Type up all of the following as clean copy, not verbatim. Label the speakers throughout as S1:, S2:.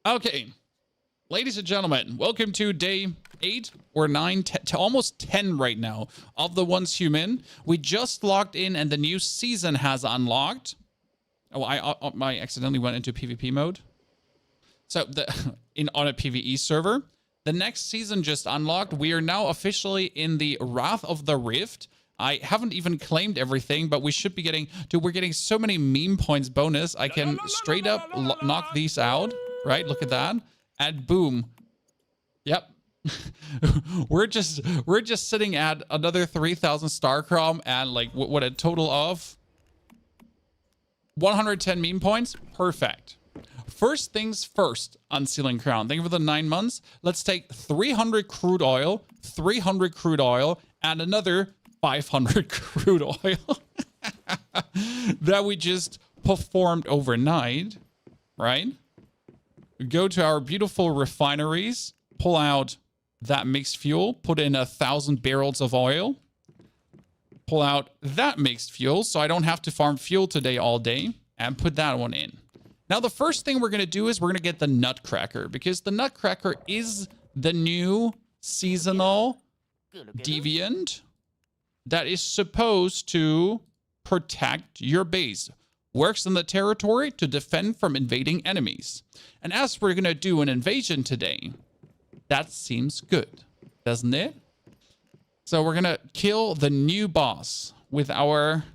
S1: Okay, ladies and gentlemen, welcome to day 8 or 9, to almost 10 right now of the Once Human. We just logged in and the new season has unlocked. Oh, I accidentally went into PvP mode. So on a PvE server, the next season just unlocked. We are now officially in the Wrath of the Rift. I haven't even claimed everything, but we should be getting, dude, we're getting so many meme points bonus. I can straight up knock these out, right? Look at that. And boom. Yep. we're just sitting at another 3,000 star crom and like what a total of 110 meme points. Perfect. First things first, Unsealing Crown. Thank you for the 9 months. Let's take 300 crude oil, 300 crude oil, and another 500 crude oil that we just performed overnight, right? Go to our beautiful refineries, pull out that mixed fuel, put in 1,000 barrels of oil, pull out that mixed fuel so I don't have to farm fuel today all day, and put that one in. Now, the first thing we're going to do is we're going to get the Nutcracker, because the Nutcracker is the new seasonal Deviant that is supposed to protect your base. Works in the territory to defend from invading enemies. And as we're going to do an invasion today, that seems good, doesn't it? So we're going to kill the new boss with our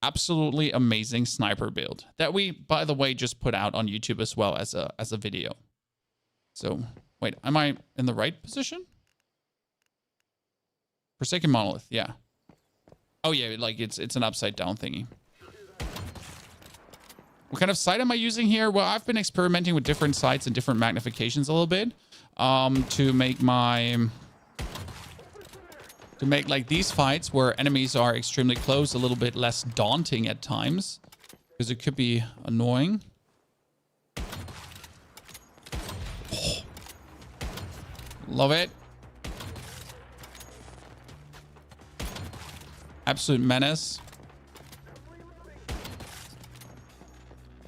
S1: absolutely amazing sniper build that we, by the way, just put out on YouTube as well as a video. So, wait, am I in the right position? Forsaken Monolith, yeah. Oh yeah, like it's an upside down thingy. What kind of sight am I using here? Well, I've been experimenting with different sights and different magnifications a little bit to make like these fights where enemies are extremely close a little bit less daunting at times, because it could be annoying. Oh. Love it. Absolute menace.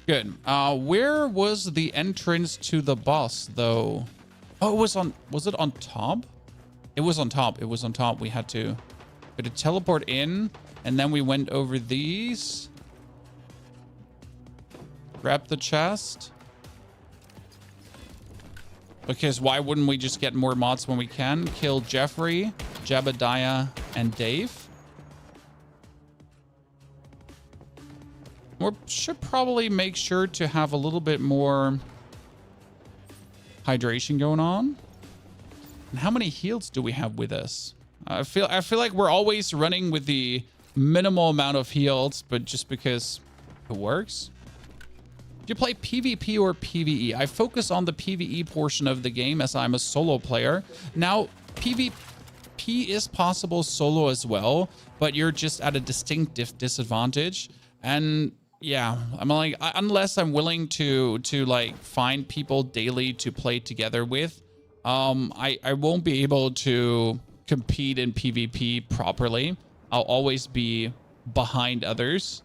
S1: Good. Where was the entrance to the boss, though? Oh, it was on... Was it on top? It was on top. It was on top. We had to teleport in, and then we went over these. Grab the chest. Because why wouldn't we just get more mods when we can? Kill Jeffrey, Jebediah, and Dave. We should probably make sure to have a little bit more hydration going on. And how many heals do we have with us? I feel like we're always running with the minimal amount of heals, but just because it works. Do you play PvP or PvE? I focus on the PvE portion of the game as I'm a solo player. Now, PvP is possible solo as well, but you're just at a distinct disadvantage. And yeah, I'm like, unless I'm willing to like find people daily to play together with, I won't be able to compete in PvP properly. I'll always be behind others.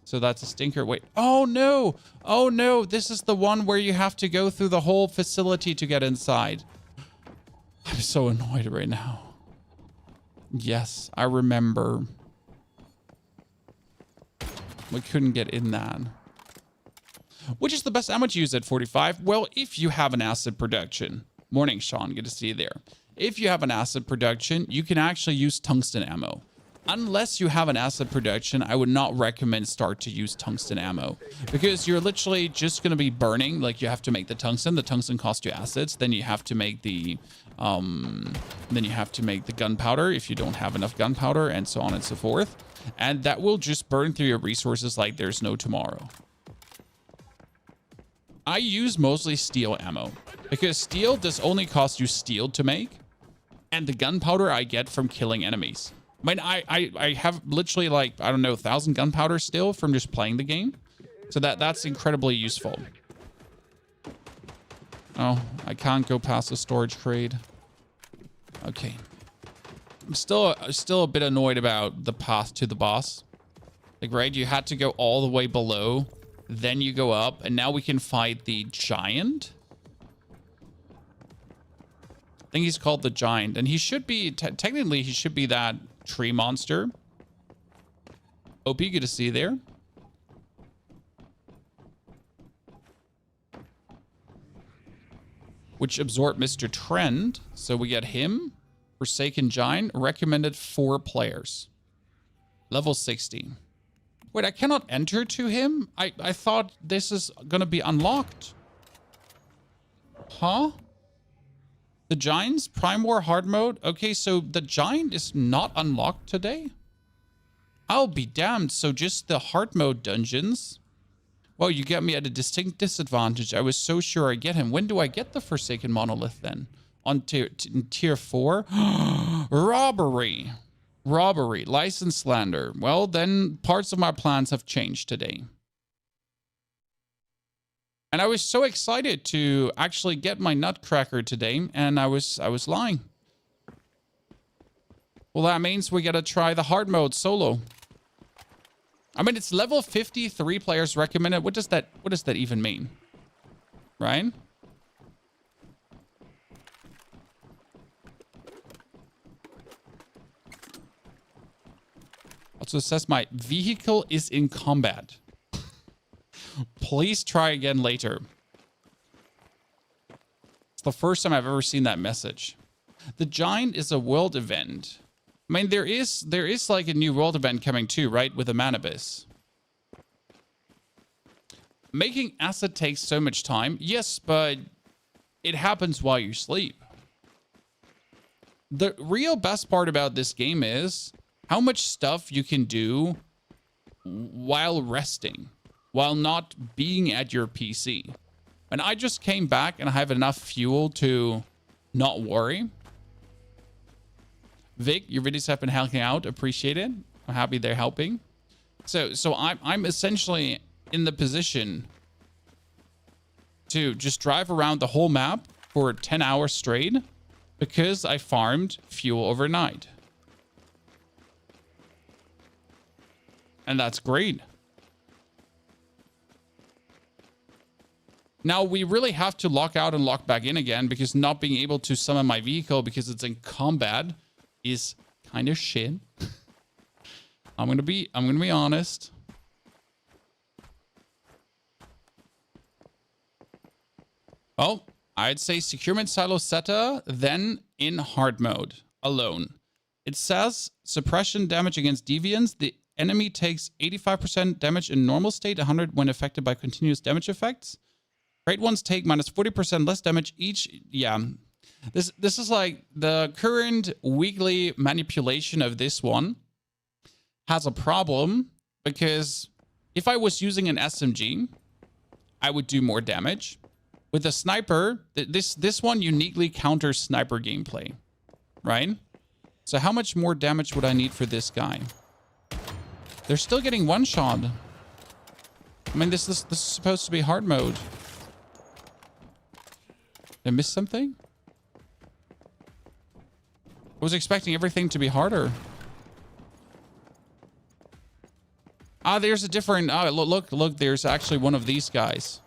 S1: So that's a stinker. Wait, oh no. Oh no, this is the one where you have to go through the whole facility to get inside. I'm so annoyed right now. Yes, I remember. We couldn't get in that. Which is the best ammo to use at 45? Well, if you have an acid production. Morning, Sean. Good to see you there. If you have an acid production, you can actually use tungsten ammo. Unless you have an acid production, I would not recommend start to use tungsten ammo, because you're literally just going to be burning. Like, you have to make the tungsten. The tungsten costs you acids. Then you have to make the gunpowder if you don't have enough gunpowder, and so on and so forth. And that will just burn through your resources like there's no tomorrow. I use mostly steel ammo, because steel does only cost you steel to make, and the gunpowder I get from killing enemies. I mean, I have literally like, I don't know, 1,000 gunpowder still from just playing the game. So that's incredibly useful. Oh, I can't go past the storage crate. Okay. I'm still a bit annoyed about the path to the boss. Like, right, you had to go all the way below Then you go up, and now we can fight the giant. I think he's called the giant, and he should be, technically, he should be that tree monster. OP, good to see you there. Which absorbed Mr. Trend. So we get him. Forsaken Giant. Recommended 4 players. Level 60. Wait, I cannot enter to him? I thought this is going to be unlocked. Huh? The Giant's Prime War hard mode? Okay, so the Giant is not unlocked today? I'll be damned. So just the hard mode dungeons? Well, you get me at a distinct disadvantage. I was so sure I get him. When do I get the Forsaken Monolith then? On tier 4? Robbery. Robbery. License slander. Well, then parts of my plans have changed today. And I was so excited to actually get my Nutcracker today, and I was lying. Well, that means we gotta try the hard mode solo. I mean, it's level 53 players recommended. What does that even mean? Right? Also says my vehicle is in combat. Please try again later. It's the first time I've ever seen that message. The Giant is a world event. I mean, there is like a new world event coming too, right? With the Manibus. Making acid takes so much time. Yes, but it happens while you sleep. The real best part about this game is how much stuff you can do while resting, while not being at your PC. And I just came back and I have enough fuel to not worry. Vic, your videos have been helping out. Appreciate it. I'm happy they're helping. So I'm essentially in the position to just drive around the whole map for 10 hours straight because I farmed fuel overnight. And that's great. Now, we really have to lock out and lock back in again because not being able to summon my vehicle because it's in combat is kind of shit. I'm gonna be honest. Oh, I'd say securement silo seta, then in hard mode alone. It says suppression damage against deviants. The enemy takes 85% damage in normal state, 100 when affected by continuous damage effects. Great ones take minus 40% less damage each. Yeah. This is like the current weekly manipulation of this one has a problem because if I was using an SMG, I would do more damage. With a sniper, this one uniquely counters sniper gameplay, right? So how much more damage would I need for this guy? They're still getting one shot. I mean, this is supposed to be hard mode. Did I miss something? I was expecting everything to be harder. Ah, there's a different... Ah, look, there's actually one of these guys.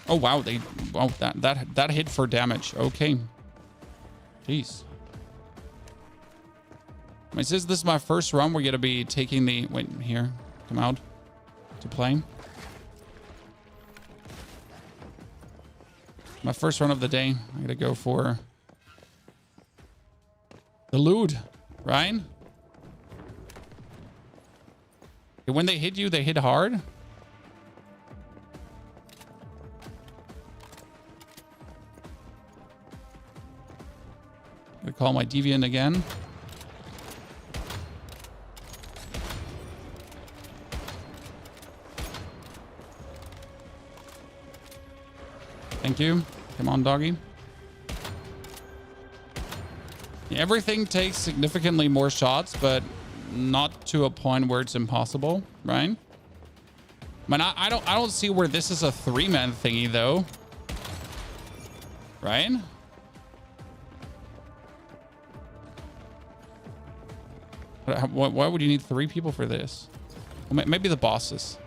S1: Oh, wow, that hit for damage. Okay. Jeez. I mean, since this is my first run, we're going to be taking the... Wait, here. Come out. To play. My first run of the day. I'm going to go for... the loot. Right? When they hit you, they hit hard. I'm going to call my Deviant again. Thank you. Come on, doggy. Everything takes significantly more shots, but not to a point where it's impossible, right? I mean, I don't see where this is a 3-man thingy though. Right? Why would you need 3 people for this? Well, maybe the bosses.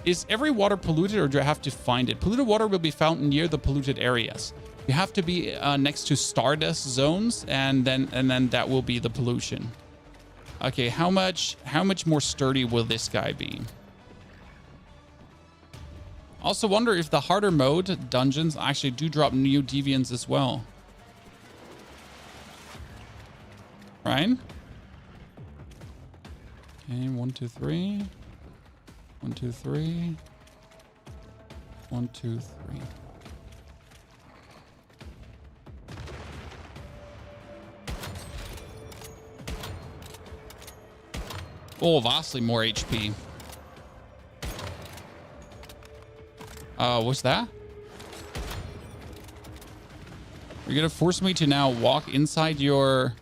S1: Is every water polluted, or do I have to find it? Polluted water will be found near the polluted areas. You have to be next to stardust zones, and then that will be the pollution. Okay, how much more sturdy will this guy be? Also wonder if the harder mode dungeons actually do drop new deviants as well. Right? Okay, 1, 2, 3. 1, 2, 3. 1, 2, 3. Oh, vastly more HP. What's that? You're gonna force me to now walk inside your...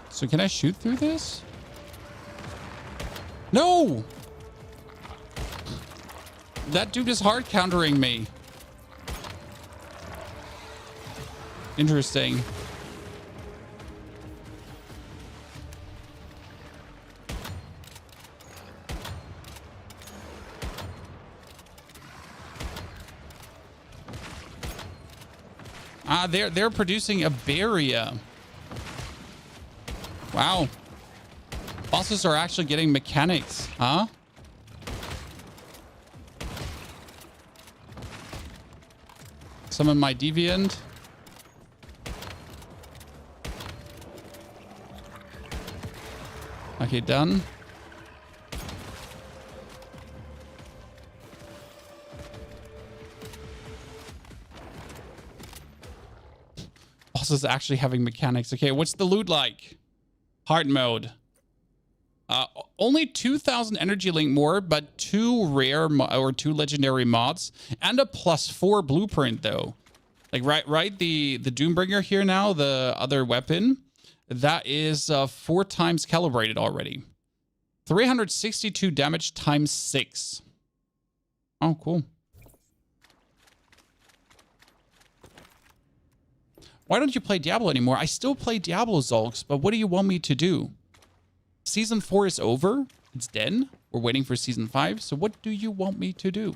S1: So can I shoot through this? No! That dude is hard countering me. Interesting. Ah, they're producing a barrier. Wow. Bosses are actually getting mechanics, huh? Summon my Deviant. Okay, done. Bosses actually having mechanics. Okay, what's the loot like? Hard mode. Only 2,000 energy link more, but 2 rare or 2 legendary mods and a +4 blueprint though. Like right, the Doombringer here now, the other weapon, that is 4 times calibrated already. 362 damage times 6. Oh, cool. Why don't you play Diablo anymore? I still play Diablo, Zolks, but what do you want me to do? Season 4 is over. It's dead. We're waiting for Season 5. So what do you want me to do?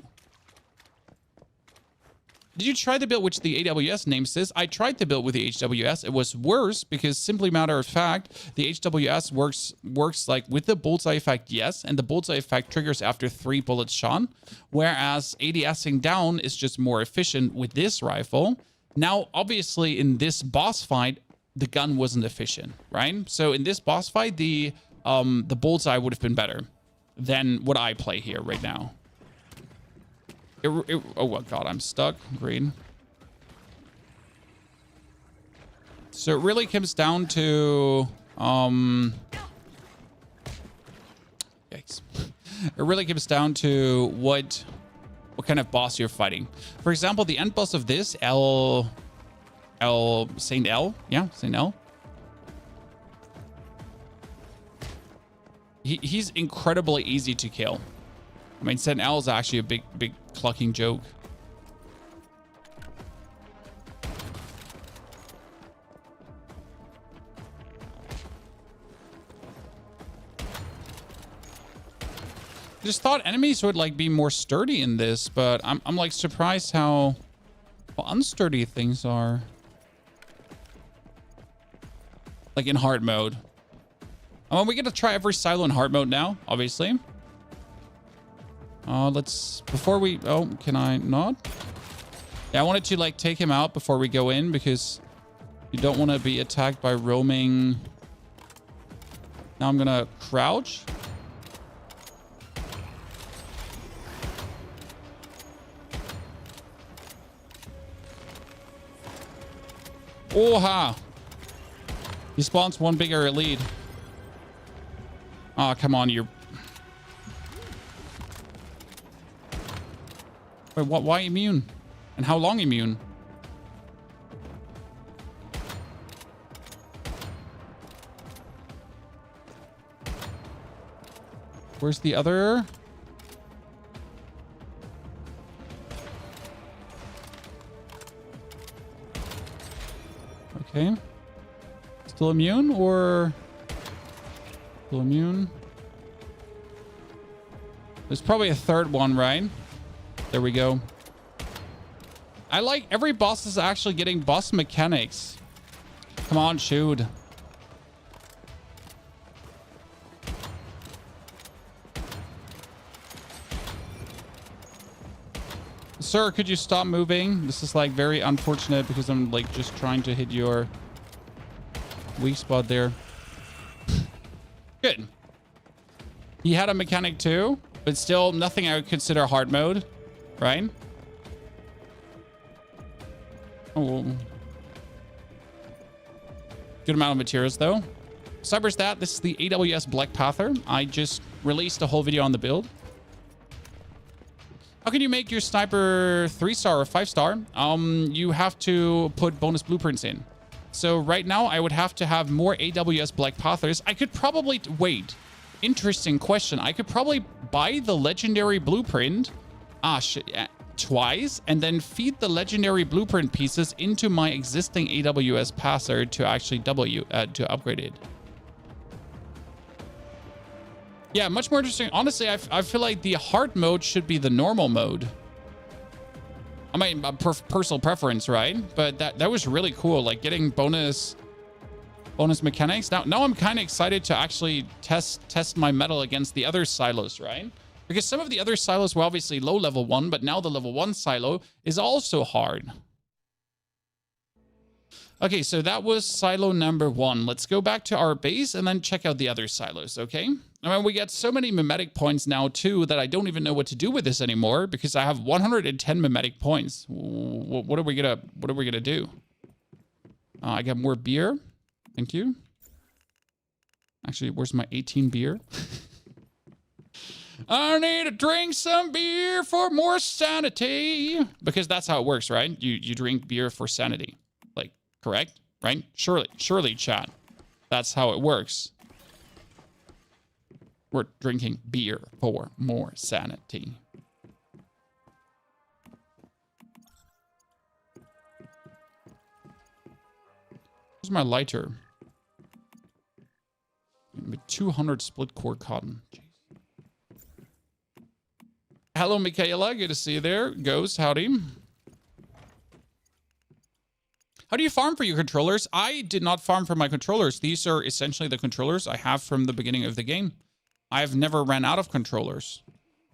S1: Did you try the build which the AWS name says? I tried the build with the HWS. It was worse because, simply matter of fact, the HWS works like with the bullseye effect, yes, and the bullseye effect triggers after 3 bullets shot, whereas ADSing down is just more efficient with this rifle. Now, obviously, in this boss fight, the gun wasn't efficient, right? So in this boss fight, the bullseye would have been better than what I play here right now. Oh, God, I'm stuck. Green. So it really comes down to... Yikes. It really comes down to what kind of boss you're fighting. For example, the end boss of this, Saint L. Yeah, Saint L. He's incredibly easy to kill. I mean, Saint L is actually a big clucking joke. I just thought enemies would like be more sturdy in this, but I'm like surprised how unsturdy things are. Like in hard mode. We get to try every silo in hard mode now, obviously. Before we, can I not? Yeah, I wanted to like take him out before we go in because you don't want to be attacked by roaming. Now I'm gonna crouch. Oha! He spawns one bigger lead. Oh, come on, you're... Wait, what? Why immune? And how long immune? Where's the other? Okay. Still immune or... Still immune? There's probably a third one, right? There we go. I like every boss is actually getting boss mechanics. Come on, shoot. Sir, could you stop moving? This is like very unfortunate because I'm like just trying to hit your weak spot there. Good. He had a mechanic too, but still nothing I would consider hard mode, right? Oh. Good amount of materials though. Cyberstat, this is the AWS Black Panther. I just released a whole video on the build. How can you make your sniper 3-star or 5-star? You have to put bonus blueprints in. So right now I would have to have more AWS Black Panthers. I could probably wait. Interesting question. I could probably buy the legendary blueprint twice and then feed the legendary blueprint pieces into my existing AWS Panther to actually to upgrade it. Yeah, much more interesting. Honestly, I feel like the hard mode should be the normal mode. I mean, personal preference, right? But that was really cool. Like getting bonus mechanics. Now I'm kind of excited to actually test my metal against the other silos, right? Because some of the other silos were obviously low level 1, but now the level 1 silo is also hard. Okay, so that was silo number 1. Let's go back to our base and then check out the other silos, okay? I mean, we get so many mimetic points now too that I don't even know what to do with this anymore because I have 110 mimetic points. What are we gonna do? I got more beer. Thank you. Actually, where's my 18 beer? I need to drink some beer for more sanity. Because that's how it works, right? You drink beer for sanity. Like, correct? Right? Surely, chat. That's how it works. We're drinking beer for more sanity. Where's my lighter? 200 split core cotton. Jeez. Hello, Michaela. Good to see you there. Ghost, howdy. How do you farm for your controllers? I did not farm for my controllers. These are essentially the controllers I have from the beginning of the game. I've never ran out of controllers.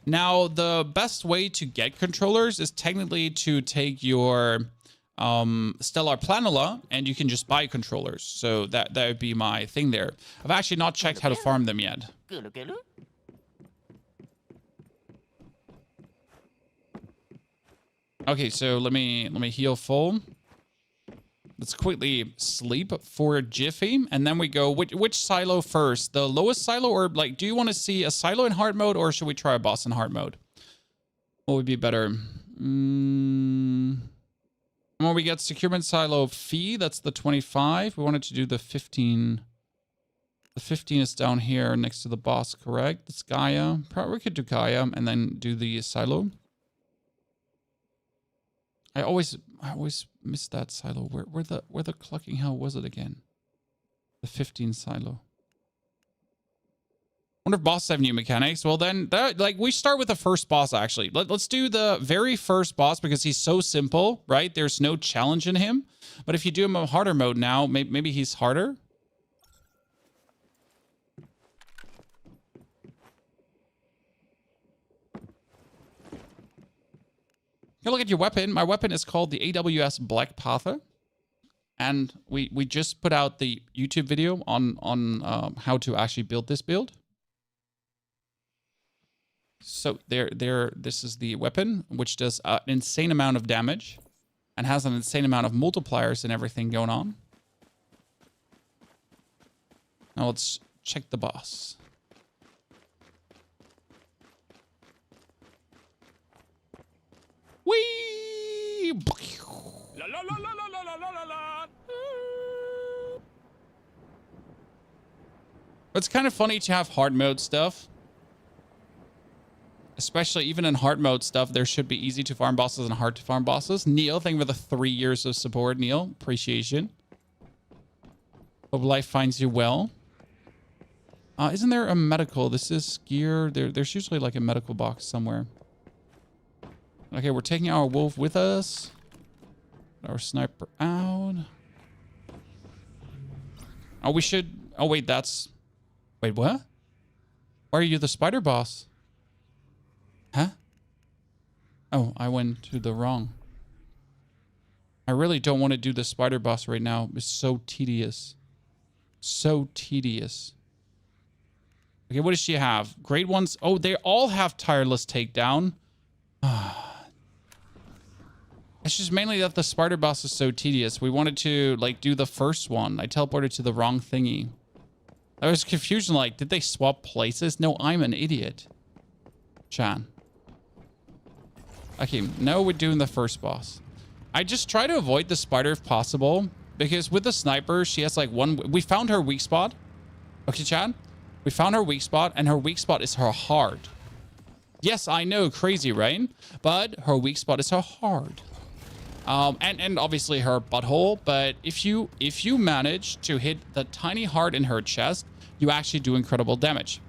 S1: Now, the best way to get controllers is technically to take your Stellar Planula and you can just buy controllers. So that would be my thing there. I've actually not checked how to farm them yet. Okay, so let me heal full. Let's quickly sleep for a jiffy, and then we go. Which silo first? The lowest silo, or like, do you want to see a silo in hard mode, or should we try a boss in hard mode? What would be better? When we get securement silo fee, that's the 25. We wanted to do the 15. The 15 is down here next to the boss, correct? It's Gaia. Probably we could do Gaia and then do the silo. I always miss that silo. Where the clucking hell was it again? The 15 silo. Wonder if bosses have new mechanics. Well, then like we start with the first boss actually. Let's do the very first boss because he's so simple, right? There's no challenge in him. But if you do him in harder mode now, maybe he's harder. You look at your weapon. My weapon is called the AWS Black Panther. And we just put out the YouTube video on how to actually build this build. So this is the weapon, which does an insane amount of damage and has an insane amount of multipliers and everything going on. Now let's check the boss.
S2: La la la la la la la la la.
S1: It's kind of funny to have hard mode stuff. Especially even in hard mode stuff, there should be easy to farm bosses and hard to farm bosses. Neil, thank you for the 3 years of support, Neil. Appreciation. Hope life finds you well. Isn't there a medical? This is gear. There's usually like a medical box somewhere. Okay, we're taking our wolf with us. Our sniper out. Oh, we should... Oh, wait, that's... Wait, what? Why are you the spider boss? Huh? Oh, I went to the wrong. I really don't want to do the spider boss right now. It's so tedious. So tedious. Okay, what does she have? Great ones. Oh, they all have tireless takedown. It's just mainly that the spider boss is so tedious. We wanted to, like, do the first one. I teleported to the wrong thingy. I was confusion, like, did they swap places? No, I'm an idiot. Chan. Okay, no, we're doing the first boss. I just try to avoid the spider if possible, because with the sniper, she has, like, one... We found her weak spot. Okay, Chan? We found her weak spot, and her weak spot is her heart. Yes, I know, crazy, right? But her weak spot is her heart. And obviously her butthole, but if you manage to hit the tiny heart in her chest, you actually do incredible damage.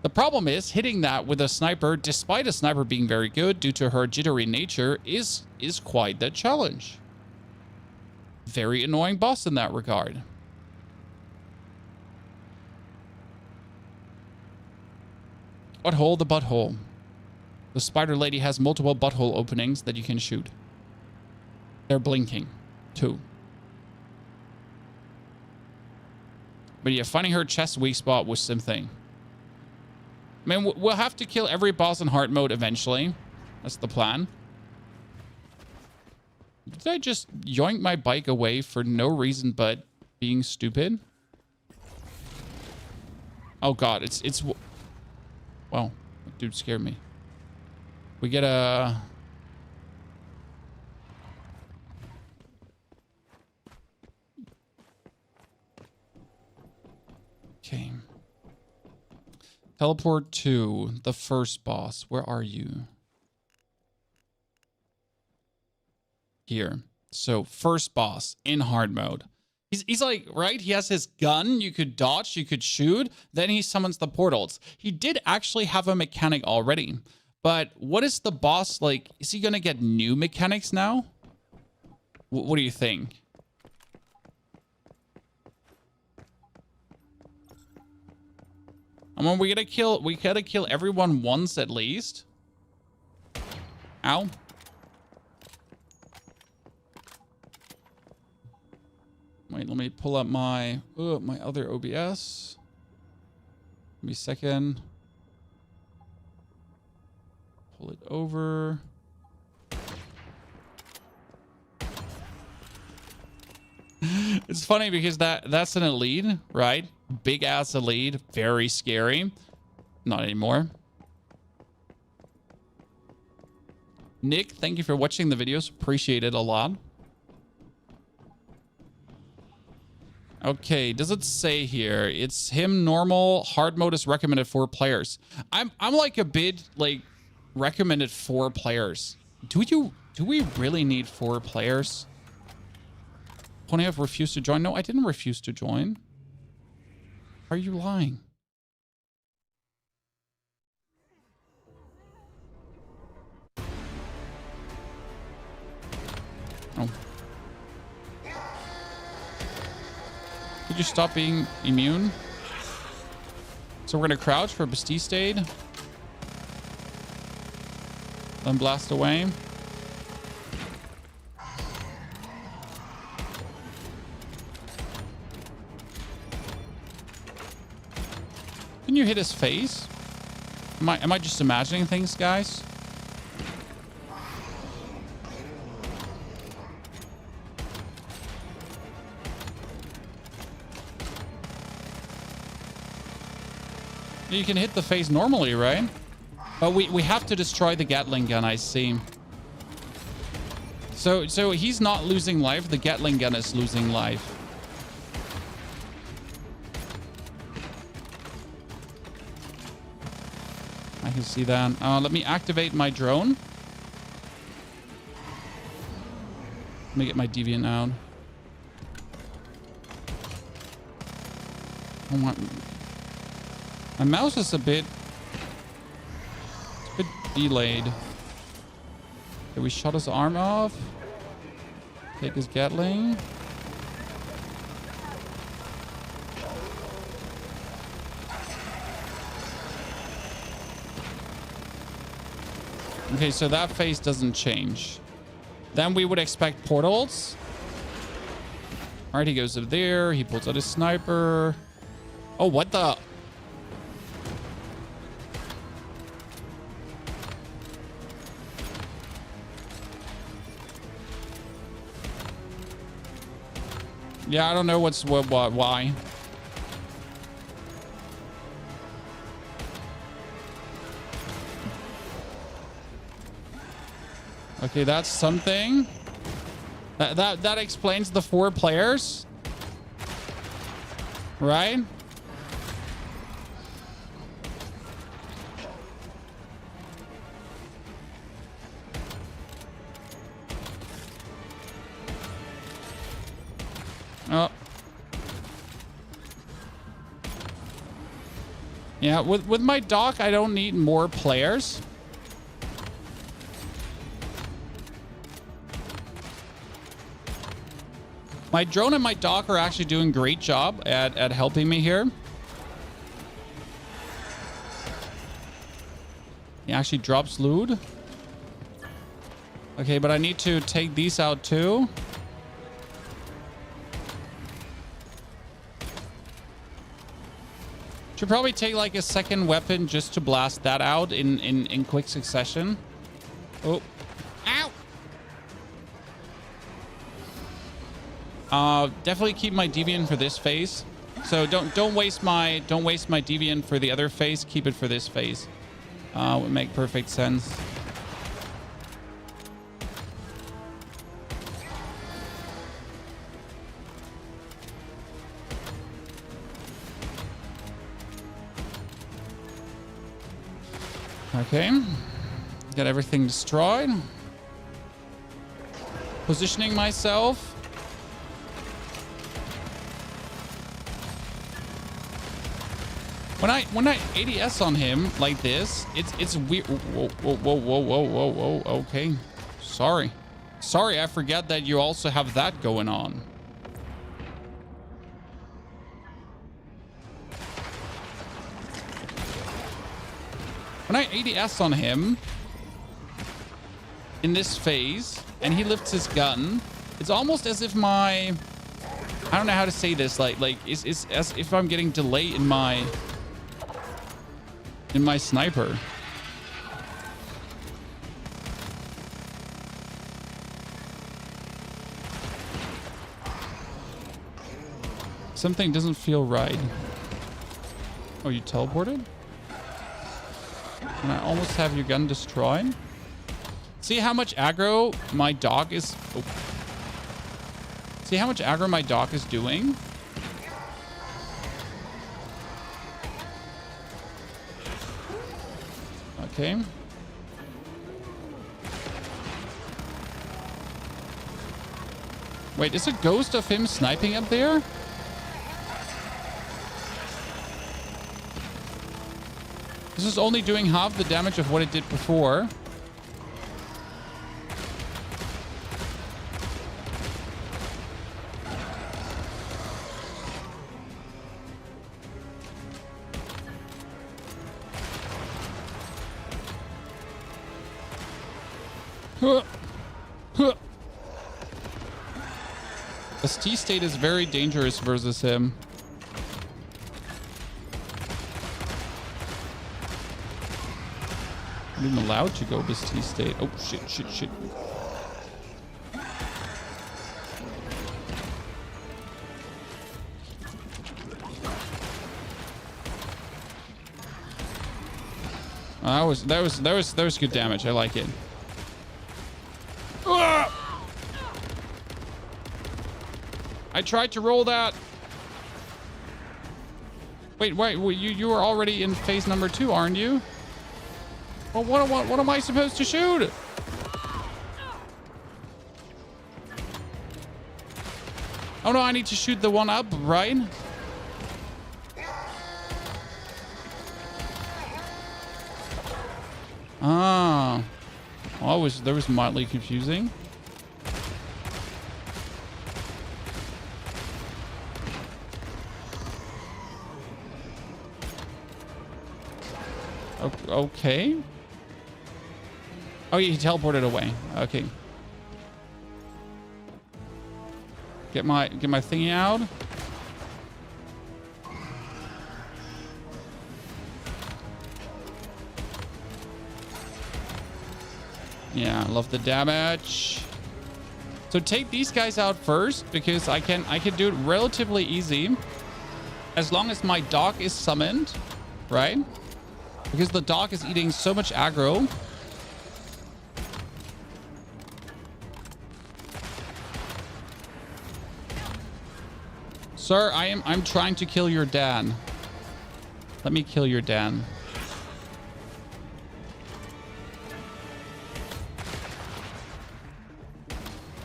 S1: The problem is hitting that with a sniper, despite a sniper being very good due to her jittery nature, is quite the challenge. Very annoying boss in that regard. Butthole, the butthole. The spider lady has multiple butthole openings that you can shoot. They're blinking, too. But yeah, finding her chest weak spot was something. I mean, we'll have to kill every boss in hard mode eventually. That's the plan. Did I just yoink my bike away for no reason but being stupid? Oh god, it's... Wow, that dude scared me. We get a... Okay. Teleport to the first boss. Where are you? Here. So, first boss in hard mode. He's like, right? He has his gun. You could dodge. You could shoot. Then he summons the portals. He did actually have a mechanic already. But what is the boss like? Is he going to get new mechanics now? What do you think? I mean, we gotta kill everyone once at least. Ow. Wait, let me pull up my other OBS. Give me a second. Pull it over. It's funny because that's an elite, right? Big ass elite, very scary. Not anymore. Nick, thank you for watching the videos. Appreciate it a lot. Okay, does it say here? It's him normal. Hard mode is recommended for players. I'm like a bit like recommended for players. Do we really need 4 players? Pony have refused to join. No, I didn't refuse to join. Are you lying? Oh. Could you stop being immune? So we're gonna crouch for Bastistade. Then blast away. Can you hit his face? Am I just imagining things, guys? You can hit the face normally, right? But we have to destroy the Gatling gun, I see. So he's not losing life. The Gatling gun is losing life. I can see that. Let me activate my drone. Let me get my Deviant out. Oh my mouse is a bit delayed. Okay, we shot his arm off. Take his Gatling. Okay, so that phase doesn't change. Then we would expect portals. All right, he goes up there. He pulls out his sniper. Oh, what the? Yeah, I don't know what's what why. Okay, that's something. That explains the 4 players. Right? Oh. Yeah, with my dock, I don't need more players. My drone and my dock are actually doing a great job at helping me here. He actually drops loot. Okay, but I need to take these out too. Should probably take like a second weapon just to blast that out in quick succession. Oh. Ow! Definitely keep my Deviant for this phase. So don't waste my Deviant for the other phase. Keep it for this phase. Would make perfect sense. Okay. Got everything destroyed. Positioning myself. When I ADS on him like this, it's weird. Whoa. Okay. Sorry, I forget that you also have that going on. When I ADS on him in this phase and he lifts his gun, it's almost as if my, I don't know how to say this, like it's as if I'm getting delay in my sniper. Something doesn't feel right. Oh, you teleported? And I almost have your gun destroyed. See how much aggro my dog is... Oh. See how much aggro my dog is doing? Okay. Wait, is a ghost of him sniping up there? This is only doing half the damage of what it did before. This T-state is very dangerous versus him. I'm not even allowed to go this T-state. Oh, shit. That was good damage. I like it. I tried to roll that. Wait, you are already in phase number 2, aren't you? Well, what am I supposed to shoot? Oh no, I need to shoot the one up, right? Ah. Oh, that was mildly confusing. Okay. Oh, yeah, he teleported away. Okay. Get my thingy out. Yeah, I love the damage. So take these guys out first because I can do it relatively easy as long as my dog is summoned, right? Because the dog is eating so much aggro. Sir, I'm trying to kill your dad. Let me kill your dad.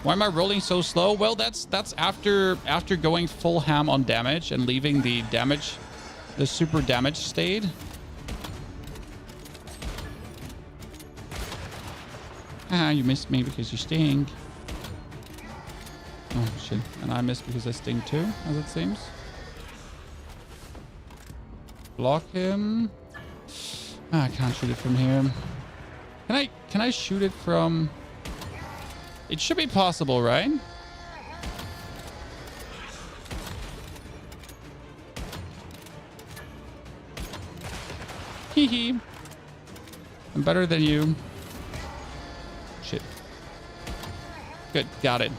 S1: Why am I rolling so slow? Well, that's after going full ham on damage and leaving the super damage state. Ah, you missed me because you stink. Oh, shit. And I missed because I stink too, as it seems. Block him. Ah, I can't shoot it from here. Can I shoot it from... It should be possible, right? Hee hee. I'm better than you. Shit. Good, got it.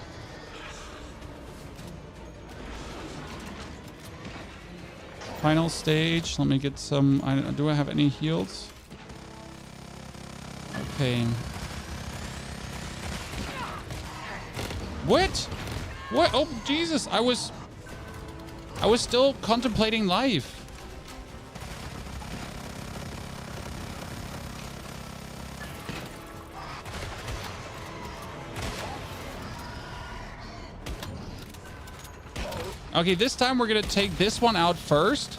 S1: Final stage. Let me get some... do I have any heals? Okay. What? What? Oh, Jesus. I was still contemplating life. Okay, this time we're going to take this one out first.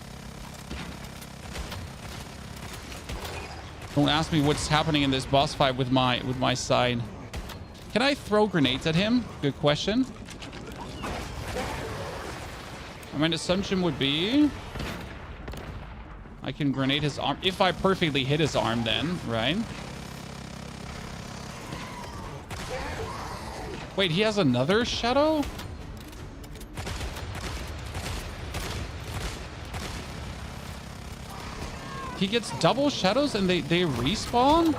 S1: Don't ask me what's happening in this boss fight with my side. Can I throw grenades at him? Good question. I mean, assumption would be I can grenade his arm if I perfectly hit his arm then, right? Wait, he has another shadow? He gets double shadows and they respawn?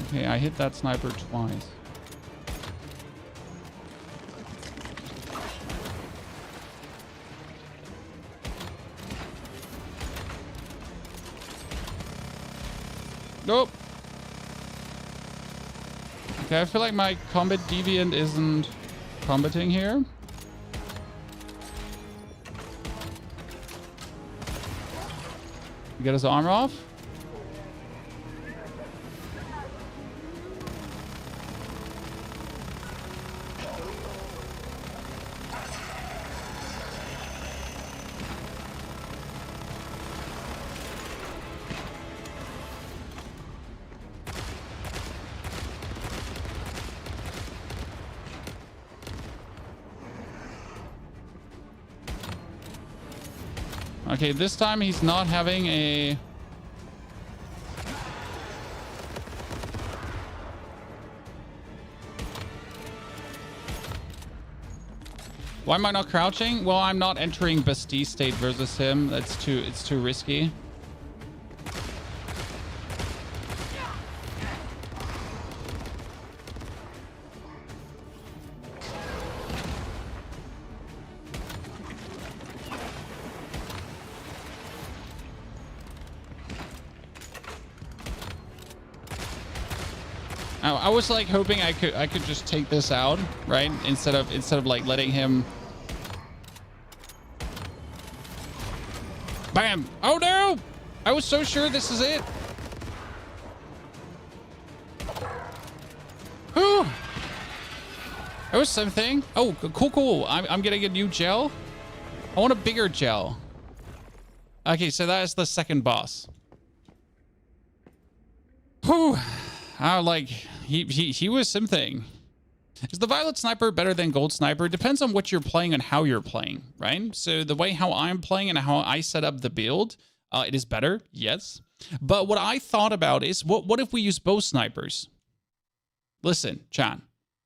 S1: Okay, I hit that sniper twice. Nope. Okay, I feel like my combat deviant isn't combating here. Get his armor off. Okay, this time he's not having a... Why am I not crouching? Well, I'm not entering Bastille state versus him. It's too risky. I was like hoping I could just take this out, right? Instead of like letting him. Bam! Oh no! I was so sure this is it. Whew. That was something. Oh, cool. I'm getting a new gel. I want a bigger gel. Okay, so that is the second boss. Whew. Like he was something. Is the Violet Sniper better than Gold Sniper? Depends on what you're playing and how you're playing, right? So the way how I'm playing and how I set up the build, it is better, yes. But what I thought about is, what if we use both snipers? Listen, Chan.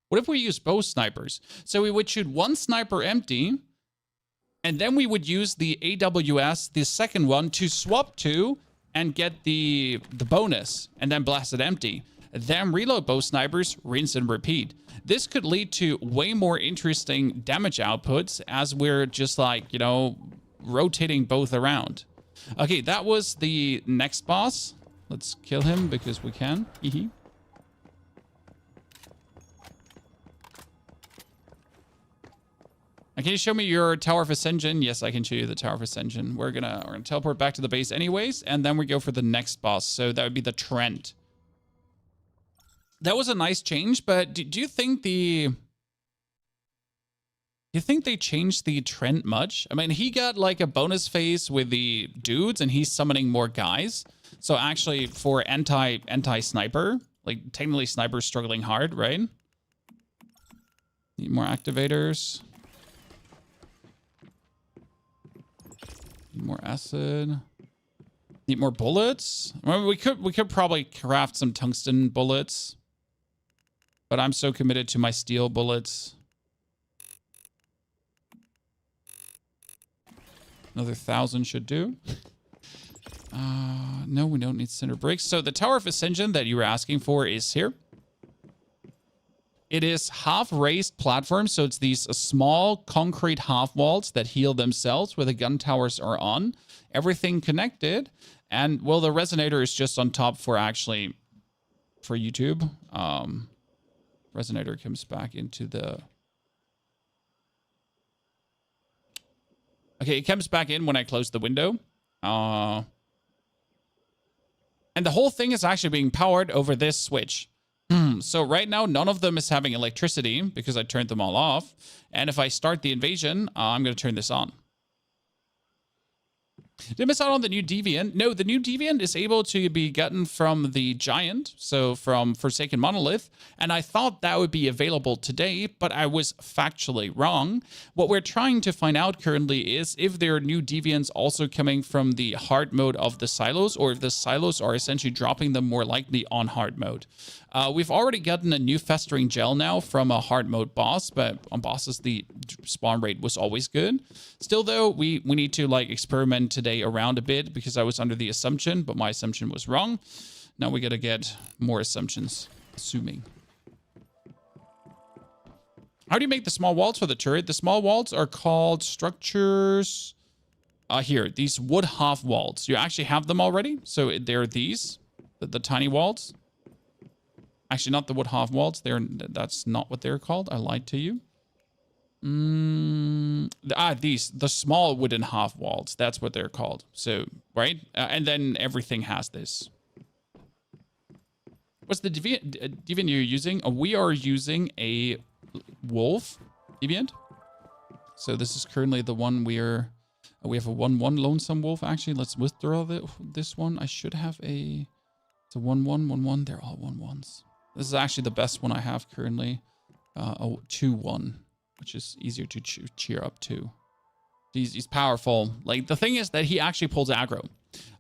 S1: What if we use both snipers? So we would shoot one sniper empty, and then we would use the AWS, the second one, to swap to and get the bonus, and then blast it empty. Then reload both snipers, rinse and repeat. This could lead to way more interesting damage outputs as we're just like, you know, rotating both around. Okay, that was the next boss. Let's kill him because we can. Hehe. Can you show me your Tower of Ascension? Yes, I can show you the Tower of Ascension. We're gonna teleport back to the base anyways, and then we go for the next boss. So that would be the Trent. That was a nice change, but do you think they changed the Trent much? I mean, he got like a bonus phase with the dudes, and he's summoning more guys. So actually, for anti-sniper, like technically sniper's struggling hard, right? Need more activators. Need more acid. Need more bullets. Well, we could probably craft some tungsten bullets, but I'm so committed to my steel bullets. Another 1,000 should do. No, we don't need cinder bricks. So the Tower of Ascension that you were asking for is here. It is half-raised platform, so it's these small concrete half-walls that heal themselves where the gun towers are on. Everything connected, and, well, the resonator is just on top for actually, for YouTube. Resonator comes back into the... Okay, it comes back in when I close the window. And the whole thing is actually being powered over this switch. So right now, none of them is having electricity because I turned them all off. And if I start the invasion, I'm going to turn this on. Did I miss out on the new Deviant? No, the new Deviant is able to be gotten from the Giant, so from Forsaken Monolith, and I thought that would be available today, but I was factually wrong. What we're trying to find out currently is if there are new Deviants also coming from the hard mode of the silos, or if the silos are essentially dropping them more likely on hard mode. We've already gotten a new Festering Gel now from a hard mode boss, but on bosses the spawn rate was always good. Still though, we need to like experiment today around a bit because I was under the assumption, but my assumption was wrong. Now we gotta get more assumptions, assuming. How do you make the small walls for the turret? The small walls are called structures. Here, these wood half walls. You actually have them already. So they're these, the tiny walls. Actually, not the wood half walls. That's not what they're called. I lied to you. These, the small wooden half walls. That's what they're called. So, right? And then everything has this. What's the Deviant you're using? We are using a wolf Deviant. So this is currently the one we have a 1/1 lonesome wolf. Actually, let's withdraw this one. I should have it's a 1/1, 1/1. They're all 1/1s. This is actually the best one I have currently. A 2/1, which is easier to cheer up to. He's powerful. Like, the thing is that he actually pulls aggro.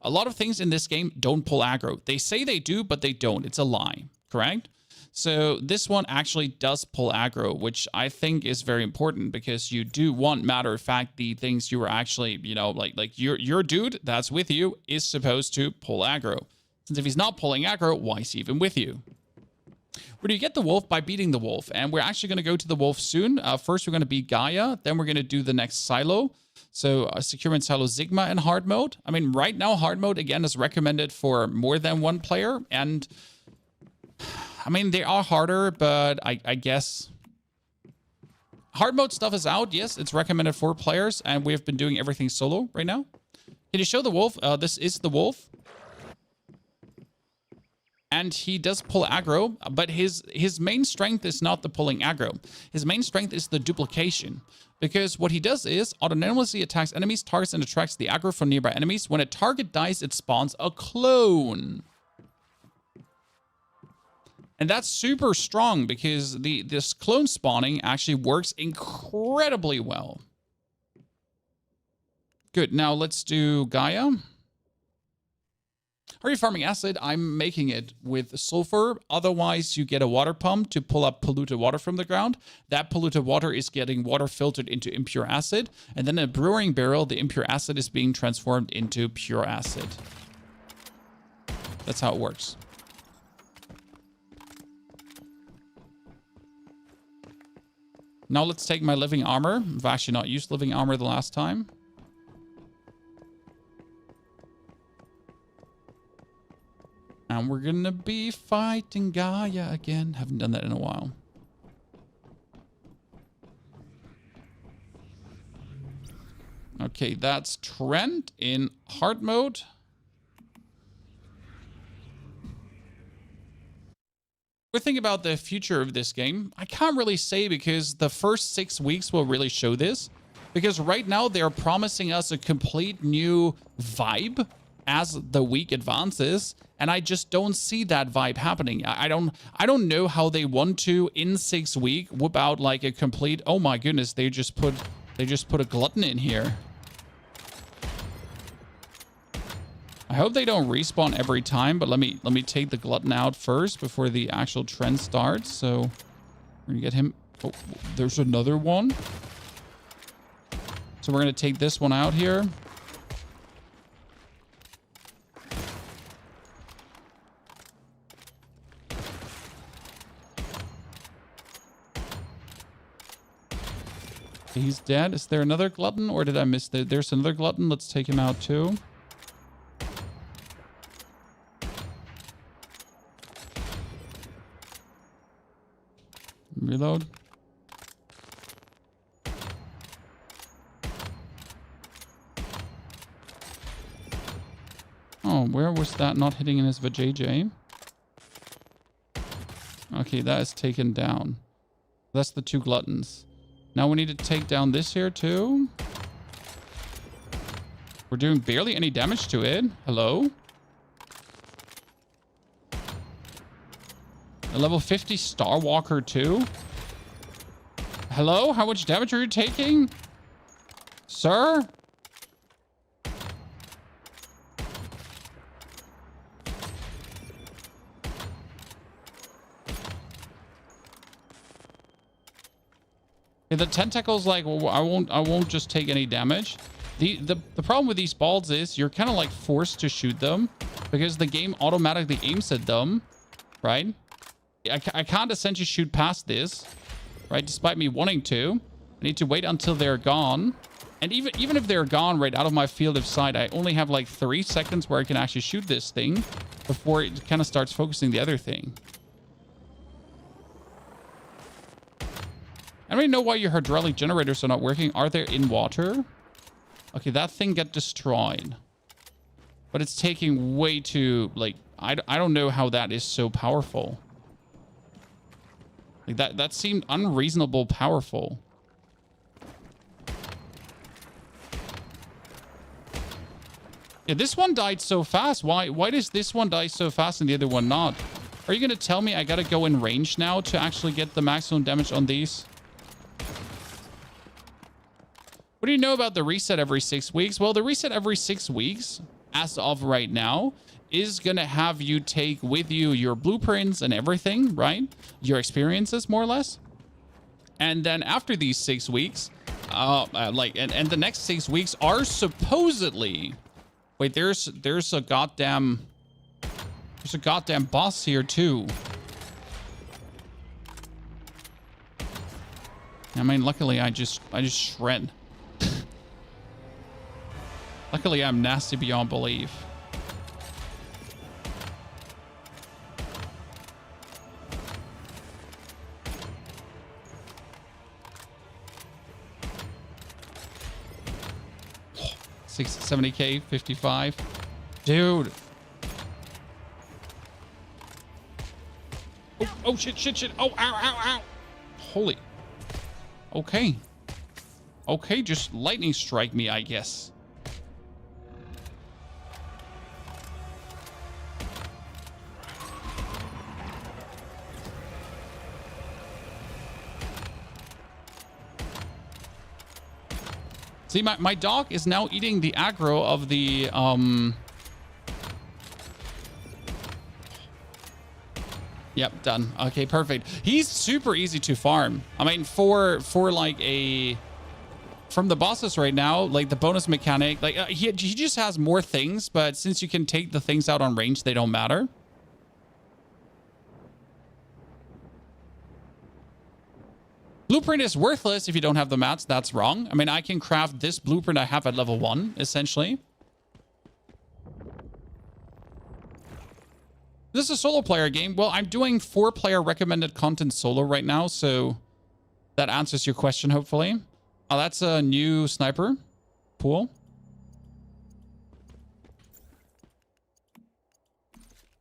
S1: A lot of things in this game don't pull aggro. They say they do, but they don't. It's a lie, correct? So this one actually does pull aggro, which I think is very important because you do want, matter of fact, the things you are actually, you know, like your dude that's with you is supposed to pull aggro. Since if he's not pulling aggro, why is he even with you? Where do you get the wolf? By beating the wolf. And we're actually going to go to the wolf soon. First, we're going to beat Gaia. Then we're going to do the next silo. So Securement Silo Sigma in hard mode. I mean, right now, hard mode, again, is recommended for more than one player. And I mean, they are harder, but I guess hard mode stuff is out. Yes, it's recommended for players, and we've been doing everything solo right now. Can you show the wolf? This is the wolf. And he does pull aggro, but his main strength is not the pulling aggro. His main strength is the duplication. Because what he does is autonomously attacks enemies, targets, and attracts the aggro from nearby enemies. When a target dies, it spawns a clone. And that's super strong because this clone spawning actually works incredibly well. Good, now let's do Gaia. Are you farming acid? I'm making it with sulfur. Otherwise, you get a water pump to pull up polluted water from the ground. That polluted water is getting water filtered into impure acid. And then in a brewing barrel, the impure acid is being transformed into pure acid. That's how it works. Now let's take my living armor. I've actually not used living armor the last time. And we're gonna be fighting Gaia again. Haven't done that in a while. Okay, that's Trent in hard mode. We're thinking about the future of this game. I can't really say because the first 6 weeks will really show this. Because right now they're promising us a complete new vibe as the week advances, and I just don't see that vibe happening. I don't know how they want to in 6 weeks whip out like a complete, oh my goodness, they just put a glutton in here. I hope they don't respawn every time, but let me take the glutton out first before the actual trend starts. So we're gonna get him. Oh, there's another one. So we're gonna take this one out here. He's dead. Is there another glutton, or did I miss that? There's another glutton. Let's take him out too. Reload. Oh, where was that not hitting in his vajayjay? Okay, that is taken down. That's the 2 gluttons. Now we need to take down this here too. We're doing barely any damage to it. Hello? A level 50 Star Walker too. Hello? How much damage are you taking? Sir? Yeah, the tentacles, like, well, I won't just take any damage. The problem with these balls is you're kind of like forced to shoot them because the game automatically aims at them, right? I can't essentially shoot past this, right? Despite me wanting to. I need to wait until they're gone. And even if they're gone right out of my field of sight, I only have like 3 seconds where I can actually shoot this thing before it kind of starts focusing the other thing. I don't even know why your hydraulic generators are not working. Are they in water? Okay, that thing got destroyed. But it's taking way too, like, I don't know how that is so powerful. Like, that seemed unreasonable powerful. Yeah, this one died so fast. Why does this one die so fast and the other one not? Are you going to tell me I got to go in range now to actually get the maximum damage on these? What do you know about the reset every 6 weeks? Well, the reset every 6 weeks, as of right now, is going to have you take with you your blueprints and everything, right? Your experiences, more or less. And then after these 6 weeks, and the next 6 weeks are supposedly... Wait, there's a goddamn boss here too. I mean, luckily I just shred. Luckily I'm nasty beyond belief. 70k, 55. Dude. Oh, shit. Oh, ow. Holy. Okay. Okay, just lightning strike me, I guess. See, my dog is now eating the aggro of the, Yep, done. Okay, perfect. He's super easy to farm. I mean, for like a... From the bosses right now, like the bonus mechanic, like he just has more things, but since you can take the things out on range, they don't matter. Blueprint is worthless if you don't have the mats. That's wrong. I mean, I can craft this blueprint I have at level 1, essentially. This is a solo player game. Well, I'm doing 4-player recommended content solo right now, so that answers your question, hopefully. Oh, that's a new sniper pool.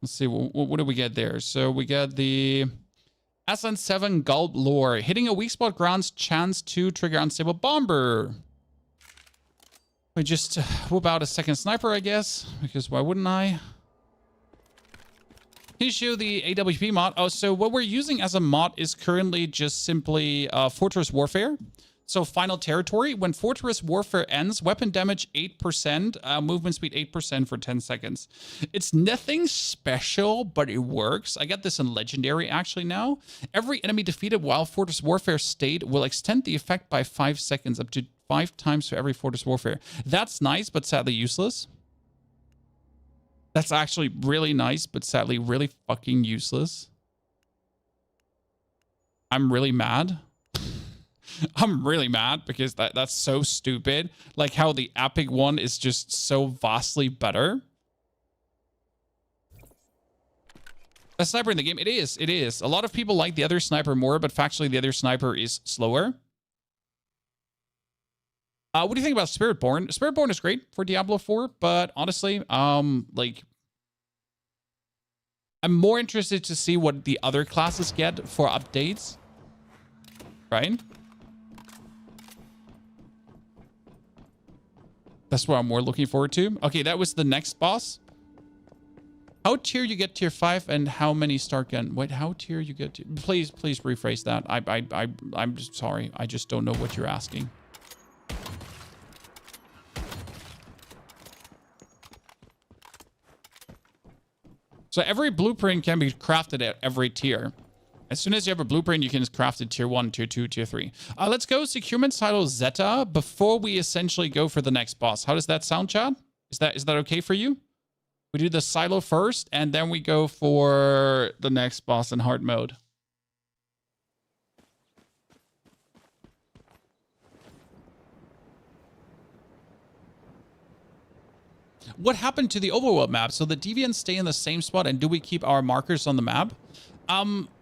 S1: Let's see, what do we get there? So we get the SN7 Gulp Lore. Hitting a weak spot grants chance to trigger unstable bomber. We just whip out a second sniper, I guess, because why wouldn't I? Can you show the AWP mod? Oh, so what we're using as a mod is currently just simply Fortress Warfare. So final territory, when Fortress Warfare ends, weapon damage 8%, movement speed 8% for 10 seconds. It's nothing special, but it works. I got this in Legendary actually now. Every enemy defeated while Fortress Warfare stayed will extend the effect by 5 seconds, up to 5 times for every Fortress Warfare. That's nice, but sadly useless. That's actually really nice, but sadly really fucking useless. I'm really mad. I'm really mad because that's so stupid. Like how the epic one is just so vastly better. A sniper in the game, it is. A lot of people like the other sniper more, but factually the other sniper is slower. What do you think about Spiritborn? Spiritborn is great for Diablo 4, but honestly, like, I'm more interested to see what the other classes get for updates. Right? That's what I'm more looking forward to. Okay, that was the next boss. How tier you get tier 5 and how many start gun? Wait, how tier you get to... Please rephrase that. I'm sorry. I just don't know what you're asking. So every blueprint can be crafted at every tier. As soon as you have a blueprint, you can craft it tier 1, tier 2, tier 3. Let's go Securement Silo Zeta before we essentially go for the next boss. How does that sound, Chad? Is that okay for you? We do the silo first, and then we go for the next boss in hard mode. What happened to the overworld map? So the deviants stay in the same spot, and do we keep our markers on the map?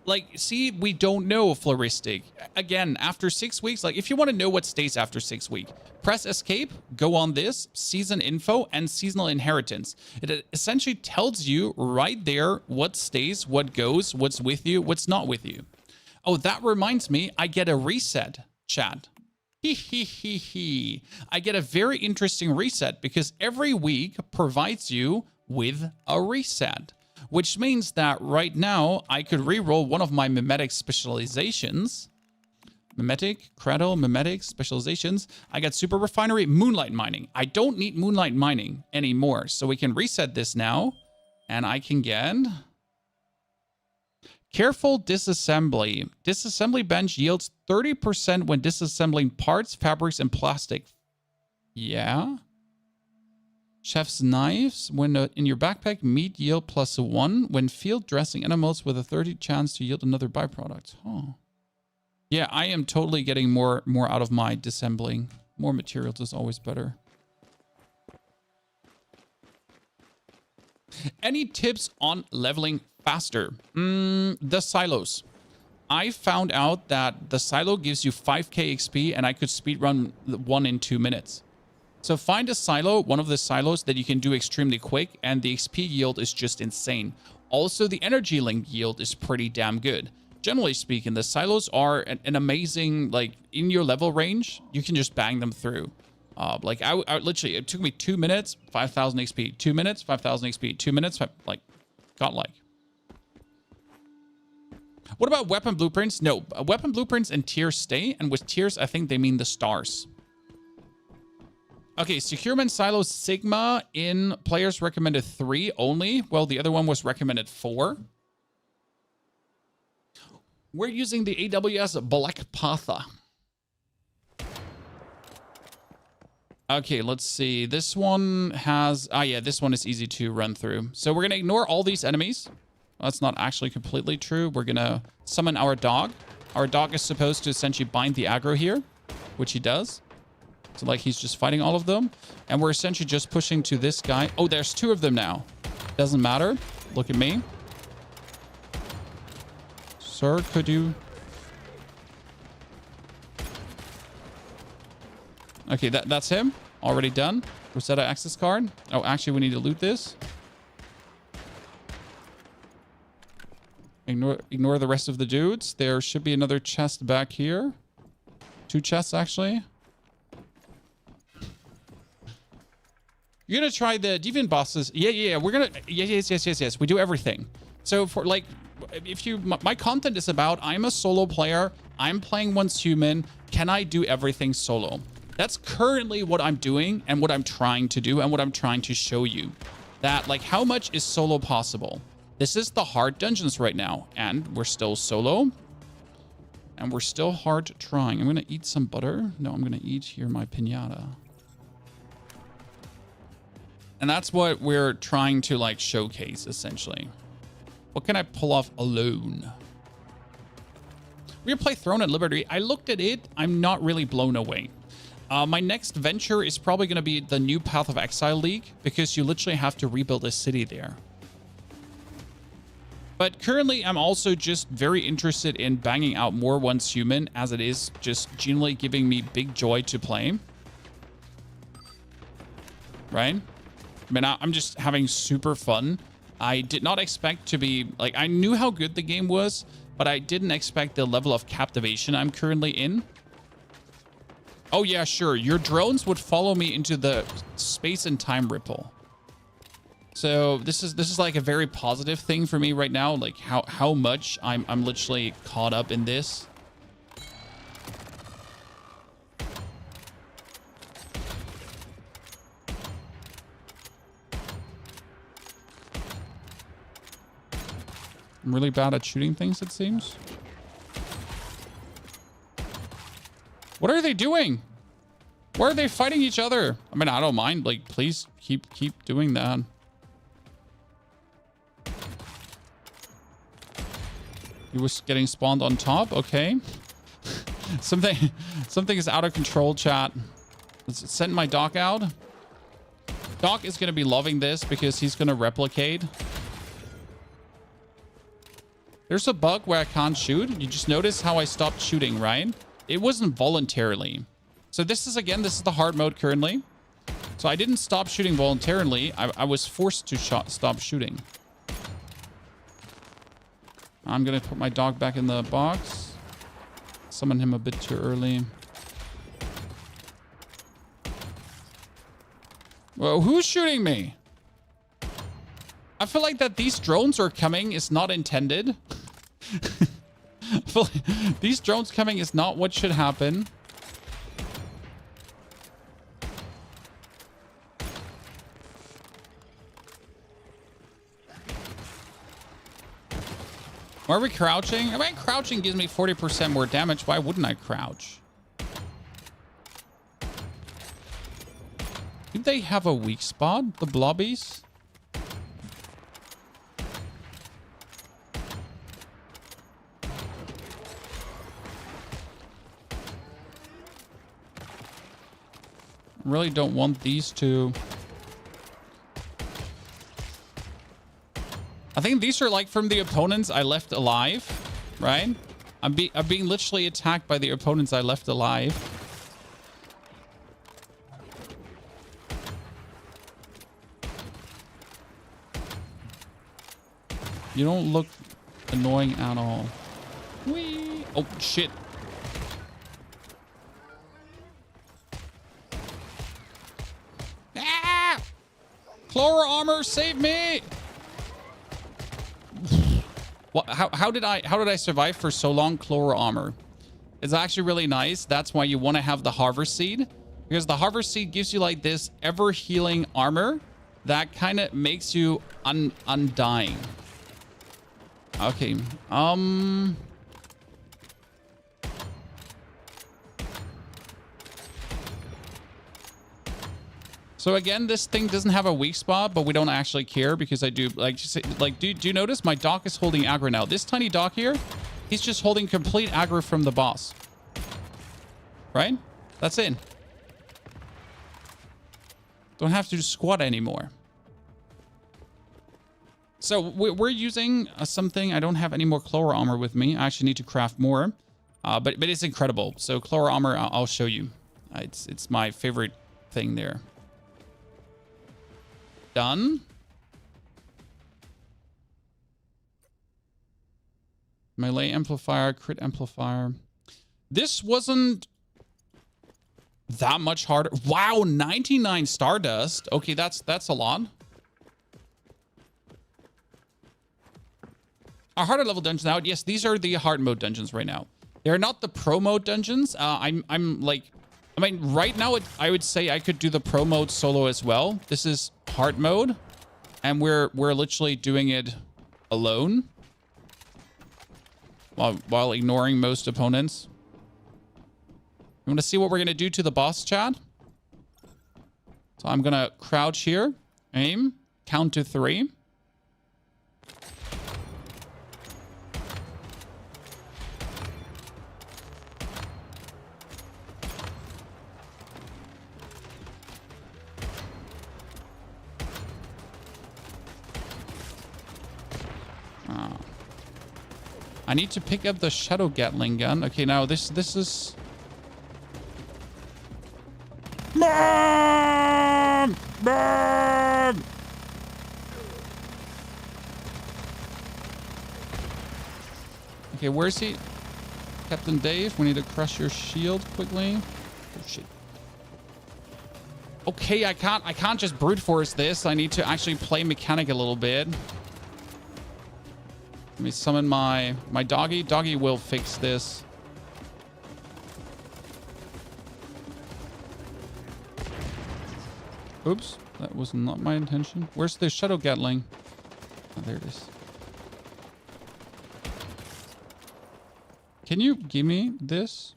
S1: Like, see, we don't know, Floristic. Again, after 6 weeks, like, if you want to know what stays after 6 weeks, press escape, go on this, season info, and seasonal inheritance. It essentially tells you right there what stays, what goes, what's with you, what's not with you. Oh, that reminds me, I get a reset, chat. I get a very interesting reset because every week provides you with a reset. Which means that right now, I could reroll one of my mimetic specializations. Mimetic, Cradle, mimetic specializations. I got Super Refinery, Moonlight Mining. I don't need Moonlight Mining anymore. So we can reset this now. And I can get... Careful Disassembly. Disassembly bench yields 30% when disassembling parts, fabrics, and plastic. Yeah. Chef's knives. When in your backpack, meat yield +1. When field dressing animals with a 30 chance to yield another byproduct. Huh. Yeah, I am totally getting more out of my disassembling. More materials is always better. Any tips on leveling faster? The silos. I found out that the silo gives you 5k XP and I could speedrun 1 in 2 minutes. So find a silo, one of the silos that you can do extremely quick, and the XP yield is just insane. Also, the energy link yield is pretty damn good. Generally speaking, the silos are an amazing, like, in your level range, you can just bang them through. Like, I literally, it took me 2 minutes, 5,000 XP. 2 minutes, 5,000 XP. 2 minutes, like, godlike. What about weapon blueprints? No, weapon blueprints and tiers stay, and with tiers, I think they mean the stars. Okay, Securement Silo Sigma in players recommended 3 only. Well, the other one was recommended 4. We're using the AWS Black Patha. Okay, let's see. This one has... Ah, yeah, this one is easy to run through. So we're going to ignore all these enemies. That's not actually completely true. We're going to summon our dog. Our dog is supposed to essentially bind the aggro here, which he does. So, like, he's just fighting all of them. And we're essentially just pushing to this guy. Oh, there's 2 of them now. Doesn't matter. Look at me. Sir, could you... Okay, that's him. Already done. Rosetta access card. Oh, actually, we need to loot this. Ignore the rest of the dudes. There should be another chest back here. 2 chests, actually. You're gonna try the Deviant bosses. Yeah. We're gonna... Yes. We do everything. So for, like, if you... My content is about, I'm a solo player. I'm playing once human. Can I do everything solo? That's currently what I'm doing and what I'm trying to do and what I'm trying to show you. That, like, how much is solo possible? This is the hard dungeons right now. And we're still solo. And we're still hard trying. I'm gonna eat some butter. No, I'm gonna eat here my piñata. And that's what we're trying to, like, showcase, essentially. What can I pull off alone? We're gonna play Throne at Liberty. I looked at it. I'm not really blown away. My next venture is probably going to be the new Path of Exile League, because you literally have to rebuild a city there. But currently, I'm also just very interested in banging out more once human, as it is just genuinely giving me big joy to play. Right? I mean, I'm just having super fun. I did not expect to be... Like, I knew how good the game was, but I didn't expect the level of captivation I'm currently in. Oh, yeah, sure. Your drones would follow me into the space and time ripple. So this is like a very positive thing for me right now. Like how much I'm literally caught up in this. I'm really bad at shooting things, it seems. What are they doing? Why are they fighting each other? I mean, I don't mind. Like, please keep doing that. He was getting spawned on top. Okay. Something is out of control, chat. Let's send my Doc out. Doc is going to be loving this because he's going to replicate. There's a bug where I can't shoot. You just notice how I stopped shooting, right? It wasn't voluntarily. So this is the hard mode currently. So I didn't stop shooting voluntarily. I was forced to stop shooting. I'm going to put my dog back in the box. Summon him a bit too early. Well, who's shooting me? I feel like that these drones are coming is not intended. I feel like these drones coming is not what should happen. Why are we crouching? I mean, crouching gives me 40% more damage. Why wouldn't I crouch? Do they have a weak spot, the blobbies? Really don't want these two. I think these are like from the opponents I left alive, right? I'm being literally attacked by the opponents I left alive. You don't look annoying at all. Whee! Oh, shit. Ah! Chloro armor, save me! What? How did I survive for so long? Chloro armor. It's actually really nice. That's why you want to have the harvest seed, because the harvest seed gives you like this ever healing armor that kind of makes you undying. Okay. So again, this thing doesn't have a weak spot, but we don't actually care because I do do you notice my dock is holding aggro now? This tiny dock here, he's just holding complete aggro from the boss. Right? That's it. Don't have to squat anymore. So we're using something. I don't have any more chloro armor with me. I actually need to craft more. But it's incredible. So chloro armor, I'll show you. It's my favorite thing there. Done. Melee amplifier, crit amplifier. This wasn't that much harder. Wow, 99 Stardust. Okay, that's a lot. Our harder level dungeons out. Yes, these are the hard mode dungeons right now. They're not the pro mode dungeons. Right now, I would say I could do the pro mode solo as well. This is hard mode, and we're literally doing it alone while ignoring most opponents. You want to see what we're gonna do to the boss, Chad? So I'm gonna crouch here, aim, count to 3. I need to pick up the Shadow Gatling gun. Okay, now this is... Mom! Mom! Okay, where's he? Captain Dave, we need to crush your shield quickly. Oh, shit. Okay, I can't just brute force this. I need to actually play mechanic a little bit. Let me summon my doggy. Doggy will fix this. Oops, that was not my intention. Where's the Shadow Gatling? Oh, there it is. Can you give me this?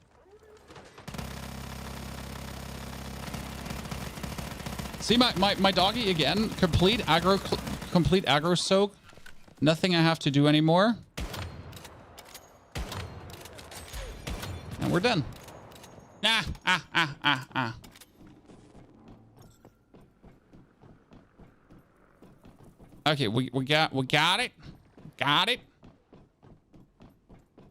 S1: See my doggy again. Complete aggro soak. Nothing I have to do anymore. And we're done. Okay, we got it. Got it.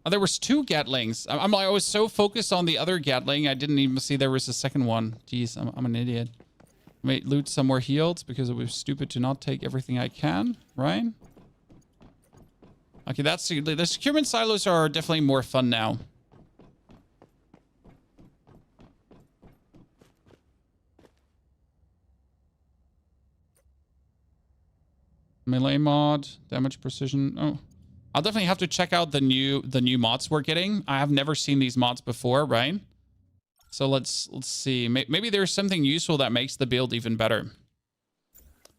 S1: Oh, there was 2 Gatlings. I was so focused on the other Gatling, I didn't even see there was a second one. Jeez, I'm an idiot. Wait, loot some more heals because it was stupid to not take everything I can, right? Okay, that's the securement silos are definitely more fun now. Melee mod, damage precision. Oh, I'll definitely have to check out the new mods we're getting. I have never seen these mods before, right? So let's see. Maybe there's something useful that makes the build even better.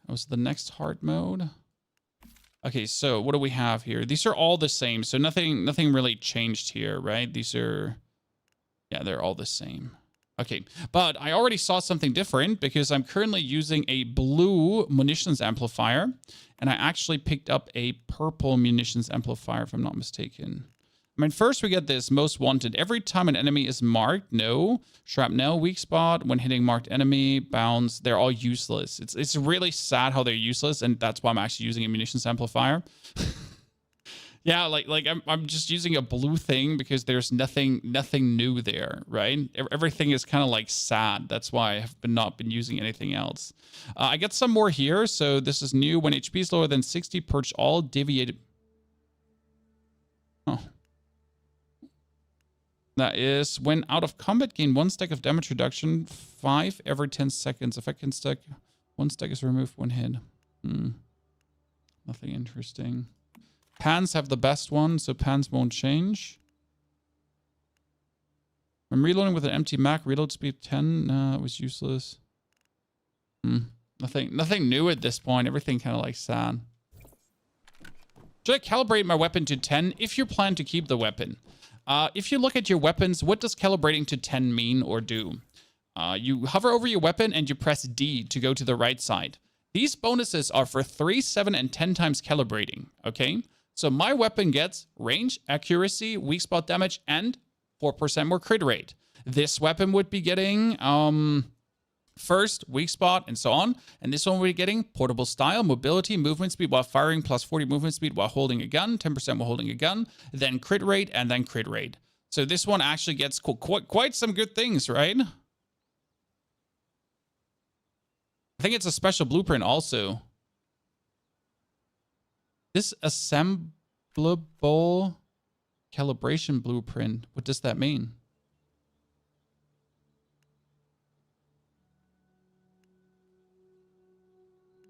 S1: What's the next hard mode? Okay, so what do we have here? These are all the same, so nothing really changed here, right? These are, yeah, they're all the same. Okay, but I already saw something different because I'm currently using a blue munitions amplifier, and I actually picked up a purple munitions amplifier, if I'm not mistaken. I mean, first we get this most wanted. Every time an enemy is marked, no. Shrapnel, weak spot, when hitting marked enemy, bounce, they're all useless. It's really sad how they're useless, and that's why I'm actually using a munitions amplifier. Yeah, like I'm just using a blue thing because there's nothing new there, right? Everything is kind of like sad. That's why I have not been using anything else. I get some more here. So this is new. When HP is lower than 60, purge all deviated. Oh. That is when out of combat, gain 1 stack of damage reduction, 5 every 10 seconds. If I can stack, 1 stack is removed when hit. Nothing interesting. Pans have the best one, so pans won't change. I'm reloading with an empty mag. Reload speed 10. No, it was useless. Nothing new at this point. Everything kind of like sad. Should I calibrate my weapon to 10 if you plan to keep the weapon? If you look at your weapons, what does calibrating to 10 mean or do? You hover over your weapon and you press D to go to the right side. These bonuses are for 3, 7, and 10 times calibrating, okay? So my weapon gets range, accuracy, weak spot damage, and 4% more crit rate. This weapon would be getting first, weak spot, and so on. And this one we're getting portable style, mobility, movement speed while firing, plus 40 movement speed while holding a gun, 10% while holding a gun, then crit rate, and then crit rate. So this one actually gets quite some good things, right? I think it's a special blueprint also. This assemblable calibration blueprint. What does that mean?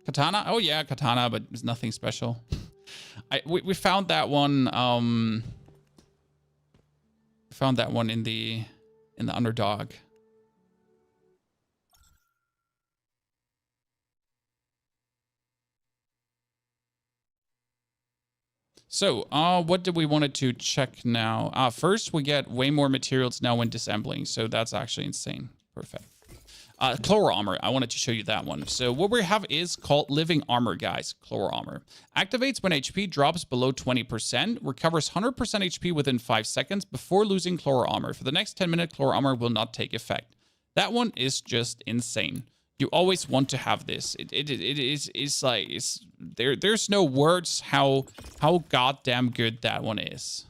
S1: Katana? Oh yeah, katana, but it's nothing special. We found that one. Found that one in the underdog. So, what do we want to check now? First, we get way more materials now when disassembling, so that's actually insane. Perfect. Chloro armor. I wanted to show you that one. So what we have is called living armor, guys. Chloro armor. Activates when HP drops below 20%. Recovers 100% HP within 5 seconds before losing chloro armor. For the next 10 minutes, chloro armor will not take effect. That one is just insane. You always want to have this. There's no words how goddamn good that one is.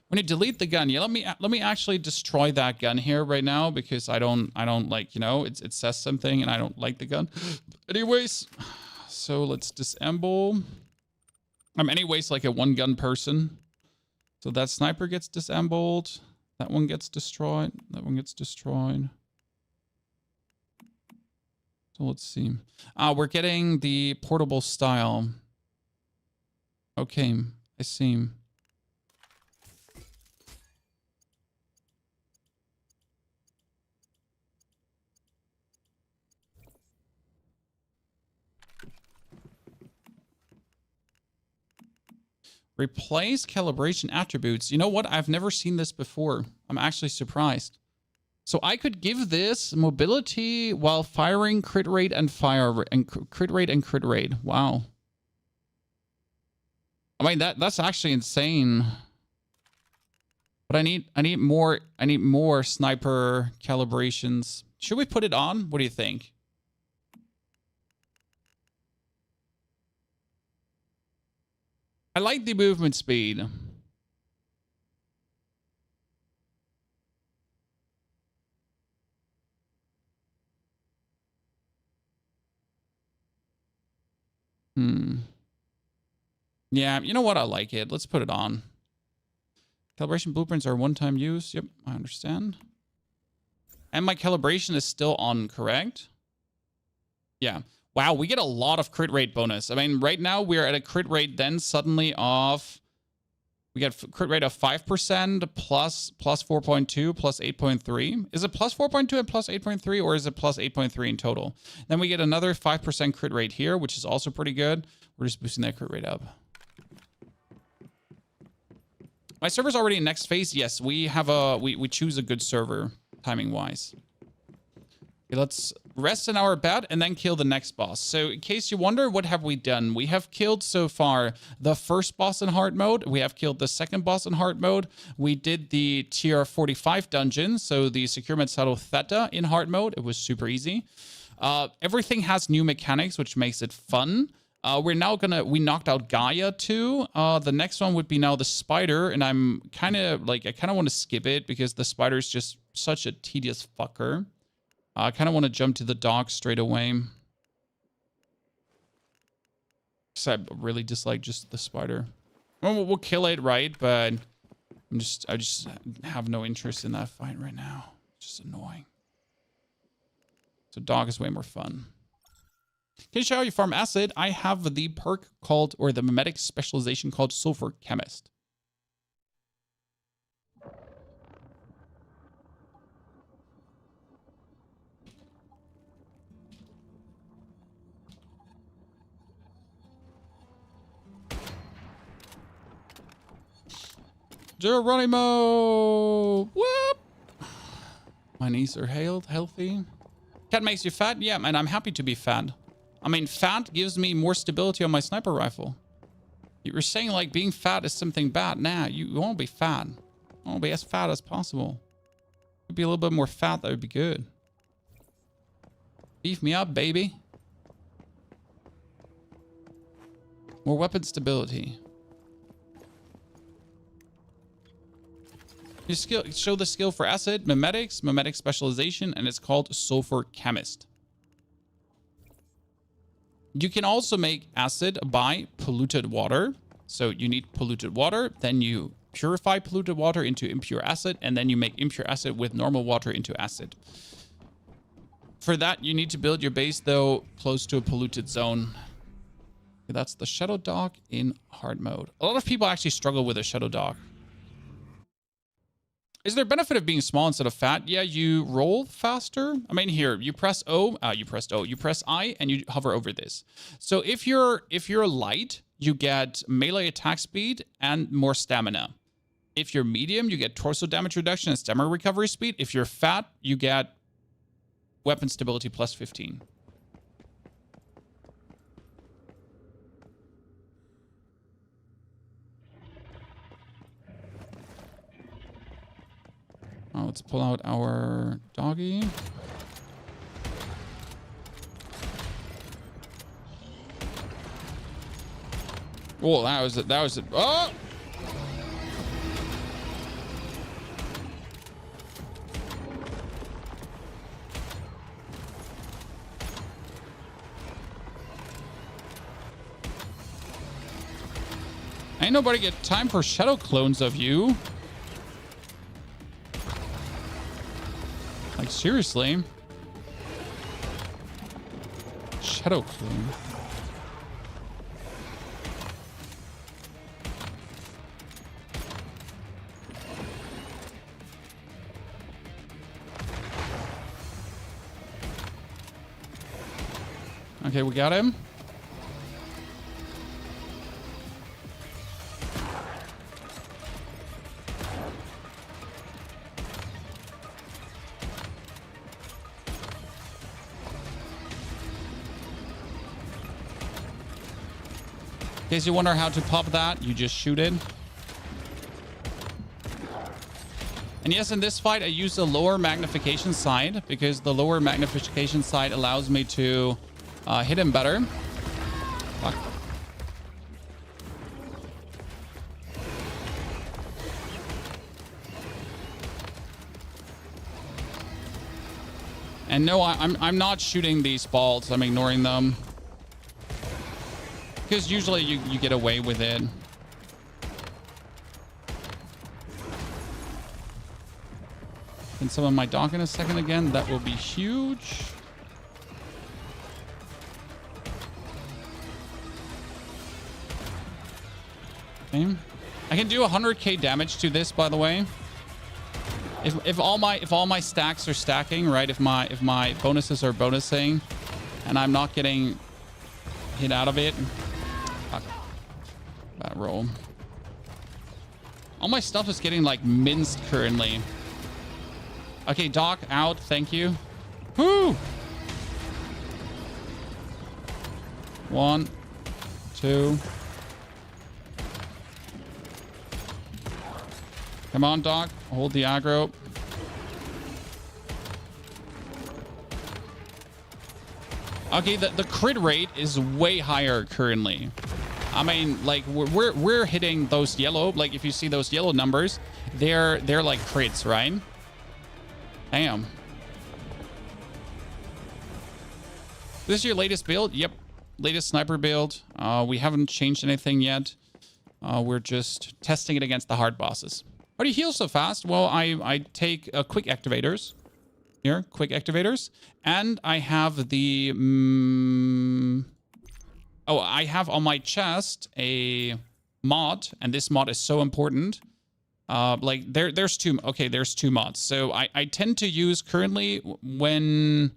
S1: When you delete the gun, yeah, let me actually destroy that gun here right now because I don't like, you know, it says something and I don't like the gun. Anyways, so let's disassemble. I'm anyways like a one gun person. So that sniper gets disassembled. That one gets destroyed. That one gets destroyed. So let's see. We're getting the portable style. Okay, I see. Replace calibration attributes. You know what? I've never seen this before. I'm actually surprised. So I could give this mobility while firing, crit rate, and crit rate and crit rate. Wow. I mean that's actually insane. But I need more sniper calibrations. Should we put it on? What do you think? I like the movement speed. Yeah, you know what? I like it. Let's put it on. Calibration blueprints are one-time use. Yep, I understand. And my calibration is still on, correct? Yeah. Wow, we get a lot of crit rate bonus. I mean, right now we're at a crit rate then suddenly of... We get crit rate of 5% plus 4.2 plus 8.3. Is it plus 4.2 and plus 8.3 or is it plus 8.3 in total? Then we get another 5% crit rate here, which is also pretty good. We're just boosting that crit rate up. My server's already in next phase. Yes, we have we choose a good server timing wise. Okay, let's rest in our bed and then kill the next boss. So in case you wonder, what have we done? We have killed so far the first boss in hard mode. We have killed the second boss in hard mode. We did the tier 45 dungeon, so the Securement Saddle Theta in hard mode. It was super easy. Everything has new mechanics, which makes it fun. We knocked out Gaia too. The next one would be now the spider, and I'm kind of like, I kind of want to skip it because the spider is just such a tedious fucker. I kind of want to jump to the dog straight away. Because I really dislike just the spider. Well, we'll kill it, right? But I just have no interest in that fight right now. It's just annoying. So dog is way more fun. Can you show how you farm acid? I have the perk called, or the mimetic specialization called Sulfur Chemist. Geronimo! Whoop! My knees are healthy. Cat makes you fat? Yeah, man, I'm happy to be fat. I mean, fat gives me more stability on my sniper rifle. You were saying, like, being fat is something bad. Nah, you won't be fat. You won't be as fat as possible. Could be a little bit more fat, that would be good. Beef me up, baby. More weapon stability. You show the skill for acid, mimetics, mimetic specialization, and it's called Sulfur Chemist. You can also make acid by polluted water. So you need polluted water, then you purify polluted water into impure acid, and then you make impure acid with normal water into acid. For that, you need to build your base, though, close to a polluted zone. Okay, that's the Shadow Dog in hard mode. A lot of people actually struggle with a Shadow Dog. Is there a benefit of being small instead of fat? Yeah, you roll faster. I mean, here, you press O, you press I, and you hover over this. So if you're light, you get melee attack speed and more stamina. If you're medium, you get torso damage reduction and stamina recovery speed. If you're fat, you get weapon stability plus 15. Let's pull out our doggy. Oh, that was it. Oh! Ain't nobody get time for shadow clones of you. Like, seriously. Shadow clone. Okay, we got him. In case you wonder how to pop that, you just shoot it. And yes, in this fight, I use the lower magnification side because the lower magnification side allows me to hit him better. Fuck. And no, I'm not shooting these balls. I'm ignoring them. Because usually you get away with it. Can summon my dog in a second again? That will be huge. Okay. I can do 100k damage to this, by the way. If all my stacks are stacking, right? If my bonuses are bonusing, and I'm not getting hit out of it. Fuck. Bad roll. All my stuff is getting like minced currently. Okay, Doc out. Thank you. Woo! 1, 2. Come on, Doc. Hold the aggro. Okay, the crit rate is way higher currently. I mean, like we're hitting those yellow. Like if you see those yellow numbers, they're like crits, right? Damn. This is your latest build? Yep. latest sniper build. We haven't changed anything yet. We're just testing it against the hard bosses. How do you heal so fast? Well, I take quick activators. Here, quick activators. And I have the... oh, I have on my chest a mod. And this mod is so important. Like, there's two... Okay, there's two mods. So I tend to use currently when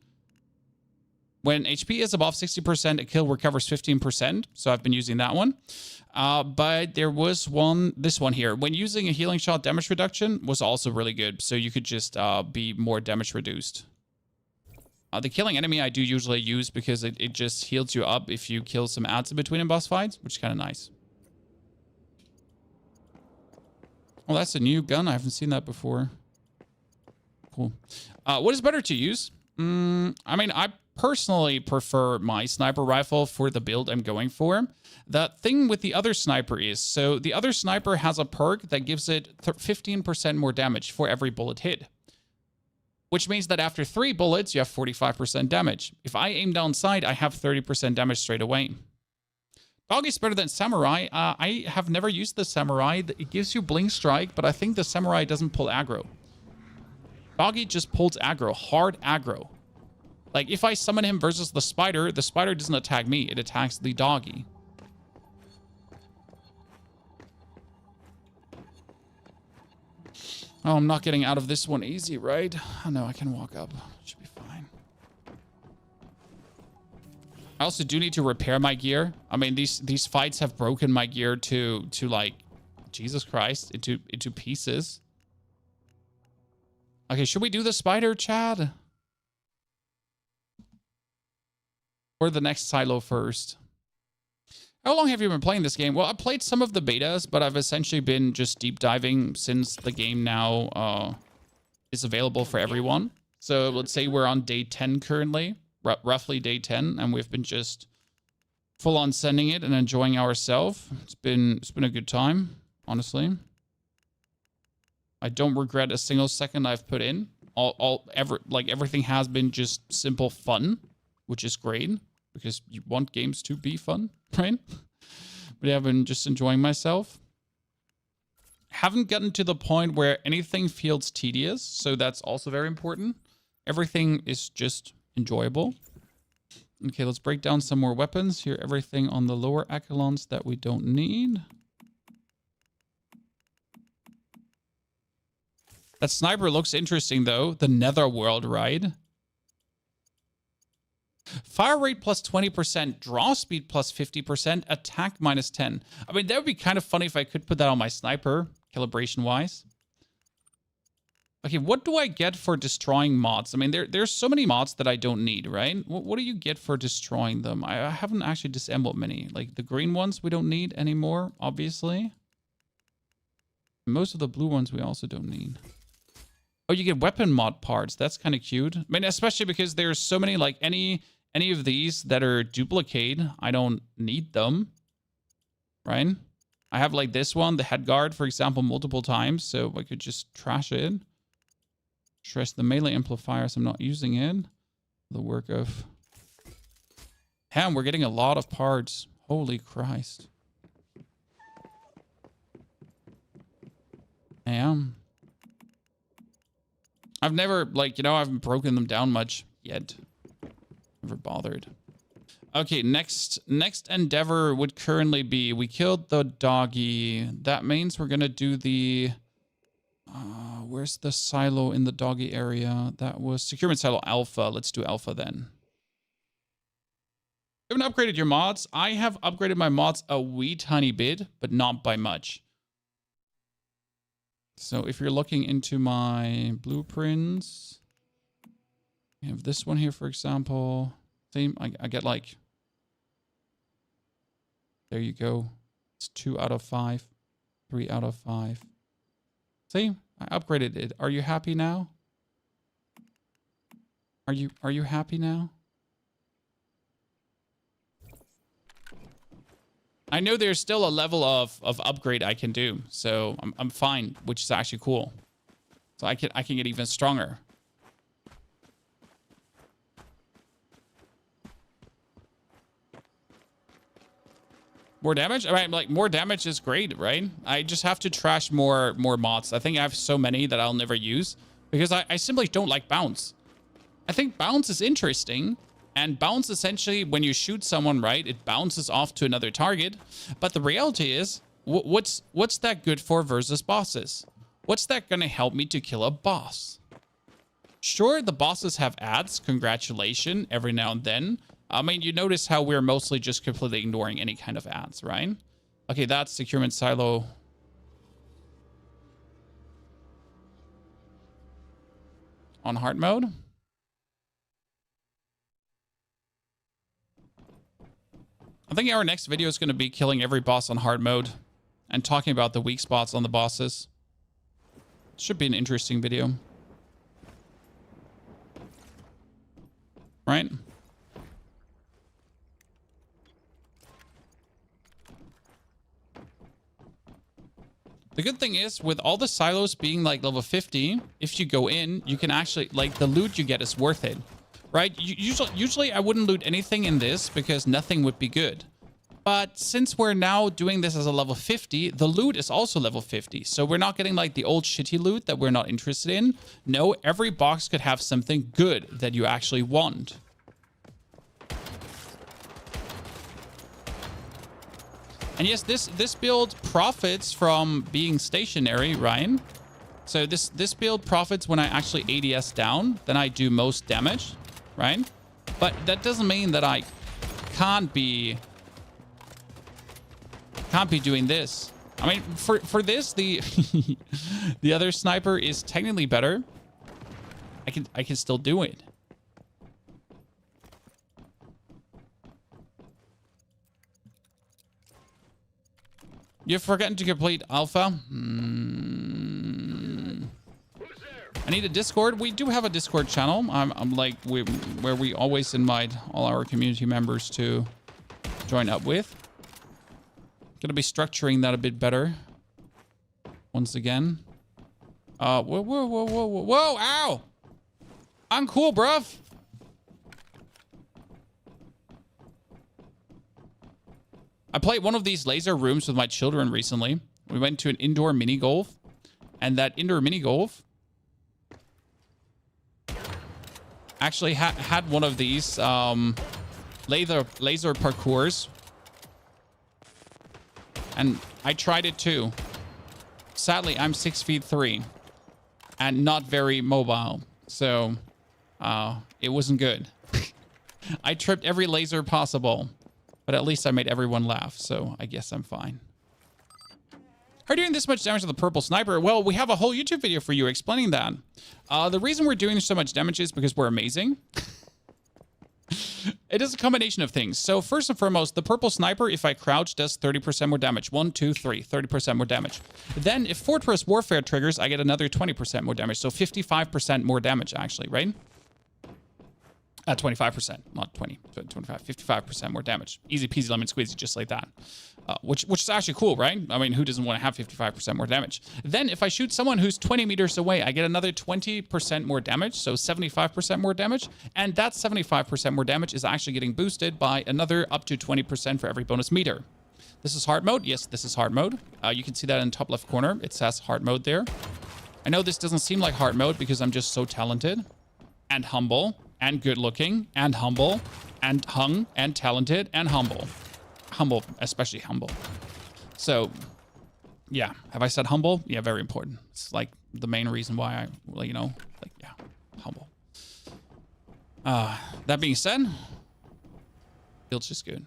S1: HP is above 60%, a kill recovers 15%. So I've been using that one. But there was this one here. When using a healing shot, damage reduction was also really good. So you could just be more damage reduced. The killing enemy I do usually use because it just heals you up if you kill some ads in between in boss fights, which is kind of nice. Oh, that's a new gun. I haven't seen that before. Cool. What is better to use? I mean, I personally prefer my sniper rifle for the build I'm going for. The thing with the other sniper is, so the other sniper has a perk that gives it 15% more damage for every bullet hit. Which means that after 3 bullets, you have 45% damage. If I aim down sight, I have 30% damage straight away. Doggy's better than Samurai. I have never used the Samurai. It gives you Blink Strike, but I think the Samurai doesn't pull aggro. Doggy just pulls aggro, hard aggro. Like, if I summon him versus the spider doesn't attack me. It attacks the doggy. Oh, I'm not getting out of this one easy, right? Oh, no, I can walk up. Should be fine. I also do need to repair my gear. I mean, these fights have broken my gear to like, Jesus Christ, into pieces. Okay, should we do the spider, Chad? Or the next silo first? How long have you been playing this game? Well, I played some of the betas, but I've essentially been just deep diving since the game now is available for everyone. So let's say we're on day 10 currently, roughly day 10, and we've been just full on sending it and enjoying ourselves. It's been a good time, honestly. I don't regret a single second I've put in. Everything has been just simple fun, which is great because you want games to be fun, right? But yeah, I've been just enjoying myself. Haven't gotten to the point where anything feels tedious, so that's also very important. Everything is just enjoyable. Okay, let's break down some more weapons. Here, everything on the lower echelons that we don't need. That sniper looks interesting, though. The Netherworld, right? Fire rate plus 20%, draw speed plus 50%, attack minus 10. I mean, that would be kind of funny if I could put that on my sniper, calibration-wise. Okay, what do I get for destroying mods? I mean, there's so many mods that I don't need, right? What do you get for destroying them? I haven't actually disassembled many. Like, the green ones we don't need anymore, obviously. Most of the blue ones we also don't need. Oh, you get weapon mod parts. That's kind of cute. I mean, especially because there's so many, like, any of these that are duplicate, I don't need them, right? I have, like, this one, the head guard, for example, multiple times, so I could just trash it. Stress the melee amplifiers, I'm not using it. The work of... Damn, we're getting a lot of parts. Holy Christ. Damn. I've never, like, I haven't broken them down much yet. Never bothered. Okay, next endeavor would currently be, we killed the doggy. That means we're gonna do the... where's the silo in the doggy area? That was Securement Silo Alpha. Let's do Alpha then. You haven't upgraded your mods? I have upgraded my mods a wee tiny bit, but not by much. So if you're looking into my blueprints, I have this one here, for example. See, I get like, there you go. It's 2 out of 5, 3 out of 5. See, I upgraded it. Are you happy now? Are you happy now? I know there's still a level of upgrade I can do, so I'm fine, which is actually cool. So I can get even stronger. More damage? All right, like more damage is great, right? I just have to trash more mods. I think I have so many that I'll never use because I simply don't like bounce. I think bounce is interesting, and bounce essentially when you shoot someone, right, it bounces off to another target. But the reality is, what's that good for versus bosses? What's that gonna help me to kill a boss? Sure, the bosses have ads, congratulations, every now and then. I mean, you notice how we're mostly just completely ignoring any kind of ads, right? Okay, that's securement silo. On hard mode. I think our next video is going to be killing every boss on hard mode and talking about the weak spots on the bosses. Should be an interesting video. Right? The good thing is, with all the silos being like level 50, if you go in, you can actually, like, the loot you get is worth it, right? Usually I wouldn't loot anything in this because nothing would be good. But since we're now doing this as a level 50, the loot is also level 50. So we're not getting like the old shitty loot that we're not interested in. No, every box could have something good that you actually want. And yes, this build profits from being stationary, Ryan. So this build profits when I actually ADS down, then I do most damage, right? But that doesn't mean that I can't be doing this. I mean, for this, the the other sniper is technically better. I can still do it. You've forgotten to complete alpha. I need a Discord. We do have a Discord channel. I'm like where we always invite all our community members to join up with. Gonna be structuring that a bit better. Once again. Whoa, ow! I'm cool, bruv. I played one of these laser rooms with my children recently. We went to an indoor mini golf, and that indoor mini golf actually had one of these laser parkours, and I tried it too. Sadly, I'm 6'3" and not very mobile, so it wasn't good. I tripped every laser possible. But at least I made everyone laugh, so I guess I'm fine. Are you doing this much damage to the purple sniper? Well, we have a whole YouTube video for you explaining that. The reason we're doing so much damage is because we're amazing. It is a combination of things. So first and foremost, the purple sniper, if I crouch, does 30% more damage. 1, 2, 3, 30% more damage. Then if Fortress Warfare triggers, I get another 20% more damage. So 55% more damage, actually, right? 25%, not 20, 25, 55% more damage. Easy peasy lemon squeezy, just like that. Which is actually cool, right? I mean, who doesn't want to have 55% more damage? Then if I shoot someone who's 20 meters away, I get another 20% more damage, so 75% more damage. And that 75% more damage is actually getting boosted by another up to 20% for every bonus meter. This is hard mode. Yes, this is hard mode. You can see that in the top left corner. It says hard mode there. I know this doesn't seem like hard mode because I'm just so talented and humble and good looking and humble and hung and talented and humble. Humble, especially humble. So yeah, have I said humble? Yeah, very important. It's like the main reason why I, well, you know, like, yeah, humble. That being said, feels just good.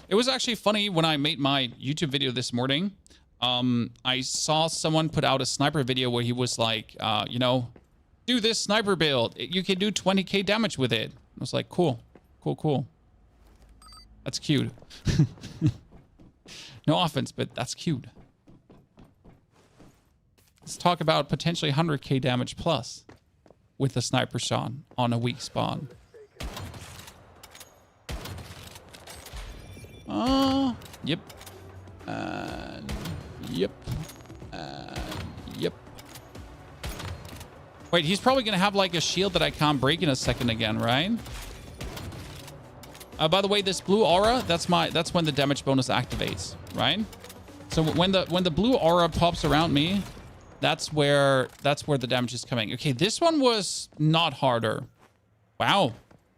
S1: It was actually funny when I made my YouTube video this morning. I saw someone put out a sniper video where he was like, you know, do this sniper build. You can do 20k damage with it. I was like, cool, cool, cool. That's cute. No offense, but that's cute. Let's talk about potentially 100k damage plus with the sniper shot on a weak spawn. Yep. Yep. Yep. Wait, he's probably going to have like a shield that I can't break in a second again, right? By the way, this blue aura, that's when the damage bonus activates, right? So when the blue aura pops around me, that's where the damage is coming. Okay, this one was not harder. Wow.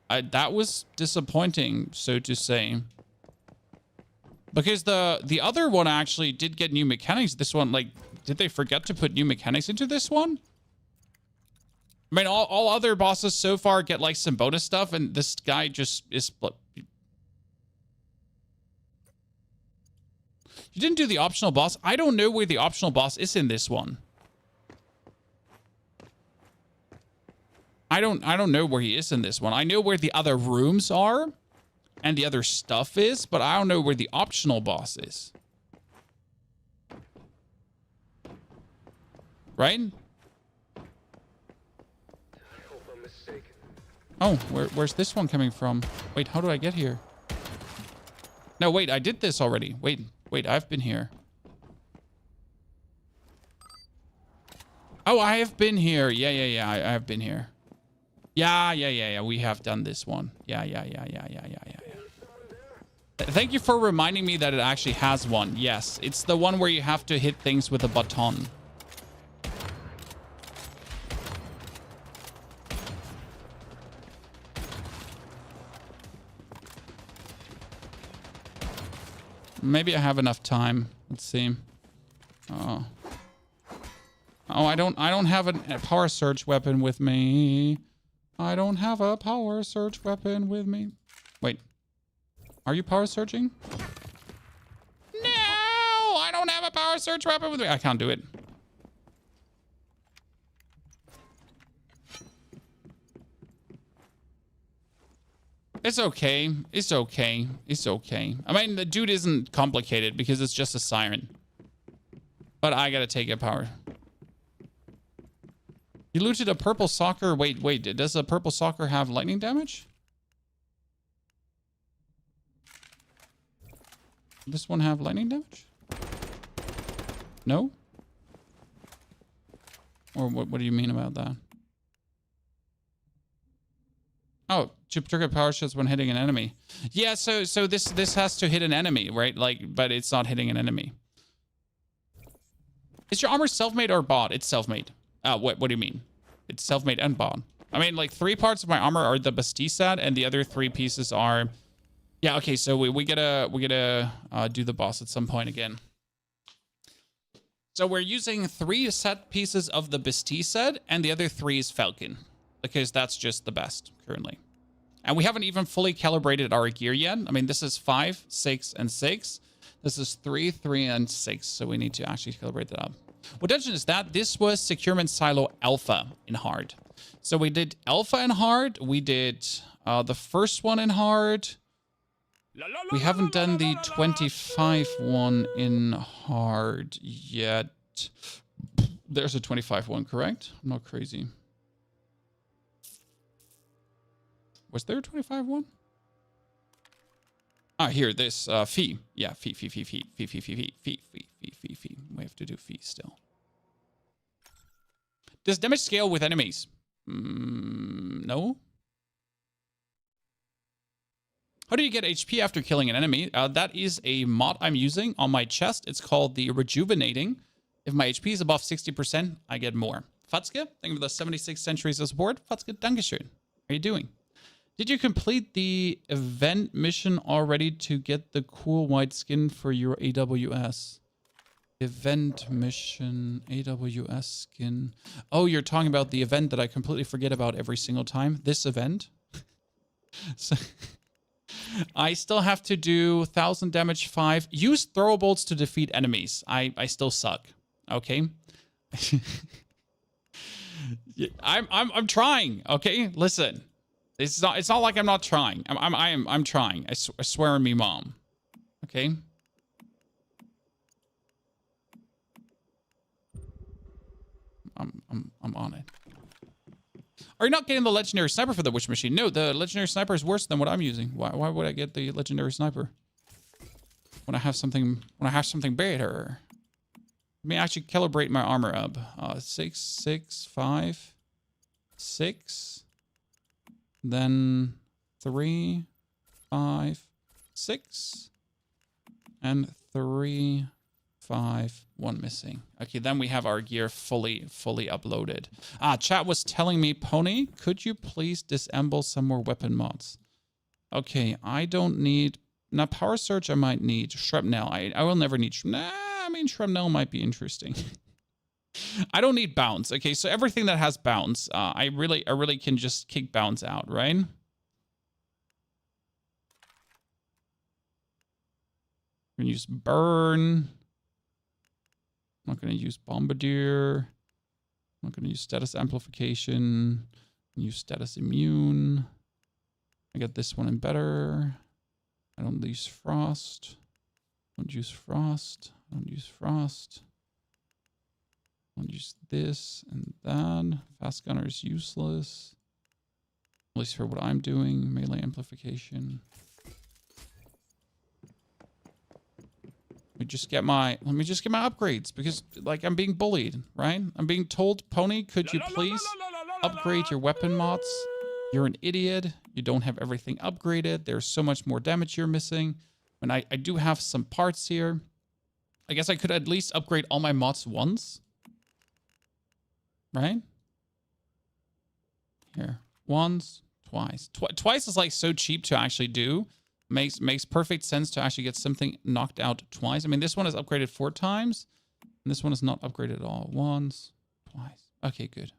S1: That was disappointing, so to say. Because the other one actually did get new mechanics. This one, like, did they forget to put new mechanics into this one? I mean, all other bosses so far get like some bonus stuff, and this guy just is... You didn't do the optional boss? I don't know where the optional boss is in this one. I don't know where he is in this one. I know where the other rooms are and the other stuff is, but I don't know where the optional boss is. Right? Oh, where's this one coming from? Wait, how do I get here? No, wait, I did this already. Wait, I've been here. Oh, I have been here. Yeah, I have been here. Yeah, we have done this one. Yeah. Thank you for reminding me that it actually has one. Yes, it's the one where you have to hit things with a baton. Maybe I have enough time. Let's see. Oh, I don't have a power surge weapon with me. I don't have a power surge weapon with me. Wait. Are you power surging? No! I don't have a power surge weapon with me. I can't do it. It's okay. It's okay. It's okay. I mean, the dude isn't complicated because it's just a siren. But I gotta take a power. You looted a purple soccer. Wait. Does a purple soccer have lightning damage? Does this one have lightning damage? No? Or what do you mean about that? Oh, trigger power shots when hitting an enemy. Yeah, so this has to hit an enemy, right? Like, but it's not hitting an enemy. Is your armor self-made or bought? It's self-made. What do you mean? It's self-made and bought. I mean, like 3 parts of my armor are the Bastille set, and the other 3 pieces are... Yeah, okay, so we gotta do the boss at some point again. So we're using 3 set pieces of the Bastille set, and the other 3 is Falcon, because that's just the best currently. And we haven't even fully calibrated our gear yet. I mean, this is 5, 6, and 6. This is 3, 3, and 6, so we need to actually calibrate that up. What dungeon is that? This was Securement Silo Alpha in hard. So we did Alpha in hard. We did the first one in hard. We haven't done the 25 one in hard yet. There's a 25 one, correct? I'm not crazy. Was there a 25 one? Ah, here, this fee. Yeah, fee. We have to do fee still. Does damage scale with enemies? No. How do you get HP after killing an enemy? That is a mod I'm using on my chest. It's called the Rejuvenating. If my HP is above 60%, I get more. Fatske, thank you for the 76 centuries of support. Fatske, dankeschön. How are you doing? Did you complete the event mission already to get the cool white skin for your AWS? Event mission, AWS skin. Oh, you're talking about the event that I completely forget about every single time. This event. So I still have to do 1000 damage 5. Use throwables to defeat enemies. I still suck. Okay. I'm trying. Okay, listen. It's not like I'm not trying. I'm trying. I swear on me, mom. Okay. I'm on it. Are you not getting the legendary sniper for the witch machine? No, the legendary sniper is worse than what I'm using. Why would I get the legendary sniper when I have something better? Let me actually calibrate my armor up. 6, 6, 5, 6. Then 3, 5, 6, and 3, 5, 1 missing. Okay, then we have our gear fully uploaded. Chat was telling me, Pony, could you please disassemble some more weapon mods? Okay, I don't need... Now, Power Surge I might need. Shrapnel, I will never need... Nah, I mean, Shrapnel might be interesting. I don't need bounce. Okay, so everything that has bounce, I really can just kick bounce out, right? I'm gonna use burn. I'm not gonna use bombardier. I'm not gonna use status amplification. Use status immune. I got this one in better. I don't use frost. Don't use frost. Don't use frost. Don't use this and that. Fast gunner is useless. At least for what I'm doing. Melee amplification. Let me just get my upgrades because like I'm being bullied, right? I'm being told, Pony, could you please upgrade your weapon mods? You're an idiot. You don't have everything upgraded. There's so much more damage you're missing. And I do have some parts here. I guess I could at least upgrade all my mods once. Right? Here. Once, twice. Twice is like so cheap to actually do. Makes perfect sense to actually get something knocked out twice. I mean, this one is upgraded 4 times. And this one is not upgraded at all. Once, twice. Okay, good.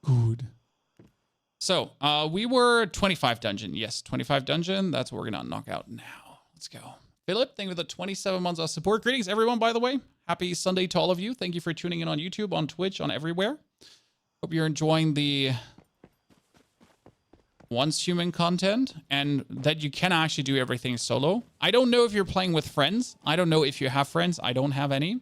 S1: Good. So, we were 25 dungeon. Yes, 25 dungeon. That's what we're going to knock out now. Let's go. Philip, thank you for the 27 months of support. Greetings, everyone, by the way. Happy Sunday to all of you. Thank you for tuning in on YouTube, on Twitch, on everywhere. Hope you're enjoying the once human content and that you can actually do everything solo. I don't know if you're playing with friends. I don't know if you have friends. I don't have any.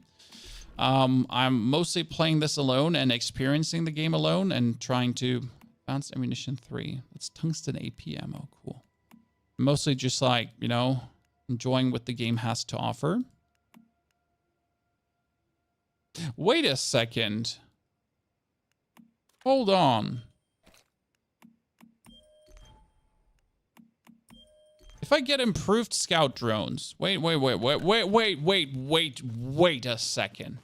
S1: I'm mostly playing this alone and experiencing the game alone and trying to bounce ammunition 3. That's tungsten AP ammo. Cool. Mostly just like, you know, enjoying what the game has to offer. Wait a second. Hold on. If I get improved scout drones, wait a second.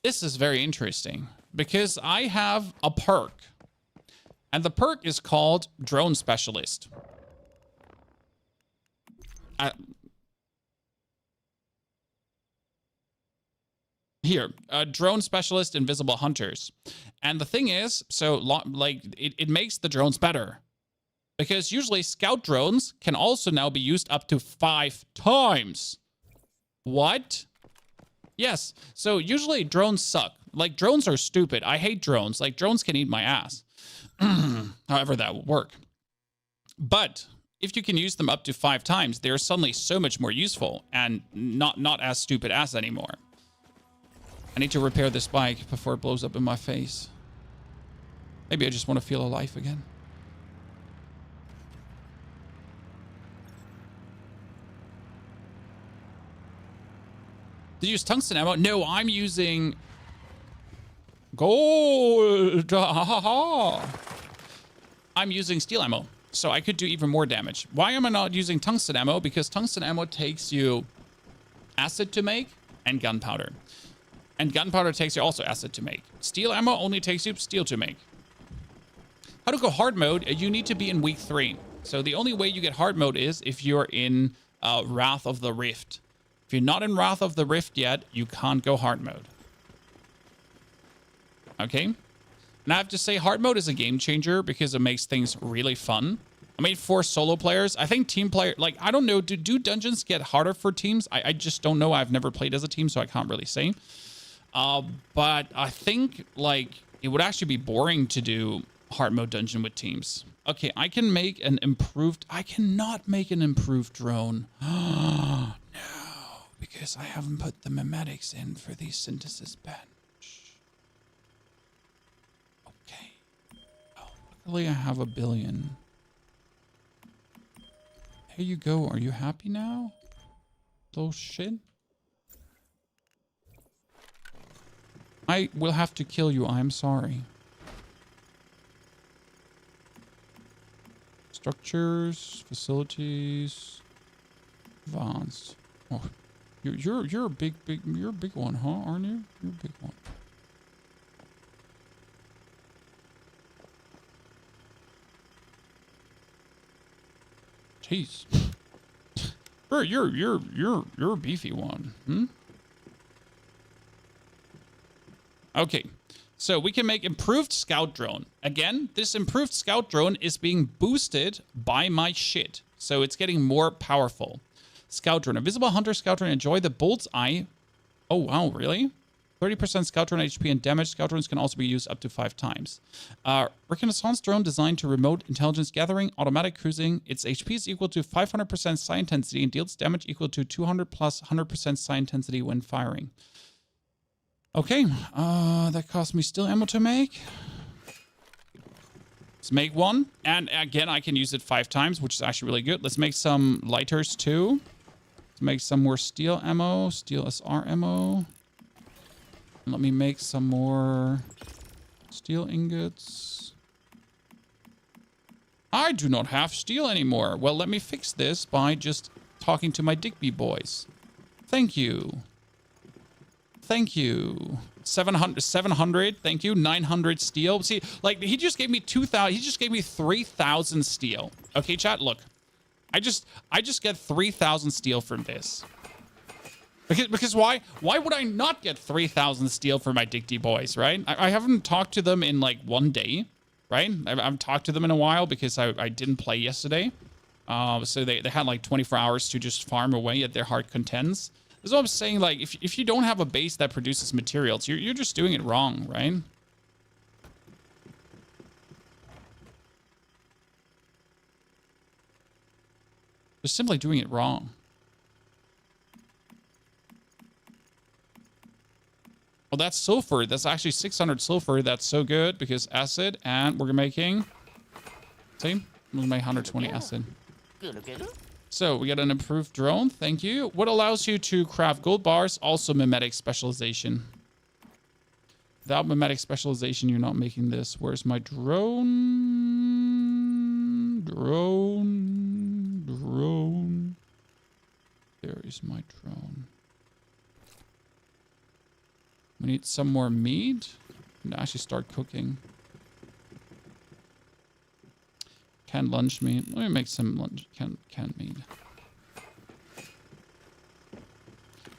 S1: This is very interesting because I have a perk and the perk is called Drone Specialist. Here, Drone Specialist Invisible Hunters. And the thing is, so like it makes the drones better. Because usually scout drones can also now be used up to 5 times. What? Yes. So usually drones suck. Like drones are stupid. I hate drones. Like drones can eat my ass. However that will work. But if you can use them up to 5 times, they're suddenly so much more useful and not as stupid as anymore. I need to repair this bike before it blows up in my face. Maybe I just want to feel alive again. Did you use tungsten ammo? No, I'm using gold. I'm using steel ammo, so I could do even more damage. Why am I not using tungsten ammo? Because tungsten ammo takes you acid to make and gunpowder. And gunpowder takes you also acid to make. Steel ammo only takes you steel to make. How to go hard mode? You need to be in week 3. So the only way you get hard mode is if you're in Wrath of the Rift. If you're not in Wrath of the Rift yet, you can't go hard mode. Okay? And I have to say, hard mode is a game changer because it makes things really fun. I mean, for solo players, I think team player, like, I don't know, do dungeons get harder for teams? I just don't know. I've never played as a team, so I can't really say. But I think, like, it would actually be boring to do hard mode dungeon with teams. Okay, I can make an improved... I cannot make an improved drone. No, because I haven't put the memetics in for the synthesis bench. Okay. Oh, luckily I have 1 billion. Here you go. Are you happy now? Little shit. I will have to kill you. I'm sorry. Structures, facilities, advanced. Oh, you're a big one, huh? Aren't you? You're a big one. Jeez. You're a beefy one. Hmm? Okay. So we can make improved scout drone. Again, this improved scout drone is being boosted by my shit. So it's getting more powerful. Scout drone. Invisible hunter scout drone. Enjoy the bull's eye. Oh, wow. Really? 30% scout drone HP and damage. Scout drones can also be used up to 5 times. Reconnaissance drone designed to remote intelligence gathering, automatic cruising. Its HP is equal to 500% psi intensity and deals damage equal to 200 plus 100% psi intensity when firing. Okay, that cost me still ammo to make. Let's make one. And again, I can use it 5 times, which is actually really good. Let's make some lighters too. Let's make some more steel ammo, steel SR ammo. Let me make some more steel ingots. I do not have steel anymore. Well, let me fix this by just talking to my Digby boys. Thank you. Thank you. 700, thank you. 900 steel. See, like, he just gave me 2,000. He just gave me 3,000 steel. Okay, chat, look. I just get 3,000 steel from this. Because why would I not get 3,000 steel for my Digby boys, right? I haven't talked to them in, like, 1 day, right? I haven't talked to them in a while because I didn't play yesterday. So they had, like, 24 hours to just farm away at their heart contents. That's what I'm saying, like, if you don't have a base that produces materials, you're just doing it wrong, right? You're simply doing it wrong. Well, that's sulfur. That's actually 600 sulfur. That's so good because acid, and we're making... See? We'll make 120 acid. So we got an improved drone. Thank you. What allows you to craft gold bars? Also mimetic specialization. Without mimetic specialization, you're not making this. Where's my drone? Drone. There is my drone. We need some more meat. And actually start cooking. Canned lunch meat. Let me make some lunch canned meat.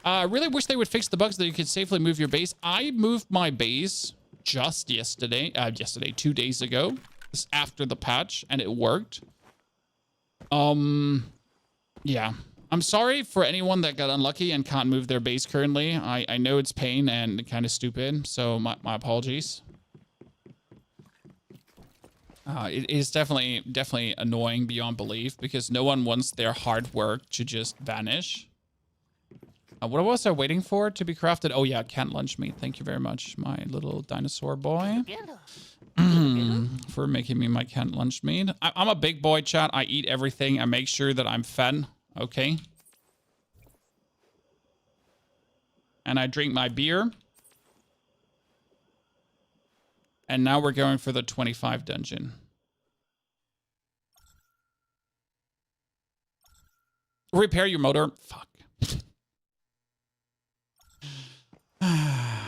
S1: I really wish they would fix the bugs that you could safely move your base. I moved my base just yesterday. 2 days ago. This after the patch, and it worked. Yeah. I'm sorry for anyone that got unlucky and can't move their base currently. I know it's pain and kind of stupid, so my apologies. It is definitely annoying beyond belief because no one wants their hard work to just vanish. What was I waiting for to be crafted? Oh yeah, canned lunch meat. Thank you very much, my little dinosaur boy, for making me my canned lunch meat. I'm a big boy, chat. I eat everything. I make sure that I'm fed. Okay. And I drink my beer. And now we're going for the 25 dungeon. Repair your motor. Fuck. I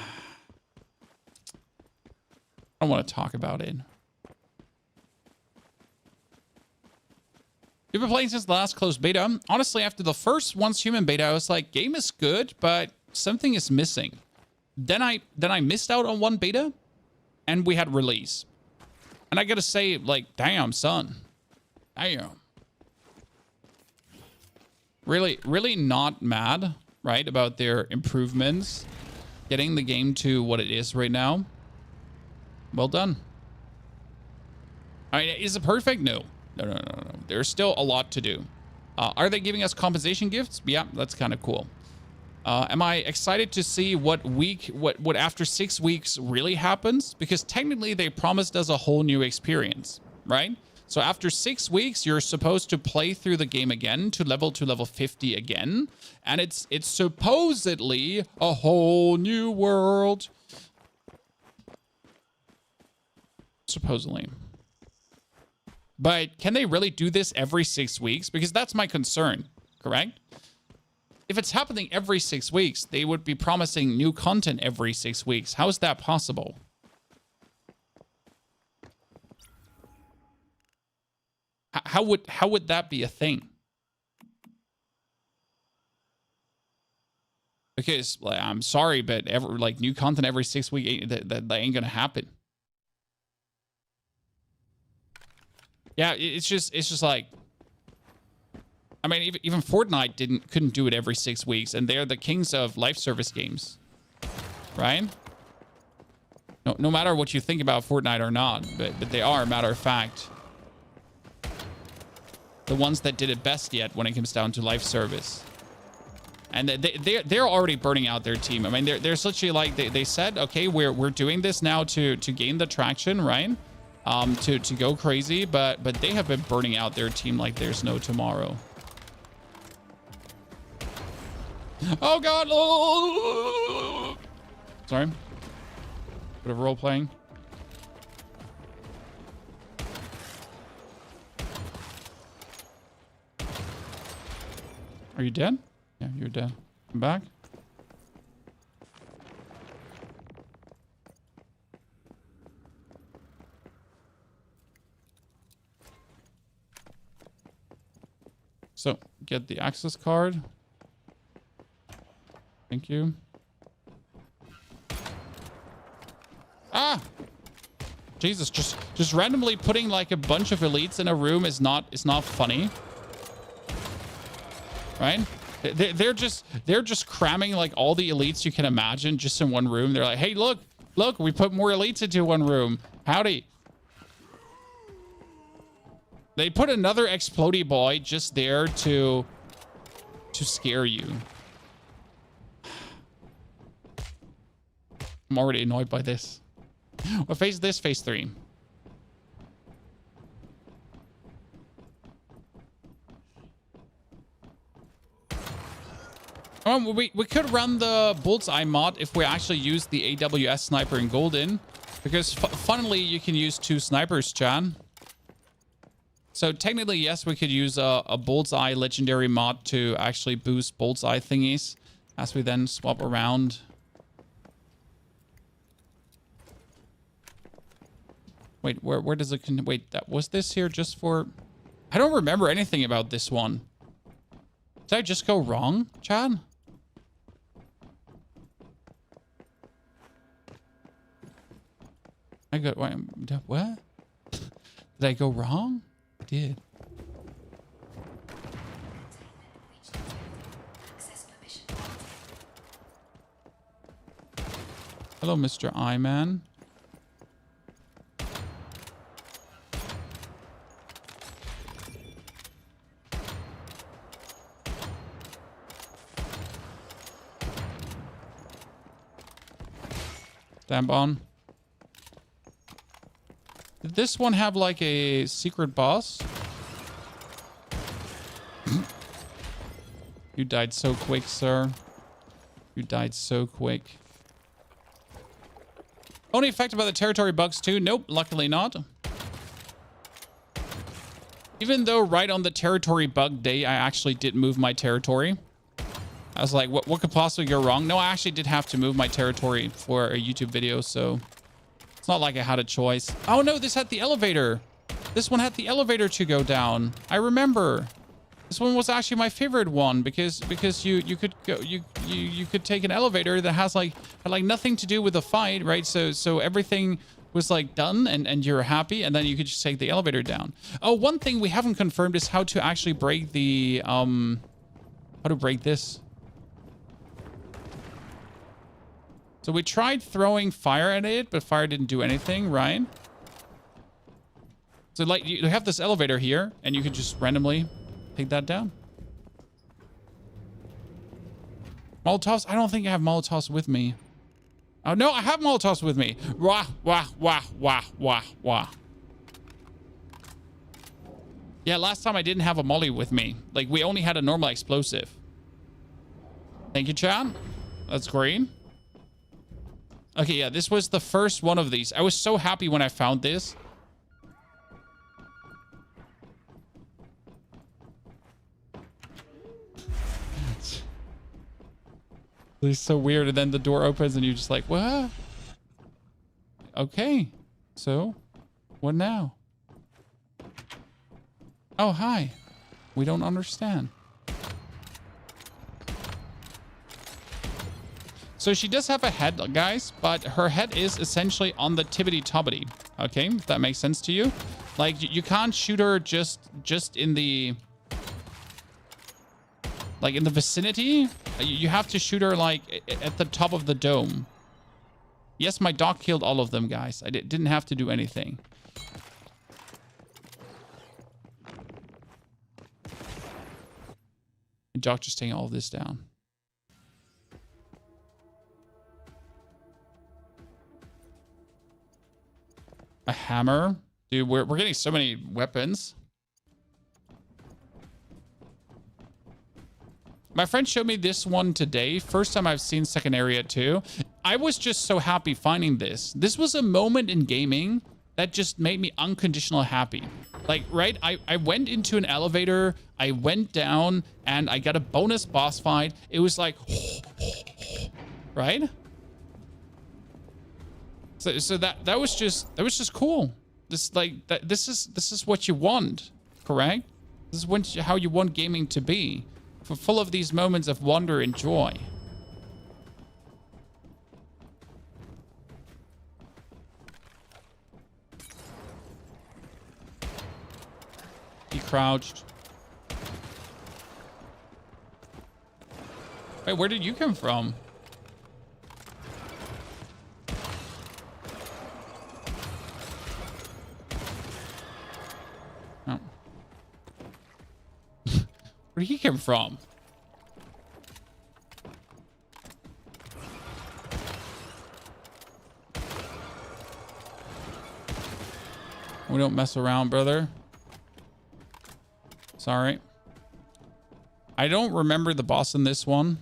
S1: don't want to talk about it. You've been playing since the last closed beta. Honestly, after the first Once Human beta, I was like, game is good, but something is missing. Then I missed out on one beta. And we had release. And I gotta say, like, damn, son. Damn. Really not mad, right, about their improvements. Getting the game to what it is right now. Well done. I mean, is it perfect? No. No. There's still a lot to do. Are they giving us compensation gifts? Yeah, that's kind of cool. Am I excited to see what after 6 weeks really happens? Because technically they promised us a whole new experience, right? So after 6 weeks, you're supposed to play through the game again to level 50 again. And it's supposedly a whole new world. Supposedly. But can they really do this every 6 weeks? Because that's my concern, correct? If it's happening every 6 weeks, they would be promising new content every 6 weeks. How is that possible? How would that be a thing? Because like, I'm sorry, but new content every 6 weeks, that ain't gonna happen. Yeah, it's just like, I mean, even Fortnite couldn't do it every 6 weeks, and they're the kings of live service games, right? No matter what you think about Fortnite or not, but they are, a matter of fact, the ones that did it best yet when it comes down to live service. And they're already burning out their team. I mean, they're literally like, they said, okay, we're doing this now to gain the traction, right? To go crazy, but they have been burning out their team like there's no tomorrow. Oh God! Oh! Sorry. Bit of role playing. Are you dead? Yeah, you're dead. Come back. So, get the access card. Thank you. Ah! Jesus, just randomly putting like a bunch of elites in a room is not funny. Right? They're just cramming like all the elites you can imagine just in one room. They're like, hey, look, we put more elites into one room. Howdy. They put another explodey boy just there to scare you. I'm already annoyed by this. What phase is this? Phase 3. We could run the Bullseye mod if we actually use the AWS sniper in Golden. Because funnily, you can use 2 snipers, Chan. So technically, yes, we could use a Bullseye legendary mod to actually boost Bullseye thingies as we then swap around. Wait, where does it... Wait, was this here just for... I don't remember anything about this one. Did I just go wrong, Chad? I got... What? Did I go wrong? I did. Hello, Mr. I-Man. Stamp on. Did this one have like a secret boss? You died so quick, sir. You died so quick. Only affected by the territory bugs too? Nope, luckily not. Even though right on the territory bug day, I actually did move my territory. I was like, what could possibly go wrong? No, I actually did have to move my territory for a YouTube video, so it's not like I had a choice. Oh no, this had the elevator. This one had the elevator to go down. I remember. This one was actually my favorite one because you could go you could take an elevator that had like nothing to do with the fight, right? So everything was like done and you're happy, and then you could just take the elevator down. Oh, one thing we haven't confirmed is how to actually break the how to break this. So we tried throwing fire at it, but fire didn't do anything, right? So like you have this elevator here, and you could just randomly take that down. Molotovs? I don't think I have Molotovs with me. Oh no, I have Molotovs with me. Wah, wah, wah, wah, wah, wah. Yeah, last time I didn't have a molly with me. Like, we only had a normal explosive. Thank you, Chad. That's green. Okay, yeah, this was the first one of these. I was so happy when I found this. It's so weird. And then the door opens and you're just like, what? Okay. So, what now? Oh, hi. We don't understand. So she does have a head, guys, but her head is essentially on the tibbity-tobbity. Okay, if that makes sense to you. Like, you can't shoot her just in the... like, in the vicinity. You have to shoot her, like, at the top of the dome. Yes, my dog killed all of them, guys. I didn't have to do anything. My dog just taking all of this down. A hammer? Dude, we're getting so many weapons. My friend showed me this one today. First time I've seen second area too. I was just so happy finding this. This was a moment in gaming that just made me unconditional happy. Like, right? I went into an elevator, I went down, and I got a bonus boss fight. It was like, right? So that was just cool. This is what you want, correct? This is how you want gaming to be, full of these moments of wonder and joy. He crouched. Wait, where did you come from? Oh. Where did he come from? We don't mess around, brother. Sorry. I don't remember the boss in this one.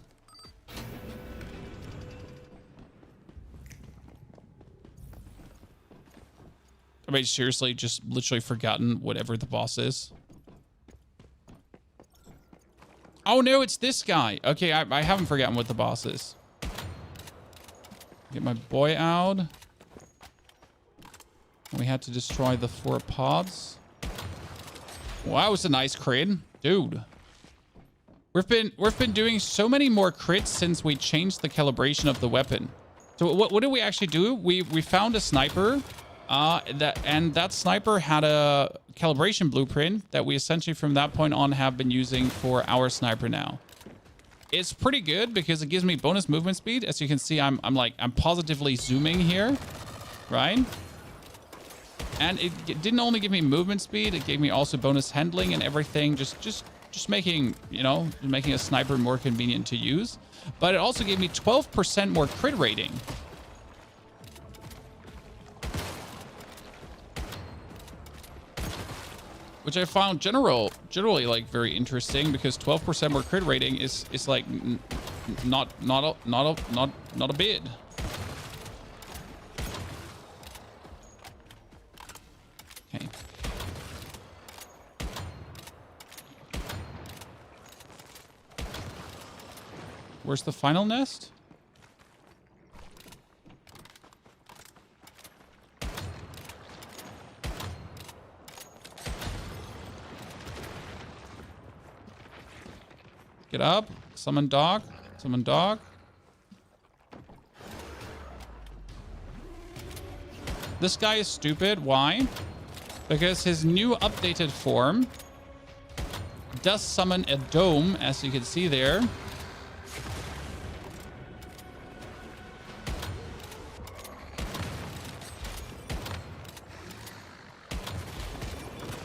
S1: I mean, seriously, just literally forgotten whatever the boss is. Oh, no, it's this guy. Okay, I haven't forgotten what the boss is. Get my boy out. We had to destroy the 4 pods. Wow, it's a nice crit. Dude. We've been doing so many more crits since we changed the calibration of the weapon. So what did we actually do? We found a sniper. That sniper had a calibration blueprint that we essentially from that point on have been using for our sniper now. It's pretty good because it gives me bonus movement speed. As you can see, I'm positively zooming here, right? And it didn't only give me movement speed, it gave me also bonus handling and everything, just making, you know, making a sniper more convenient to use. But it also gave me 12% more crit rating. Which I found generally like very interesting because 12% more crit rating is like not a bid. Okay. Where's the final nest? Get up. Summon dog. Summon dog. This guy is stupid. Why? Because his new updated form does summon a dome, as you can see there.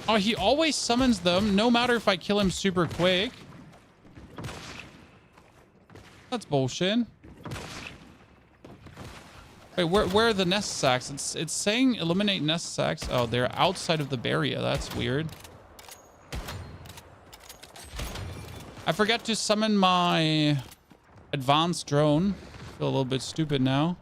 S1: Oh, he always summons them, no matter if I kill him super quick. That's bullshit. Wait, where are the nest sacks? It's saying eliminate nest sacks. Oh, they're outside of the barrier. That's weird. I forgot to summon my advanced drone. Feel a little bit stupid now.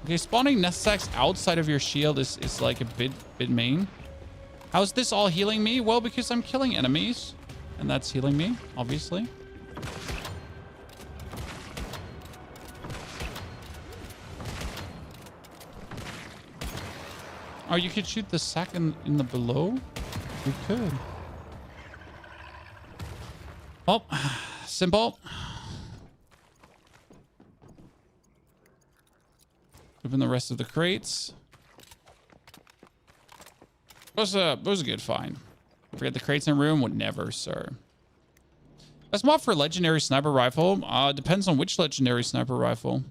S1: Okay, spawning nest sacks outside of your shield is like a bit main. How's this all healing me? Well, because I'm killing enemies. And that's healing me, obviously. Oh, you could shoot the sack in the below? We could. Oh, simple. Open the rest of the crates. It was a good find. Forget the crates in room? Would never, sir. Best mod for legendary sniper rifle? Depends on which legendary sniper rifle.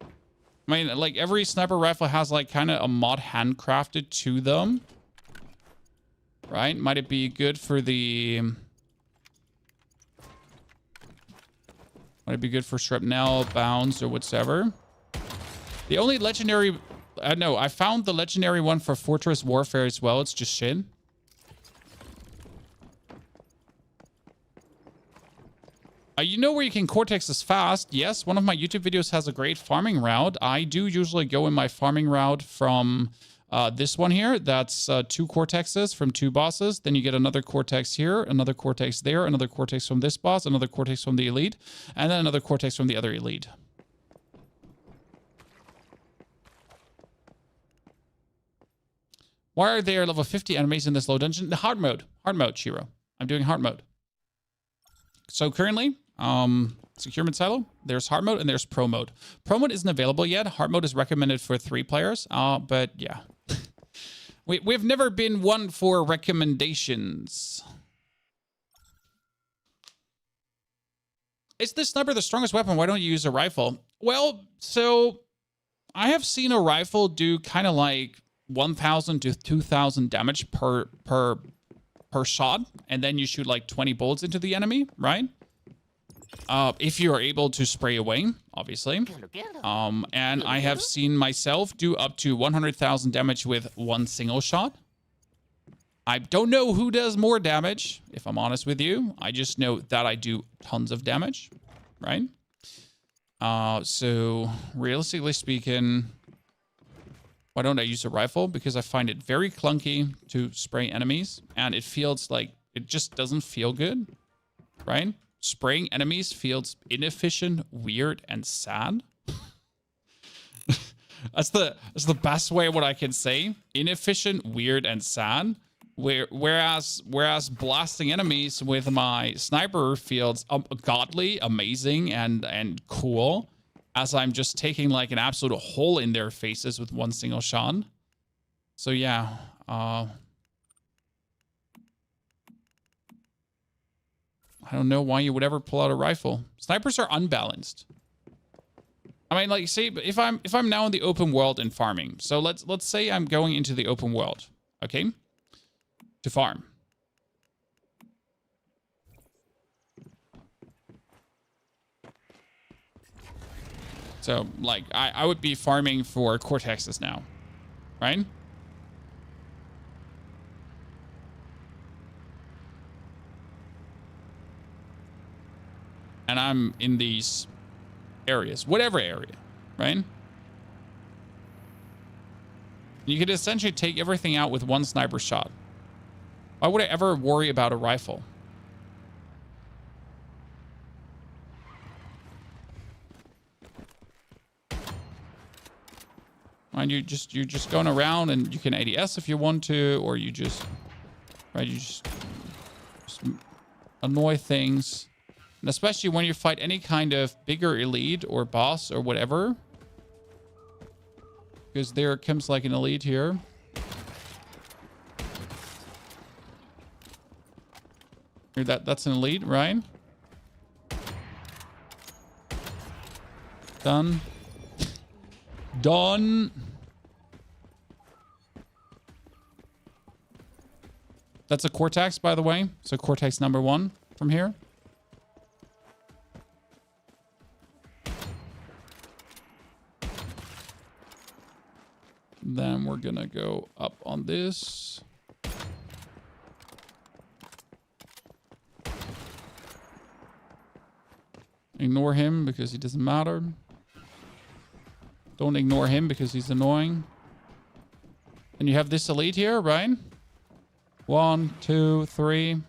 S1: I mean, like, every sniper rifle has, like, kind of a mod handcrafted to them. Right? Might it be good for the... Might it be good for shrapnel, bounds, or whatsoever? The only legendary... no, I found the legendary one for Fortress Warfare as well. It's just shit. You know where you can Cortex this fast? Yes, one of my YouTube videos has a great farming route. I do usually go in my farming route from this one here. That's 2 Cortexes from 2 bosses. Then you get another Cortex here, another Cortex there, another Cortex from this boss, another Cortex from the Elite, and then another Cortex from the other Elite. Why are there level 50 enemies in this low dungeon? The hard mode, Shiro. I'm doing hard mode. So currently, Securement Silo, there's hard mode and there's pro mode. Pro mode isn't available yet. Hard mode is recommended for 3 players. But yeah, we've never been one for recommendations. Is this sniper the strongest weapon? Why don't you use a rifle? Well, so I have seen a rifle do kind of like 1,000 to 2,000 damage per shot, and then you shoot like 20 bullets into the enemy, right? If you are able to spray away, obviously. And I have seen myself do up to 100,000 damage with 1 single shot. I don't know who does more damage, if I'm honest with you. I just know that I do tons of damage, right? So realistically speaking, why don't I use a rifle? Because I find it very clunky to spray enemies, and it feels like it just doesn't feel good, right? Spraying enemies feels inefficient, weird, and sad. That's the best way what I can say. Inefficient, weird, and sad. Whereas blasting enemies with my sniper feels godly, amazing, and cool, as I'm just taking like an absolute hole in their faces with 1 single shot. So yeah, I don't know why you would ever pull out a rifle. Snipers are unbalanced. I mean, like, say if I'm now in the open world and farming. So let's say I'm going into the open world, okay, to farm. So, like, I would be farming for Cortexes now, right? And I'm in these areas, whatever area, right? You could essentially take everything out with 1 sniper shot. Why would I ever worry about a rifle? And you're just going around, and you can ADS if you want to, or you just, right? You just annoy things, and especially when you fight any kind of bigger elite or boss or whatever, because there comes like an elite here. Here, that's an elite, right? Done. Done. That's a Cortex, by the way. So Cortex number 1 from here. Then we're gonna go up on this. Ignore him because he doesn't matter. Don't ignore him because he's annoying. And you have this elite here, right? 1, 2, 3.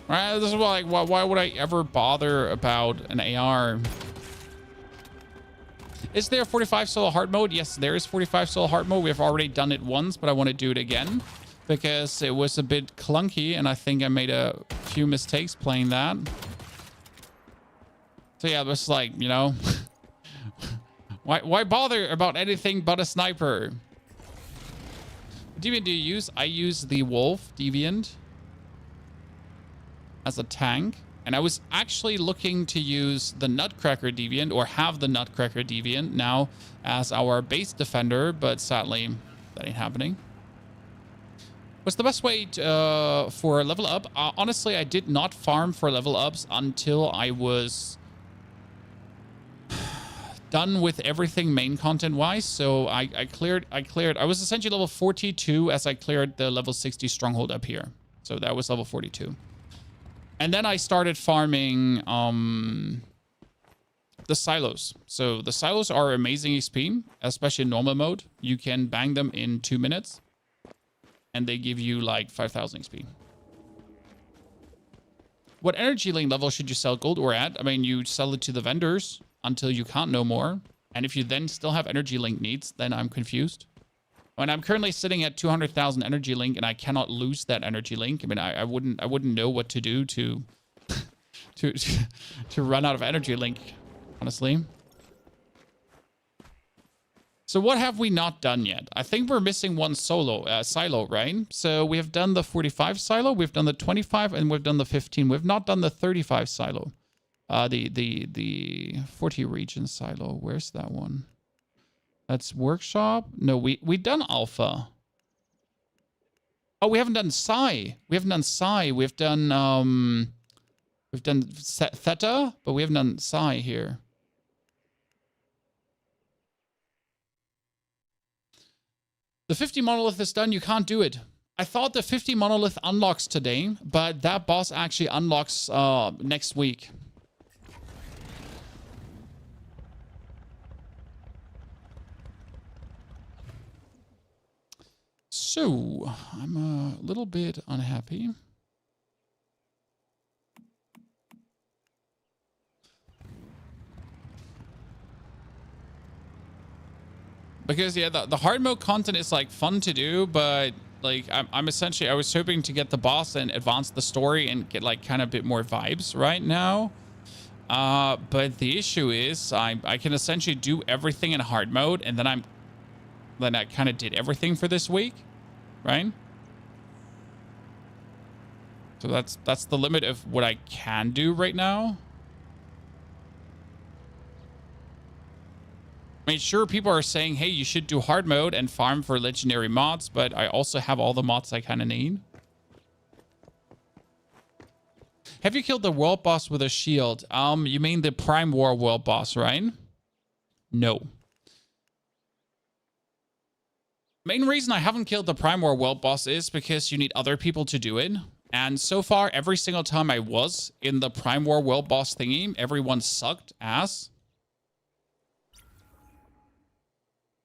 S1: Right, this is like, why would I ever bother about an AR? Is there 45 solo hard mode? Yes, there is 45 solo hard mode. We've already done it once, but I want to do it again because it was a bit clunky and I think I made a few mistakes playing that. So yeah, it was like, you know, why bother about anything but a sniper? What Deviant do you use? I use the Wolf Deviant as a tank. And I was actually looking to use the Nutcracker Deviant or have the Nutcracker Deviant now as our base defender, but sadly that ain't happening. What's the best way to, for level up? Honestly, I did not farm for level ups until I was done with everything main content wise. So I was essentially level 42 as I cleared the level 60 stronghold up here. So that was level 42. And then I started farming the silos. So the silos are amazing XP, especially in normal mode. You can bang them in 2 minutes. And they give you like 5,000 XP. What energy link level should you sell gold ore at? I mean, you sell it to the vendors until you can't no more. And if you then still have energy link needs, then I'm confused. And I'm currently sitting at 200,000 energy link, and I cannot lose that energy link. I mean, I wouldn't know what to do to to run out of energy link, honestly. So what have we not done yet? I think we're missing one silo, right? So we have done the 45 silo, we've done the 25, and we've done the 15. We've not done the 35 silo. The 40 region silo. Where's that one? That's workshop. No, we done alpha. Oh, we haven't done psi. We haven't done psi. We've done theta, but we haven't done psi here. The 50 monolith is done. You can't do it. I thought the 50 monolith unlocks today, but that boss actually unlocks next week. So, I'm a little bit unhappy. Because, yeah, the hard mode content is, like, fun to do, but, like, I'm essentially, I was hoping to get the boss and advance the story and get, like, kind of a bit more vibes right now. But the issue is, I can essentially do everything in hard mode, and then I kind of did everything for this week. Right? So that's the limit of what I can do right now. I mean, sure, people are saying, hey, you should do hard mode and farm for legendary mods, but I also have all the mods I kind of need. Have you killed the world boss with a shield? You mean the Prime War world boss, right? No. Main reason I haven't killed the Prime War world boss is because you need other people to do it. And so far, every single time I was in the Prime War world boss thingy, everyone sucked ass.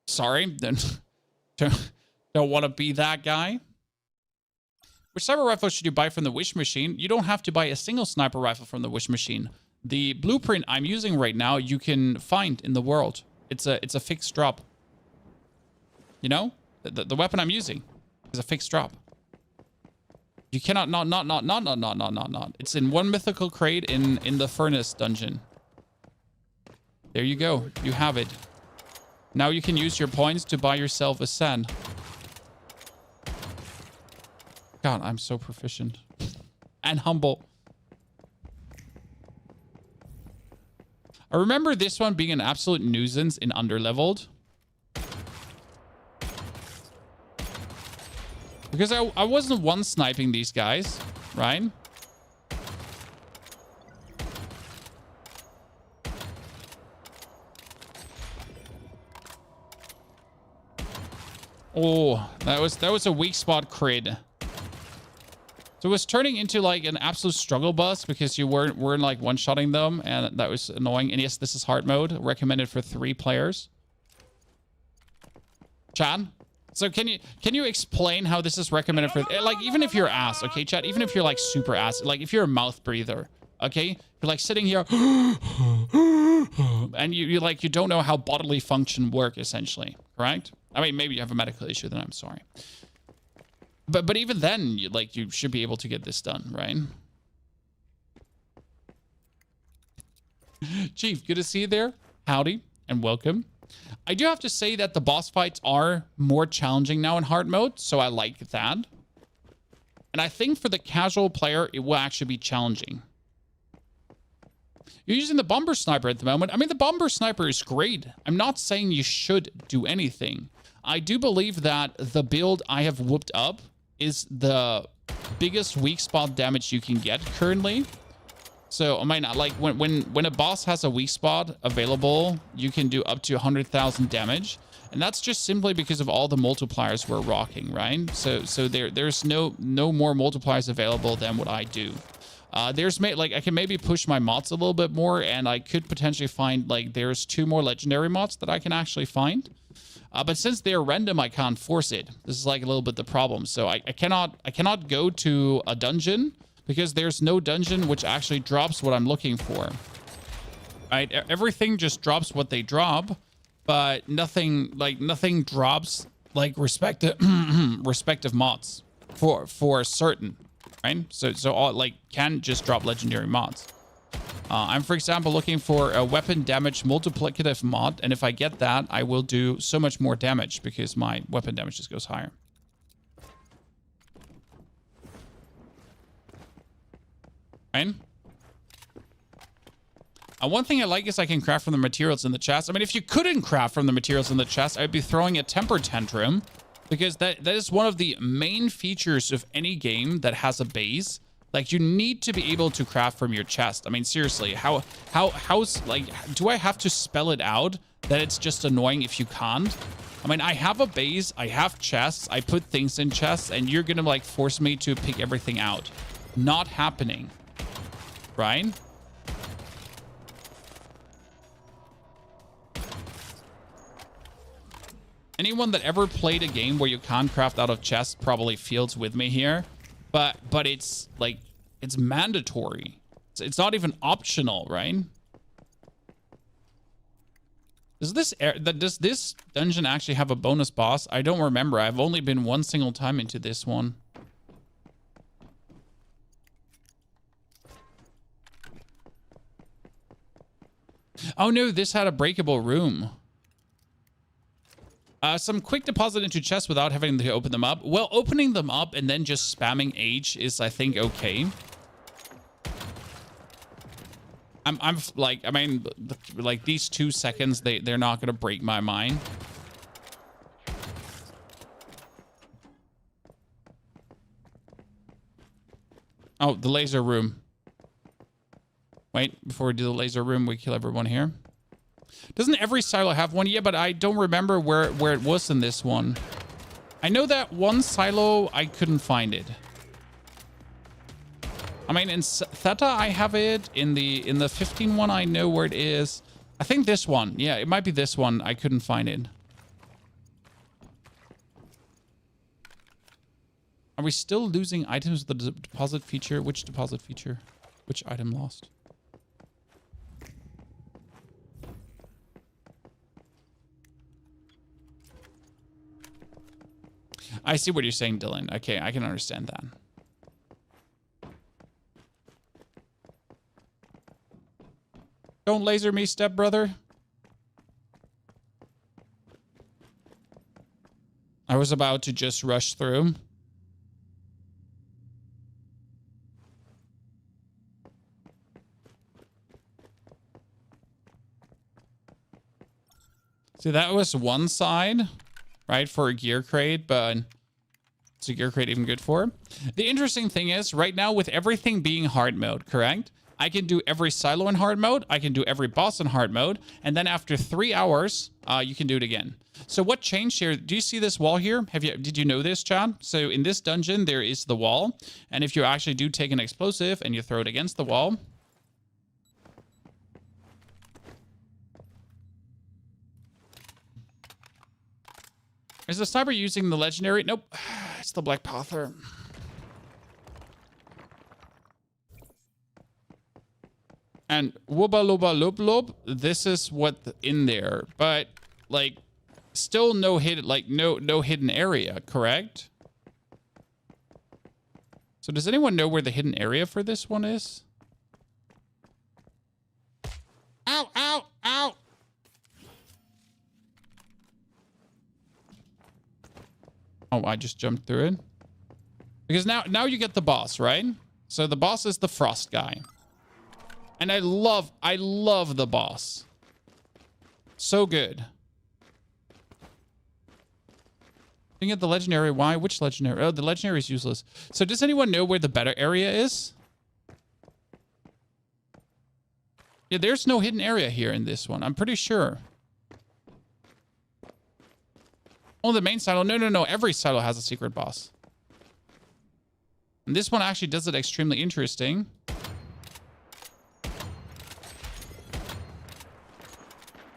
S1: Sorry, then don't want to be that guy. Which sniper rifle should you buy from the Wish Machine? You don't have to buy a single sniper rifle from the Wish Machine. The blueprint I'm using right now, you can find in the world. It's a fixed drop. You know? The weapon I'm using is a fixed drop. You cannot not. It's in one mythical crate in the furnace dungeon. There you go. You have it. Now you can use your points to buy yourself a sand. God, I'm so proficient. And humble. I remember this one being an absolute nuisance in underleveled. Because I wasn't one sniping these guys, right? Oh, that was a weak spot crit. So it was turning into like an absolute struggle bus because you weren't like one-shotting them, and that was annoying. And yes, this is hard mode, recommended for 3 players. Chad, so can you explain how this is recommended for, like, even if you're ass, okay, Chad, even if you're like super ass, like if you're a mouth breather, okay, you're like sitting here and you don't know how bodily function work, essentially, correct? I mean, maybe you have a medical issue, then I'm sorry. But even then, you should be able to get this done, right? Chief, good to see you there. Howdy and welcome. I do have to say that the boss fights are more challenging now in hard mode, so I like that. And I think for the casual player, it will actually be challenging. You're using the bomber sniper at the moment. I mean, the bomber sniper is great. I'm not saying you should do anything. I do believe that the build I have whooped up is the biggest weak spot damage you can get currently. So I might not like when a boss has a weak spot available, you can do up to 100,000 damage, and that's just simply because of all the multipliers we're rocking, right? So there's no more multipliers available than what I do. I can maybe push my mods a little bit more, and I could potentially find there's 2 more legendary mods that I can actually find. But since they're random, I can't force it. This is like a little bit the problem. So I cannot go to a dungeon because there's no dungeon which actually drops what I'm looking for. Right? Everything just drops what they drop, but nothing drops like respective mods for certain, right? So all can just drop legendary mods. I'm, for example, looking for a weapon damage multiplicative mod, and if I get that, I will do so much more damage because my weapon damage just goes higher. Right? One thing I like is I can craft from the materials in the chest. I mean, if you couldn't craft from the materials in the chest, I'd be throwing a temper tantrum, because that is one of the main features of any game that has a base. Like, you need to be able to craft from your chest. I mean, seriously, how's, like, do I have to spell it out that it's just annoying if you can't? I mean, I have a base, I have chests, I put things in chests, and you're gonna, like, force me to pick everything out. Not happening. Right? Anyone that ever played a game where you can't craft out of chests probably feels with me here. But it's like, it's mandatory. It's not even optional, right? Does this dungeon actually have a bonus boss? I don't remember. I've only been one single time into this one. Oh no, this had a breakable room. Some quick deposit into chests without having to open them up. Well, opening them up and then just spamming H is, I think, okay. I'm like, I mean, like these 2 seconds, they're not gonna break my mind. Oh, the laser room. Wait, before we do the laser room, we kill everyone here. Doesn't every silo have one? Yeah, but I don't remember where it was in this one. I know that one silo, I couldn't find it. I mean, in Theta, I have it. In the 15 one, I know where it is. I think this one. Yeah, it might be this one. I couldn't find it. Are we still losing items with the deposit feature? Which deposit feature? Which item lost? I see what you're saying, Dylan. Okay, I can understand that. Don't laser me, stepbrother. I was about to just rush through. See, that was one side, right, for a gear crate, but is a gear crate even good for? The interesting thing is, right now, with everything being hard mode, correct? I can do every silo in hard mode. I can do every boss in hard mode. And then after 3 hours, you can do it again. So what changed here? Do you see this wall here? Did you know this, Chad? So in this dungeon, there is the wall. And if you actually do take an explosive and you throw it against the wall. Is the sniper using the legendary? Nope. It's the Black Panther. And wooba loba lob lob, this is what's in there. But like still no hidden no hidden area, correct? So does anyone know where the hidden area for this one is? Ow, ow, ow. Oh, I just jumped through it. Because now you get the boss, right? So the boss is the frost guy. And I love the boss. So good. You get the legendary. Why? Which legendary? Oh, the legendary is useless. So does anyone know where the better area is? Yeah, there's no hidden area here in this one. I'm pretty sure. Oh, the main silo. No. Every silo has a secret boss. And this one actually does it extremely interesting.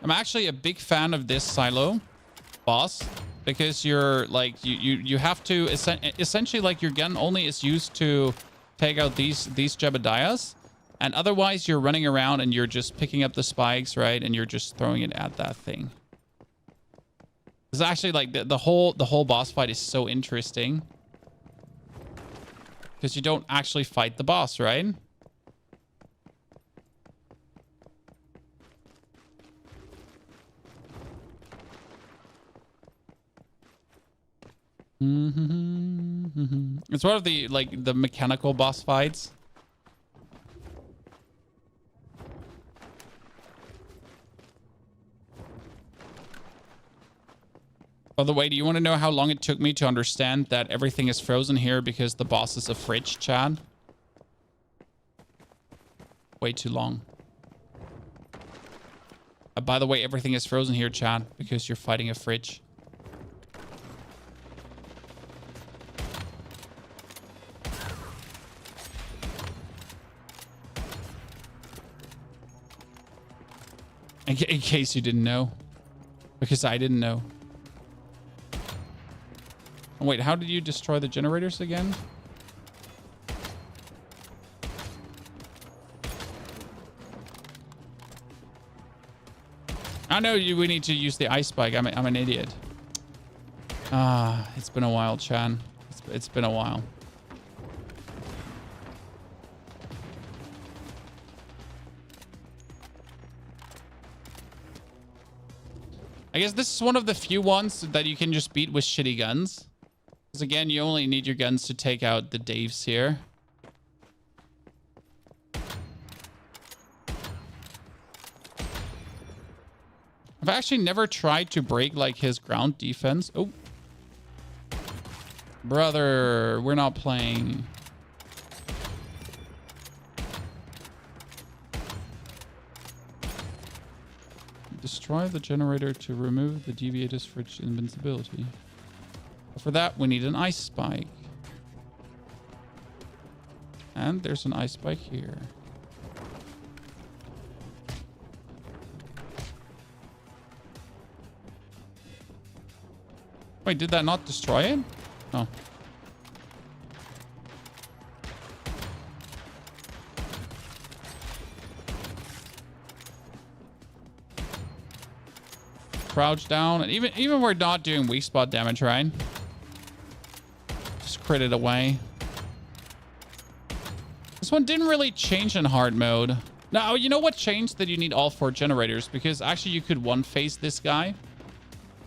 S1: I'm actually a big fan of this silo boss because you're like you have to essentially like your gun only is used to take out these Jebediahs, and otherwise you're running around and you're just picking up the spikes, right? And you're just throwing it at that thing. It's actually like the whole boss fight is so interesting because you don't actually fight the boss, right? It's one of the the mechanical boss fights. By the way, do you want to know how long it took me to understand that everything is frozen here because the boss is a fridge, Chad? Way too long. By the way, everything is frozen here, Chad, because you're fighting a fridge. In case you didn't know. Because I didn't know. Oh, wait, how did you destroy the generators again? I know we need to use the ice spike. I'm an idiot. Ah, it's been a while, Chan. It's been a while. I guess this is one of the few ones that you can just beat with shitty guns. Because again, you only need your guns to take out the Daves here. I've actually never tried to break like his ground defense. Oh. Brother, we're not playing. Destroy the generator to remove the deviator's for invincibility. For that, we need an ice spike. And there's an ice spike here. Wait, did that not destroy it? Oh. Crouch down, and even we're not doing weak spot damage, right? Just crit it away. This one didn't really change in hard mode. Now, you know what changed? That you need all 4 generators, because actually you could one-face this guy.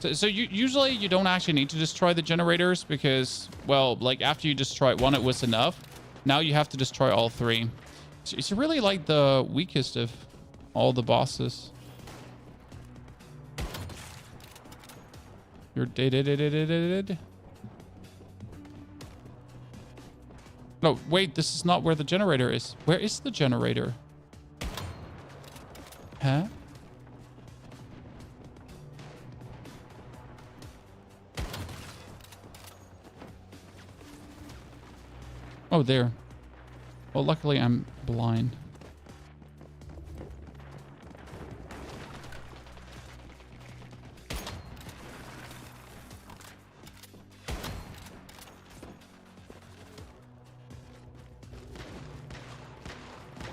S1: So usually you don't actually need to destroy the generators because, well, like after you destroy one, it was enough. Now you have to destroy all 3. So it's really like the weakest of all the bosses. You're dead. No, wait, this is not where the generator is. Where is the generator? Huh? Oh, there. Well, luckily I'm blind.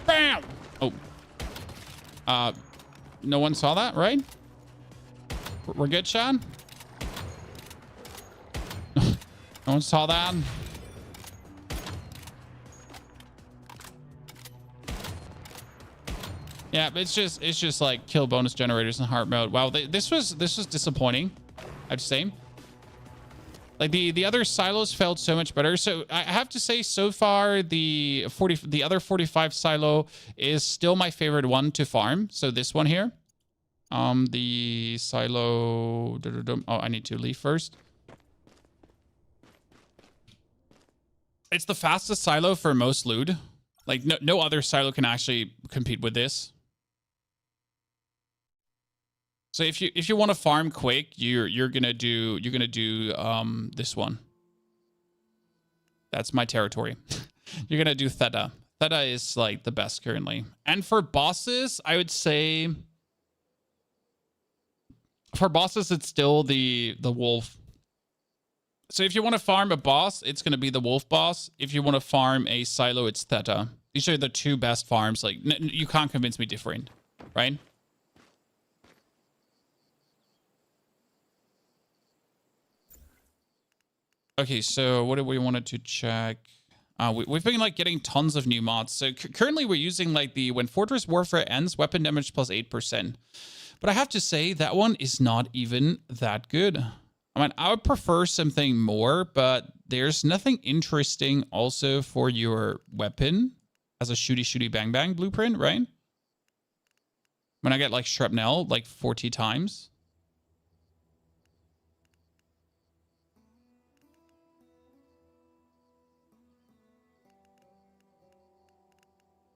S1: Bam! Oh. No one saw that, right? We're good, Sean? No one saw that? Yeah, it's just like kill bonus generators in hard mode. Wow, this was disappointing, I'd say. Like the other silos felt so much better. So I have to say, so far the other 45 silo is still my favorite one to farm. So this one here, the silo. Oh, I need to leave first. It's the fastest silo for most loot. Like no other silo can actually compete with this. So if you want to farm quick, you're gonna do this one. That's my territory. You're gonna do Theta. Theta is like the best currently. And for bosses, I would say for bosses it's still the wolf. So if you want to farm a boss, it's gonna be the wolf boss. If you want to farm a silo, it's Theta. These are the two best farms. Like you can't convince me different, right? Okay, so what do we wanted to check? We've been like getting tons of new mods. So currently we're using like the when Fortress Warfare ends, weapon damage plus 8%. But I have to say that one is not even that good. I mean, I would prefer something more, but there's nothing interesting also for your weapon as a shooty bang bang blueprint, right? When I get like shrapnel like 40 times.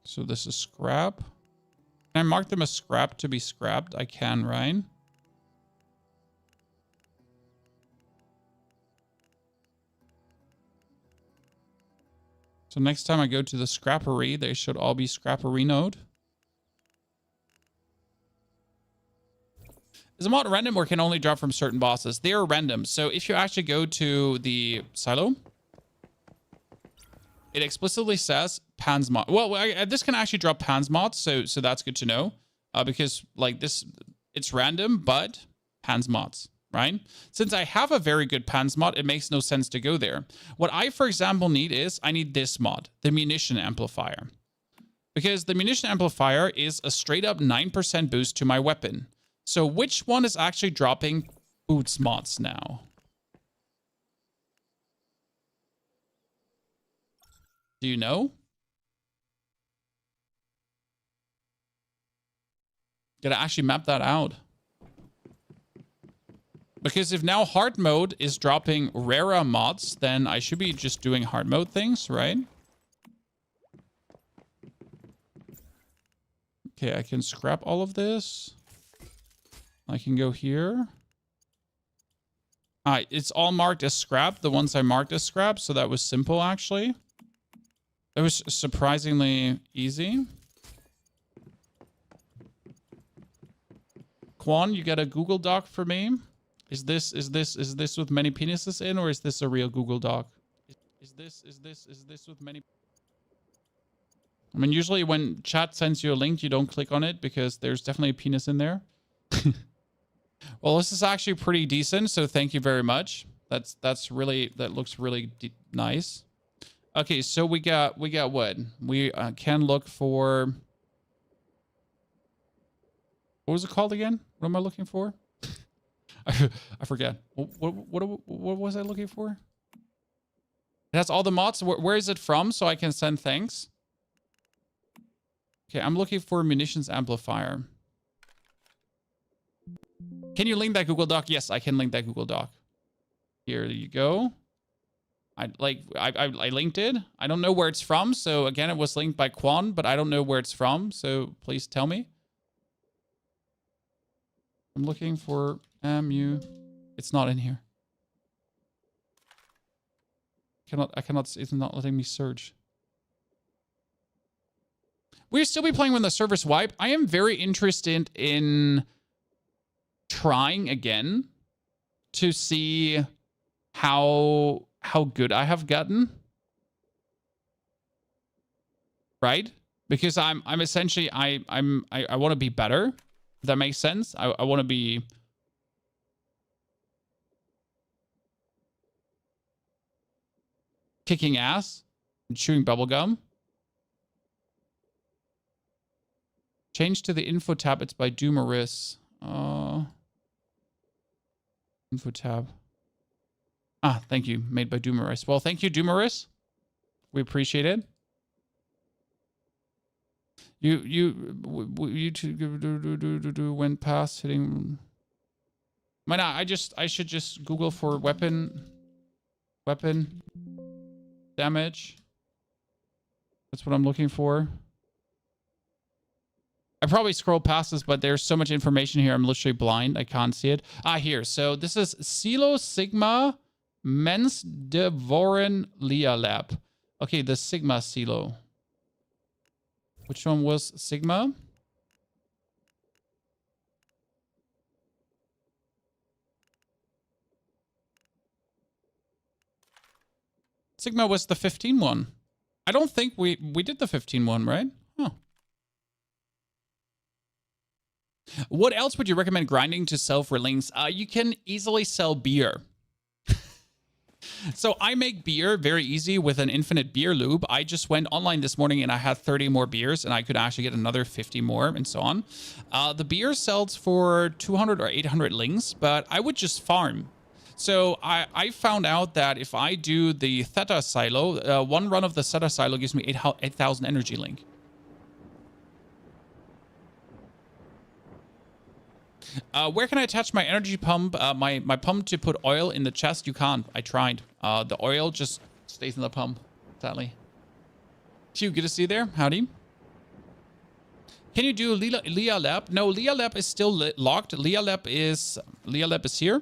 S1: So this is scrap. Can I mark them as scrap to be scrapped? I can, right? So next time I go to the scrappery, they should all be scrappery node. Is a mod random or can only drop from certain bosses? They are random. So if you actually go to the silo, it explicitly says Pan's mod. Well, this can actually drop Pan's mods, so that's good to know, because like this, it's random, but Pan's mods, right? Since I have a very good Pan's mod, it makes no sense to go there. What I, for example, need is I need this mod, the munition amplifier, because the munition amplifier is a straight up 9% boost to my weapon. So which one is actually dropping boots mods now? Do you know? Gotta actually map that out. Because if now hard mode is dropping rarer mods, then I should be just doing hard mode things, right? Okay, I can scrap all of this. I can go here. All right, it's all marked as scrap, the ones I marked as scrap, so that was simple, actually. It was surprisingly easy. Quan, you got a Google Doc for me? Is this with many penises in, or is this a real Google Doc? Is this with many? I mean, usually when chat sends you a link, you don't click on it because there's definitely a penis in there. Well, this is actually pretty decent, so thank you very much. That looks really nice. Okay, so we got what? We can look for... What was it called again? What am I looking for? I forget. What was I looking for? It has all the mods. Where is it from so I can send thanks? Okay, I'm looking for munitions amplifier. Can you link that Google Doc? Yes, I can link that Google Doc. Here you go. I linked it. I don't know where it's from. So again, it was linked by Quan, but I don't know where it's from. So please tell me. I'm looking for MU. It's not in here. I cannot, it's not letting me search. We'll still be playing when the servers wipe. I am very interested in trying again to see how good I have gotten. Right? Because I'm essentially I want to be better. If that makes sense. I want to be kicking ass and chewing bubblegum. Change to the info tab. It's by Doomeris. Info tab. Ah, thank you. Made by Doomeris. Well, thank you, Doomeris. We appreciate it. You two went past hitting. Why not? I should just Google for weapon damage. That's what I'm looking for. I probably scroll past this, but there's so much information here. I'm literally blind. I can't see it. Ah, here. So this is Silo Sigma Mens Devoren Lia Lab. Okay, the Sigma Silo. Which one was Sigma? Sigma was the 15 one. I don't think we did the 15 one, right? Huh. What else would you recommend grinding to sell for links? You can easily sell beer. So I make beer very easy with an infinite beer loop. I just went online this morning and I had 30 more beers and I could actually get another 50 more and so on. The beer sells for 200 or 800 links, but I would just farm. So I found out that if I do the Theta Silo, one run of the Theta Silo gives me 8,000 energy link. Where can I attach my energy pump? My pump to put oil in the chest? You can't. I tried. The oil just stays in the pump, sadly. Q, good to see you there. Howdy. Can you do Lia Lab? No, Lia Lab is still locked. Lia Lab is here.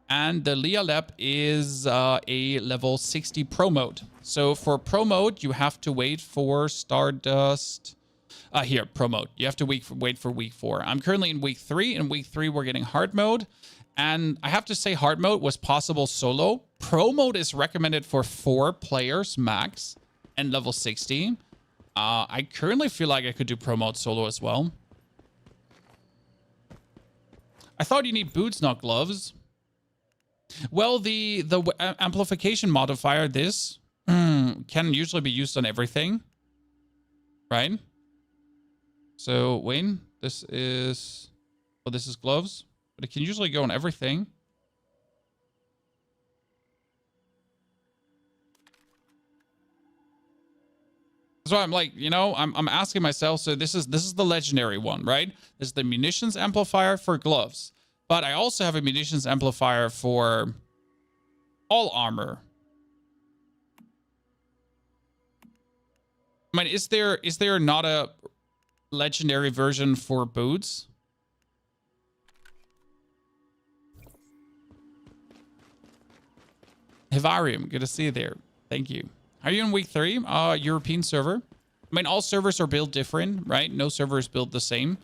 S1: And the Lia Lab is a level 60 pro mode. So for pro mode, you have to wait for Stardust. Here, pro mode. You have to wait for week 4. I'm currently in week 3. In week 3, we're getting hard mode. And I have to say hard mode was possible solo. Pro mode is recommended for 4 players max and level 60. I currently feel like I could do pro mode solo as well. I thought you need boots, not gloves. Well, the amplification modifier, this, can usually be used on everything. Right? So, Wayne, this is gloves, but it can usually go on everything. So I'm like, you know, I'm asking myself, so this is the legendary one, right? This is the munitions amplifier for gloves, but I also have a munitions amplifier for all armor. I mean, is there not a legendary version for boots? Hivarium, good to see you there. Thank you. Are you in week 3? European server. I mean, all servers are built different, right? No server is built the same.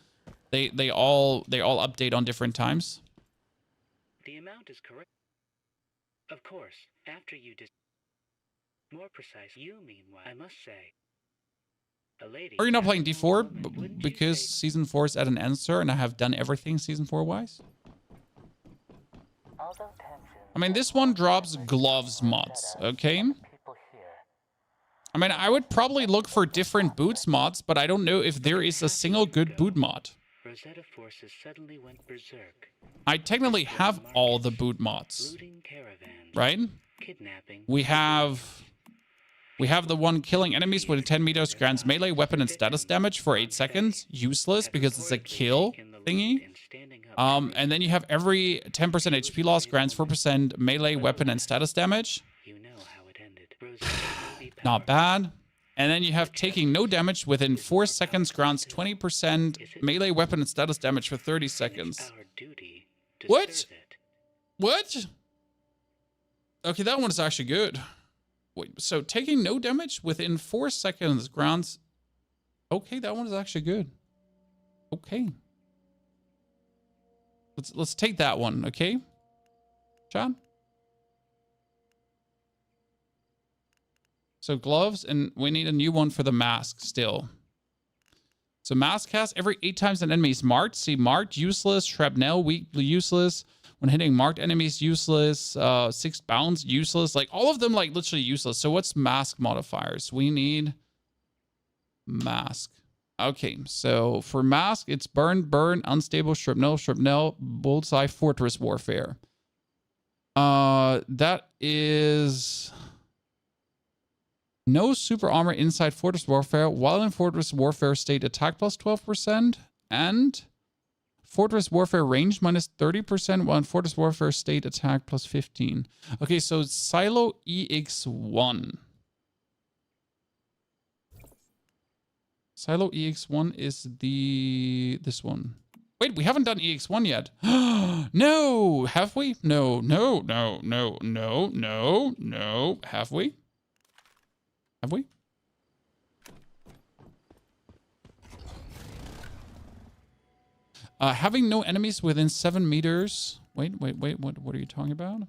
S1: They all update on different times.
S3: The amount is correct. Of course, after you more precise. You meanwhile, I must say.
S1: Are you not playing D4 because season 4 is at an end, sir, and I have done everything season 4 wise? I mean, this one drops gloves mods, okay? I mean, I would probably look for different boots mods, but I don't know if there is a single good boot mod. I technically have all the boot mods, right? We have the one killing enemies within 10 meters grants melee, weapon, and status damage for 8 seconds. Useless because it's a kill thingy. And then you have every 10% HP loss grants 4% melee, weapon, and status damage.
S3: Rosie will be
S1: Not
S3: powerful.
S1: bad. And then you have taking no damage within 4 seconds, grants 20% melee weapon and status damage for 30
S3: It's
S1: seconds.
S3: our duty to
S1: What?
S3: serve it.
S1: What? Okay, that one is actually good. Wait, so taking no damage within 4 seconds grants... Okay, that one is actually good. Okay. Let's take that one, okay? John? So gloves, and we need a new one for the mask still. So mask cast every 8 times an enemy is marked. See, marked, useless, shrapnel, weak, useless. When hitting marked enemies, useless. 6 bounds, useless. Like all of them, like literally useless. So what's mask modifiers? We need mask. Okay, so for mask, it's burn, unstable, shrapnel, bullseye, fortress warfare. That is no super armor inside fortress warfare. While in fortress warfare state, attack plus 12%, and fortress warfare range minus 30%, while in fortress warfare state, attack plus 15. Okay, so Silo EX1. Silo EX1 is this one. Wait, we haven't done EX1 yet. No, have we? No. Have we? Have we? Having no enemies within 7 meters. Wait. What are you talking about?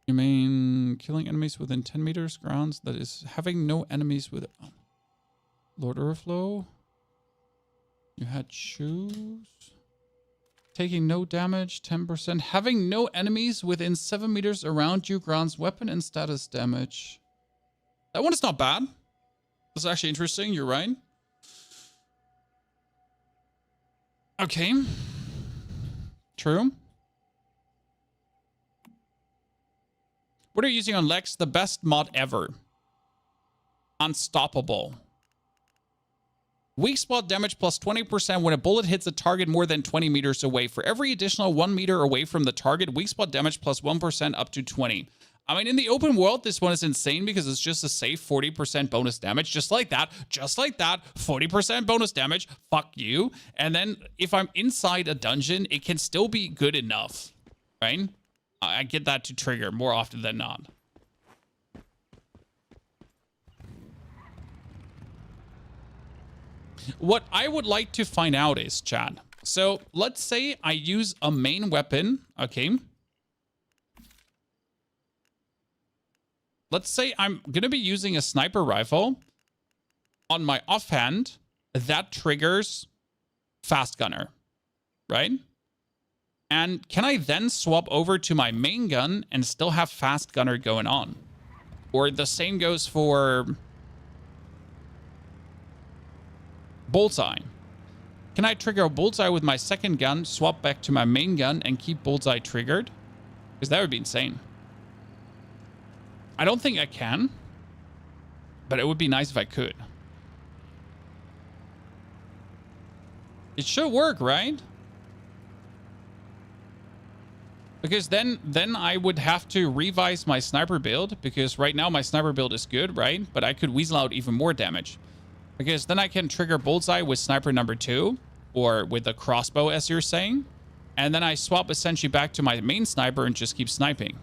S1: You mean killing enemies within 10 meters grounds? That is having no enemies with... Lord Overflow. You had shoes. Taking no damage, 10%. Having no enemies within 7 meters around you grants weapon and status damage. That one is not bad. That's actually interesting. You're right. Okay. True. What are you using on Lex? The best mod ever. Unstoppable. Weak spot damage plus 20% when a bullet hits a target more than 20 meters away. For every additional 1 meter away from the target, weak spot damage plus 1% up to 20. I mean, in the open world, this one is insane because it's just a safe 40% bonus damage. Just like that. 40% bonus damage. Fuck you. And then if I'm inside a dungeon, it can still be good enough. Right? I get that to trigger more often than not. What I would like to find out is, chat. So let's say I use a main weapon. Okay. Let's say I'm going to be using a sniper rifle on my offhand. That triggers fast gunner. Right? And can I then swap over to my main gun and still have fast gunner going on? Or the same goes for bullseye. Can I trigger a bullseye with my second gun, swap back to my main gun, and keep bullseye triggered? Because that would be insane. I don't think I can, but it would be nice if I could. It should work, right? Because then I would have to revise my sniper build, because right now my sniper build is good, right? But I could weasel out even more damage. Because then I can trigger bullseye with sniper number 2, or with the crossbow, as you're saying. And then I swap essentially back to my main sniper and just keep sniping.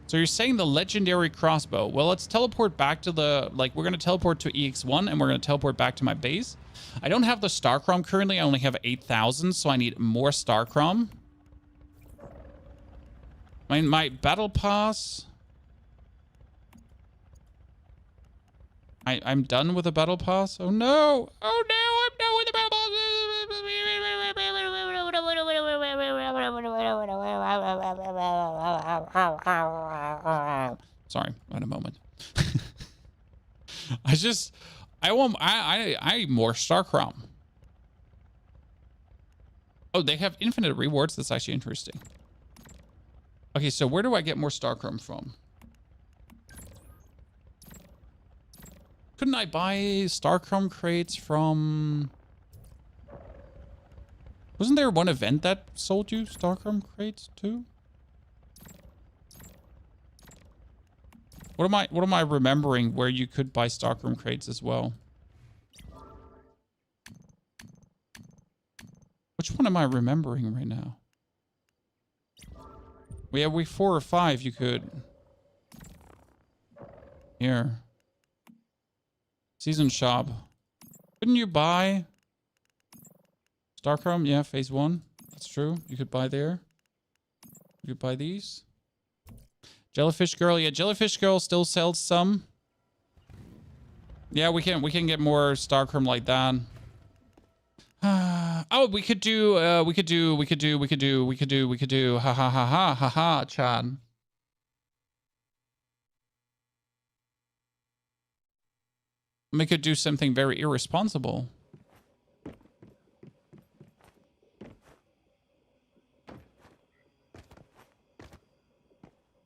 S1: So you're saying the legendary crossbow. Well, let's teleport back to the... Like, we're going to teleport to EX1, and we're going to teleport back to my base. I don't have the Starcrom currently. I only have 8,000, so I need more Starcrom. I mean, my battle pass... I'm done with the battle pass. Oh no! Oh no! I'm done with the battle pass. Sorry, wait a moment. I more Starcrom. Oh, they have infinite rewards. That's actually interesting. Okay, so where do I get more Starcrom from? Couldn't I buy Starcrom crates from... Wasn't there one event that sold you Starcrom crates too? What am I remembering where you could buy stockroom crates as well? Which one am I remembering right now? We have week 4 or 5 you could. Here. Season shop. Couldn't you buy Starchrome? Yeah, phase 1. That's true. You could buy there. You could buy these. Jellyfish Girl. Yeah, Jellyfish Girl still sells some. Yeah, we can get more Starchrome like that. Oh, we could do, ha ha ha ha ha ha, Chad. We could do something very irresponsible.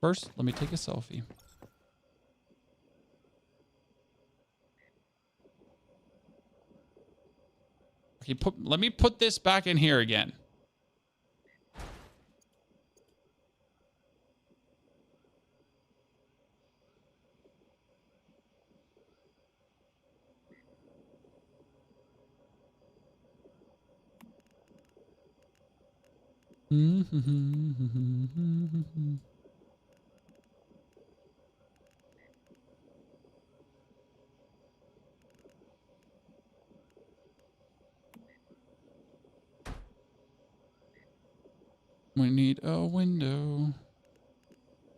S1: First, let me take a selfie. Okay, let me put this back in here again. We need a window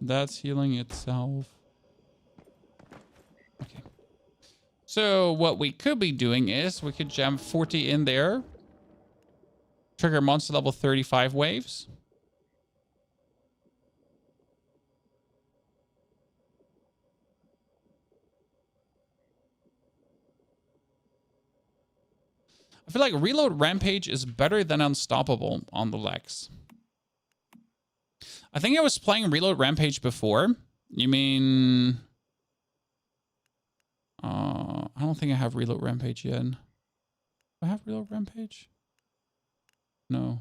S1: that's healing itself. Okay. So what we could be doing is we could jam 40 in there. Trigger monster level 35 waves. I feel like Reload Rampage is better than Unstoppable on the Lex. I think I was playing Reload Rampage before. You mean... I don't think I have Reload Rampage yet. Do I have Reload Rampage? No.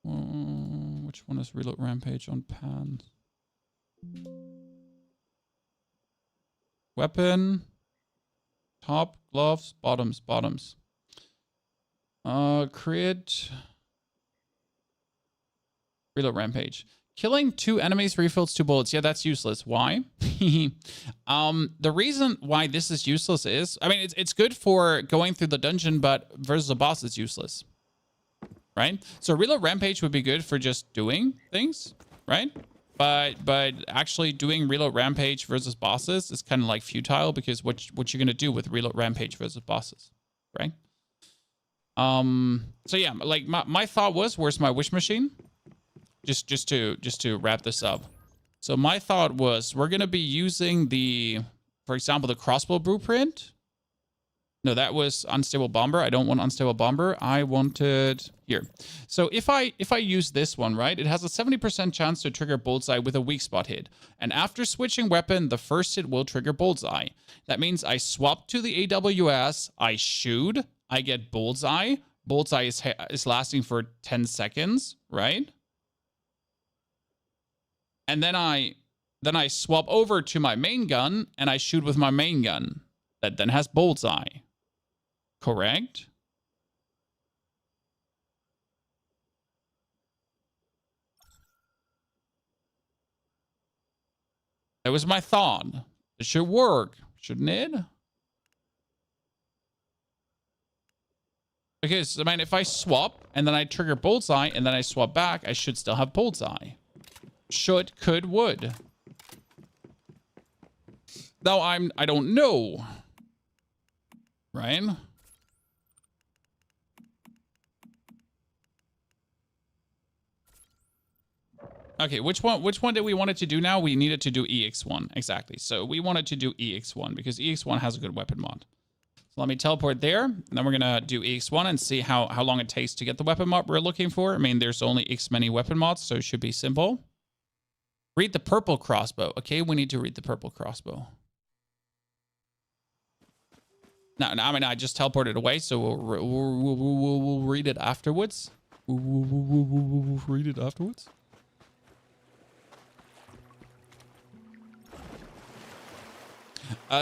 S1: Which one is Reload Rampage on pans? Weapon. Top, gloves, bottoms, bottoms. Crit. Reload Rampage. Killing 2 enemies refills 2 bullets. Yeah, that's useless. Why? The reason why this is useless is, I mean, it's good for going through the dungeon, but versus a boss is useless. Right? So Reload Rampage would be good for just doing things, right? But actually doing Reload Rampage versus bosses is kind of like futile, because what you're gonna do with Reload Rampage versus bosses, right? So yeah, like my thought was, where's my wish machine? Just to wrap this up. So my thought was, we're gonna be using for example, the crossbow blueprint. No, that was unstable bomber. I don't want unstable bomber. I wanted here. So if I use this one, right, it has a 70% chance to trigger bullseye with a weak spot hit. And after switching weapon, the first hit will trigger bullseye. That means I swap to the AWS, I shoot, I get bullseye. Bullseye is lasting for 10 seconds, right? And then I swap over to my main gun and I shoot with my main gun. That then has bullseye. Correct? That was my thought. It should work, shouldn't it? Because, I mean, if I swap and then I trigger bullseye and then I swap back, I should still have bullseye. Should, could, would. Now I don't know. Right? Okay, which one did we want it to do now? We needed to do EX1. Exactly. So we wanted to do EX1 because EX1 has a good weapon mod. So let me teleport there. And then we're going to do EX1 and see how long it takes to get the weapon mod we're looking for. I mean, there's only X many weapon mods, so it should be simple. Read the purple crossbow. Okay, we need to read the purple crossbow. No, I mean, I just teleported away, so we'll read it afterwards. We'll read it afterwards.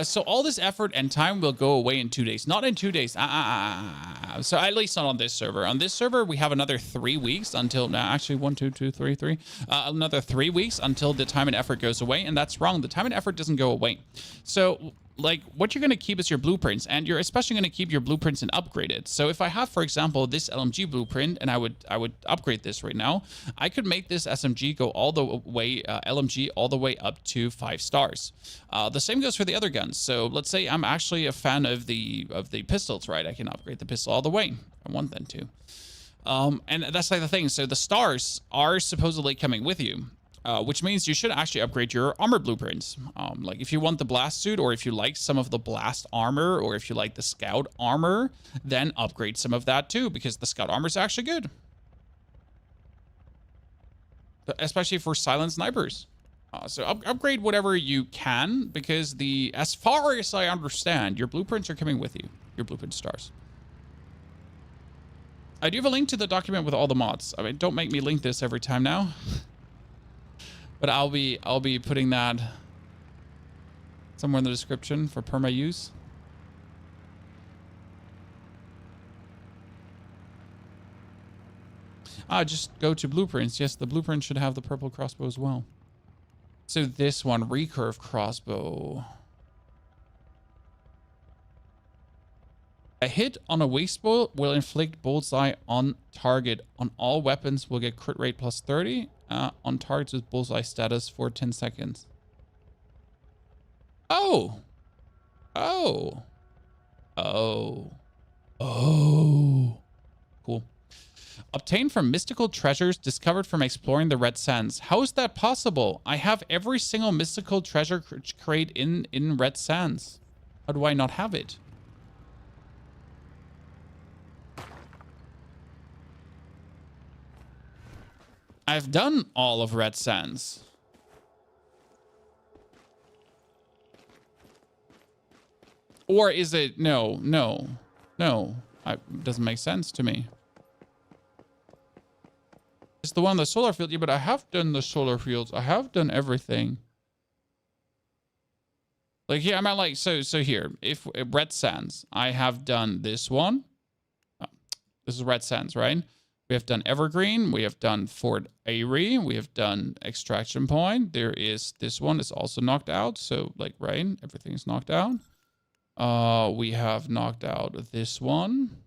S1: So all this effort and time will go away in 2 days. Not in 2 days. So at least not on this server. On this server, we have another 3 weeks until... Now, actually, 1, 2, 2, 3, 3. Another 3 weeks until the time and effort goes away. And that's wrong. The time and effort doesn't go away. So... like what you're going to keep is your blueprints, and you're especially going to keep your blueprints and upgrade it. So if I have, for example, this LMG blueprint, and I would upgrade this right now, I could make this SMG go all the way, LMG all the way up to 5 stars. The same goes for the other guns. So let's say I'm actually a fan of the pistols, right? I can upgrade the pistol all the way. I want them to. And that's like the thing. So the stars are supposedly coming with you. Which means you should actually upgrade your armor blueprints. Like if you want the blast suit, or if you like some of the blast armor, or if you like the scout armor, then upgrade some of that too, because the scout armor is actually good. Especially for silent snipers. So upgrade whatever you can, because as far as I understand, your blueprints are coming with you. Your blueprint stars. I do have a link to the document with all the mods. I mean, don't make me link this every time now. But I'll be putting that somewhere in the description for perma use. Just go to blueprints. Yes, the blueprint should have the purple crossbow as well. So this one, recurve crossbow. A hit on a waste bolt will inflict bullseye on target. On all weapons will get crit rate plus 30. On targets with bullseye status for 10 seconds. Oh. Oh. Oh. Oh. Cool. Obtained from mystical treasures discovered from exploring the Red Sands. How is that possible? I have every single mystical treasure crate in Red Sands. How do I not have it? I've done all of Red Sands. Or is it... No. It doesn't make sense to me. It's the one on the solar field. Yeah, but I have done the solar fields. I have done everything. Like here, I'm at like... So here. If Red Sands, I have done this one. Oh, this is Red Sands, right? We have done Evergreen. We have done Fort Airy. We have done Extraction Point. There is this one is also knocked out. So like, right, everything is knocked out. We have knocked out this one.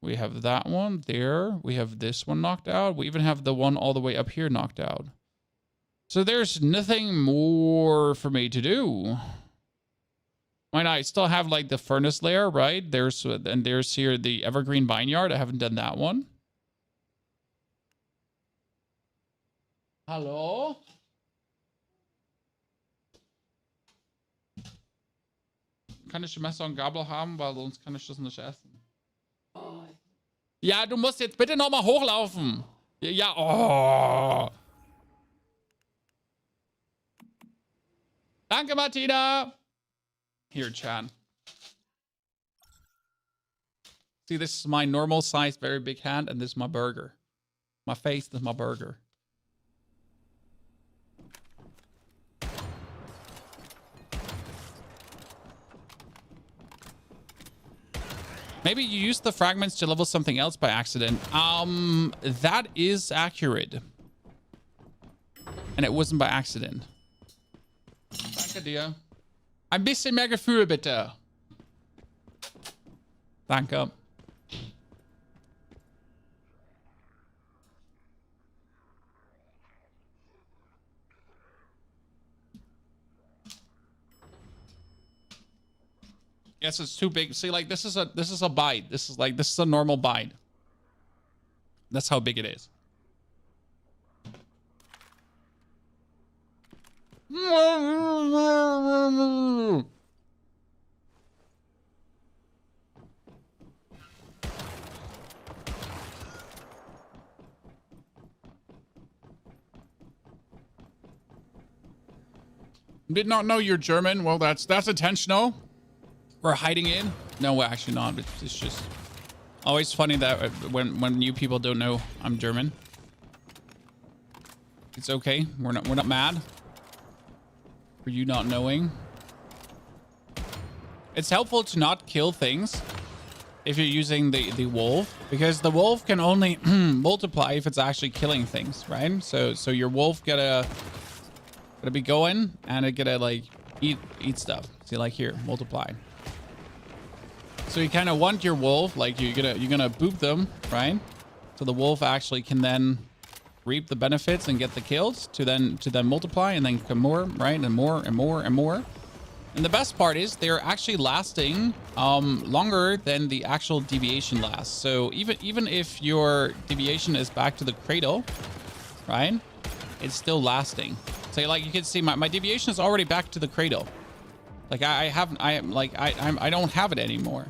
S1: We have that one there. We have this one knocked out. We even have the one all the way up here knocked out. So there's nothing more for me to do. Might I still have like the furnace layer, right? There's here the Evergreen Vineyard. I haven't done that one. Hallo? Kann ich Messer und Gabel haben, weil sonst kann ich das nicht essen. Oh. Ja, du musst jetzt bitte nochmal hochlaufen. Ja, oh. Danke, Martina. Here, Chad. See, this is my normal size, very big hand, and this is my burger. My face is my burger. Maybe you used the fragments to level something else by accident. That is accurate. And it wasn't by accident. Danke dir. Ein bisschen mehr Gefühl, bitte. Danke. Yes, it's too big. See, like this is a bite. This is a normal bite. That's how big it is. Did not know you're German. Well, that's intentional. We're hiding in. No, we're actually not. It's just always funny that when new people don't know I'm German. It's okay. We're not mad for you not knowing. It's helpful to not kill things if you're using the wolf, because the wolf can only multiply if it's actually killing things, right? So your wolf gotta be going, and it gotta like eat stuff. See, like here, multiply. So you kind of want your wolf, like you're gonna boop them, right? So the wolf actually can then reap the benefits and get the kills to then multiply and then come more, right? And more and more and more. And the best part is they're actually lasting longer than the actual deviation lasts. So even if your deviation is back to the cradle, right? It's still lasting. So like you can see my deviation is already back to the cradle. Like I don't have it anymore.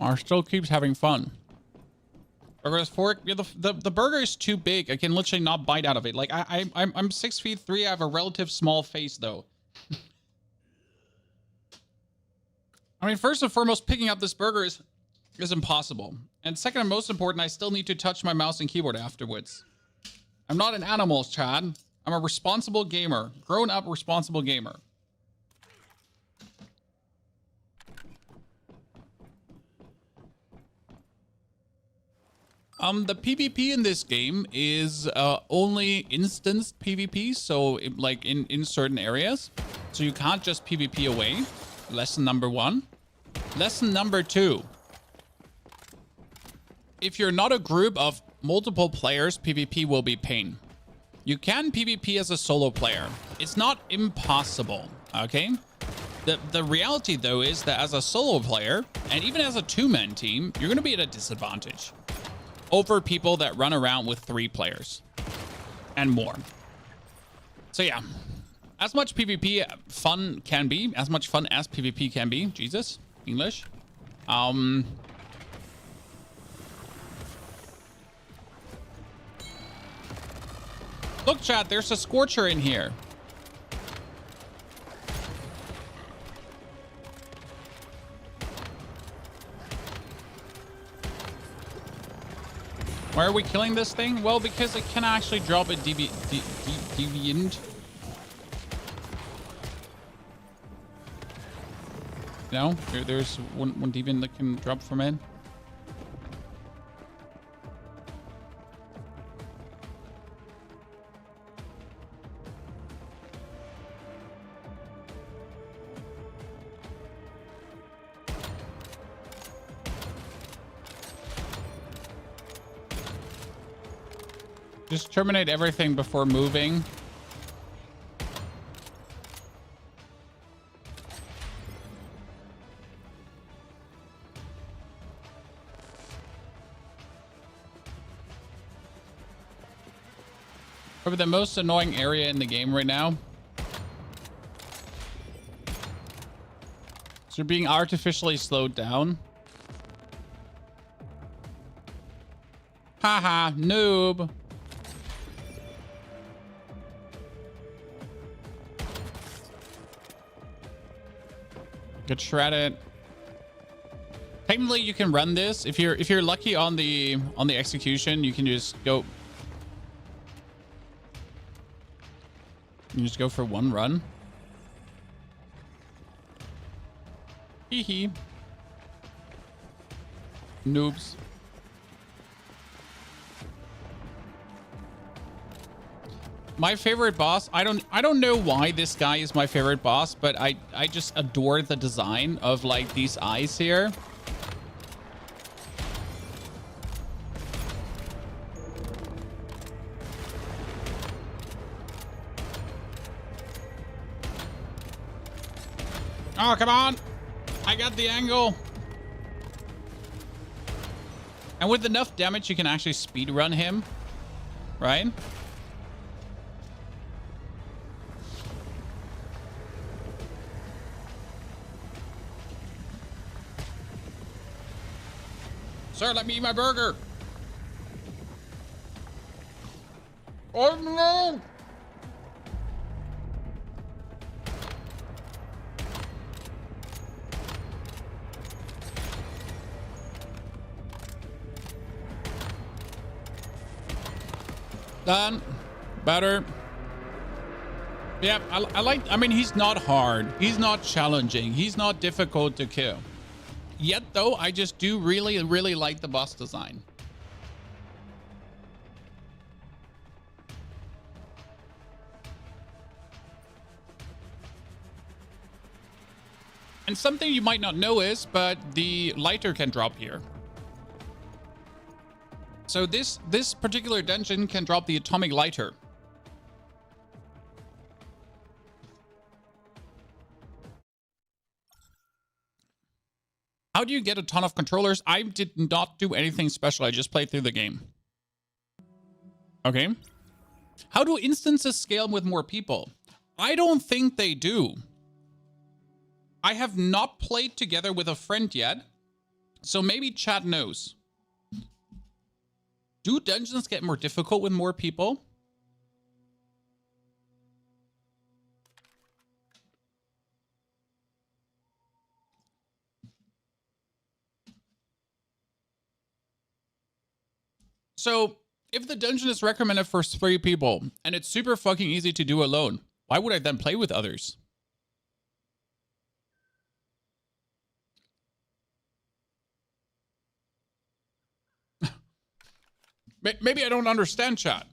S1: Our still keeps having fun. Burger's fork. Yeah, the burger is too big. I can literally not bite out of it. Like I'm 6'3". I have a relative small face though. I mean, first and foremost, picking up this burger is impossible. And second and most important, I still need to touch my mouse and keyboard afterwards. I'm not an animal, Chad. I'm a responsible gamer. Grown up responsible gamer. The PvP in this game is only instanced PvP, so like in certain areas. So you can't just PvP away. Lesson number 1. Lesson number 2. If you're not a group of multiple players, PvP will be pain. You can PvP as a solo player. It's not impossible, okay? The reality, though, is that as a solo player, and even as a two-man team, you're going to be at a disadvantage over people that run around with 3 players and more. So yeah, as much PvP fun can be, as much fun as PvP can be. Jesus, English. Look, chat, there's a Scorcher in here. Why are we killing this thing? Well, because it can actually drop a Deviant. No, there's one Deviant that can drop from it. Just terminate everything before moving. Probably the most annoying area in the game right now. So you're being artificially slowed down. Haha, noob. Get shredded. Technically, you can run this if you're lucky on the execution. You can just go. You just go for one run. Hee hee. Noobs. My favorite boss, I don't know why this guy is my favorite boss, but I just adore the design of like these eyes here. Oh, come on. I got the angle. And with enough damage, you can actually speed run him, right? Sir, let me eat my burger. Oh no! Done. Better. Yeah, I mean, he's not hard. He's not challenging. He's not difficult to kill. Yet, though, I just do really, really like the boss design. And something you might not know is, but the lighter can drop here. So this particular dungeon can drop the atomic lighter. How do you get a ton of controllers? I did not do anything special. I just played through the game. Okay. How do instances scale with more people? I don't think they do. I have not played together with a friend yet, so maybe chat knows. Do dungeons get more difficult with more people? So, if the dungeon is recommended for 3 people, and it's super fucking easy to do alone, why would I then play with others? Maybe I don't understand, chat.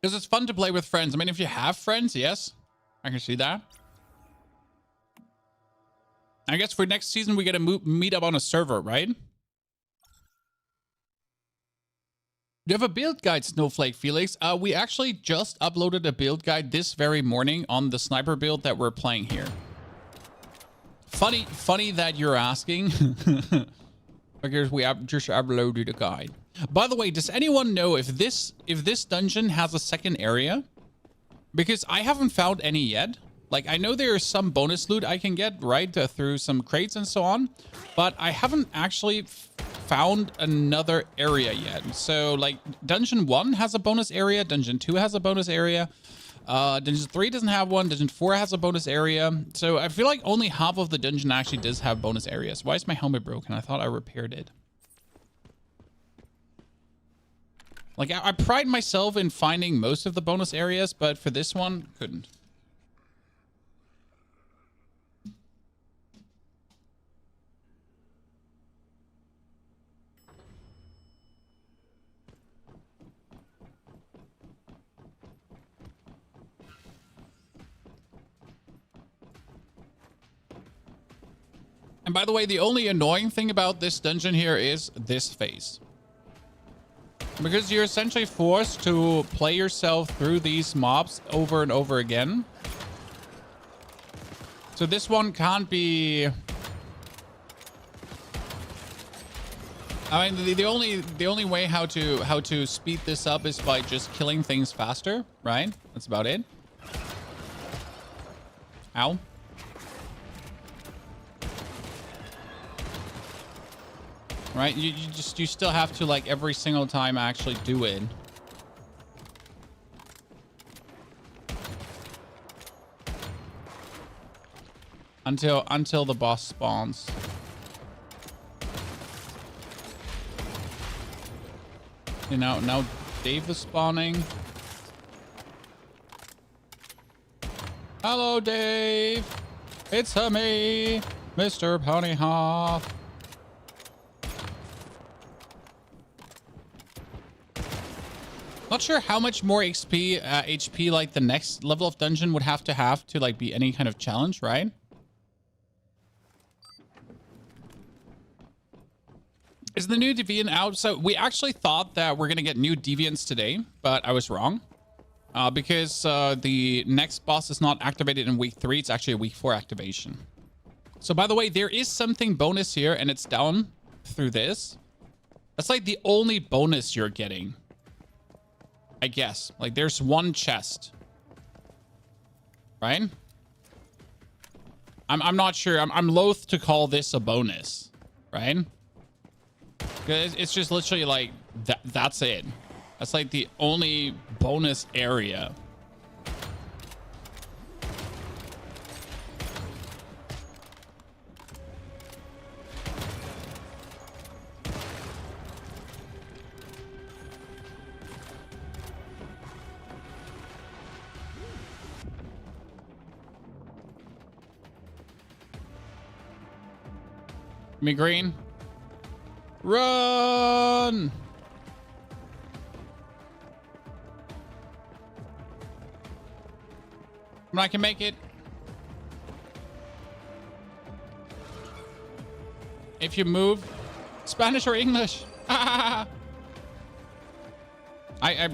S1: Because it's fun to play with friends. I mean, if you have friends, yes, I can see that. I guess for next season, we get to meet up on a server, right? Do you have a build guide, Snowflake Felix? We actually just uploaded a build guide this very morning on the sniper build that we're playing here. Funny that you're asking. Because we have just uploaded a guide. By the way, does anyone know if this dungeon has a second area? Because I haven't found any yet. Like, I know there is some bonus loot I can get, right, through some crates and so on. But I haven't actually found another area yet. So, like, Dungeon 1 has a bonus area. Dungeon 2 has a bonus area. Dungeon 3 doesn't have one. Dungeon 4 has a bonus area. So, I feel like only half of the dungeon actually does have bonus areas. Why is my helmet broken? I thought I repaired it. Like, I pride myself in finding most of the bonus areas, but for this one, couldn't. And by the way, the only annoying thing about this dungeon here is this phase. Because you're essentially forced to play yourself through these mobs over and over again. So this one can't be... I mean, the only way how to speed this up is by just killing things faster, right? That's about it. Ow. Right, you still have to, like, every single time actually do it. Until the boss spawns. You know, now Dave is spawning. Hello, Dave. It's me, Mr. Ponyhoff. Not sure how much more HP like the next level of dungeon would have to like be any kind of challenge, right? Is the new Deviant out? So we actually thought that we're gonna get new Deviants today, but I was wrong. Because the next boss is not activated in week 3, it's actually a week 4 activation. So by the way, there is something bonus here, and it's down through this. That's like the only bonus you're getting. I guess. Like, there's one chest. Right? I'm not sure. I'm loath to call this a bonus. Right? It's just literally like that's it. That's like the only bonus area. Give me green. Run! I can make it. If you move, Spanish or English. I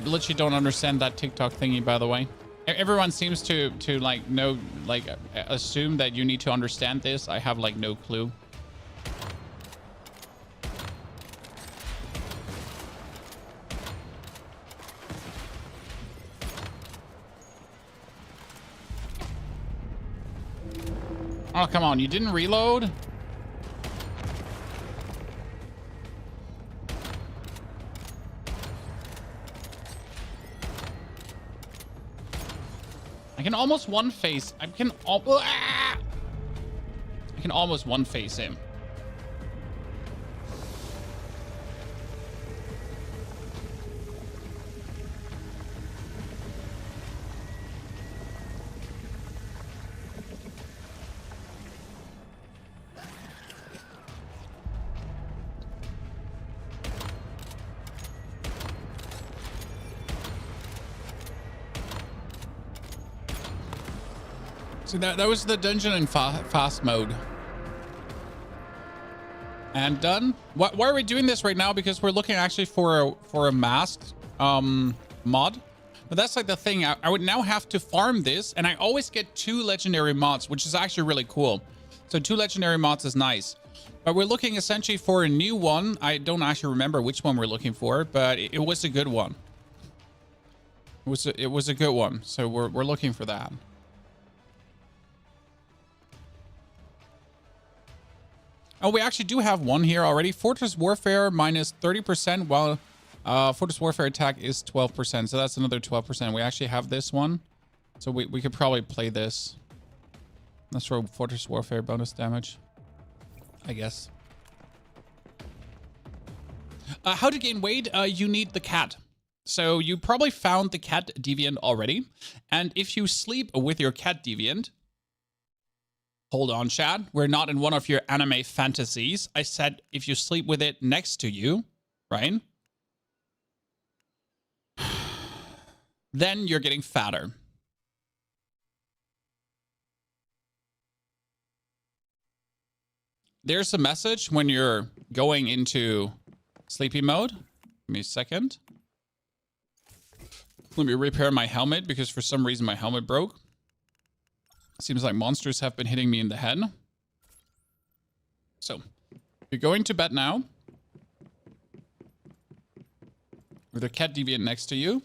S1: literally don't understand that TikTok thingy, by the way. Everyone seems to like know, like assume that you need to understand this. I have like no clue. Oh, come on. You didn't reload? I can almost one face. I can almost one face him. So that was the dungeon in fast mode. And done. Why are we doing this right now? Because we're looking actually for a masked mod. But that's like the thing. I would now have to farm this, and I always get 2 legendary mods, which is actually really cool. So 2 legendary mods is nice. But we're looking essentially for a new one. I don't actually remember which one we're looking for, but it was a good one. It was a good one. So we're looking for that. Oh, we actually do have one here already. Fortress Warfare minus 30%, while Fortress Warfare attack is 12%. So that's another 12%. We actually have this one. So we could probably play this. Let's throw Fortress Warfare bonus damage, I guess. How to gain weight? You need the cat. So you probably found the cat deviant already. And if you sleep with your cat deviant, hold on, Chad. We're not in one of your anime fantasies. I said if you sleep with it next to you, right? Then you're getting fatter. There's a message when you're going into sleepy mode. Give me a second. Let me repair my helmet because for some reason my helmet broke. Seems like monsters have been hitting me in the head. So, you're going to bed now. With a cat deviant next to you.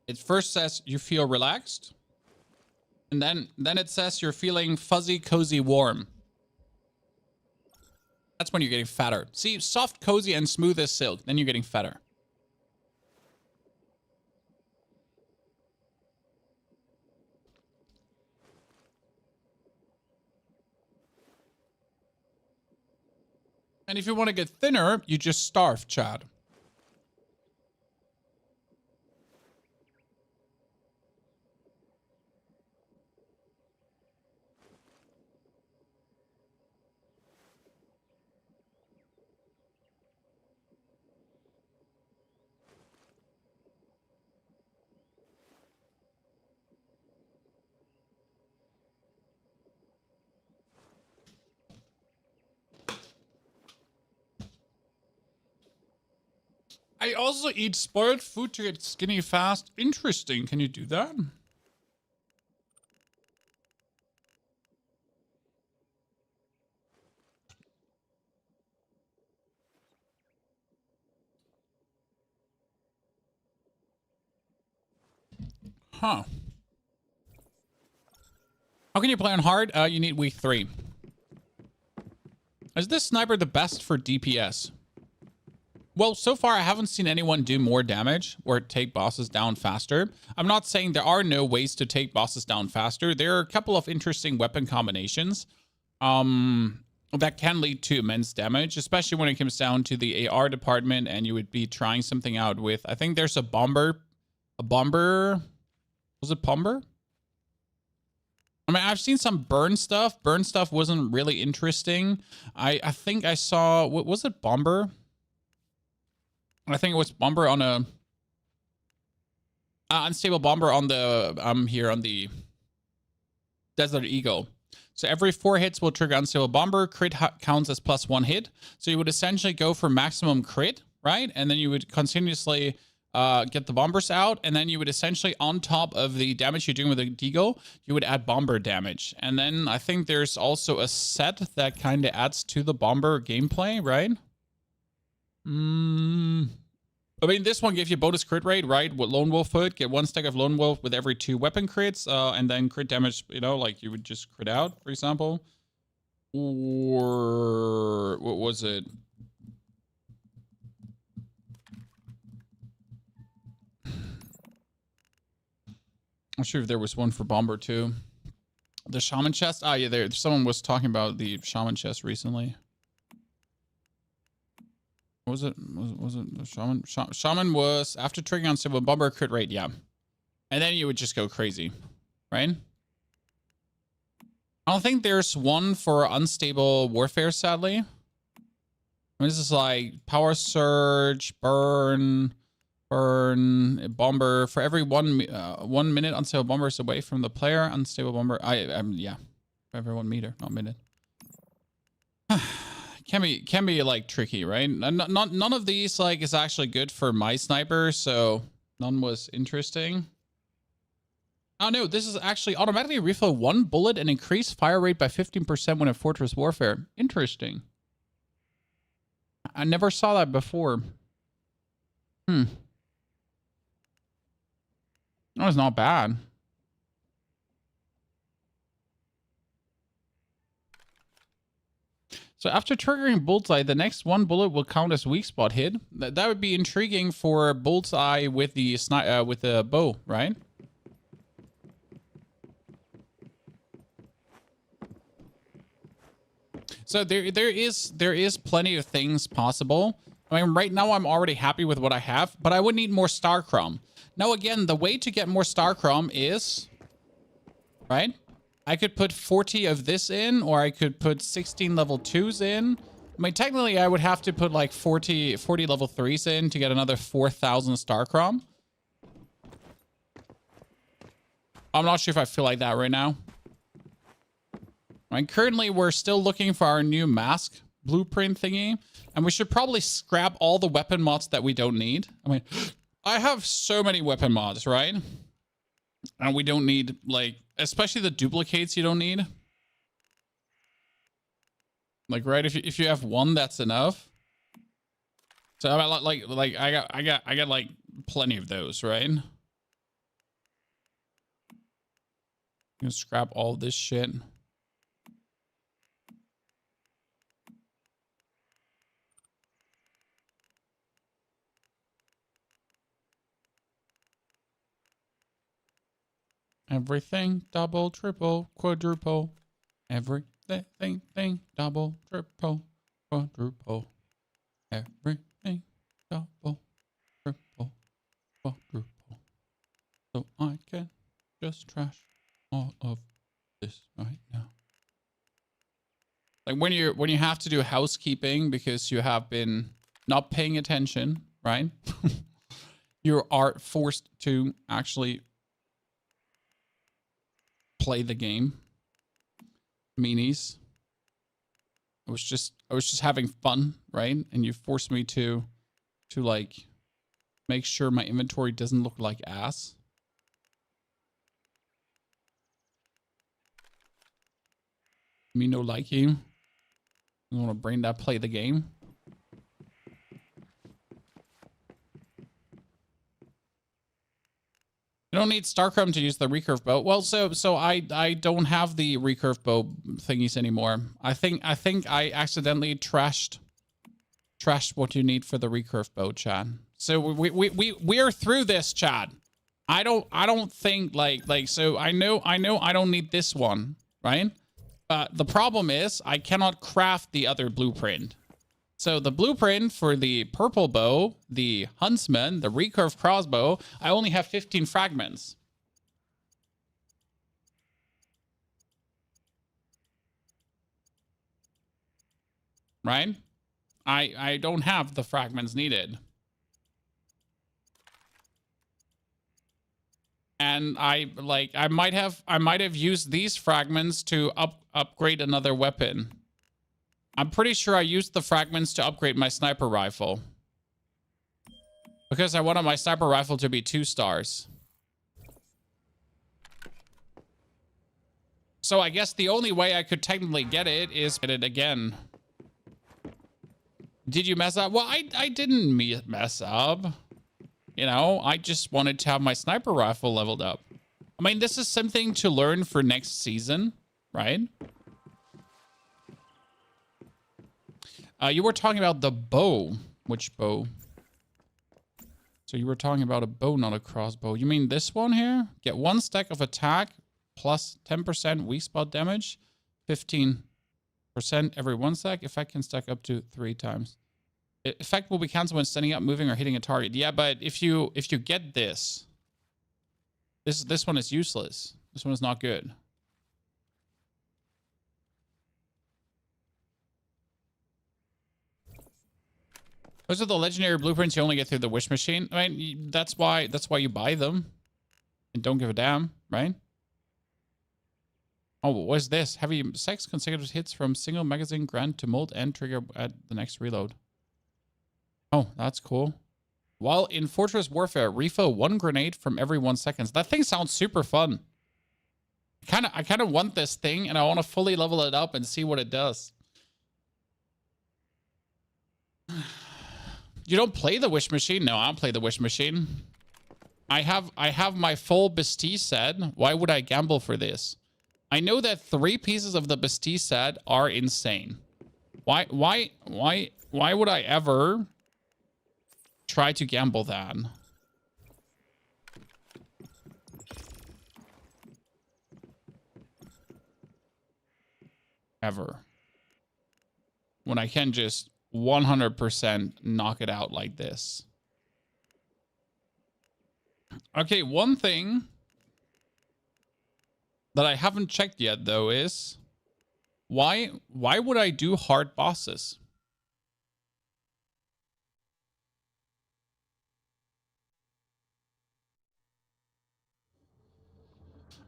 S1: It first says you feel relaxed. And then it says you're feeling fuzzy, cozy, warm. That's when you're getting fatter. See, soft, cozy, and smooth as silk. Then you're getting fatter. And if you want to get thinner, you just starve, Chad. I also eat spoiled food to get skinny fast. Interesting. Can you do that? Huh. How can you play on hard? You need week 3. Is this sniper the best for DPS? Well, so far I haven't seen anyone do more damage or take bosses down faster. I'm not saying there are no ways to take bosses down faster. There are a couple of interesting weapon combinations that can lead to immense damage, especially when it comes down to the AR department and you would be trying something out with, I think there's a bomber, was it bomber? I mean, I've seen some burn stuff. Burn stuff wasn't really interesting. I think I saw, what was it, bomber? I think it was bomber on a unstable bomber on the here on the Desert Eagle. So every 4 hits will trigger unstable bomber. Crit counts as +1 hit. So you would essentially go for maximum crit, right? And then you would continuously get the bombers out, and then you would essentially, on top of the damage you're doing with the Deagle, you would add bomber damage. And then I think there's also a set that kind of adds to the bomber gameplay, right? I mean, this one gives you bonus crit rate, right? With Lone Wolf Hood, get 1 stack of Lone Wolf with every 2 weapon crits, and then crit damage, you know, like you would just crit out, for example. Or what was it? I'm sure if there was one for Bomber too. The Shaman chest? Ah, yeah, there. Someone was talking about the Shaman chest recently. What was it? Was it the Shaman? Shaman was after triggering on civil Bomber crit rate, yeah. And then you would just go crazy, right? I don't think there's one for unstable warfare, sadly. I mean, this is like power surge, burn, bomber. For every 1 minute, unstable bomber is away from the player. Unstable bomber, yeah, for every 1 meter, not minute. can be like tricky, right? None of these like is actually good for my sniper, so none was interesting. Oh no, this is actually automatically refill 1 bullet and increase fire rate by 15% when in Fortress Warfare. Interesting. I never saw that before. That was not bad. So after triggering Bullseye, the next 1 bullet will count as weak spot hit. That would be intriguing for Bullseye with the bow, right? So there is plenty of things possible. I mean, right now I'm already happy with what I have, but I would need more Star Chrome. Now again, the way to get more Star Chrome is, right? I could put 40 of this in, or I could put 16 level 2s in. I mean, technically I would have to put like 40 level 3s in to get another 4,000 Star Chrome. I'm not sure if I feel like that right now. Right, currently we're still looking for our new mask blueprint thingy, and we should probably scrap all the weapon mods that we don't need. I mean, I have so many weapon mods, right? And we don't need, like, especially the duplicates you don't need. Like, right, if you have 1, that's enough. So I mean, like I got like plenty of those, right? You can scrap all this shit. Everything double, triple, quadruple. Everything double, triple, quadruple. Everything double, triple, quadruple. So I can just trash all of this right now. Like when you have to do housekeeping because you have been not paying attention, right? You are forced to actually play the game. Meanies. I was just having fun, right? And you forced me to like make sure my inventory doesn't look like ass. Me no like you. I want to bring that play the game. You don't need Starchrome to use the recurve bow. Well, so I don't have the recurve bow thingies anymore. I think I accidentally trashed what you need for the recurve bow, Chad. So we're through this, Chad. I don't think like so I know I don't need this one, right? The problem is I cannot craft the other blueprint. So the blueprint for the purple bow, the huntsman, the recurve crossbow, I only have 15 fragments. Right? I don't have the fragments needed. And I might have used these fragments to upgrade another weapon. I'm pretty sure I used the fragments to upgrade my sniper rifle. Because I wanted my sniper rifle to be 2 stars. So I guess the only way I could technically get it is get it again. Did you mess up? Well, I didn't mess up. You know, I just wanted to have my sniper rifle leveled up. I mean, this is something to learn for next season, right? You were talking about the bow. Which bow? So you were talking about a bow, not a crossbow. You mean this one here? Get 1 stack of attack plus 10% weak spot damage. 15% every 1 stack. Effect can stack up to 3 times. Effect will be cancelled when standing up, moving, or hitting a target. Yeah, but if you get this one is useless. This one is not good. Those are the legendary blueprints you only get through the wish machine. I mean, that's why you buy them and don't give a damn, right? Oh, what's this? Heavy 6 consecutive hits from single magazine grant to mold and trigger at the next reload. Oh, that's cool. While in Fortress Warfare, refill 1 grenade from every 1 second. That thing sounds super fun. I kind of want this thing, and I want to fully level it up and see what it does. You don't play the wish machine? No, I don't play the wish machine. I have my full Bestie set. Why would I gamble for this? I know that 3 pieces of the Bestie set are insane. Why would I ever try to gamble that? Ever. When I can just 100% knock it out like this. Okay, one thing that I haven't checked yet, though, is why would I do hard bosses?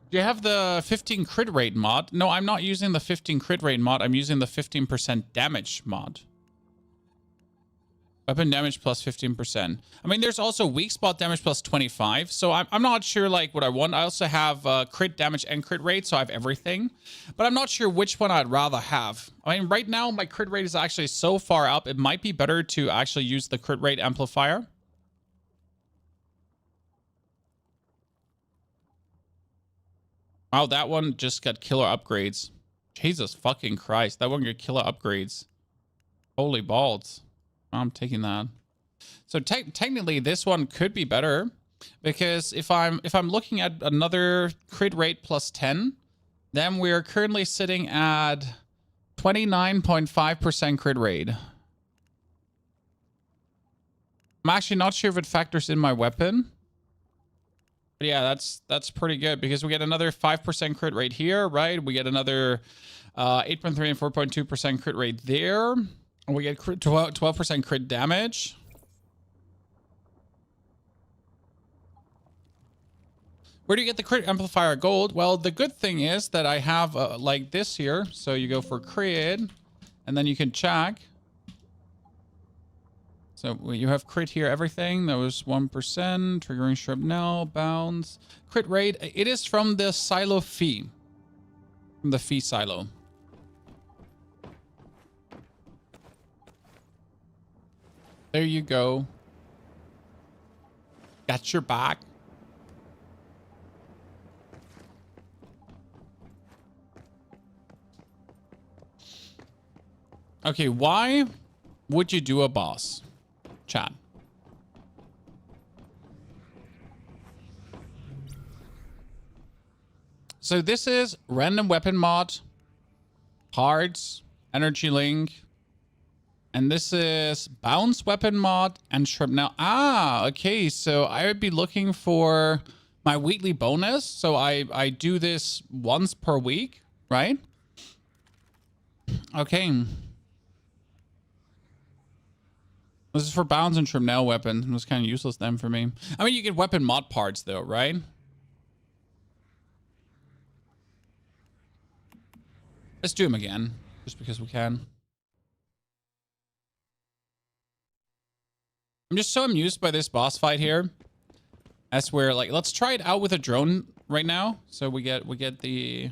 S1: Do you have the 15 crit rate mod? No, I'm not using the 15 crit rate mod. I'm using the 15% damage mod. Weapon damage plus 15%. I mean, there's also weak spot damage plus 25. So I'm not sure like what I want. I also have crit damage and crit rate. So I have everything. But I'm not sure which one I'd rather have. I mean, right now my crit rate is actually so far up. It might be better to actually use the crit rate amplifier. Oh, that one just got killer upgrades. Jesus fucking Christ. That one got killer upgrades. Holy balls. I'm taking that. So technically this one could be better because if I'm looking at another crit rate plus 10, then we're currently sitting at 29.5% crit rate. I'm actually not sure if it factors in my weapon. But yeah, that's pretty good because we get another 5% crit rate here, right? We get another 8.3 and 4.2% crit rate there. And we get 12% crit damage. Where do you get the crit amplifier gold? Well, the good thing is that I have like this here. So you go for crit and then you can check. So you have crit here, everything. That was 1%. Triggering shrapnel, bounds. Crit rate. It is from the silo fee. From the fee silo. There you go. Got your back. Okay, why would you do a boss? Chat. So this is random weapon mod, parts, energy link, and this is bounce weapon mod and shrimp. Now, okay, so I would be looking for my weekly bonus. So I do this once per week, right? Okay. This is for bounce and shrimp nail weapon. It was kind of useless then for me. I mean, you get weapon mod parts though, right? Let's do them again, just because we can. I'm just so amused by this boss fight here. That's where, like, let's try it out with a drone right now. So we get the...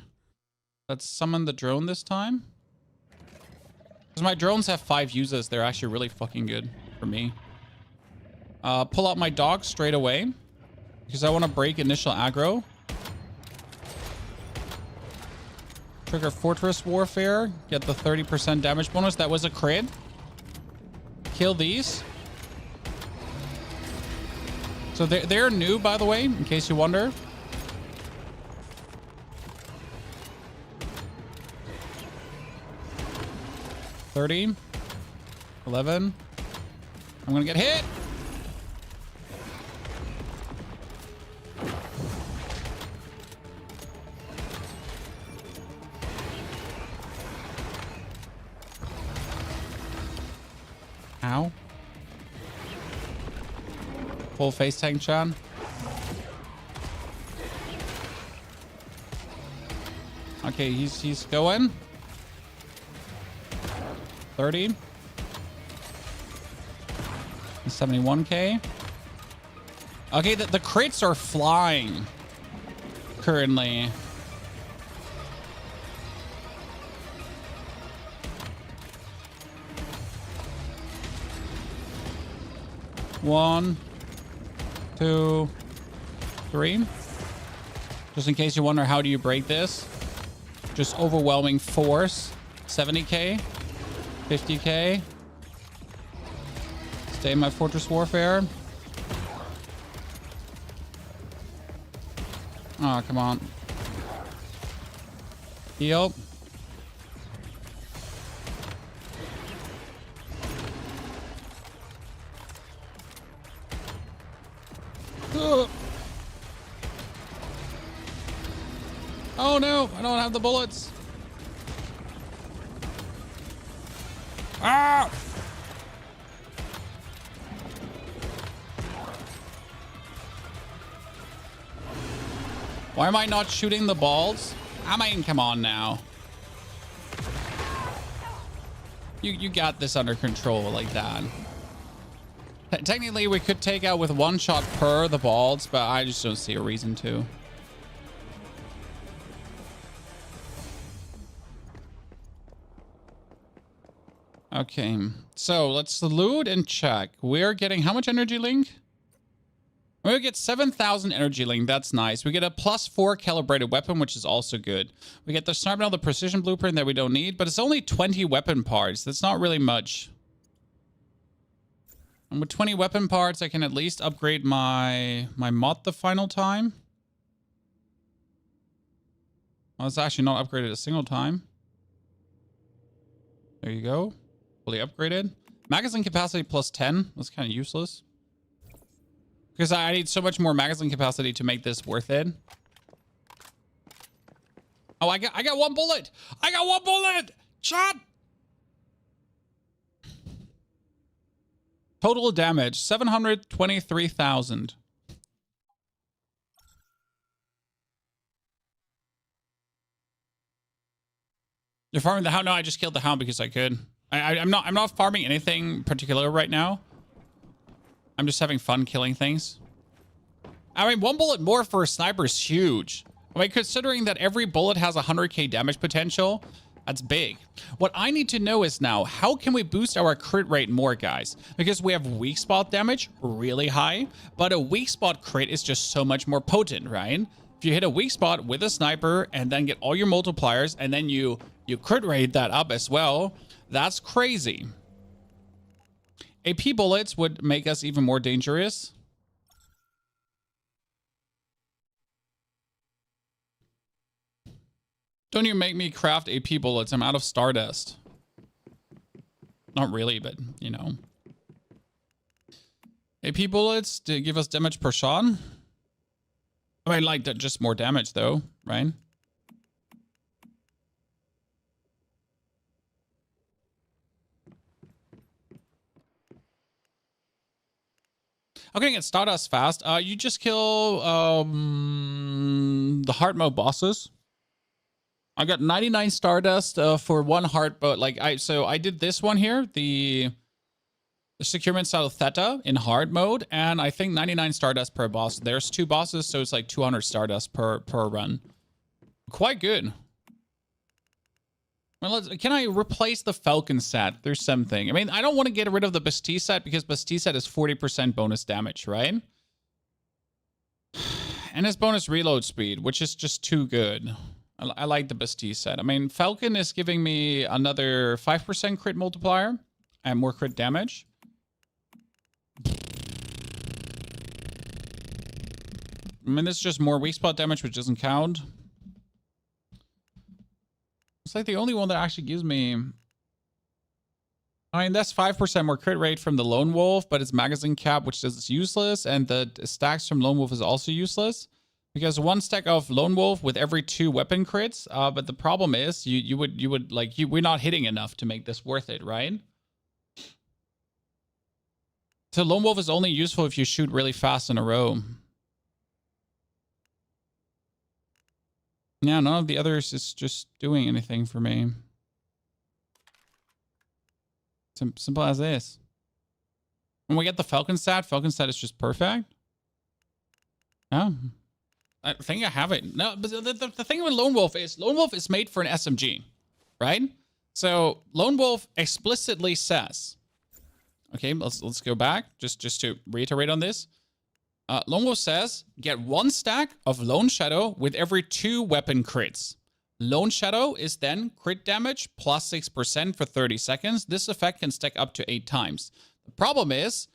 S1: Let's summon the drone this time. Because my drones have 5 uses. They're actually really fucking good for me. Pull out my dog straight away. Because I want to break initial aggro. Trigger Fortress Warfare. Get the 30% damage bonus. That was a crit. Kill these. So they're new, by the way, in case you wonder. $30. $11. I'm gonna get hit. Ow. Full face tank, Chan. Okay, he's going. 30. 71k. Okay, the crits are flying currently. One, 2, 3. Just in case you wonder, how do you break this? Just overwhelming force. 70k. 50k. Stay in my Fortress Warfare. Oh, come on. Heal. Ugh. Oh no, I don't have the bullets. Ah! Why am I not shooting the balls? I mean, come on now. You got this under control like that. Technically, we could take out with 1 shot per the balls, but I just don't see a reason to. Okay, so let's loot and check. We're getting how much energy link? We get 7,000 energy link. That's nice. We get a +4 calibrated weapon, which is also good. We get the sniper, the precision blueprint that we don't need, but it's only 20 weapon parts. That's not really much. And with 20 weapon parts, I can at least upgrade my mod the final time. Well, it's actually not upgraded a single time. There you go. Fully upgraded. Magazine capacity +10. That's kind of useless. Because I need so much more magazine capacity to make this worth it. Oh, I got 1 bullet! I got 1 bullet! Shot! Total damage, 723,000. You're farming the hound? No, I just killed the hound because I could. I'm not farming anything particular right now. I'm just having fun killing things. I mean, 1 bullet more for a sniper is huge. I mean, considering that every bullet has 100k damage potential, that's big. What I need to know is now, how can we boost our crit rate more, guys? Because we have weak spot damage really high, but a weak spot crit is just so much more potent, right? If you hit a weak spot with a sniper and then get all your multipliers and then you crit rate that up as well, That's crazy. AP bullets would make us even more dangerous. Don't you make me craft AP bullets. I'm out of Stardust. Not really, but, you know. AP bullets to give us damage per shot. I mean, like, just more damage, though, right? I'm gonna get Stardust fast. You just kill the hard mode bosses. I got 99 Stardust for one heart, but like I did this one here, the Securement Style Theta in hard mode, and I think 99 Stardust per boss. There's 2 bosses, so it's like 200 Stardust per run. Quite good. Well, can I replace the Falcon set? There's something. I mean, I don't want to get rid of the Bastille set because Bastille set is 40% bonus damage, right? And it's bonus reload speed, which is just too good. I like the Bastille set. I mean, Falcon is giving me another 5% crit multiplier and more crit damage. I mean, this is just more weak spot damage, which doesn't count. It's like the only one that actually gives me... I mean, that's 5% more crit rate from the Lone Wolf, but it's magazine cap, which is useless, and the stacks from Lone Wolf is also useless. Because 1 stack of Lone Wolf with every 2 weapon crits, but the problem is we're not hitting enough to make this worth it, right? So Lone Wolf is only useful if you shoot really fast in a row. Yeah, none of the others is just doing anything for me. Simple as this. When we get the Falcon stat is just perfect. Yeah. I think I have it. No, but the thing with Lone Wolf is made for an SMG, right? So Lone Wolf explicitly says, okay, let's go back just to reiterate on this. Lone Wolf says, get 1 stack of Lone Shadow with every 2 weapon crits. Lone Shadow is then crit damage plus 6% for 30 seconds. This effect can stack up to 8 times. The problem is,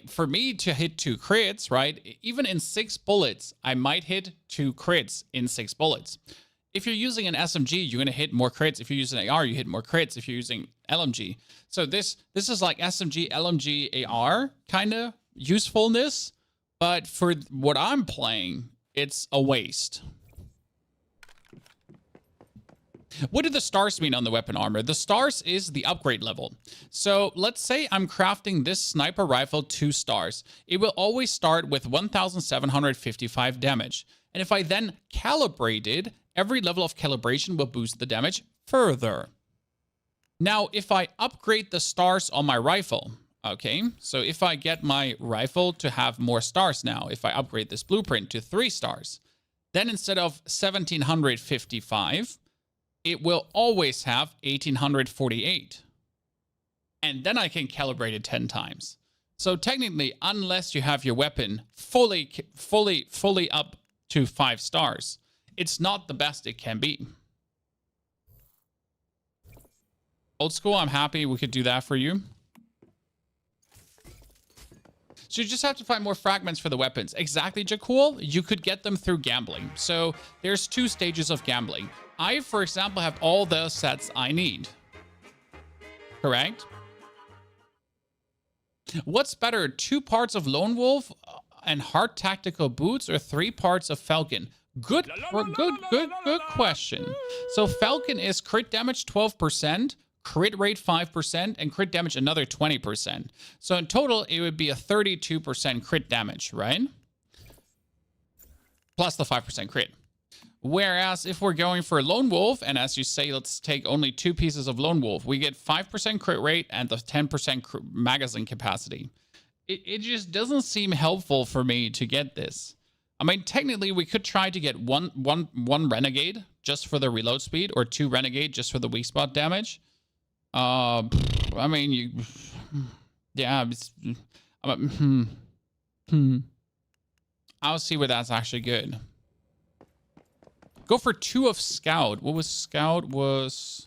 S1: for me to hit 2 crits, right? Even in 6 bullets, I might hit 2 crits in 6 bullets. If you're using an SMG, you're going to hit more crits. If you're using an AR, you hit more crits if you're using LMG. So this is like SMG, LMG, AR kind of usefulness. But for what I'm playing, it's a waste. What do the stars mean on the weapon armor? The stars is the upgrade level. So let's say I'm crafting this sniper rifle 2 stars. It will always start with 1,755 damage. And if I then calibrate it, every level of calibration will boost the damage further. Now, if I upgrade the stars on my rifle, okay, so if I get my rifle to have more stars now, if I upgrade this blueprint to 3 stars, then instead of 1,755, it will always have 1,848. And then I can calibrate it 10 times. So technically, unless you have your weapon fully up to 5 stars, it's not the best it can be. Old school, I'm happy we could do that for you. So you just have to find more fragments for the weapons. Exactly, Jakul. You could get them through gambling. So there's 2 stages of gambling. I, for example, have all the sets I need. Correct? What's better, 2 parts of Lone Wolf and hard tactical boots, or 3 parts of Falcon? Good question. So Falcon is crit damage 12%, crit rate 5%, and crit damage another 20%. So in total, it would be a 32% crit damage, right? Plus the 5% crit. Whereas if we're going for Lone Wolf, and as you say, let's take only 2 pieces of Lone Wolf, we get 5% crit rate and the 10% magazine capacity. It just doesn't seem helpful for me to get this. I mean, technically, we could try to get one Renegade just for the reload speed, or 2 Renegade just for the weak spot damage. I mean, yeah. I'll see where that's actually good. Go for 2 of Scout. What was Scout? Was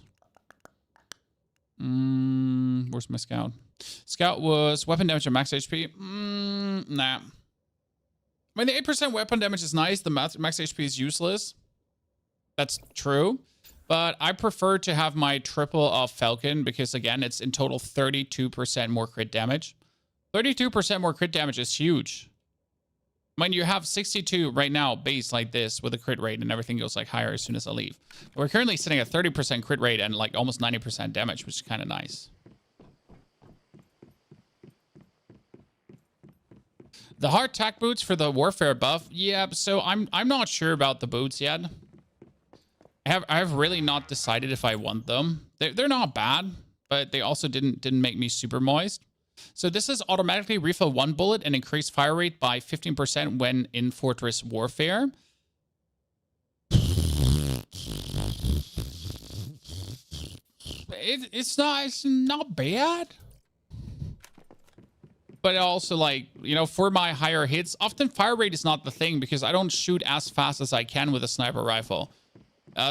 S1: Where's my scout? Scout was weapon damage and max HP. Nah. I mean, the 8% weapon damage is nice. The max HP is useless. That's true. But I prefer to have my triple of Falcon because, again, it's in total 32% more crit damage. 32% more crit damage is huge. When you have 62 right now, base like this with a crit rate and everything goes like higher as soon as I leave. We're currently sitting at 30% crit rate and like almost 90% damage, which is kind of nice. The hard tack boots for the warfare buff. Yeah, so I'm not sure about the boots yet. I have really not decided if I want them. They're not bad, but they also didn't make me super moist. So this is automatically refill 1 bullet and increase fire rate by 15% when in Fortress Warfare. It's not bad. But also, like, you know, for my higher hits, often fire rate is not the thing because I don't shoot as fast as I can with a sniper rifle.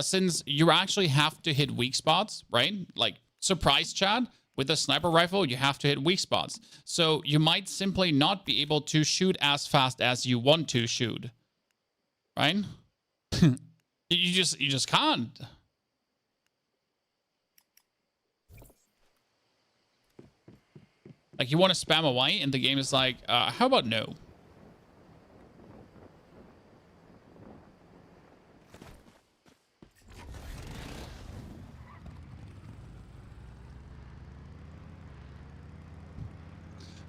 S1: Since you actually have to hit weak spots, right? Like, surprise, Chad. With a sniper rifle, you have to hit weak spots. So you might simply not be able to shoot as fast as you want to shoot. Right? you just can't. Like, you want to spam away, and the game is like, how about no?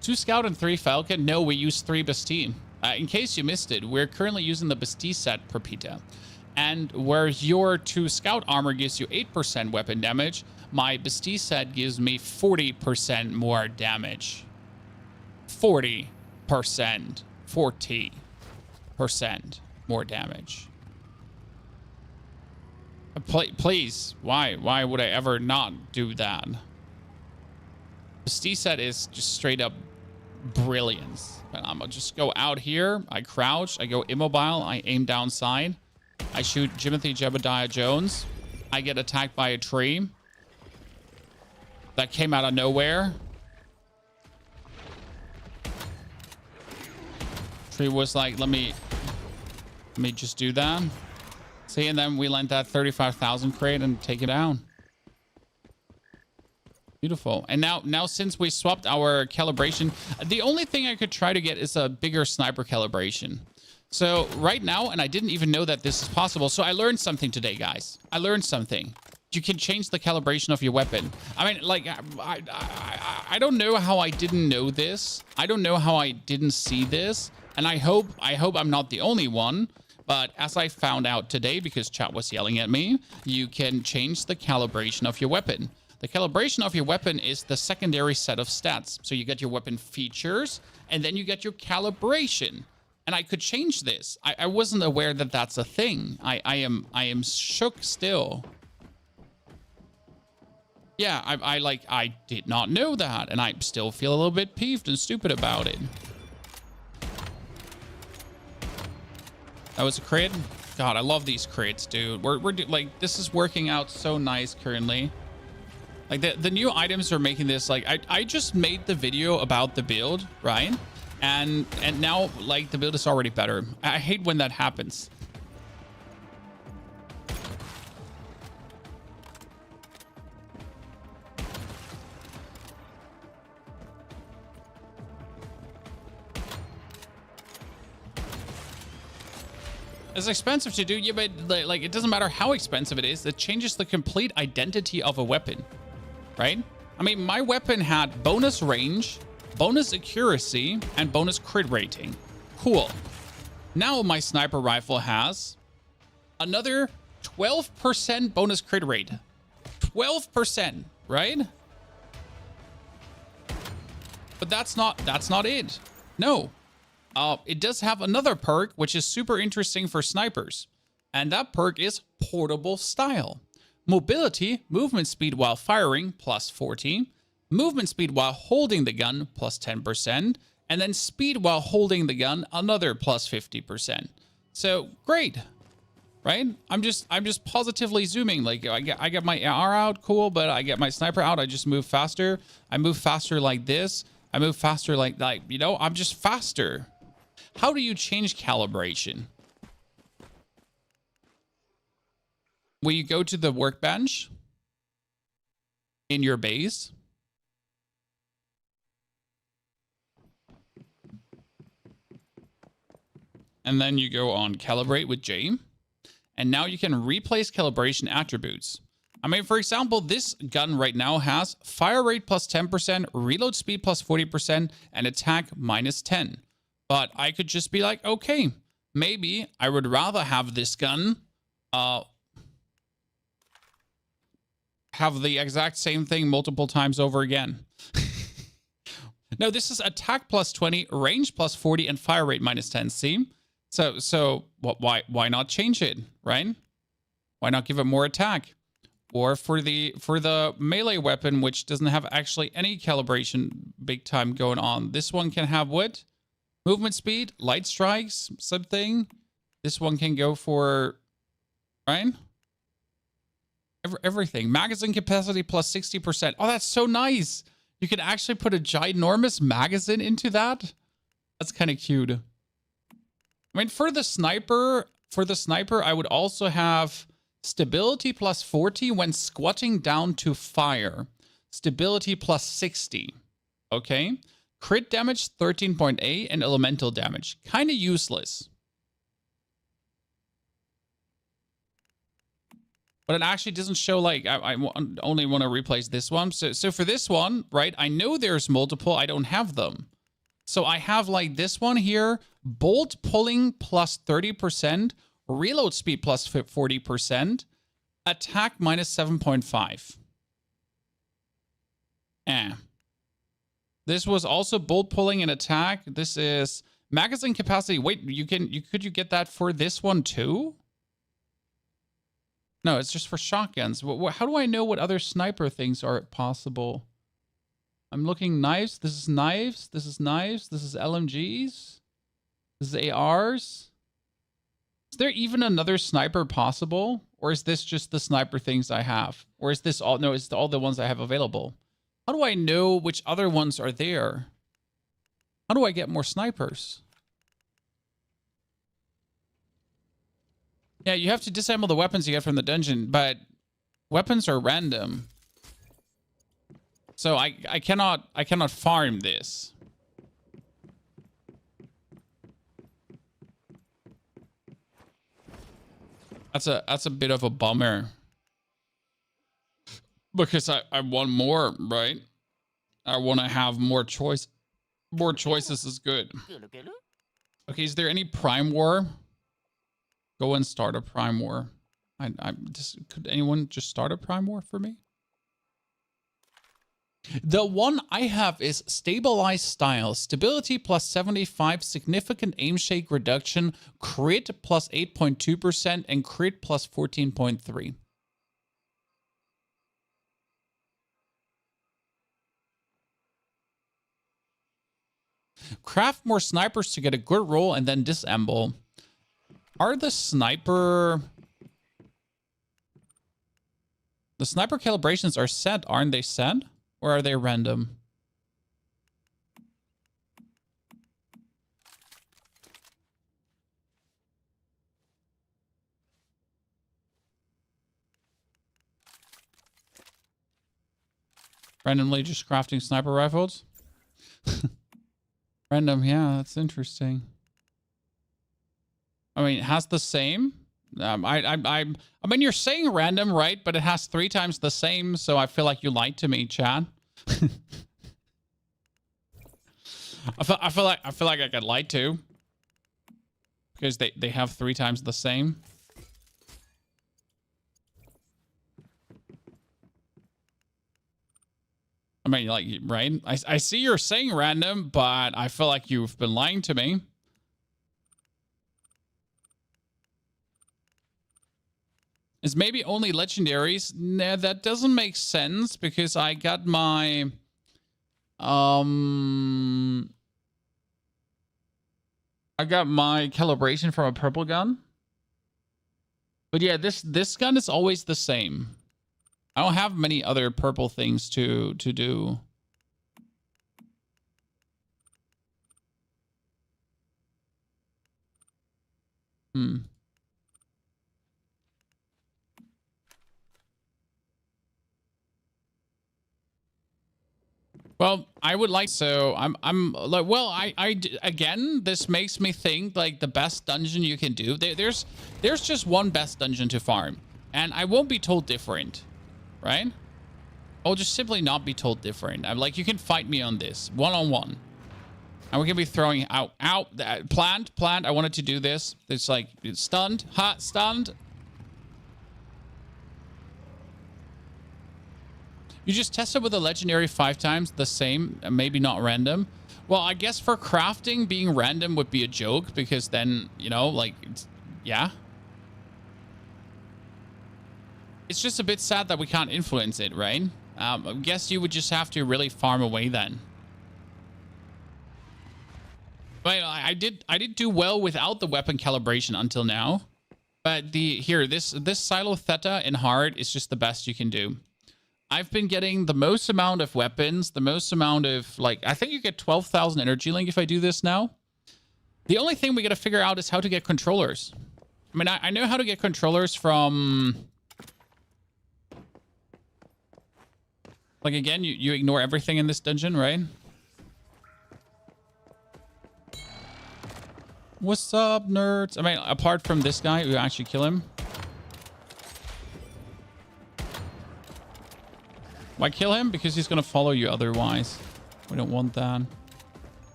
S1: Two Scout and 3 Falcon. No, we use 3 Bastille. In case you missed it, we're currently using the Bastille set per Pita. And where your 2 Scout armor gives you 8% weapon damage, my Bastille set gives me 40% more damage. 40%. 40% more damage. Please, why would I ever not do that? Bastille set is just straight up brilliance. But I'm gonna just go out here. I crouch. I go immobile. I aim downside. I shoot Jimothy Jebediah Jones. I get attacked by a tree that came out of nowhere. Tree was like, let me just do that. See, and then we land that 35,000 crate and take it down. Beautiful. And now since we swapped our calibration, the only thing I could try to get is a bigger sniper calibration. So right now, and I didn't even know that this is possible. So I learned something today, guys. I learned something. You can change the calibration of your weapon. I mean, like, I don't know how I didn't know this. I don't know how I didn't see this. And I hope I'm not the only one. But as I found out today, because chat was yelling at me, you can change the calibration of your weapon. The calibration of your weapon is the secondary set of stats. So you get your weapon features, and then you get your calibration. And I could change this. I wasn't aware that that's a thing. I am shook still. Yeah, I did not know that, and I still feel a little bit peeved and stupid about it. That was a crit. God, I love these crits, dude. We're like, this is working out so nice currently. Like the new items are making this, like, I just made the video about the build, right? And now, like, the build is already better. I hate when that happens. It's expensive to do, yeah, but like, it doesn't matter how expensive it is. It changes the complete identity of a weapon, right? I mean, my weapon had bonus range, bonus accuracy, and bonus crit rating. Cool. Now my sniper rifle has another 12% bonus crit rate. 12%, right? But that's not it. No. It does have another perk, which is super interesting for snipers. And that perk is Portable Style. Mobility, movement speed while firing, plus 40. Movement speed while holding the gun, plus 10%. And then speed while holding the gun, another plus 50%. So, great. right? I'm just positively zooming. Like I get my AR out, cool, but I get my sniper out. I just move faster. I move faster like this. I move faster like you know, I'm just faster. How do you change calibration? Will you go to the workbench in your base? And then you go on calibrate with J. And now you can replace calibration attributes. I mean, for example, this gun right now has fire rate plus 10%, reload speed plus 40%, and attack minus 10. But I could just be like, okay, maybe I would rather have this gun have the exact same thing multiple times over again. No, this is attack plus 20, range plus 40, and fire rate minus 10. See? So why not change it, right? Why not give it more attack? Or for the melee weapon, which doesn't have actually any calibration big time going on. This one can have what? Movement speed, light strikes, something. This one can go for, right? Everything. Magazine capacity plus 60%. Oh, that's so nice. You can actually put a ginormous magazine into that. That's kind of cute. I mean, for the sniper, I would also have stability plus 40 when squatting down to fire. Stability plus 60. Okay. Crit damage 13.8 and elemental damage. Kind of useless. But it actually doesn't show, like, I only want to replace this one. So for this one, right, I know there's multiple. I don't have them. So I have, like, this one here. Bolt pulling plus 30%. Reload speed plus 40%. Attack minus 7.5. This was also bolt pulling and attack. This is magazine capacity. Wait, could you get that for this one too? No, it's just for shotguns. How do I know what other sniper things are possible? I'm looking knives. This is knives. This is knives. This is LMGs. This is ARs. Is there even another sniper possible? Or is this just the sniper things I have? Or is this all? No, it's all the ones I have available. How do I know which other ones are there? How do I get more snipers? Yeah, you have to disassemble the weapons you get from the dungeon, but weapons are random. So I cannot farm this. That's a bit of a bummer. Because I want more, right? I want to have more choice. More choices is good. Okay, is there any Prime War? Go and start a Prime War. Could anyone just start a Prime War for me? The one I have is Stabilized Style. Stability plus 75, significant aim shake reduction, crit plus 8.2%, and crit plus 14.3. Craft more snipers to get a good roll and then disassemble. Are the sniper calibrations are set, aren't they set? Or are they random? Randomly just crafting sniper rifles? Random, yeah, that's interesting. I mean, it has the same. I mean, you're saying random, right? But it has 3 times the same, so I feel like you lied to me, Chad. I feel like I got lied to because they have 3 times the same. I mean, like, right? I see you're saying random, but I feel like you've been lying to me. Is maybe only legendaries? Nah, that doesn't make sense because I got my calibration from a purple gun. But yeah, this gun is always the same. I don't have many other purple things to do. Well, I would like, so I'm like, well, again, this makes me think like the best dungeon you can do. There's just one best dungeon to farm, and I won't be told different, right? I'll just simply not be told different. I'm like, you can fight me on this one-on-one, and we're gonna be throwing out planned. I wanted to do this. It's like it's stunned, hot, stunned. You just test it with a legendary 5 times, the same, maybe not random. Well, I guess for crafting, being random would be a joke, because then, you know, like, yeah. It's just a bit sad that we can't influence it, right? I guess you would just have to really farm away then. But I did do well without the weapon calibration until now. But this Silo Theta in hard is just the best you can do. I've been getting the most amount of weapons, the most amount of, like, I think you get 12,000 energy link if I do this now. The only thing we got to figure out is how to get controllers. I mean, I know how to get controllers from... Like, again, you ignore everything in this dungeon, right? What's up, nerds? I mean, apart from this guy, who actually kill him. Why kill him? Because he's going to follow you otherwise. We don't want that.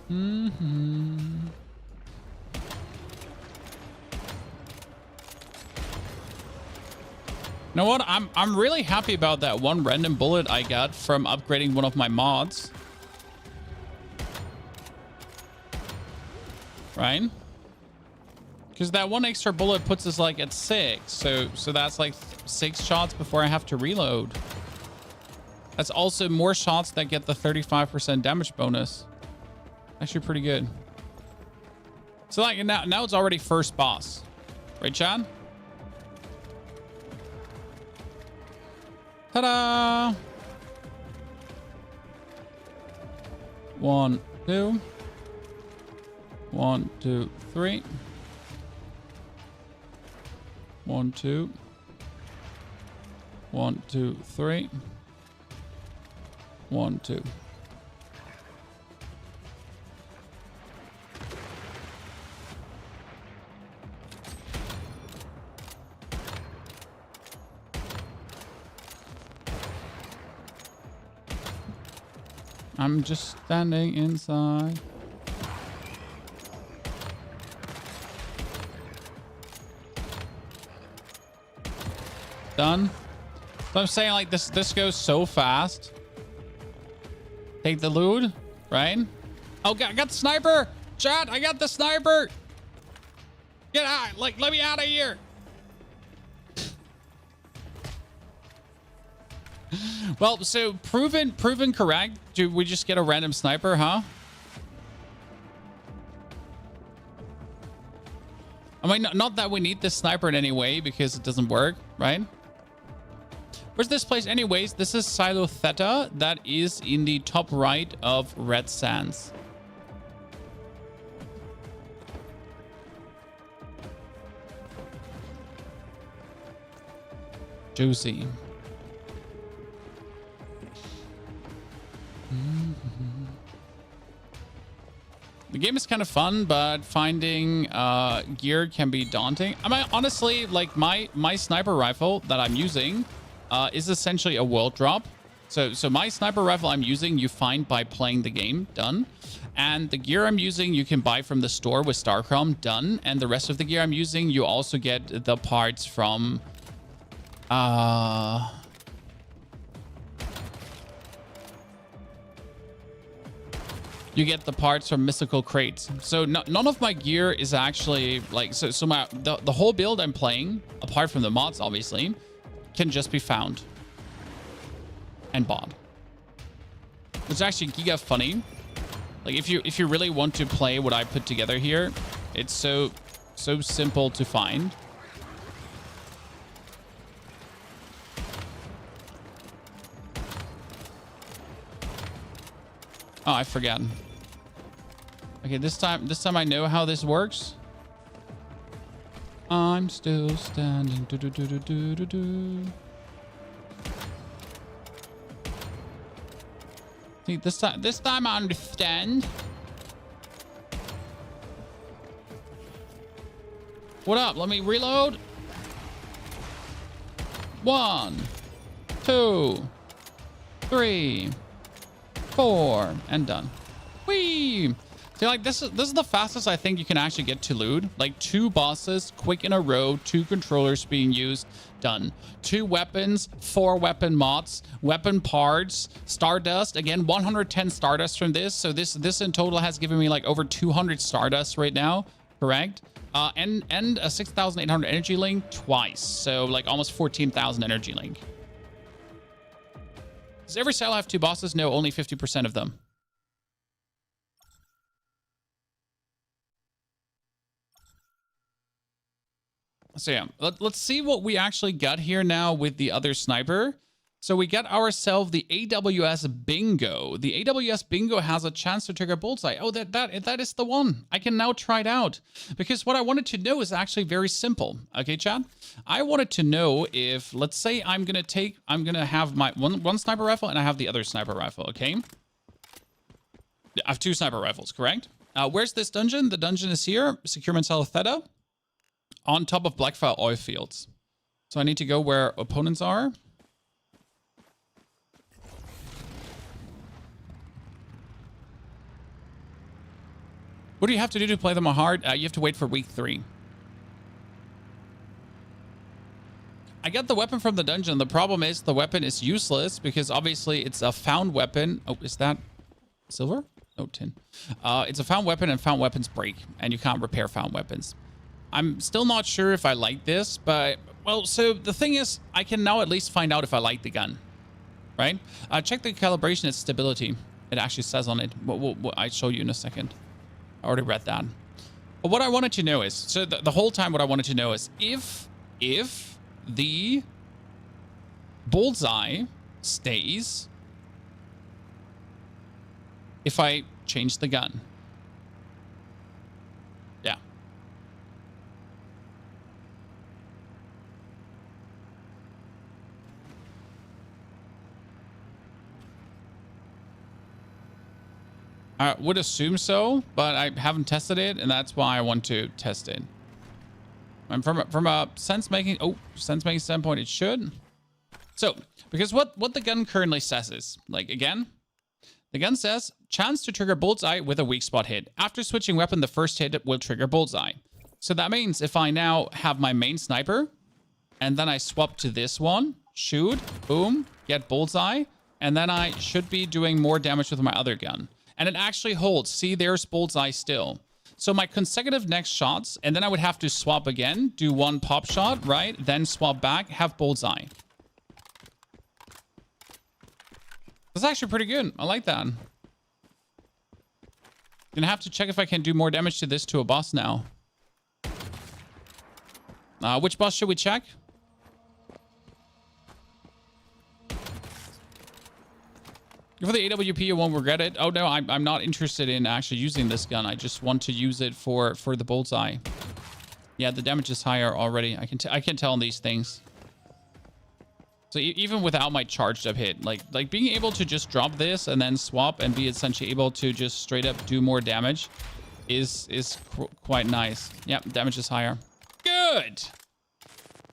S1: You know what? I'm really happy about that one random bullet I got from upgrading one of my mods. Right? Because that one extra bullet puts us like at 6. So that's like 6 shots before I have to reload. That's also more shots that get the 35% damage bonus. Actually pretty good. So like now it's already first boss. Right, Chad? Ta-da! 1, 2. 1, 2, 3. 1, 2. 1, 2, 3. 1, 2. I'm just standing inside. Done. So I'm saying, like, this goes so fast. Take the loot, right? Oh, I got the sniper. Chat, I got the sniper. Get out. Like, let me out of here. Well, so proven correct. Do we just get a random sniper, huh? I mean, not that we need this sniper in any way, because it doesn't work, right? Where's this place anyways? This is Silo Theta. That is in the top right of Red Sands. Juicy. The game is kind of fun, but finding gear can be daunting. I mean, honestly, like my sniper rifle that I'm using is essentially a world drop. So my sniper rifle I'm using, you find by playing the game, done. And the gear I'm using, you can buy from the store with Starcrom, done. And the rest of the gear I'm using, you also get the parts from... You get the parts from mystical crates. So none of my gear is actually like, so the whole build I'm playing, apart from the mods, obviously, can just be found and bought. It's actually giga funny. Like if you really want to play what I put together here, it's so simple to find. Oh, I forgot. Okay, this time I know how this works. I'm still standing. Do, do, do, do, do, do, do. See, this time I understand. What up? Let me reload. 1, 2, 3, 4, and done. Whee! See, like this is the fastest I think you can actually get to loot. Like 2 bosses, quick in a row, 2 controllers being used, done. 2 weapons, 4 weapon mods, weapon parts, Stardust. Again, 110 Stardust from this. So this in total has given me like over 200 Stardust right now, correct? And a 6,800 energy link twice. So like almost 14,000 energy link. Does every cell have 2 bosses? No, only 50% of them. So yeah, let's see what we actually got here now with the other sniper. So we got ourselves the AWS Bingo. The AWS Bingo has a chance to trigger bullseye. Oh, that is the one. I can now try it out. Because what I wanted to know is actually very simple. Okay, chat? I wanted to know if, let's say I'm going to have my one sniper rifle and I have the other sniper rifle, okay? I have 2 sniper rifles, correct? Where's this dungeon? The dungeon is here. Securement Cell Theta. On top of Blackfire oil fields. So I need to go where opponents are. What do you have to do to play them hard? You have to wait for week 3. I got the weapon from the dungeon. The problem is the weapon is useless because obviously it's a found weapon. Oh, is that silver? No, tin. It's a found weapon and found weapons break. And you can't repair found weapons. I'm still not sure if I like this, but, well, so the thing is, I can now at least find out if I like the gun, right? Check the calibration and stability. It actually says on it. What I'll show you in a second. I already read that. But what I wanted to know is, so the whole time what I wanted to know is if the bullseye stays if I change the gun. Yeah. I would assume so, but I haven't tested it, and that's why I want to test it. And from a sense making standpoint, it should. So, because what the gun currently says is, like, again, the gun says chance to trigger bullseye with a weak spot hit. After switching weapon, the first hit will trigger bullseye. So that means if I now have my main sniper, and then I swap to this one, shoot, boom, get bullseye, and then I should be doing more damage with my other gun. And it actually holds. See, there's bullseye still. So my consecutive next shots, and then I would have to swap again, do 1 pop shot, right? Then swap back, have bullseye. That's actually pretty good. I like that. Gonna have to check if I can do more damage to this to a boss now. Which boss should we check? For the AWP, you won't regret it. Oh no, I'm not interested in actually using this gun. I just want to use it for the bullseye. Yeah, the damage is higher already. I can tell on these things. So even without my charged up hit, like being able to just drop this and then swap and be essentially able to just straight up do more damage is quite nice. Yep, damage is higher. Good.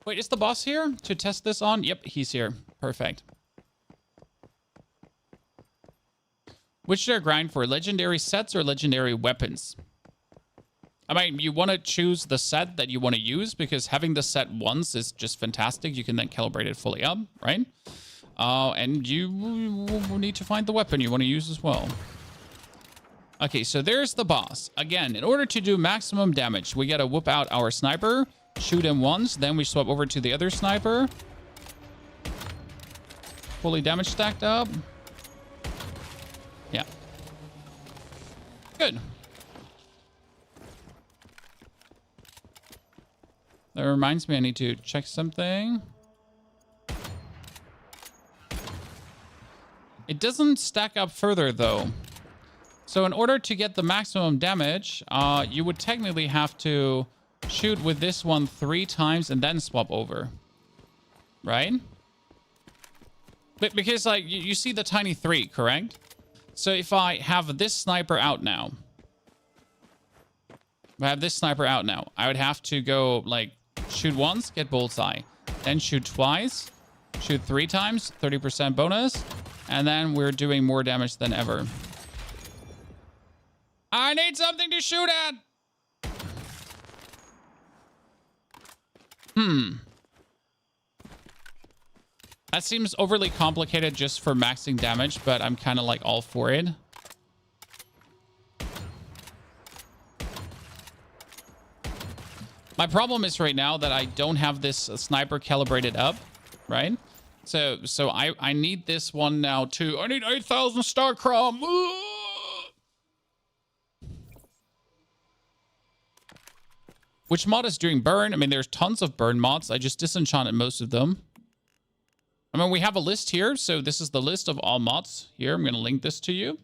S1: Wait, is the boss here to test this on? Yep, he's here. Perfect. Which should I grind for? Legendary sets or legendary weapons? I mean, you want to choose the set that you want to use because having the set once is just fantastic. You can then calibrate it fully up, right? And you need to find the weapon you want to use as well. Okay, so there's the boss. Again, in order to do maximum damage, we got to whip out our sniper, shoot him once, then we swap over to the other sniper. Fully damage stacked up. Yeah. Good. That reminds me, I need to check something. It doesn't stack up further, though. So in order to get the maximum damage, you would technically have to shoot with this one 3 times and then swap over. Right? But because, like, you see the tiny 3, correct? So if I have this sniper out now, I would have to go, like, shoot once, get bullseye. Then shoot twice, shoot 3 times, 30% bonus. And then we're doing more damage than ever. I need something to shoot at! That seems overly complicated just for maxing damage, but I'm kind of like all for it. My problem is right now that I don't have this sniper calibrated up, right? So I need this one now too. I need 8,000 star chrome. Which mod is doing burn? I mean, there's tons of burn mods. I just disenchanted most of them. I mean, we have a list here. So this is the list of all mods here. I'm going to link this to you.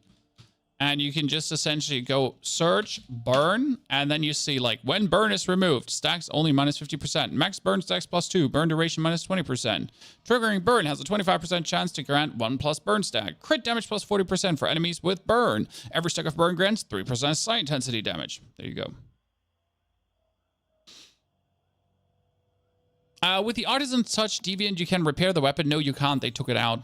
S1: And you can just essentially go search burn. And then you see like when burn is removed, stacks only minus 50%. Max burn stacks +2. Burn duration minus 20%. Triggering burn has a 25% chance to grant 1+ burn stack. Crit damage plus 40% for enemies with burn. Every stack of burn grants 3% sight intensity damage. There you go. With the Artisan's Touch Deviant, you can repair the weapon. No, you can't. They took it out.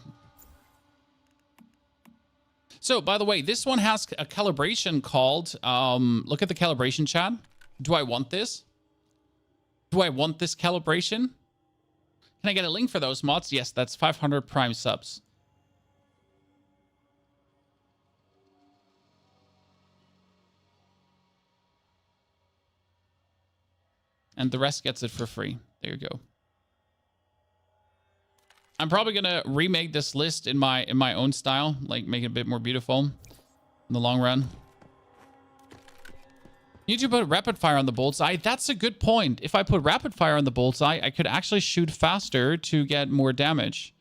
S1: So, by the way, this one has a calibration called... look at the calibration chat. Do I want this? Do I want this calibration? Can I get a link for those mods? Yes, that's 500 Prime subs. And the rest gets it for free. There you go. I'm probably gonna remake this list in my own style, like make it a bit more beautiful in the long run. You need to put rapid fire on the bullseye. That's a good point. If I put rapid fire on the bullseye, I could actually shoot faster to get more damage.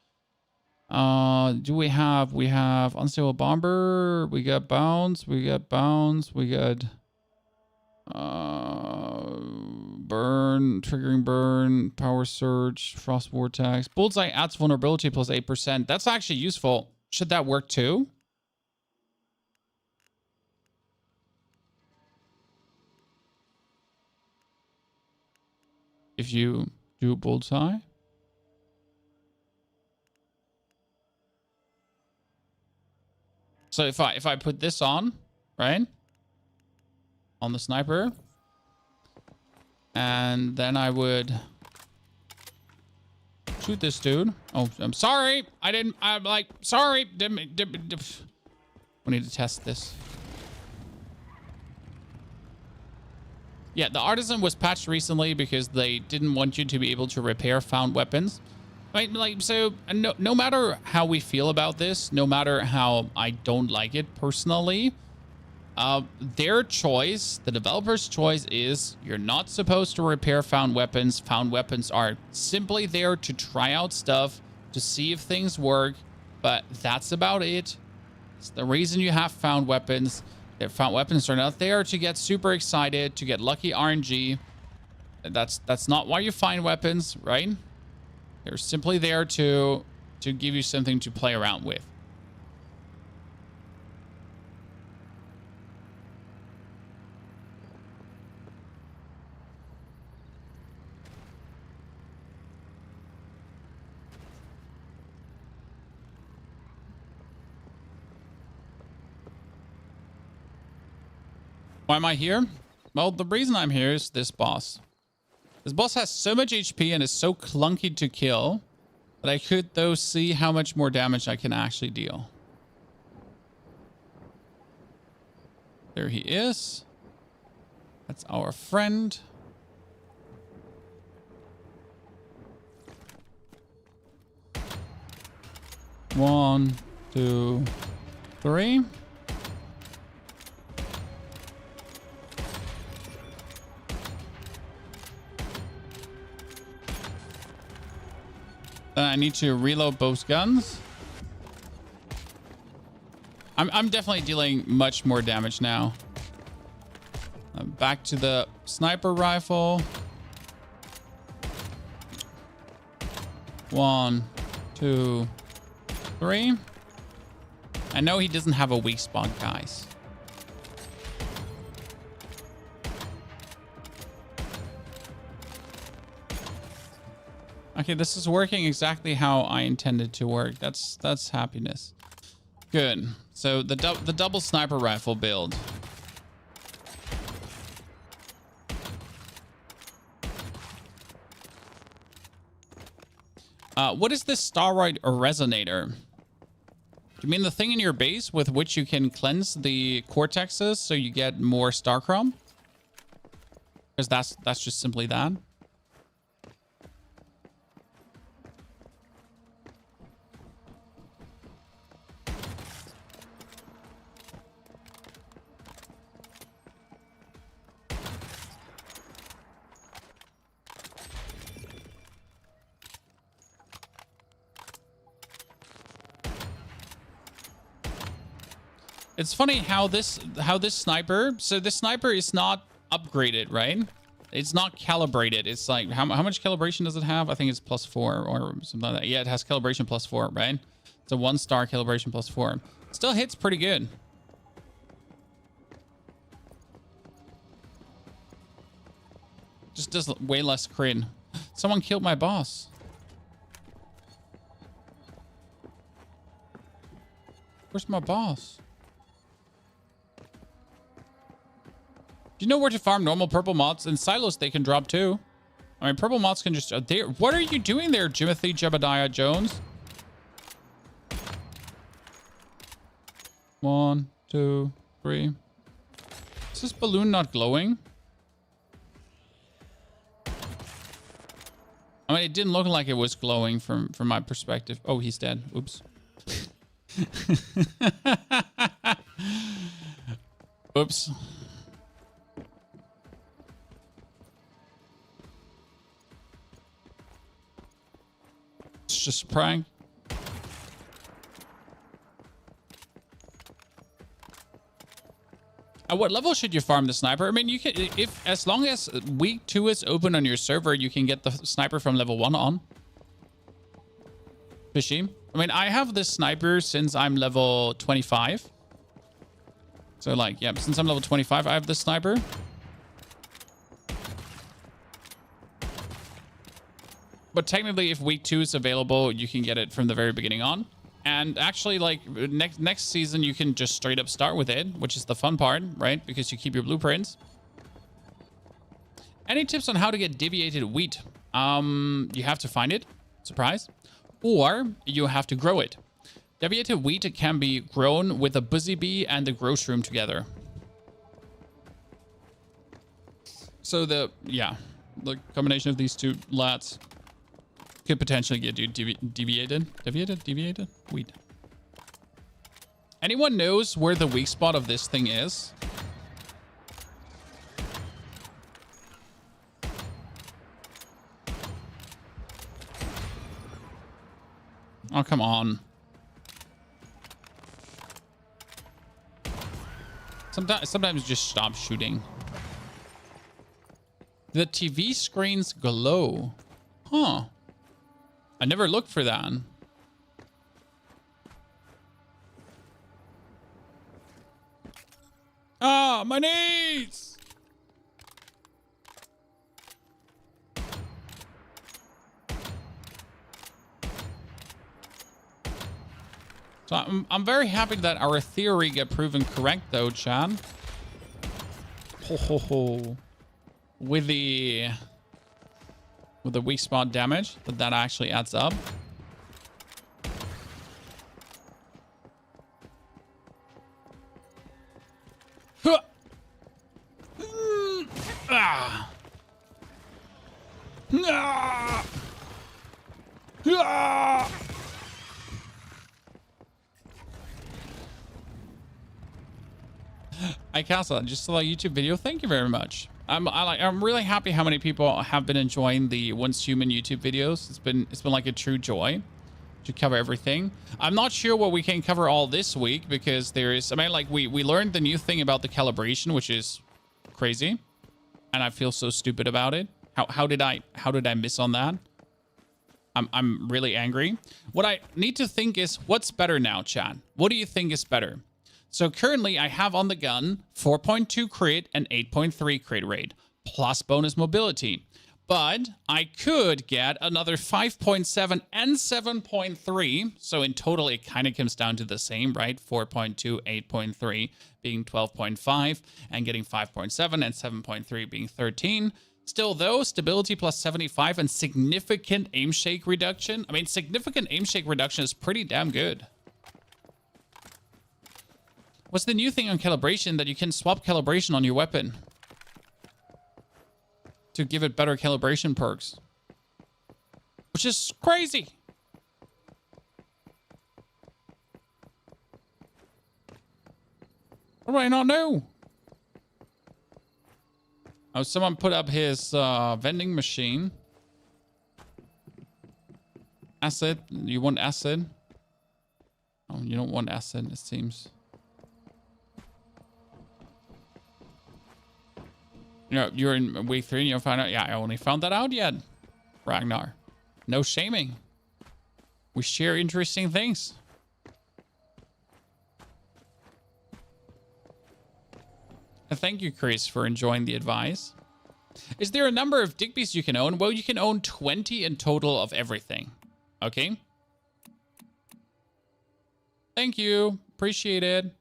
S1: Do we have unstable bomber? We got bounce. We got bounce. We got burn, triggering burn, power surge, frost vortex. Bullseye adds vulnerability plus 8%. That's actually useful. Should that work too? If you do bullseye? So if I put this on, right? On the sniper. And then I would shoot this dude. Oh, I'm sorry. I'm like, sorry. We need to test this. Yeah, the Artisan was patched recently because they didn't want you to be able to repair found weapons. Right, like, so no matter how we feel about this, no matter how I don't like it personally, their choice, the developer's choice is you're not supposed to repair found weapons. Found weapons are simply there to try out stuff, to see if things work, but that's about it. It's the reason you have found weapons. Found weapons are not there to get super excited, to get lucky RNG. That's not why you find weapons, right? They're simply there to give you something to play around with. Why am I here? Well, the reason I'm here is this boss. This boss has so much HP and is so clunky to kill that I could, though, see how much more damage I can actually deal. There he is. That's our friend. One, two, three. Then I need to reload both guns. I'm definitely dealing much more damage now. Back to the sniper rifle. 1, 2, 3. I know he doesn't have a weak spot, guys. Okay, this is working exactly how I intended to work. That's happiness. Good. So the double sniper rifle build. What is this Staroid Resonator? Do you mean the thing in your base with which you can cleanse the cortexes so you get more star chrome? Because that's just simply that. It's funny how this sniper, so this sniper is not upgraded, right? It's not calibrated. It's like, how much calibration does it have? I think it's +4 or something like that. Yeah, it has calibration +4, right? It's a 1-star calibration +4. Still hits pretty good. Just does way less crit. Someone killed my boss. Where's my boss? Do you know where to farm normal purple mods? In silos, they can drop too. I mean, purple mods can just... what are you doing there, Jimothy Jebediah Jones? 1, 2, 3. Is this balloon not glowing? I mean, it didn't look like it was glowing from my perspective. Oh, he's dead. Oops. Oops. It's just a prank. At what level should you farm the sniper? I mean, you can, as long as week 2 is open on your server, you can get the sniper from level 1 on. Fishy. I mean, I have this sniper since I'm level 25. So like, yeah, since I'm level 25, I have this sniper. But technically, if week 2 is available, you can get it from the very beginning on. And actually, like, next season, you can just straight up start with it, which is the fun part, right? Because you keep your blueprints. Any tips on how to get deviated wheat? You have to find it. Surprise. Or you have to grow it. Deviated wheat can be grown with a busy bee and the grow shroom together. So the combination of these two lads could potentially get you deviated wheat. Anyone knows where the weak spot of this thing is? Oh, come on. Sometimes just stop shooting. The TV screens glow. Huh. I never looked for that. Ah, my knees! So I'm very happy that our theory got proven correct, though, Chan. Ho ho ho. With the weak spot damage, that actually adds up. Huh. Ah. Ah. Ah. I castle just saw a YouTube video. Thank you very much. I'm really happy how many people have been enjoying the Once Human YouTube videos. It's been like a true joy to cover everything. I'm not sure what we can cover all this week because there is, I mean, like we learned the new thing about the calibration, which is crazy, and I feel so stupid about it. How did I miss on that? I'm really angry. What I need to think is, what's better now, chat? What do you think is better? So currently I have on the gun 4.2 crit and 8.3 crit rate plus bonus mobility. But I could get another 5.7 and 7.3. So in total, it kind of comes down to the same, right? 4.2, 8.3 being 12.5 and getting 5.7 and 7.3 being 13. Still though, stability plus 75 and significant aim shake reduction. I mean, significant aim shake reduction is pretty damn good. What's the new thing on calibration that you can swap calibration on your weapon to give it better calibration perks? Which is crazy. What do I not know? Oh, someone put up his vending machine. Acid. You want acid? Oh, you don't want acid, it seems. You know, you're in week 3 and you'll find out. Yeah, I only found that out yet. Ragnar. No shaming. We share interesting things. And thank you, Chris, for enjoying the advice. Is there a number of Digbees you can own? Well, you can own 20 in total of everything. Okay. Thank you. Appreciate it.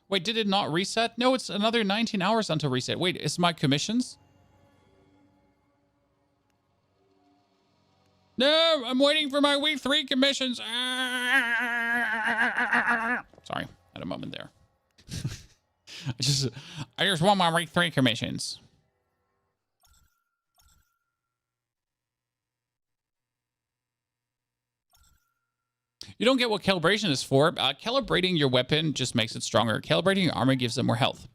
S1: Wait, did it not reset? No, it's another 19 hours until reset. Wait, is my commissions? No, I'm waiting for my week 3 commissions. Sorry, had a moment there. I just want my week 3 commissions. You don't get what calibration is for. Calibrating your weapon just makes it stronger. Calibrating your armor gives it more health.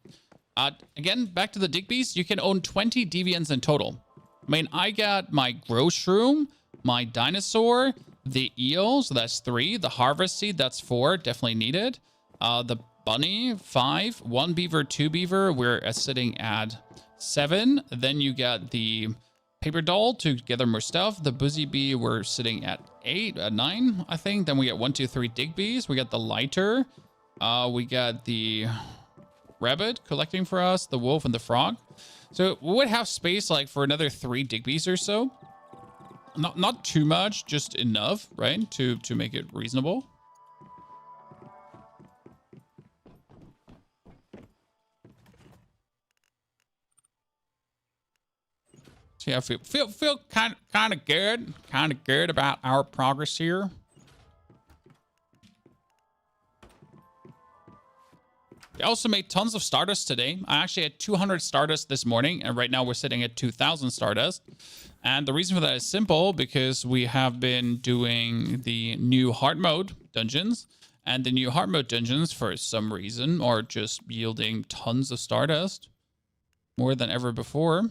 S1: Again, back to the Digbees, you can own 20 Deviants in total. I mean, I got my Grow Shroom, my Dinosaur, the Eel, so that's 3. The Harvest Seed, that's 4, definitely needed. The Bunny, 5. 1 Beaver, 2 Beaver, we're sitting at 7. Then you got the Paper Doll to gather more stuff. The Buzzy Bee, we're sitting at 9, I think. Then we got 1, 2, 3 Digbees. We got the Lighter. We got the Rabbit collecting for us, the Wolf, and the Frog. So we would have space like for another 3 Digbees or so. Not too much, just enough, right? To make it reasonable. So yeah, feel kind of good about our progress here. We also made tons of Stardust today. I actually had 200 Stardust this morning, and right now we're sitting at 2,000 Stardust. And the reason for that is simple, because we have been doing the new hard mode dungeons, and the new hard mode dungeons, for some reason, are just yielding tons of Stardust, more than ever before.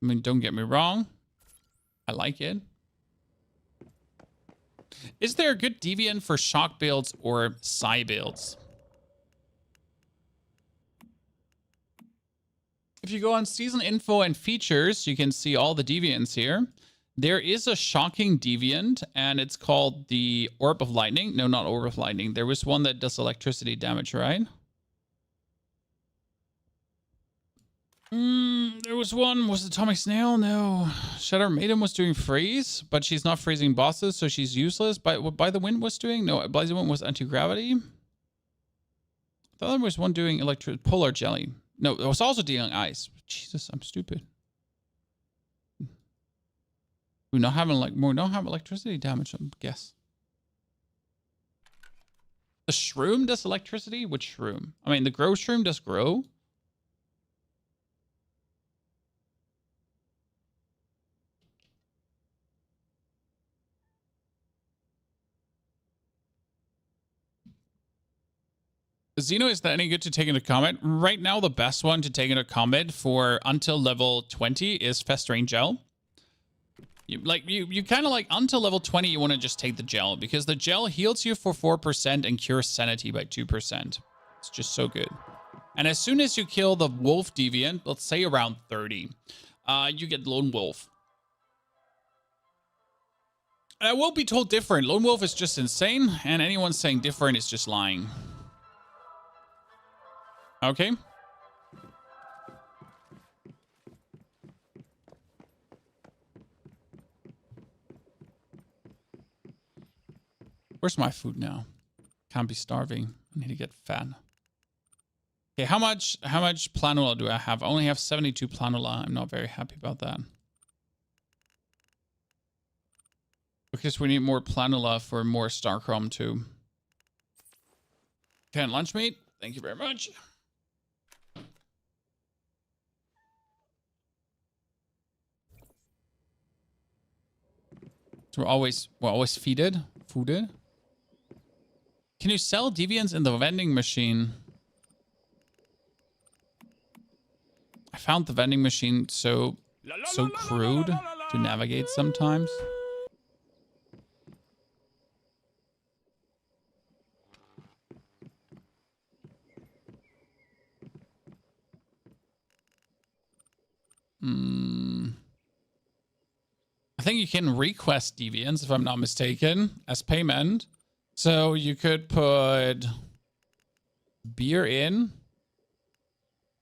S1: I mean, don't get me wrong. I like it. Is there a good Deviant for shock builds or Psy builds? If you go on season info and features, you can see all the Deviants here. There is a shocking Deviant, and it's called the Orb of Lightning. No, not Orb of Lightning. There was one that does electricity damage, right? There was one. Was it Atomic Snail? No. Shadow Maiden was doing freeze, but she's not freezing bosses, so she's useless. By what By the Wind was doing? No, By the Wind was anti-gravity. I thought there was one doing polar jelly. No, it was also dealing ice. Jesus, I'm stupid. We not having not have electricity damage, I guess. The shroom does electricity? Which shroom? I mean, the grow shroom does grow. Xeno, is that any good to take into comment? Right now, the best one to take into comment for until level 20 is Festering Gel. You kind of like until level 20, you want to just take the gel because the gel heals you for 4% and cures sanity by 2%. It's just so good. And as soon as you kill the wolf deviant, let's say around 30, you get Lone Wolf. And I will be told different. Lone Wolf is just insane, and anyone saying different is just lying. Okay. Where's my food now? Can't be starving. I need to get fat. Okay, how much planula do I have? I only have 72 planula. I'm not very happy about that. Because we need more planula for more Starchrome too. Okay, lunch meat. Thank you very much. So we're always fooded. Can you sell deviants in the vending machine? I found the vending machine so crude to navigate sometimes. I think you can request deviants, if I'm not mistaken, as payment. So you could put beer in,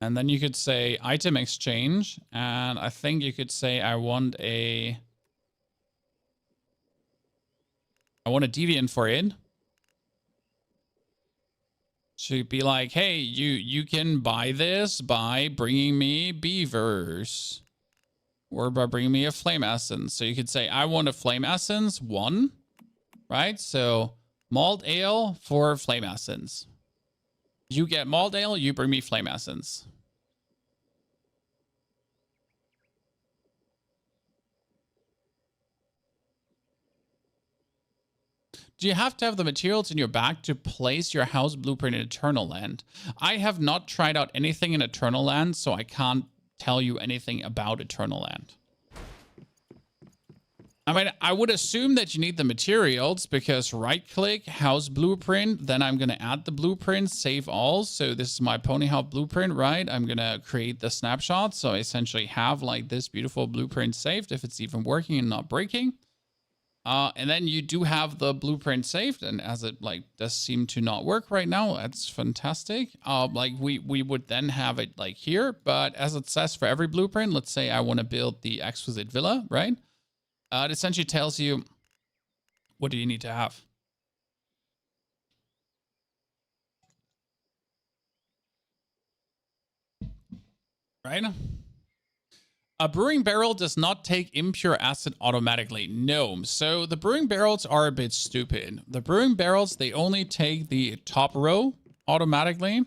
S1: and then you could say item exchange, and I think you could say I want a deviant for it. So you'd be like, hey, you can buy this by bringing me beavers. Or by bringing me a flame essence. So you could say, I want a flame essence 1, right? So malt ale for flame essence. You get malt ale, you bring me flame essence. Do you have to have the materials in your bag to place your house blueprint in Eternal Land? I have not tried out anything in Eternal Land, so I can't tell you anything about Eternal Land. I mean, I would assume that you need the materials because right-click, house blueprint, then I'm going to add the blueprint, save all. So this is my pony house blueprint, right? I'm going to create the snapshot. So I essentially have like this beautiful blueprint saved if it's even working and not breaking. And then you do have the blueprint saved, and as it like does seem to not work right now, that's fantastic. Like we would then have it like here, but as it says for every blueprint, let's say I want to build the exquisite villa, right? It essentially tells you what do you need to have. Right? A brewing barrel does not take impure acid automatically. No. So the brewing barrels are a bit stupid. The brewing barrels, they only take the top row automatically,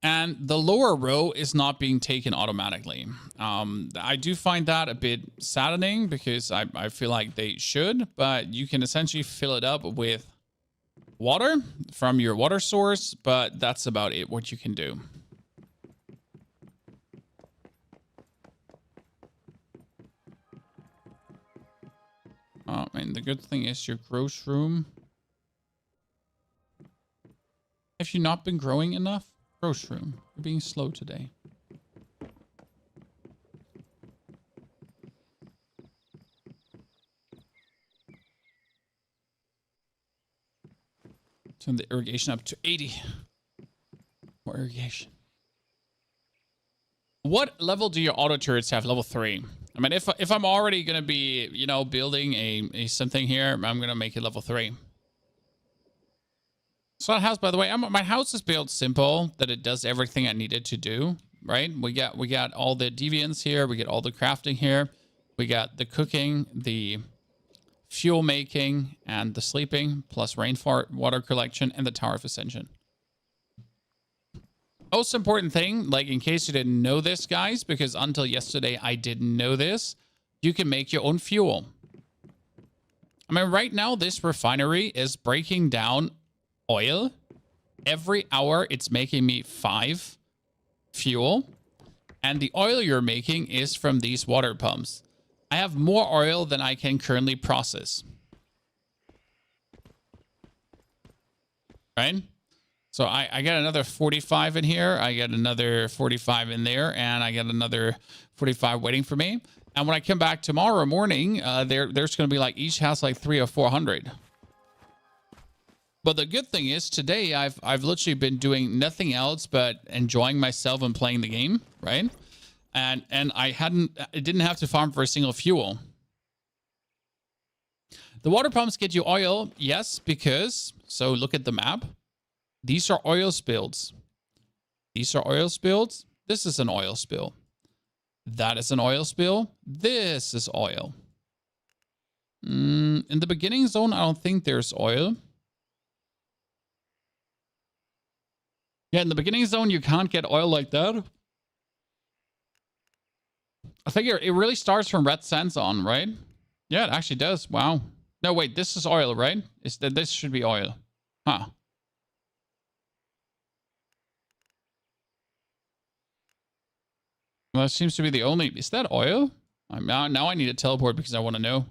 S1: and the lower row is not being taken automatically. I do find that a bit saddening because I feel like they should, but you can essentially fill it up with water from your water source, but that's about it, what you can do. And the good thing is your growth room. Have you not been growing enough? Growth room. You're being slow today. Turn the irrigation up to 80. More irrigation. What level do your auto turrets have? Level 3. I mean, if I'm already going to be, you know, building a something here, I'm going to make it level 3. So that house, by the way, my house is built simple, that it does everything I needed to do, right? We got all the deviants here. We get all the crafting here. We got the cooking, the fuel making, and the sleeping, plus rainwater collection, and the Tower of Ascension. Most important thing, like in case you didn't know this, guys, because until yesterday I didn't know this, you can make your own fuel. I mean, right now this refinery is breaking down oil Every hour, it's making me 5 fuel. And the oil you're making is from these water pumps. I have more oil than I can currently process. Right? So I get another 45 in here. I get another 45 in there. And I get another 45 waiting for me. And when I come back tomorrow morning, there's going to be like each has like 300 or 400. But the good thing is today I've literally been doing nothing else but enjoying myself and playing the game, right? And I didn't have to farm for a single fuel. The water pumps get you oil, yes, because so look at the map. These are oil spills. These are oil spills. This is an oil spill. That is an oil spill. This is oil. In the beginning zone, I don't think there's oil. Yeah, in the beginning zone, you can't get oil like that. I think it really starts from red sands on, right? Yeah, it actually does. Wow. No, wait, this is oil, right? This should be oil. Huh. Well, that seems to be the only... Is that oil? Now I need to teleport because I want to know.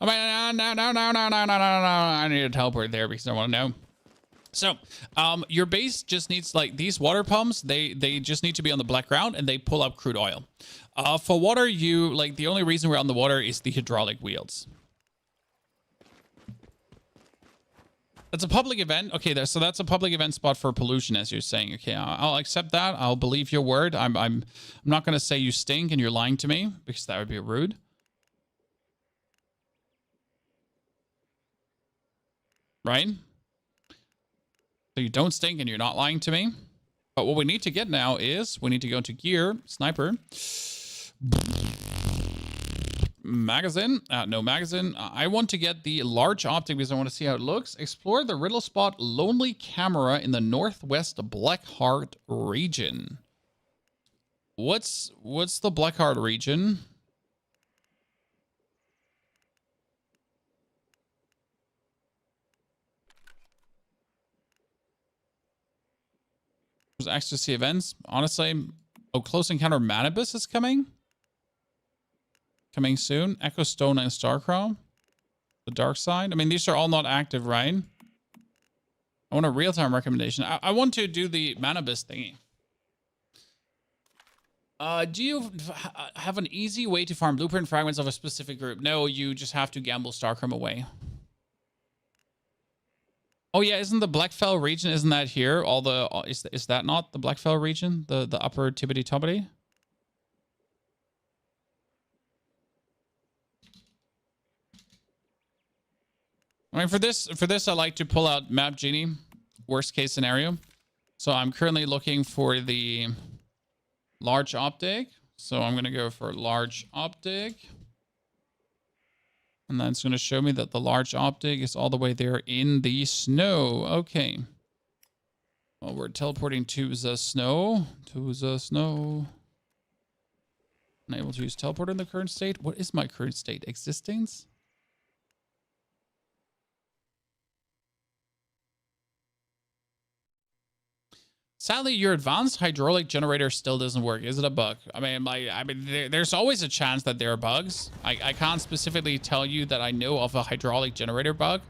S1: I mean, no. I need to teleport there because I want to know. So, your base just needs, like, these water pumps, they just need to be on the black ground, and they pull up crude oil. For water, the only reason we're on the water is the hydraulic wheels. That's a public event. Okay, so that's a public event spot for pollution, as you're saying. Okay, I'll accept that. I'll believe your word. I'm not going to say you stink and you're lying to me, because that would be rude. Right? So you don't stink and you're not lying to me. But what we need to get now is we need to go to gear, sniper, magazine. No magazine. I want to get the large optic because I want to see how it looks. Explore the riddle spot lonely camera in the northwest Blackheart region. What's the Blackheart region? Ecstasy events. Honestly, Close Encounter Manibus is coming. Coming soon. Echo Stone and Starcrow. The Dark Side. I mean, these are all not active, right? I want a real-time recommendation. I want to do the Manibus thingy. Do you have an easy way to farm blueprint fragments of a specific group? No, you just have to gamble Starcrow away. Oh yeah, isn't the Blackfell region, isn't that here? All the is that not the Blackfell region? The upper Tibbity Tobbity? I mean, for this I like to pull out Map Genie, worst case scenario. So I'm currently looking for the large optic. So I'm gonna go for large optic. And that's going to show me that the large optic is all the way there in the snow. Okay. Well, we're teleporting to the snow. To the snow. Unable to use teleport in the current state. What is my current state? Existence? Sadly, your advanced hydraulic generator still doesn't work. Is it a bug? I mean, there's always a chance that there are bugs. I can't specifically tell you that I know of a hydraulic generator bug.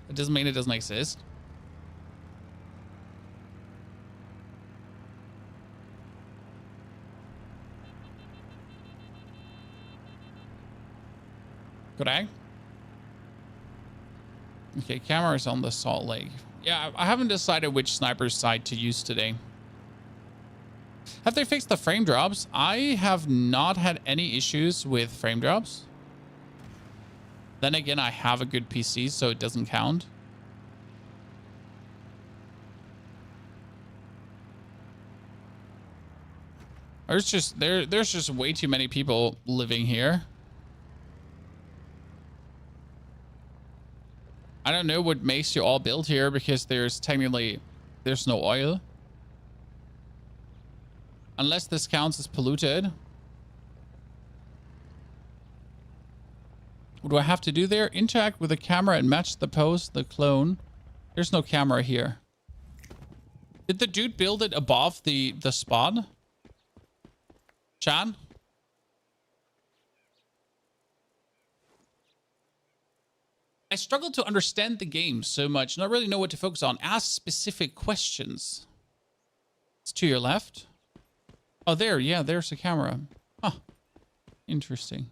S1: It doesn't mean it doesn't exist. Correct? Okay, camera is on the Salt Lake. Yeah, I haven't decided which sniper site to use today. Have they fixed the frame drops? I have not had any issues with frame drops. Then again, I have a good PC, so it doesn't count. There's just way too many people living here. I don't know what makes you all build here because there's no oil. Unless this counts as polluted. What do I have to do there? Interact with the camera and match the pose, the clone. There's no camera here. Did the dude build it above the spot? Chan? I struggle to understand the game so much. Not really know what to focus on. Ask specific questions. It's to your left. Oh, there. Yeah, there's the camera. Huh. Interesting.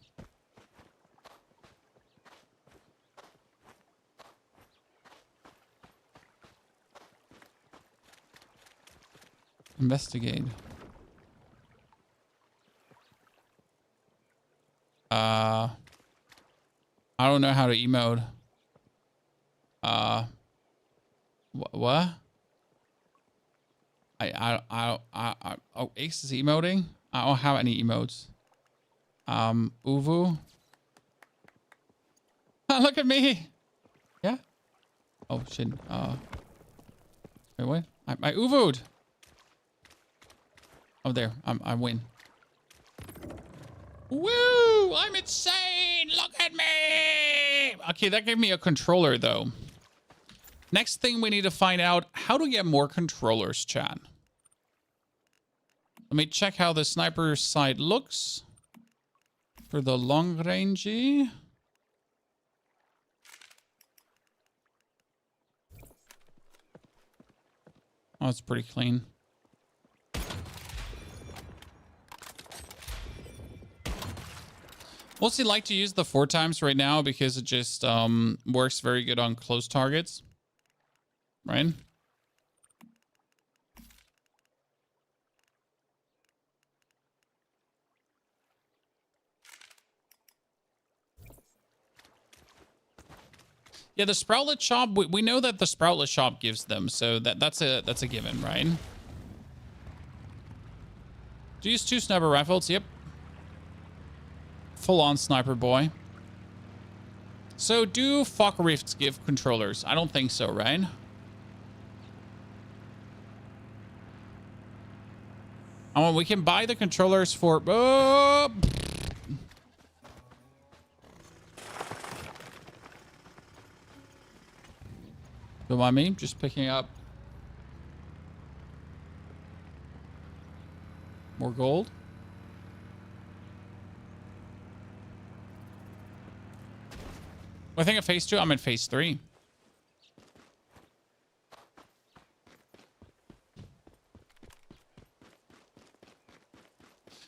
S1: Investigate. I don't know how to emote. What? Oh, Ace is emoting? I don't have any emotes. Uvu. Look at me. Yeah. Oh shit. Wait, what? I Uvu'd. Oh, there. I win. Woo! I'm insane! Look at me! Okay, that gave me a controller, though. Next thing we need to find out how to get more controllers, chat. Let me check how the sniper sight looks. For the long rangey. Oh, it's pretty clean. Mostly like to use the 4x right now because it just works very good on close targets. Right? Yeah, the Sproutlet shop, we know that the Sproutlet shop gives them, so that's a given, right? Do you use 2 sniper rifles? Yep. Full-on sniper boy. So do Fog Rifts give controllers? I don't think so, right? Oh, we can buy the controllers for... Oh! Don't mind me, just picking up more gold. I think at phase 2, I'm in phase 3.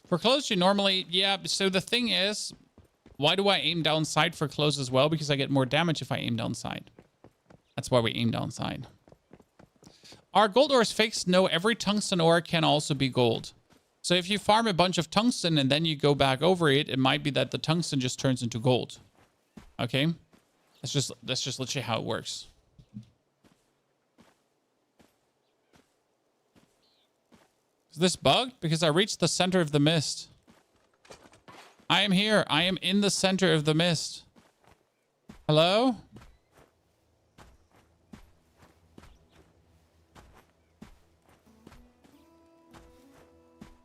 S1: For close, you normally... Yeah, so the thing is, why do I aim down sight for close as well? Because I get more damage if I aim down sight. That's why we aim down sight. Are gold ores fixed? No, every tungsten ore can also be gold. So if you farm a bunch of tungsten and then you go back over it, it might be that the tungsten just turns into gold. Okay? That's just literally how it works. Is this bugged? Because I reached the center of the mist. I am here. I am in the center of the mist. Hello?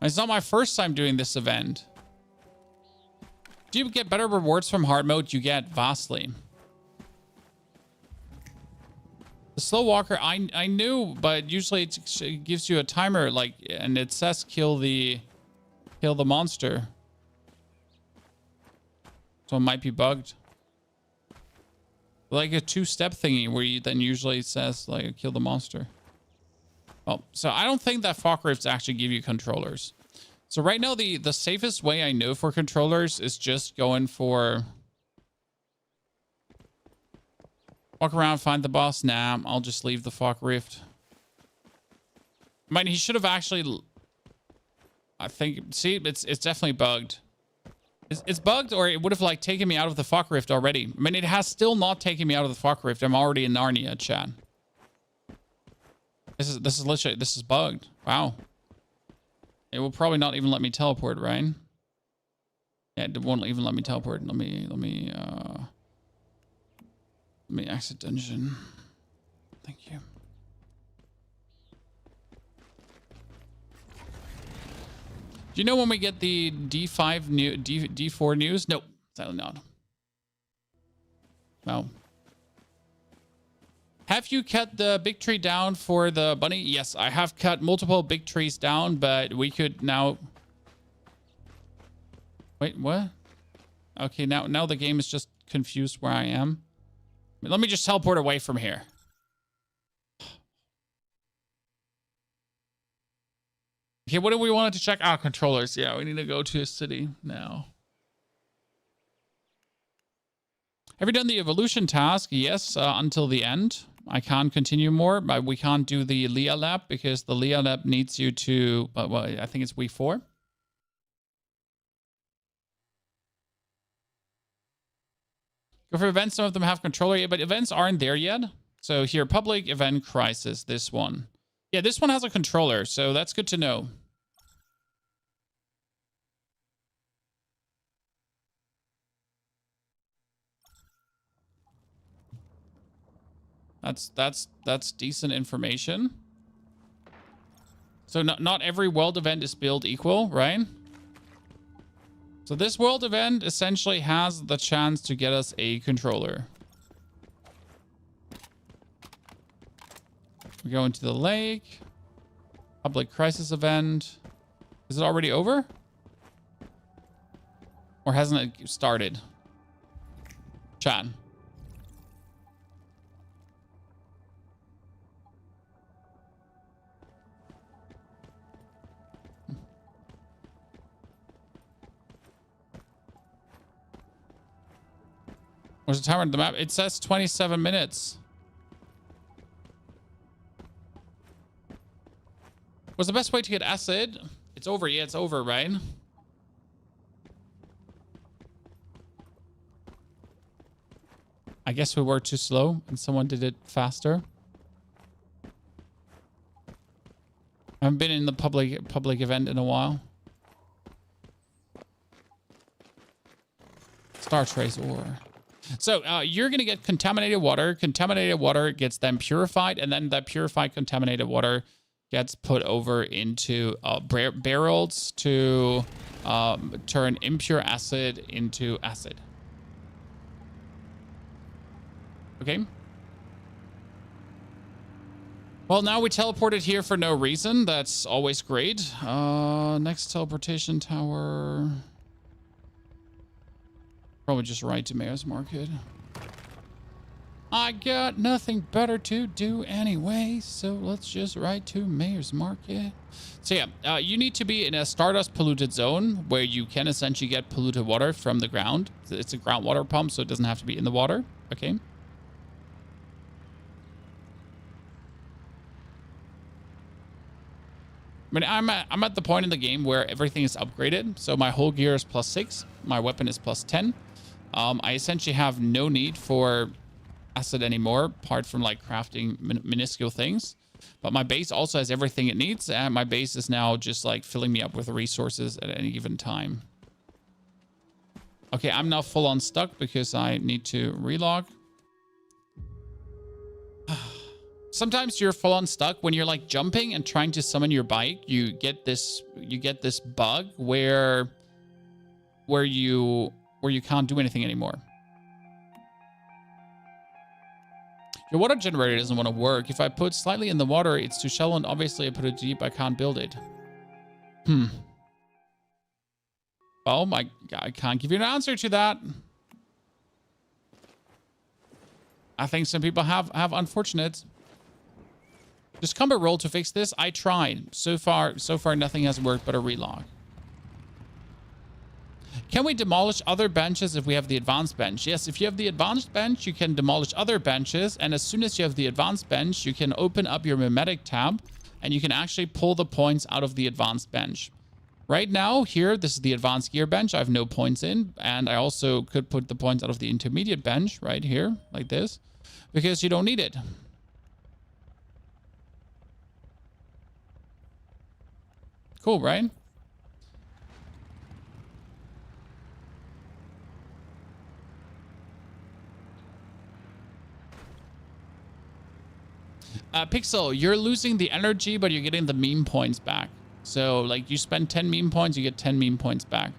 S1: It's not my first time doing this event. Do you get better rewards from hard mode? You get vastly. The slow walker, I knew, but usually it gives you a timer, like, and it says kill the monster. So it might be bugged. Like a 2-step thingy where you then usually it says like kill the monster. Oh, so I don't think that Fog Rifts actually give you controllers. So right now the safest way I know for controllers is just going for... Walk around, find the boss. Nah, I'll just leave the Fog Rift. I mean, he should have actually... I think... See, it's definitely bugged. It's bugged, or it would have, like, taken me out of the Fog Rift already. I mean, it has still not taken me out of the Fog Rift. I'm already in Narnia, chat. This is literally... This is bugged. Wow. It will probably not even let me teleport, right? Yeah, it won't even let me teleport. Let me exit dungeon. Thank you. Do you know when we get the D5 new D4 news? Nope, sadly not. Well, Have you cut the big tree down for the bunny? Yes, I have cut multiple big trees down, but we could now... Wait, what? Okay, now the game is just confused where I am. Let me just teleport away from here. Okay, what do we want to check? Ah, controllers. Yeah, we need to go to a city now. Have you done the evolution task? Yes, until the end. I can't continue more, but we can't do the Leah lab because the Leah lab needs you to, well, I think it's week 4. Go for events. Some of them have controller, yeah, but events aren't there yet. So here, public event crisis, this one. Yeah, this one has a controller, so that's good to know. That's decent information. So not every world event is built equal, right? So this world event essentially has the chance to get us a controller. We go into the lake. Public crisis event. Is it already over? Or hasn't it started? Chat. What's the timer on the map? It says 27 minutes. What's the best way to get acid? It's over. Yeah, it's over, right? I guess we were too slow and someone did it faster. I haven't been in the public event in a while. Star Trace ore. So you're going to get contaminated water. Contaminated water gets then purified, and then that purified contaminated water gets put over into barrels to turn impure acid into acid. Okay. Well, now we teleported here for no reason. That's always great. Next teleportation tower... Probably just right to Mayor's Market. I got nothing better to do anyway, so let's just ride to Mayor's Market. So yeah, you need to be in a Stardust polluted zone where you can essentially get polluted water from the ground. It's a groundwater pump, so it doesn't have to be in the water. Okay. I mean, I'm at the point in the game where everything is upgraded. So my whole gear is +6. My weapon is +10. I essentially have no need for acid anymore, apart from like crafting minuscule things. But my base also has everything it needs, and my base is now just like filling me up with resources at any given time. Okay, I'm now full on stuck because I need to relog. Sometimes you're full on stuck when you're like jumping and trying to summon your bike. You get this bug where you can't do anything anymore. Your water generator doesn't want to work. If I put slightly in the water, it's too shallow, and obviously I put it deep, I can't build it. Well, I can't give you an answer to that. I think some people have unfortunate. Just combat roll to fix this. I tried. So far nothing has worked but a relog. Can we demolish other benches if we have the advanced bench? Yes, if you have the advanced bench, you can demolish other benches. And as soon as you have the advanced bench, you can open up your mimetic tab and you can actually pull the points out of the advanced bench. Right now, here, this is the advanced gear bench. I have no points in. And I also could put the points out of the intermediate bench right here, like this, because you don't need it. Cool, right? Pixel, you're losing the energy, but you're getting the meme points back. So, like, you spend 10 meme points, you get 10 meme points back.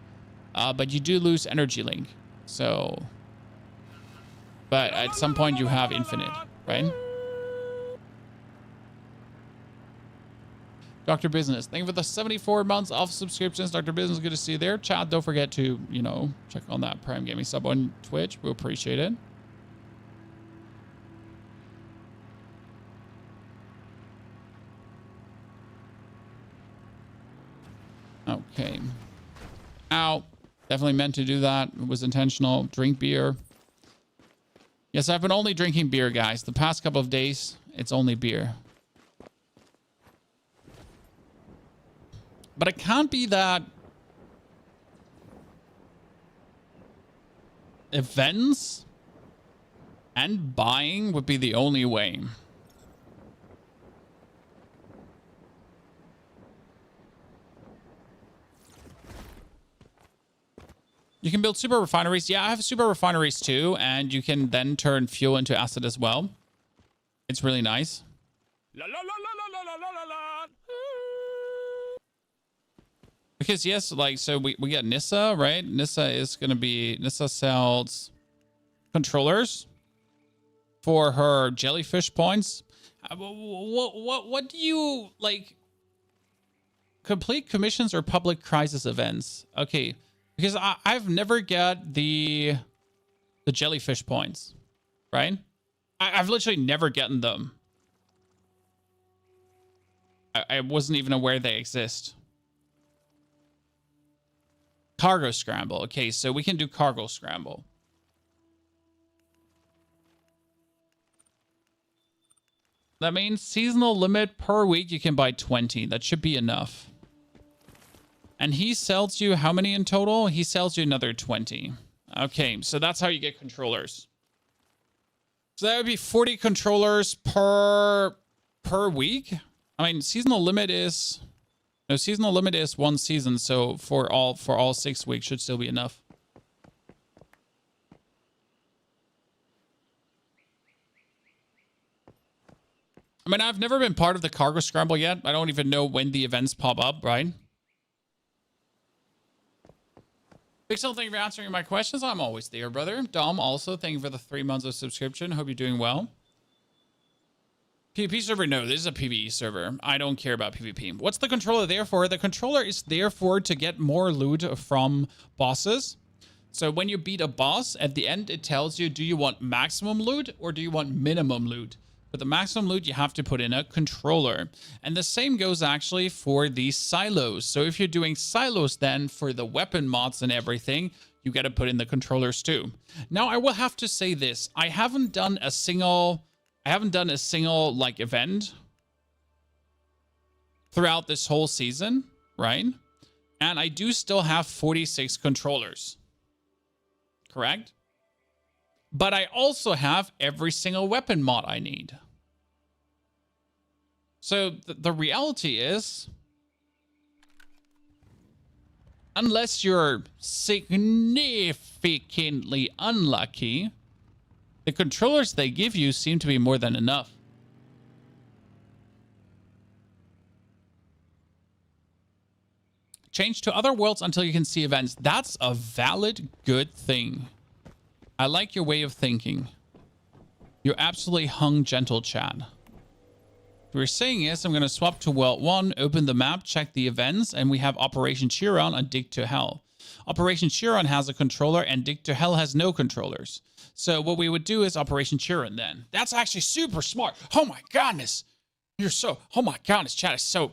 S1: But you do lose energy link. So, but at some point you have infinite, right? Dr. Business, thank you for the 74 months off subscriptions. Dr. Business, good to see you there. Chat, don't forget to, you know, check on that Prime Gaming sub on Twitch. We appreciate it. Okay. Ow. Definitely meant to do that. It was intentional. Drink beer. Yes, I've been only drinking beer, guys. The past couple of days, it's only beer. But it can't be that events and buying would be the only way. You can build super refineries. Yeah, I have super refineries too, and you can then turn fuel into acid as well. It's really nice.
S2: La la la la la la la la la.
S1: Because yes, like, so we get Nissa, right? Nissa is going to be, Nissa sells controllers for her jellyfish points. What do you, like, complete commissions or public crisis events? Okay, because I've never got the jellyfish points, right? I've literally never gotten them. I wasn't even aware they exist. Cargo scramble. Okay, so we can do cargo scramble. That means seasonal limit per week. You can buy 20. That should be enough. And he sells you how many in total? He sells you another 20. Okay, so that's how you get controllers. So that would be 40 controllers per week. I mean, seasonal limit is one season, so for all 6 weeks should still be enough. I mean, I've never been part of the cargo scramble yet. I don't even know when the events pop up, right? Pixel, thank you for answering my questions. I'm always there, brother. Dom, also, thank you for the 3 months of subscription. Hope you're doing well. PvP server? No, this is a PvE server. I don't care about PvP. What's the controller there for? The controller is there for to get more loot from bosses. So when you beat a boss, at the end, it tells you, do you want maximum loot or do you want minimum loot? For the maximum loot, you have to put in a controller. And the same goes actually for the silos. So if you're doing silos then for the weapon mods and everything, you got to put in the controllers too. Now, I will have to say this. I haven't done a single like event throughout this whole season, right? And I do still have 46 controllers. Correct? But I also have every single weapon mod I need. So the reality is, unless you're significantly unlucky, the controllers they give you seem to be more than enough. Change to other worlds until you can see events. That's a valid, good thing. I like your way of thinking. You're absolutely hung gentle, Chad. What we're saying is I'm going to swap to World 1, open the map, check the events, and we have Operation Chiron and Dig to Hell. Operation Chiron has a controller and Dig to Hell has no controllers. So what we would do is Operation Chiron then. That's actually super smart. Oh my goodness. Oh my goodness, Chad is so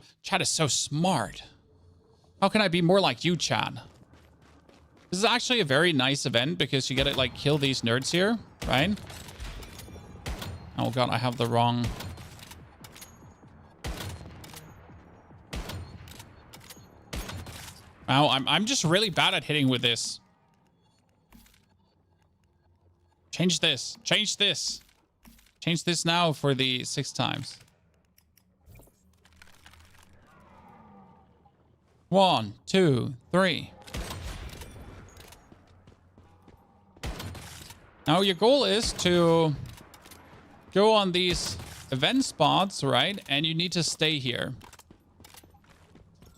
S1: smart. How can I be more like you, Chad? This is actually a very nice event because you get to like kill these nerds here, right? Oh god, I have the wrong... Wow, I'm just really bad at hitting with this. Change this. Change this. Change this now for the 6 times. 1, 2, 3. Now your goal is to go on these event spots, right? And you need to stay here.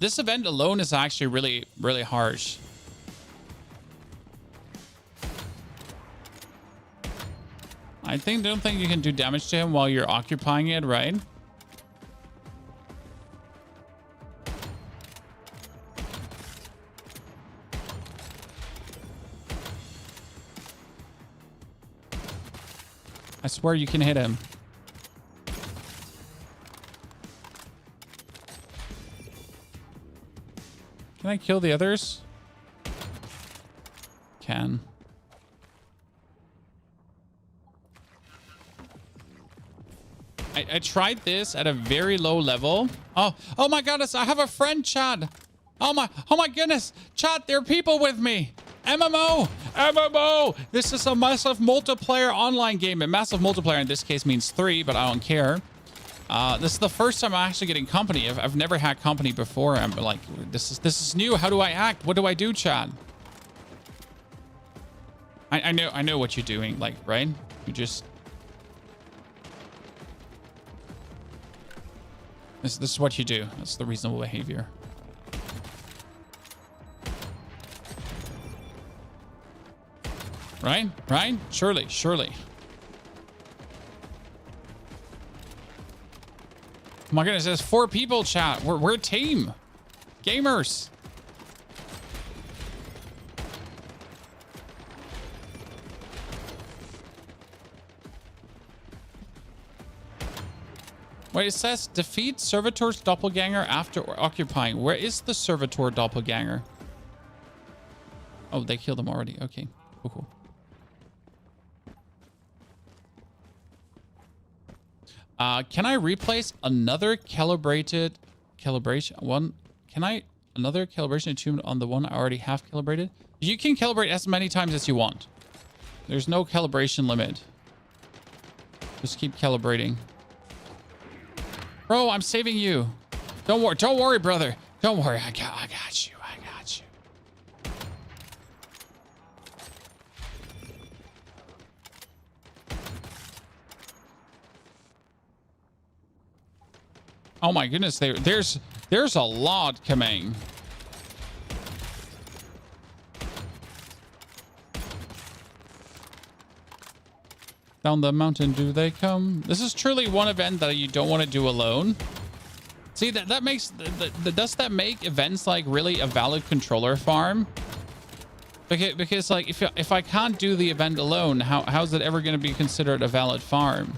S1: This event alone is actually really, really harsh. I don't think you can do damage to him while you're occupying it, right? swear you can hit him. Can I kill the others? Can. I tried this at a very low level. Oh my goodness, I have a friend, Chad. Oh my goodness, Chad, there are people with me. MMO. This is a massive multiplayer online game. A massive multiplayer in this case means 3, but I don't care. This is the first time I'm actually getting company. I've never had company before. I'm like, this is new. How do I act? What do I do, Chad? I know what you're doing, like, right? You just... This is what you do. That's the reasonable behavior. Right? Right? Surely. Oh my goodness, there's 4 people, chat. We're a team. Gamers. Wait, it says defeat Servitor's doppelganger after occupying. Where is the Servitor doppelganger? Oh, they killed him already. Okay. Cool. Can I replace another calibration one? Can I another calibration achievement on the one I already have calibrated? You can calibrate as many times as you want. There's no calibration limit. Just keep calibrating. Bro, I'm saving you. Don't worry, brother. Don't worry. I got you. Oh my goodness, there's a lot coming. Down the mountain do they come? This is truly one event that you don't want to do alone. See, that makes does that make events like really a valid controller farm? Because like if I can't do the event alone, how's it ever going to be considered a valid farm?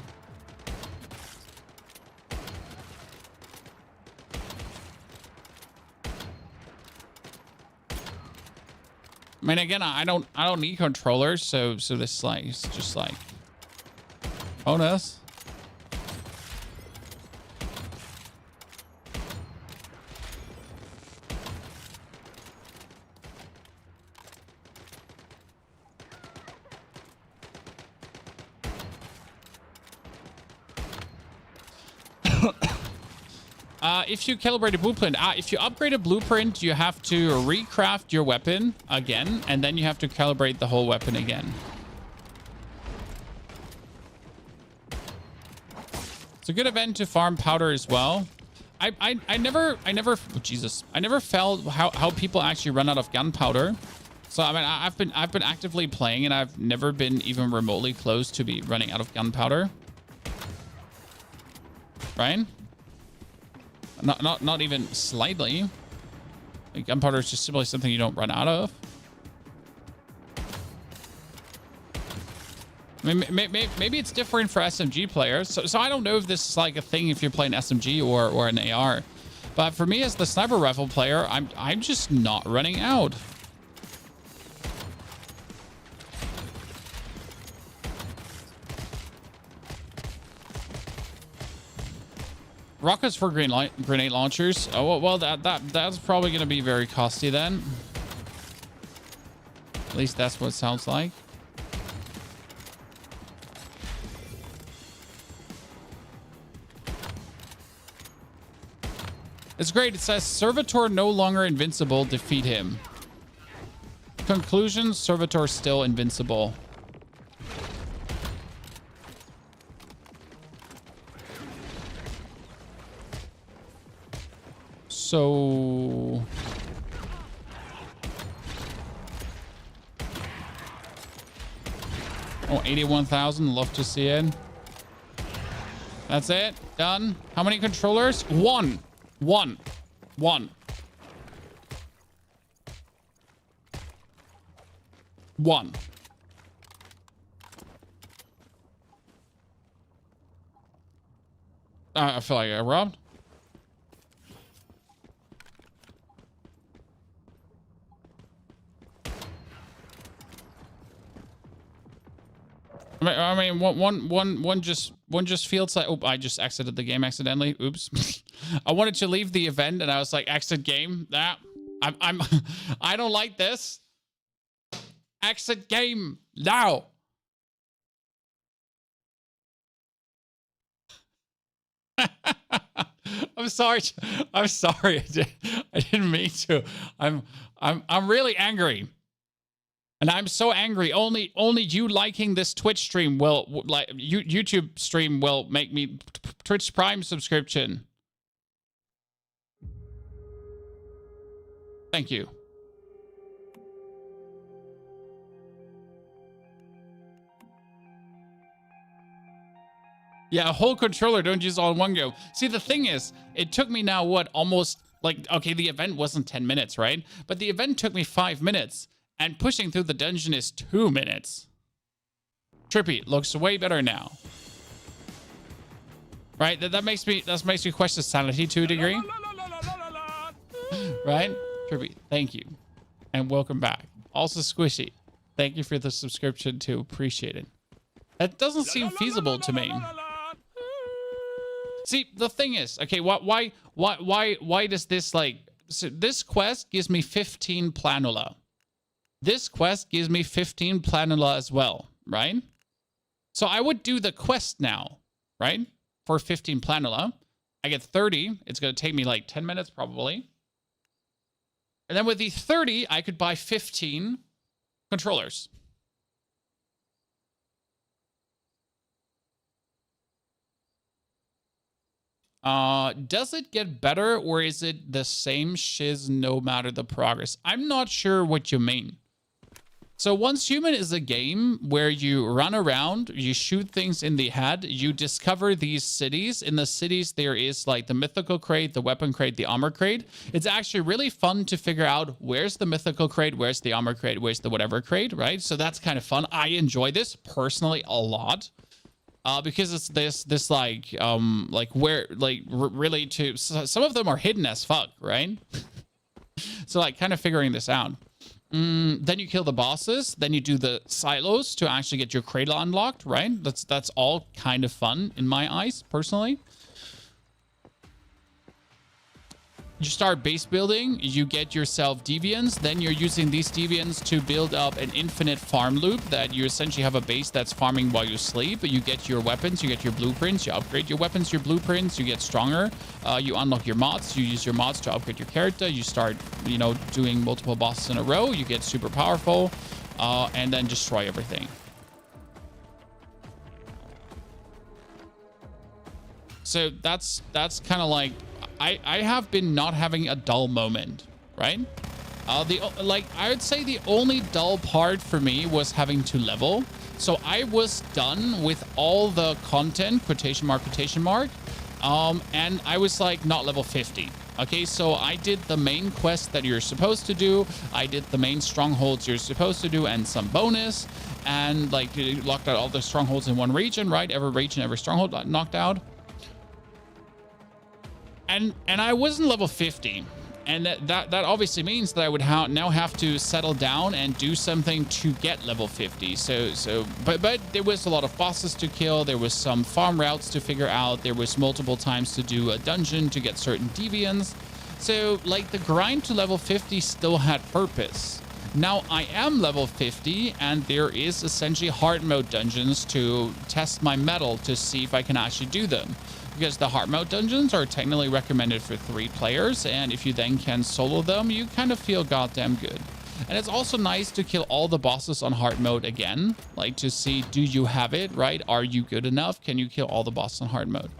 S1: I mean, again, I don't need controllers, so this like is just like bonus. If you calibrate a blueprint, if you upgrade a blueprint, you have to recraft your weapon again, and then you have to calibrate the whole weapon again. It's a good event to farm powder as well. I never oh Jesus, I never felt how people actually run out of gunpowder. So I mean, I've been actively playing, and I've never been even remotely close to be running out of gunpowder. Right? Not even slightly. Like, gunpowder is just simply something you don't run out of. I mean, maybe it's different for SMG players. So I don't know if this is like a thing if you're playing SMG or an AR. But for me as the sniper rifle player, I'm just not running out. Rockets for grenade launchers. Oh well, that's probably going to be very costly then. At least that's what it sounds like. It's great. It says Servitor no longer invincible. Defeat him. Conclusion: Servitor still invincible. So oh, 81,000. Love to see it. That's it. Done. How many controllers? One. One. I feel like I got robbed. I mean, one just feels like, oh, I just exited the game accidentally. Oops. I wanted to leave the event and I was like, exit game. Nah, I don't like this. Exit game now. I'm sorry. I'm sorry. I didn't mean to. I'm really angry. And I'm so angry. Only you liking this Twitch stream will, like, YouTube stream will make me Twitch Prime subscription. Thank you. Yeah, a whole controller, don't use all in one go. See, the thing is, it took me now, what, almost, like, okay, the event wasn't 10 minutes, right? But the event took me 5 minutes. And pushing through the dungeon is 2 minutes. Trippy, looks way better now. Right? That makes me question sanity to a degree. Right? Trippy, thank you. And welcome back. Also Squishy, thank you for the subscription too. Appreciate it. That doesn't seem feasible to me. See, the thing is, okay, why does this, like, so this quest gives me 15 planula. This quest gives me 15 planula as well, right? So I would do the quest now, right? For 15 planula. I get 30. It's going to take me like 10 minutes probably. And then with the 30, I could buy 15 controllers. Does it get better or is it the same shiz no matter the progress? I'm not sure what you mean. So Once Human is a game where you run around, you shoot things in the head, you discover these cities. In the cities, there is like the mythical crate, the weapon crate, the armor crate. It's actually really fun to figure out where's the mythical crate, where's the armor crate, where's the whatever crate, right? So that's kind of fun. I enjoy this personally a lot. Because it's this like where, like, really to, some of them are hidden as fuck, right? So like kind of figuring this out. Then you kill the bosses. Then you do the silos to actually get your cradle unlocked, right? That's all kind of fun in my eyes, personally. You start base building, you get yourself deviants, then you're using these deviants to build up an infinite farm loop that you essentially have a base that's farming while you sleep. You get your weapons, you get your blueprints, you upgrade your weapons, your blueprints, you get stronger, you unlock your mods, you use your mods to upgrade your character, you start, you know, doing multiple bosses in a row, you get super powerful, and then destroy everything. So that's kind of like, I have been not having a dull moment, right? I would say the only dull part for me was having to level. So I was done with all the content, quotation mark, and I was like not level 50. Okay, so I did the main quest that you're supposed to do. I did the main strongholds you're supposed to do and some bonus. And like you locked out all the strongholds in one region, right? Every region, every stronghold knocked out. And I wasn't level 50, and that obviously means that I would now have to settle down and do something to get level 50. But there was a lot of bosses to kill. There was some farm routes to figure out. There was multiple times to do a dungeon to get certain deviants. So like the grind to level 50 still had purpose. Now I am level 50, and there is essentially hard mode dungeons to test my mettle to see if I can actually do them. Because the hard mode dungeons are technically recommended for 3 players, and if you then can solo them, you kind of feel goddamn good. And it's also nice to kill all the bosses on hard mode again, like to see, do you have it, right? Are you good enough? Can you kill all the bosses on hard mode?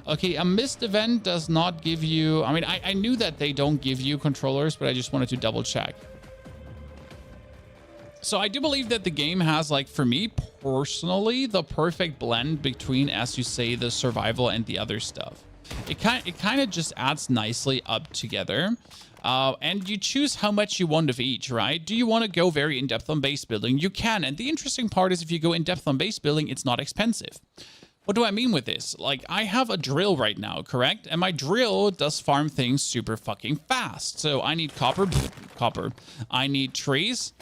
S1: Okay, a missed event does not give you, I mean, I knew that they don't give you controllers, but I just wanted to double check. So I do believe that the game has, like, for me personally, the perfect blend between, as you say, the survival and the other stuff. It kind of just adds nicely up together. And you choose how much you want of each, right? Do you want to go very in-depth on base building? You can. And the interesting part is if you go in-depth on base building, it's not expensive. What do I mean with this? Like, I have a drill right now, correct? And my drill does farm things super fucking fast. So I need copper, copper. I need trees,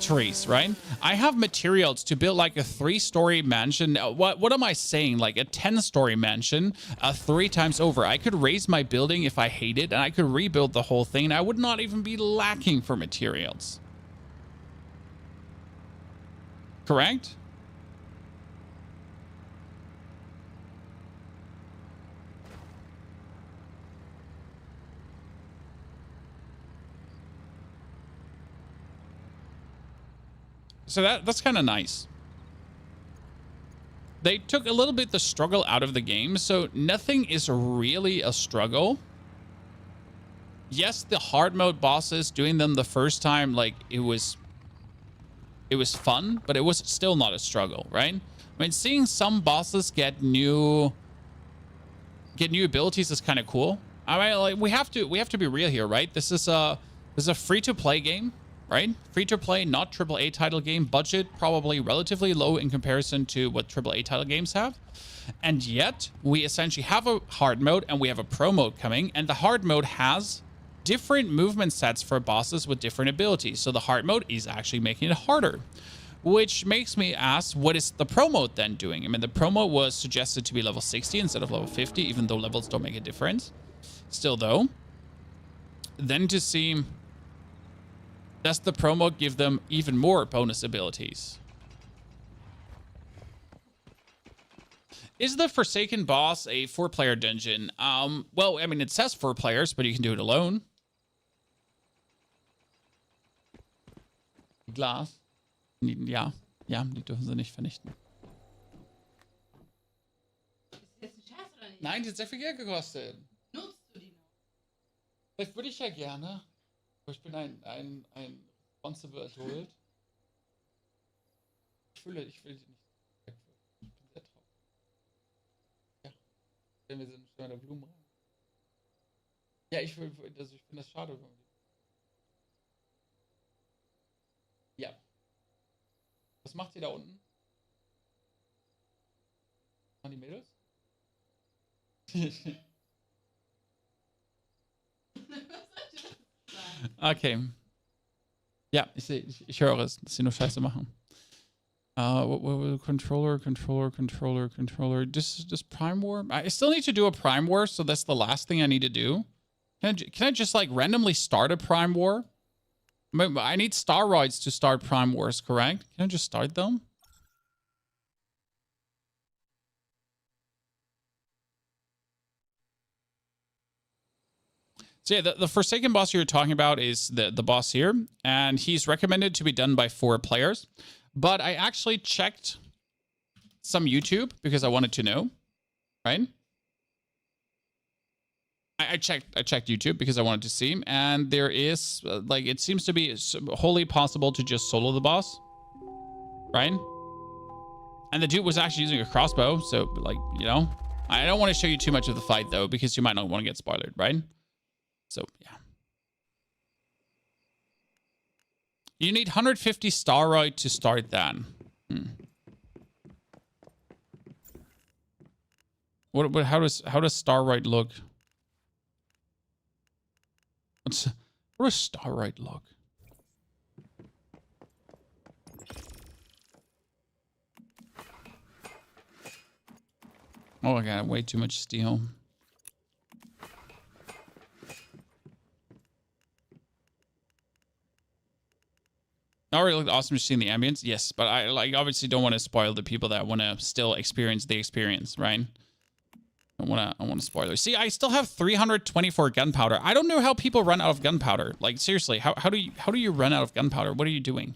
S1: trees, right? I have materials to build like a 3-story mansion. What am I saying? Like a 10-story mansion 3 times over. I could raise my building if I hate it, and I could rebuild the whole thing, and I would not even be lacking for materials. Correct? So that's kind of nice. They took a little bit the struggle out of the game, so nothing is really a struggle. Yes, the hard mode bosses, doing them the first time, like, it was fun, but it was still not a struggle, right? I mean, seeing some bosses get new abilities is kind of cool. I mean, like, we have to be real here, right? This is a free-to-play game, right? Free-to-play, not AAA title game. Budget probably relatively low in comparison to what AAA title games have. And yet, we essentially have a hard mode and we have a pro mode coming. And the hard mode has different movement sets for bosses with different abilities. So the hard mode is actually making it harder. Which makes me ask, what is the pro mode then doing? I mean, the pro mode was suggested to be level 60 instead of level 50, even though levels don't make a difference. Still, though, then to see... does the pro mode give them even more bonus abilities? Is the Forsaken boss a 4-player dungeon? Well, I mean, it says 4 players, but you can do it alone. Glas. Ja, ja, die dürfen sie nicht vernichten.
S4: Ist das jetzt ein Scherz oder nicht?
S1: Nein, die hat sehr viel Geld gekostet.
S4: Nutzt du die noch?
S1: Vielleicht würde ich ja gerne. Aber ich bin ein responsible adult. Ich will die nicht wegwerfen. Ich bin sehr traurig. Ja. Wenn wir sind schon in der Blumen rein. Ja, ich finde das schade. Ja. Was macht ihr da unten? Waren die Mädels? Okay. Ja, ich höre es, dass sie nur Scheiße machen. Controller. Just Prime War? I still need to do a Prime War, so that's the last thing I need to do. Can I just like randomly start a Prime War? I need steroids to start Prime Wars, correct? Can I just start them? So yeah, the Forsaken boss you're talking about is the boss here, and he's recommended to be done by 4 players. But I actually checked some YouTube because I wanted to know, right? I checked YouTube because I wanted to see, and there is like, it seems to be wholly possible to just solo the boss, right? And the dude was actually using a crossbow, so like, you know, I don't want to show you too much of the fight though, because you might not want to get spoiled, right? So yeah, you need 150 steroid to start that. What? How does steroid look? What does steroid look? Oh, I got way too much steel. Already looked awesome just seeing the ambience. Yes, but I like obviously don't want to spoil the people that want to still experience the experience, right? I want to spoil it. See, I still have 324 gunpowder. I don't know how people run out of gunpowder. Like seriously, how do you run out of gunpowder? What are you doing?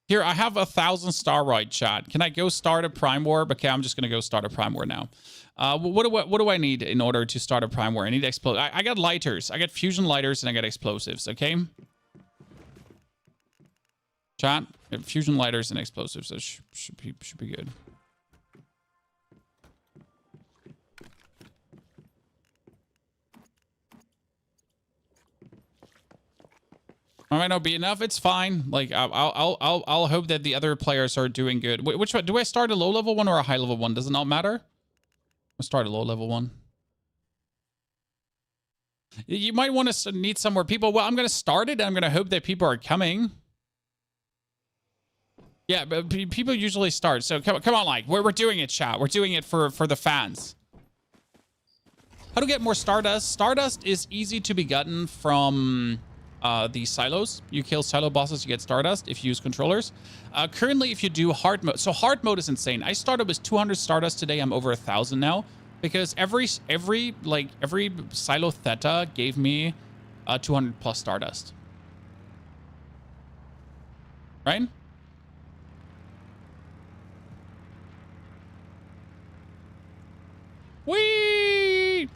S1: Here, I have 1,000 steroid, chat. Can I go start a Prime War? Okay, I'm just gonna go start a Prime War now. What do I need in order to start a Prime War? I need explosives. I got lighters. I got fusion lighters and I got explosives. Okay. Chat, fusion lighters and explosives. That should be good. I might not be enough. It's fine. Like I'll hope that the other players are doing good. Which one? Do I start a low level one or a high level one? Does it not matter? I'll start a low level one. You might want to need some more people. Well, I'm going to start it and I'm going to hope that people are coming. Yeah, but people usually start. So come on, like we're doing it, chat. We're doing it for the fans. How to get more Stardust? Stardust is easy to be gotten from the silos. You kill silo bosses, you get Stardust if you use controllers. Currently, if you do hard mode, so hard mode is insane. I started with 200 Stardust today. I'm over 1,000 now because every silo theta gave me 200 plus Stardust. Right? Whee!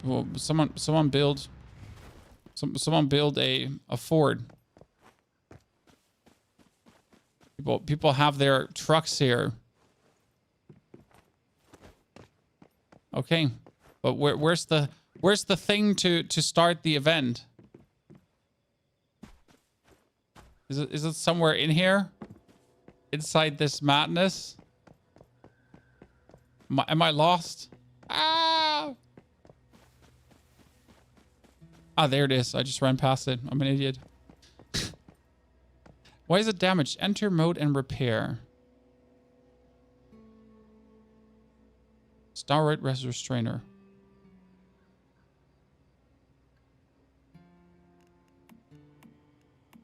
S1: Well, someone build a Ford. People have their trucks here. Okay, but where's the thing to start the event? Is it somewhere in here? Inside this madness? Am I lost? Ah! Ah, there it is. I just ran past it. I'm an idiot. Why is it damaged? Enter mode and repair. Starlight Res Restrainer.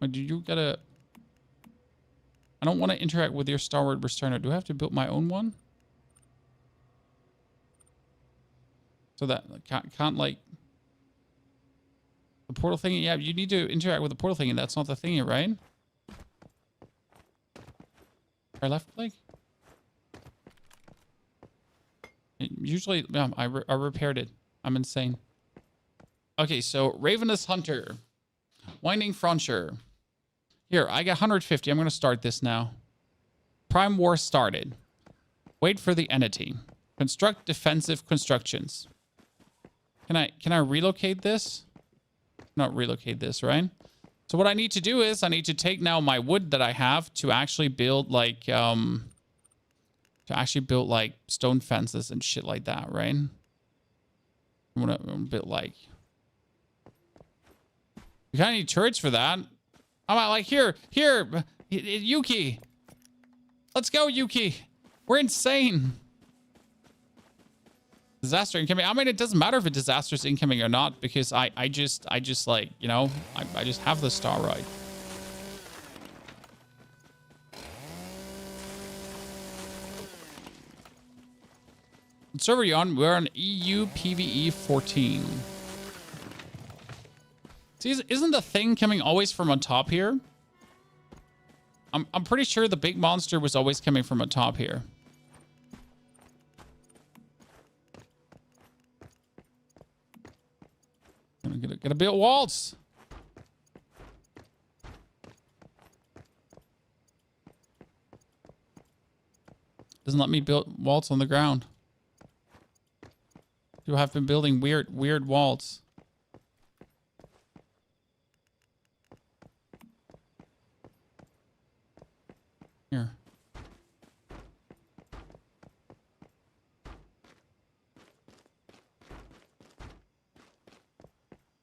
S1: Do you gotta... I don't want to interact with your Starward Restrainer. Do I have to build my own one? So that can't like... The portal thingy? Yeah, you need to interact with the portal thingy. That's not the thingy, right? Or left click? Usually, yeah, I repaired it. I'm insane. Okay, so Ravenous Hunter. Winding Frontier. Here, I got 150. I'm going to start this now. Prime War started. Wait for the entity. Construct defensive constructions. Can I relocate this? Not relocate this, right? So what I need to do is I need to take now my wood that I have to actually build like stone fences and shit like that, right? I'm gonna build like... You kind of need turrets for that. I'm like, here, Yuki. Let's go, Yuki. We're insane. Disaster incoming. I mean, it doesn't matter if a disaster is incoming or not because I just like, you know, I just have the star right. What server are you on? We're on EU PvE 14. See, isn't the thing coming always from on top here? I'm pretty sure the big monster was always coming from on top here. Gotta build walls. Doesn't let me build walls on the ground. You have been building weird walls. Here.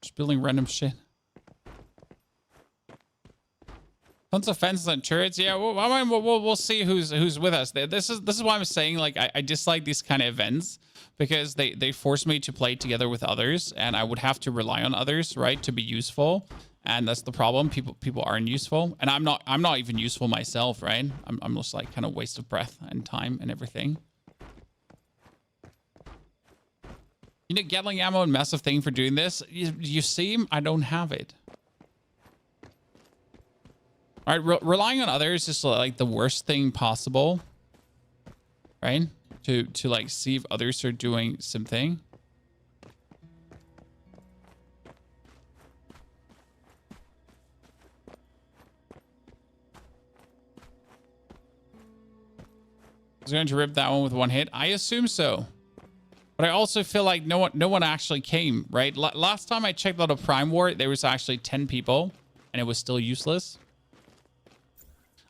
S1: Just building random shit. Tons of fences and turrets. Yeah, we'll see who's with us. This is why I'm saying like I dislike these kind of events because they force me to play together with others, and I would have to rely on others, right, to be useful. And that's the problem. People aren't useful, and I'm not even useful myself, right? I'm just like kind of waste of breath and time and everything. You need Gatling ammo and massive thing for doing this. You see, I don't have it. All right, relying on others is like the worst thing possible, right? To like see if others are doing something. I was going to rip that one with one hit. I assume so. But I also feel like no one actually came, right? Last time I checked out a Prime War, there was actually 10 people, and it was still useless.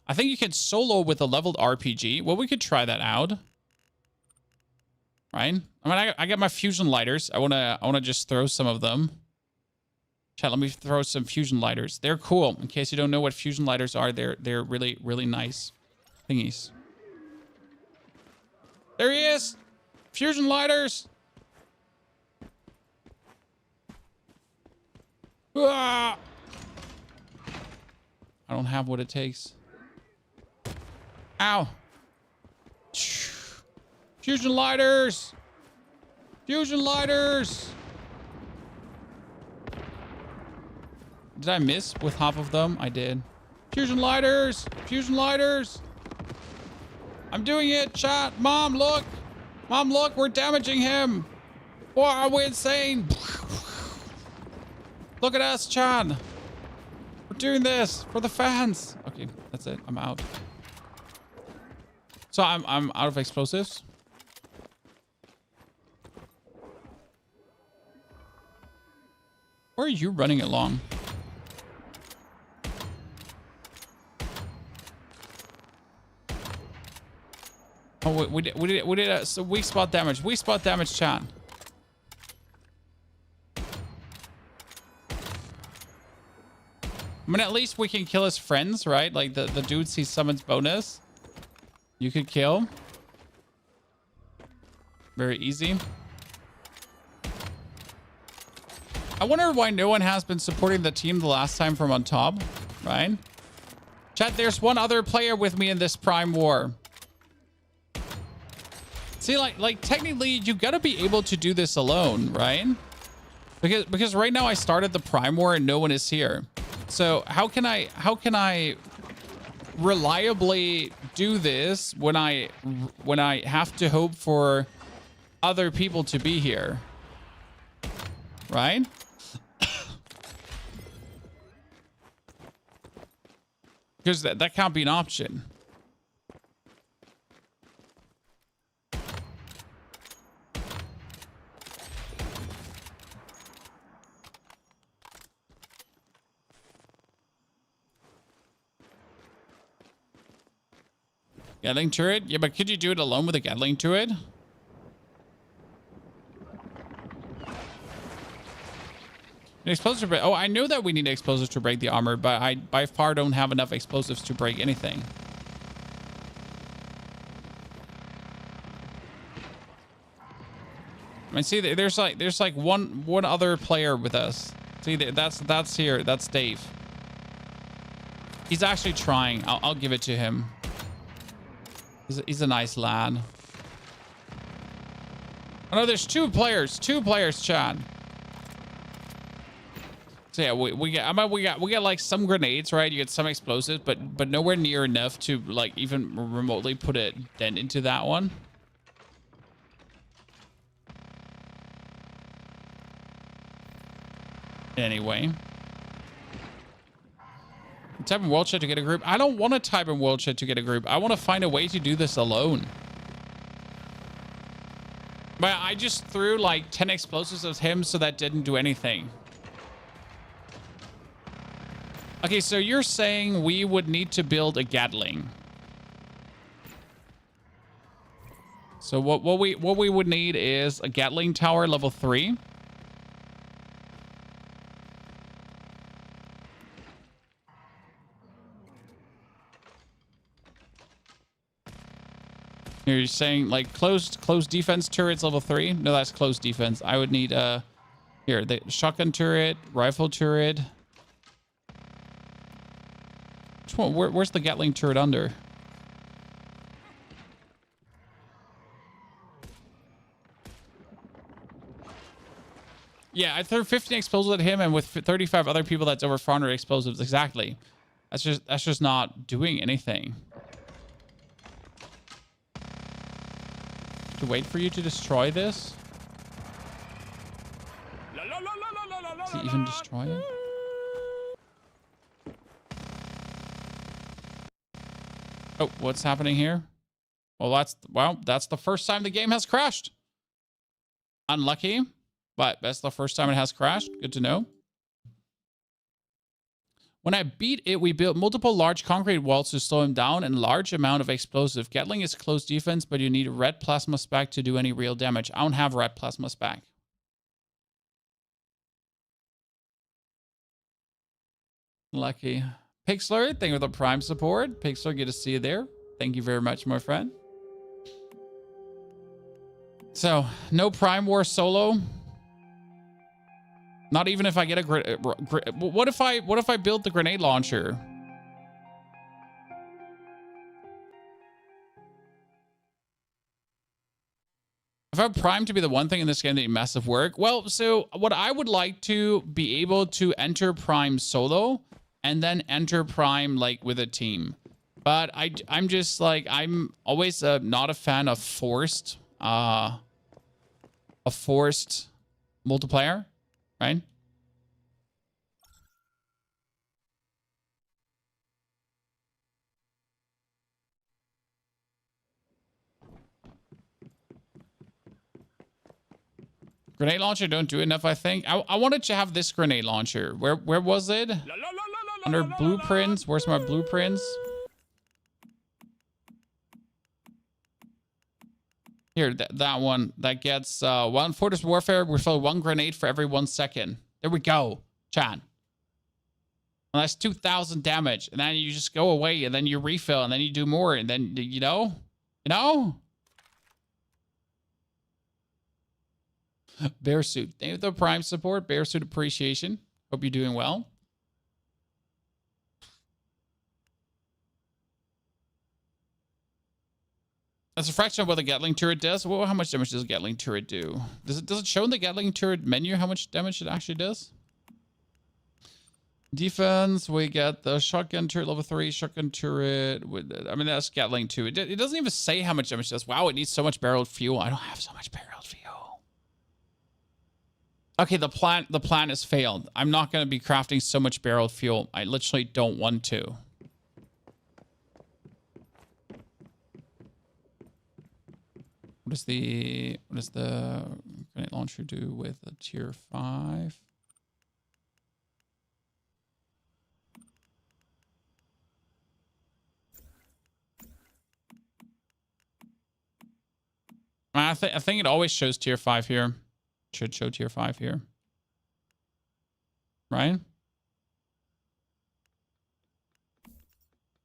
S1: I think you can solo with a leveled RPG. Well, we could try that out. Right? I mean, I got my fusion lighters. I wanna just throw some of them. Chat, let me throw some fusion lighters. They're cool. In case you don't know what fusion lighters are, they're really, really nice thingies. There he is! Fusion lighters! Ah! I don't have what it takes. Ow! Fusion lighters! Fusion lighters! Did I miss with half of them? I did. Fusion lighters! Fusion lighters! I'm doing it, chat! Mom, look! Mom, look! We're damaging him! Boy, are we insane? Look at us, chat! We're doing this for the fans! Okay, that's it. I'm out. So I'm out of explosives. Where are you running along? Oh, we did a weak spot damage. Weak spot damage, chat. I mean, at least we can kill his friends, right? Like the dudes he summons bonus. You could kill. Very easy. I wonder why no one has been supporting the team the last time from on top, right? Chat, there's one other player with me in this Prime War. See, like technically, you gotta be able to do this alone, right? Because right now I started the Prime War and no one is here. So how can I reliably do this when I have to hope for other people to be here, right? Because that can't be an option. Gatling turret? Yeah, but could you do it alone with a Gatling turret? Explosive break. Oh, I know that we need explosives to break the armor, but I by far don't have enough explosives to break anything. I mean, see, there's like one other player with us. See, that's here. That's Dave. He's actually trying. I'll give it to him. He's a nice lad. Oh no, there's two players, Chad. So yeah, we get like some grenades, right? You get some explosives, but nowhere near enough to like even remotely put a dent into that one. Anyway. Type in world chat to get a group. I don't want to type in world chat to get a group. I want to find a way to do this alone. But I just threw like 10 explosives at him, so that didn't do anything. Okay, so you're saying we would need to build a Gatling. So what we would need is a Gatling tower level 3. You're saying like closed defense turrets level 3? No, that's closed defense. I would need here, the shotgun turret, rifle turret. Which one? Where's the Gatling turret under? Yeah, I threw 15 explosives at him, and with 35 other people, that's over 400 explosives. Exactly. That's just not doing anything. To wait for you to destroy this? Does he even destroy it? Oh, what's happening here? Well, that's the first time the game has crashed. Unlucky, but that's the first time it has crashed. Good to know. When I beat it, we built multiple large concrete walls to slow him down and large amount of explosive. Gatling is close defense, but you need red plasma spec to do any real damage. I don't have red plasma spec. Lucky. Pixlr, thank you for the Prime support. Pixlr, good to see you there. Thank you very much, my friend. So, no Prime War solo. Not even if I get a what if I build the grenade launcher? If I have Prime to be the one thing in this game that needs massive work, well, so what I would like to be able to enter Prime solo and then enter Prime like with a team. But I'm just like, I'm always not a fan of forced multiplayer, right? Grenade launcher don't do enough, I think. I wanted to have this grenade launcher. Where was it? Under blueprints. Where's my blueprints? Here, that one. That gets one Fortress Warfare. We fill one grenade for every 1 second. There we go. Chan. And that's 2,000 damage. And then you just go away and then you refill and then you do more. And then, you know? Bear Suit. Thank you for the Prime support. Bear Suit appreciation. Hope you're doing well. That's a fraction of what the Gatling turret does. Well, how much damage does a Gatling turret do? Does it show in the Gatling turret menu how much damage it actually does? Defense, we get the shotgun turret level 3, shotgun turret. I mean, that's Gatling 2. It doesn't even say how much damage it does. Wow, it needs so much barreled fuel. I don't have so much barreled fuel. Okay, the plan has failed. I'm not going to be crafting so much barreled fuel. I literally don't want to. What does the grenade launcher do with a tier 5? I think it always shows tier 5 here. Should show tier 5 here. Right?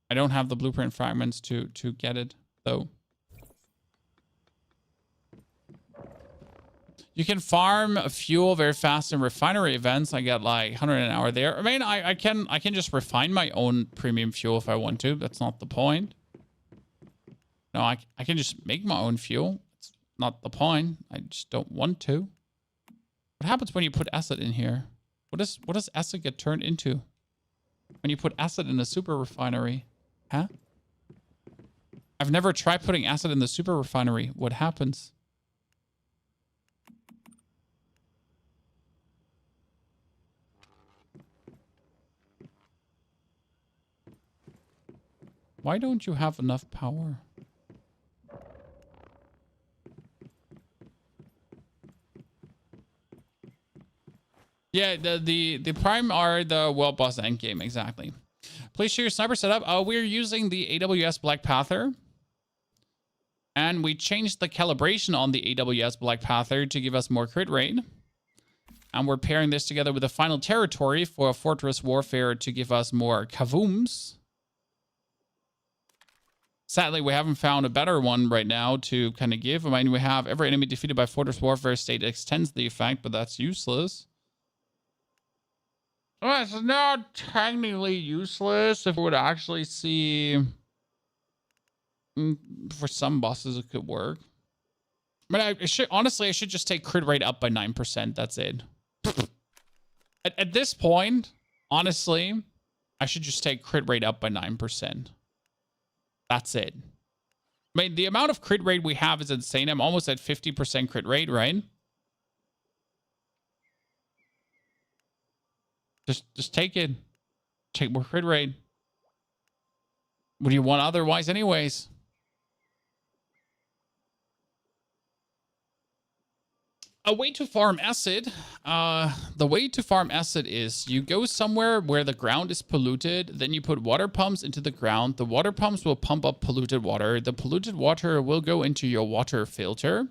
S1: I don't have the blueprint fragments to get it, though. You can farm fuel very fast in refinery events. I get like 100 an hour there. I mean, I can just refine my own premium fuel if I want to. That's not the point. No, I can just make my own fuel. It's not the point. I just don't want to. What happens when you put acid in here? What does acid get turned into? When you put acid in a super refinery? Huh? I've never tried putting acid in the super refinery. What happens? Why don't you have enough power? Yeah, the Prime are the world boss endgame, exactly. Please share your sniper setup. We're using the AWS Black Panther. And we changed the calibration on the AWS Black Panther to give us more crit rate. And we're pairing this together with the final territory for Fortress Warfare to give us more kavooms. Sadly, we haven't found a better one right now to kind of give. I mean, we have every enemy defeated by Fortress Warfare state extends the effect, but that's useless. Well, it's not technically useless if we would actually see... For some bosses, it could work. But honestly, I should just take crit rate up by 9%. That's it. At this point, honestly, I should just take crit rate up by 9%. That's it. I mean, the amount of crit rate we have is insane. I'm almost at 50% crit rate, right? Just take it. Take more crit rate. What do you want otherwise anyways? A way to farm acid. The way to farm acid is you go somewhere where the ground is polluted, then you put water pumps into the ground. The water pumps will pump up polluted water. The polluted water will go into your water filter.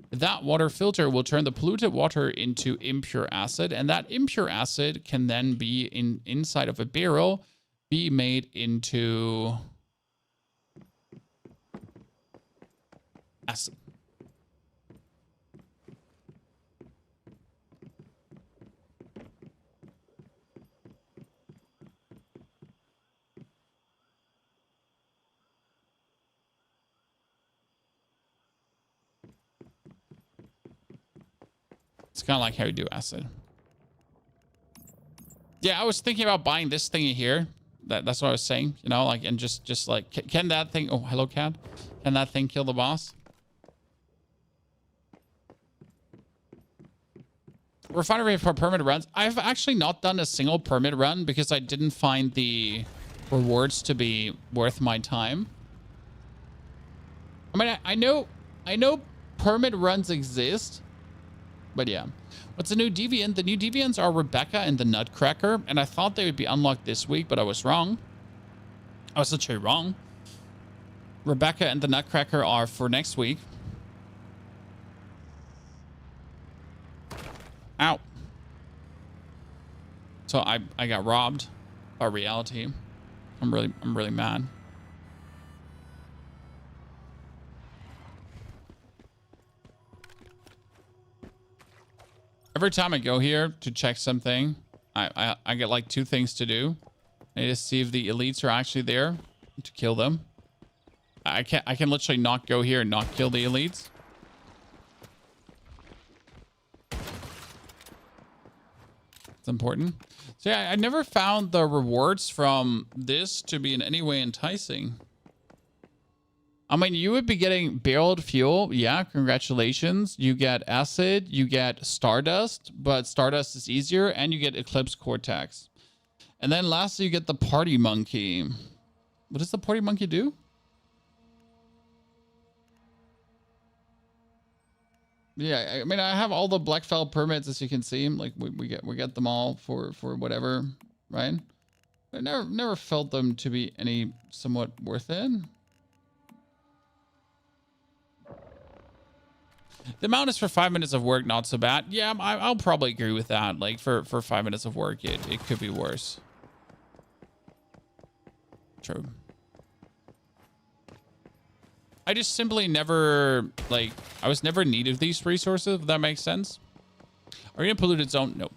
S1: That water filter will turn the polluted water into impure acid, and that impure acid can then be inside of a barrel, be made into acid. It's kind of like how you do acid. Yeah, I was thinking about buying this thingy here. That's what I was saying, you know, like, and just like, can that thing, oh, hello, cat. Can that thing kill the boss? Refinery for permit runs. I've actually not done a single permit run because I didn't find the rewards to be worth my time. I mean, I know permit runs exist. But yeah, what's the new Deviant? The new Deviants are Rebecca and the Nutcracker, and I thought they would be unlocked this week, but I was wrong. I was literally wrong. Rebecca and the Nutcracker are for next week. Ow. So I got robbed by reality. I'm really mad. Every time I go here to check something, I get like 2 things to do. I need to see if the elites are actually there to kill them. I can literally not go here and not kill the elites. It's important. So yeah, I never found the rewards from this to be in any way enticing. I mean, you would be getting barreled fuel. Yeah, congratulations. You get acid, you get stardust, but stardust is easier, and you get eclipse cortex. And then lastly, you get the party monkey. What does the party monkey do? Yeah, I mean, I have all the Blackfell permits, as you can see. Like we get them all for whatever, right? I never felt them to be any somewhat worth it. The amount is for 5 minutes of work, not so bad. Yeah, I'll probably agree with that. Like for 5 minutes of work, it could be worse. True. I just simply never, like, I was never in need of these resources, if that makes sense. Are you in a polluted zone? No.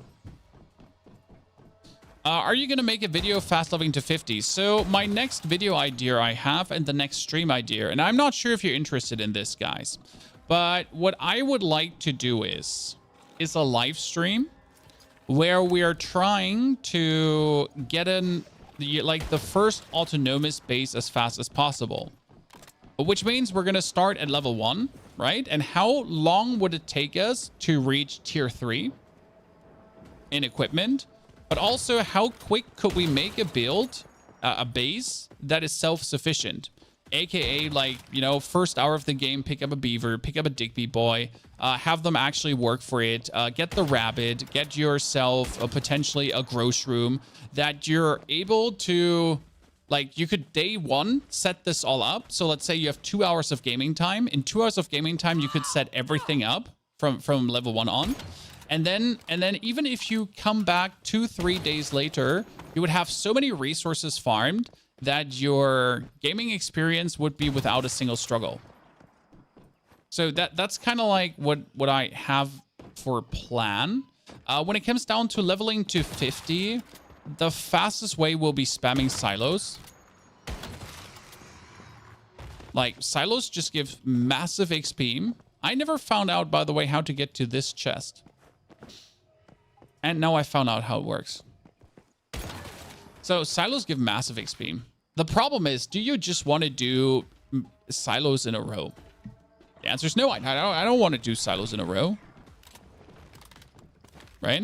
S1: Are you going to make a video fast leveling to 50? So my next video idea I have, and the next stream idea, and I'm not sure if you're interested in this, guys. But what I would like to do is a live stream where we are trying to get in the first autonomous base as fast as possible. Which means we're going to start at level 1, right? And how long would it take us to reach tier 3 in equipment? But also, how quick could we make a build, a base that is self-sufficient? AKA, like, you know, first hour of the game, pick up a beaver, pick up a Digby boy, have them actually work for it, get the rabbit, get yourself potentially a gross room that you're able to, like, you could day 1 set this all up. So let's say you have 2 hours of gaming time. In 2 hours of gaming time, you could set everything up from level 1 on. And then even if you come back 2-3 days later, you would have so many resources farmed that your gaming experience would be without a single struggle. So that's kind of like what I have for plan. When it comes down to leveling to 50, the fastest way will be spamming silos. Like, silos just give massive XP. I never found out, by the way, how to get to this chest. And now I found out how it works. So silos give massive XP. The problem is, do you just want to do silos in a row? The answer is no. I don't want to do silos in a row. Right?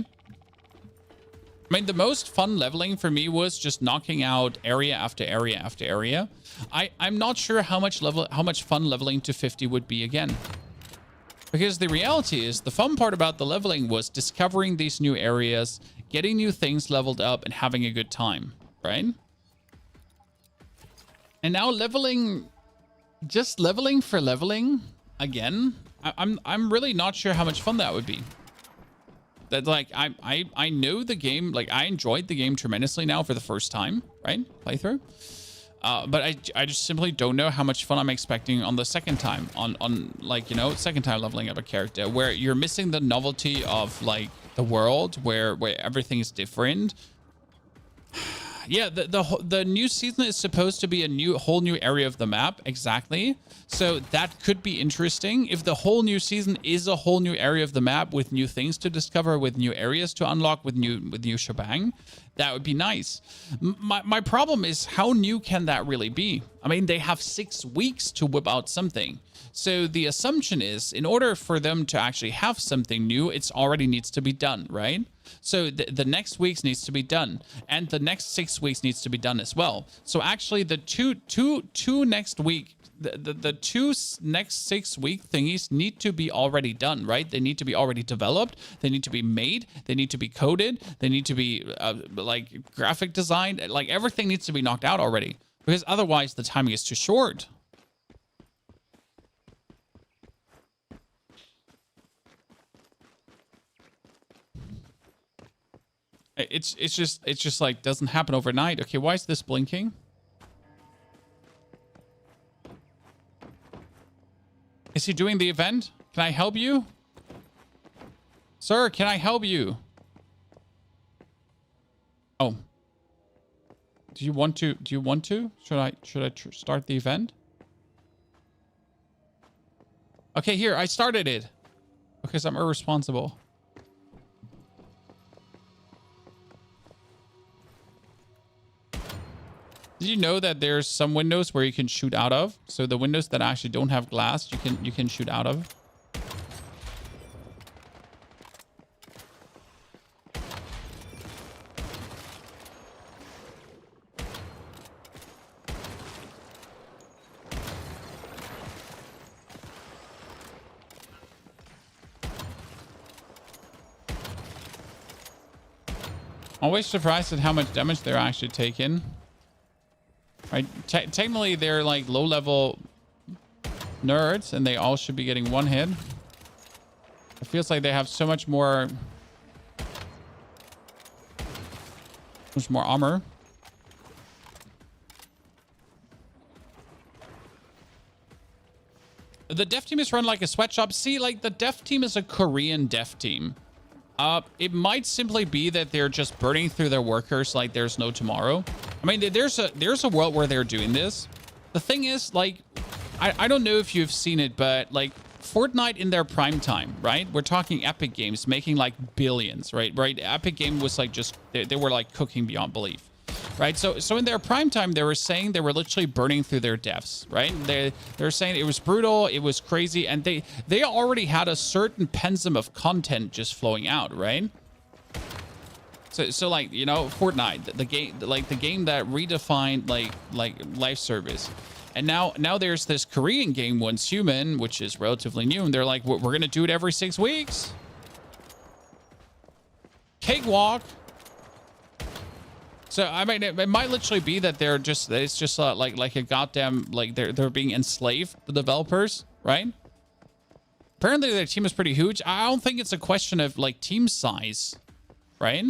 S1: I mean, the most fun leveling for me was just knocking out area after area after area. I'm not sure how much fun leveling to 50 would be again. Because the reality is, the fun part about the leveling was discovering these new areas, getting new things leveled up, and having a good time, right? And now leveling, just leveling for leveling again, I'm really not sure how much fun that would be. That like I know the game, like I enjoyed the game tremendously now for the first time, right? Playthrough. But I just simply don't know how much fun I'm expecting on the second time, on like, you know, second time leveling up a character, where you're missing the novelty of like the world where everything is different. Yeah, the new season is supposed to be a whole new area of the map, exactly. So that could be interesting. If the whole new season is a whole new area of the map with new things to discover, with new areas to unlock, with new shebang, that would be nice. My problem is, how new can that really be? I mean, they have 6 weeks to whip out something. So the assumption is, in order for them to actually have something new, it's already needs to be done, right? So the next weeks needs to be done, and the next 6 weeks needs to be done as well. So actually, the two next week, the two next 6 week thingies need to be already done, right? They need to be already developed. They need to be made. They need to be coded. They need to be like graphic designed. Like everything needs to be knocked out already, because otherwise the timing is too short. It's just like doesn't happen overnight. Okay, why is this blinking? Is he doing the event? Can I help you? Sir, can I help you? Oh. Do you want to? Should I start the event? Okay, here, I started it. Because I'm irresponsible. Did you know that there's some windows where you can shoot out of? So the windows that actually don't have glass, you can shoot out of. Always surprised at how much damage they're actually taking. Right, technically they're like low-level nerds, and they all should be getting one hit. It feels like they have so much more armor. The dev team is run like a sweatshop. See, like the dev team is a Korean dev team. It might simply be that they're just burning through their workers like there's no tomorrow. I mean, there's a world where they're doing this. The thing is, like, I don't know if you've seen it, but like Fortnite in their prime time, right? We're talking Epic Games making like billions, right? Epic Game was like just they were like cooking beyond belief. Right, so in their prime time, they were saying they were literally burning through their devs, right? They're saying it was brutal, it was crazy, and they already had a certain pensum of content just flowing out, right? So like, you know, Fortnite, the game, like the game that redefined like live service, and now there's this Korean game, Once Human, which is relatively new, and they're like, we're gonna do it every 6 weeks. Cakewalk. So I mean, it might literally be that they're just, it's just like a goddamn, like they're being enslaved, the developers, right? Apparently their team is pretty huge. I don't think it's a question of like team size, right?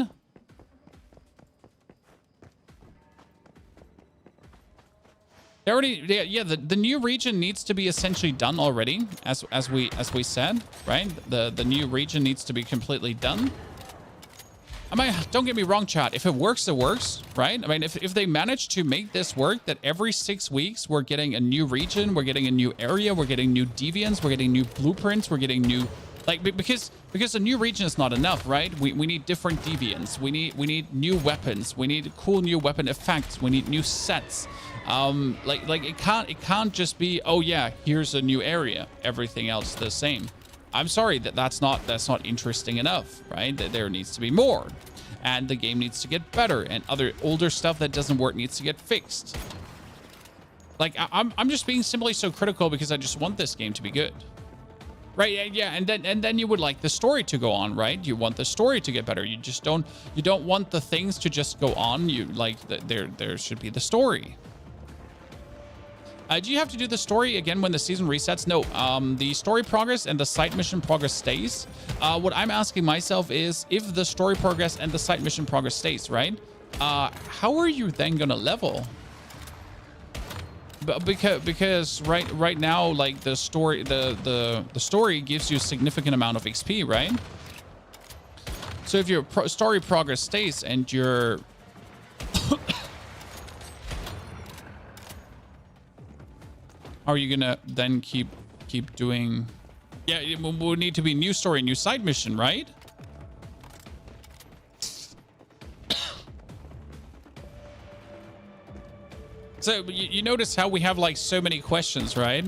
S1: They already, yeah, the new region needs to be essentially done already, as we said, right? The new region needs to be completely done. I mean, don't get me wrong, chat. If it works, it works, right? I mean, if they manage to make this work, that every 6 weeks we're getting a new region, we're getting a new area, we're getting new deviants, we're getting new blueprints, we're getting new, like, because a new region is not enough, right? We need different deviants. We need new weapons. We need cool new weapon effects. We need new sets. Like it can't just be, oh yeah, here's a new area. Everything else the same. I'm sorry, that's not interesting enough, right? There needs to be more, and the game needs to get better, and other older stuff that doesn't work needs to get fixed. Like I'm just being simply so critical because I just want this game to be good, Right, yeah, and then you would like the story to go on, right? You want the story to get better. You just don't want the things to just go on. You like there should be the story. Do you have to do the story again when the season resets? No, the story progress and the side mission progress stays. What I'm asking myself is if the story progress and the side mission progress stays, right? How are you then gonna level? But because right now, like the story, the story gives you a significant amount of XP, right? So if your story progress stays and your are you gonna then keep doing? Yeah, it will need to be new story, new side mission, right? So you notice how we have like so many questions, right?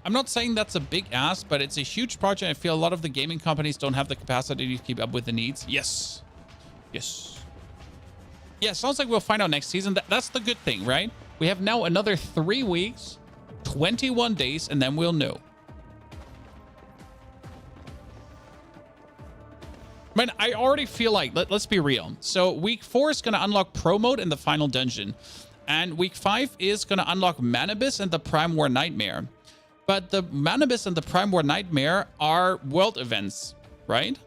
S1: I'm not saying that's a big ask, but it's a huge project. I feel a lot of the gaming companies don't have the capacity to keep up with the needs. Yes. Yes. Yeah, sounds like we'll find out next season. That's the good thing, right? We have now another 3 weeks, 21 days, and then we'll know. Man, I already feel like, let's be real. So week 4 is going to unlock Pro Mode in the final dungeon. And week 5 is going to unlock Manibus and the Prime War Nightmare. But the Manibus and the Prime War Nightmare are world events, right?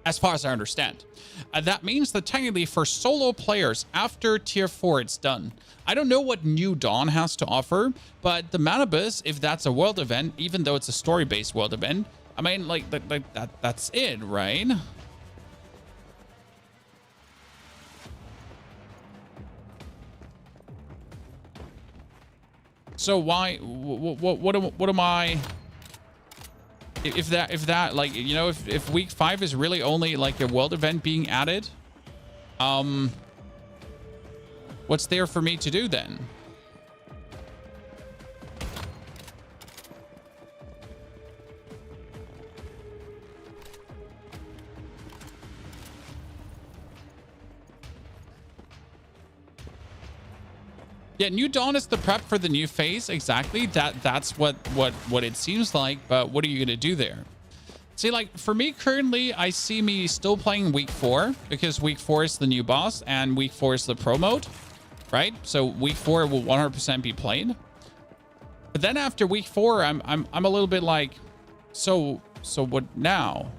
S1: As far as I understand. That means that technically for solo players, after tier 4, it's done. I don't know what New Dawn has to offer, but the Manibus, if that's a world event, even though it's a story-based world event, I mean, like that's it, right? So why? What am I? If that like, you know, if week 5 is really only like a world event being added, what's there for me to do then? Yeah, New Dawn is the prep for the new phase. Exactly. That's what it seems like. But what are you gonna do there? See, like for me currently, I see me still playing week 4 because week 4 is the new boss and week 4 is the pro mode, right? So week 4 will 100% be played. But then after week 4, I'm a little bit like, so what now?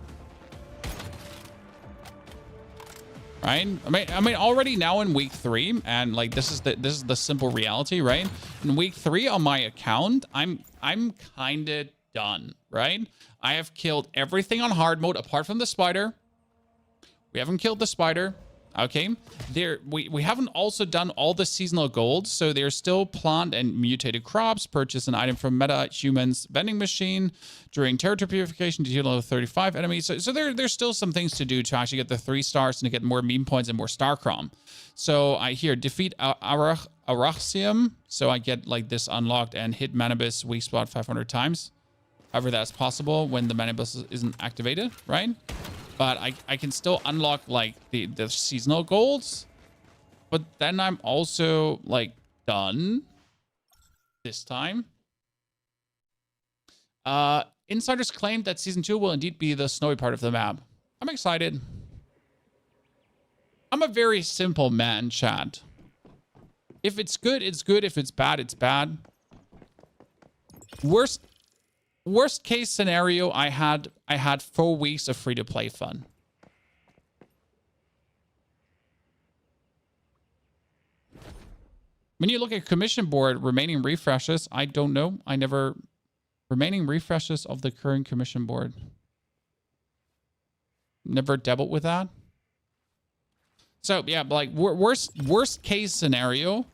S1: Right? I mean, already now in week 3, and like this is the simple reality, right? In week 3 on my account, I'm kind of done, right? I have killed everything on hard mode apart from the spider. We haven't killed the spider. Okay, we haven't also done all the seasonal golds, so there's still plant and mutated crops. Purchase an item from meta humans vending machine during territory purification to heal 35 enemies. So there's still some things to do to actually get the 3 stars and to get more meme points and more star crom. So I hear defeat Araxium, so I get like this unlocked and hit Manibus weak spot 500 times. However, that's possible when the Manibus isn't activated, right? But I can still unlock like the seasonal golds. But then I'm also like done this time. Insiders claim that season 2 will indeed be the snowy part of the map. I'm excited. I'm a very simple man, chat. If it's good, it's good. If it's bad, it's bad. Worst case scenario, I had 4 weeks of free-to-play fun. When you look at commission board, remaining refreshes, I don't know. Remaining refreshes of the current commission board. Never dabbled with that. So, yeah, like, worst case scenario,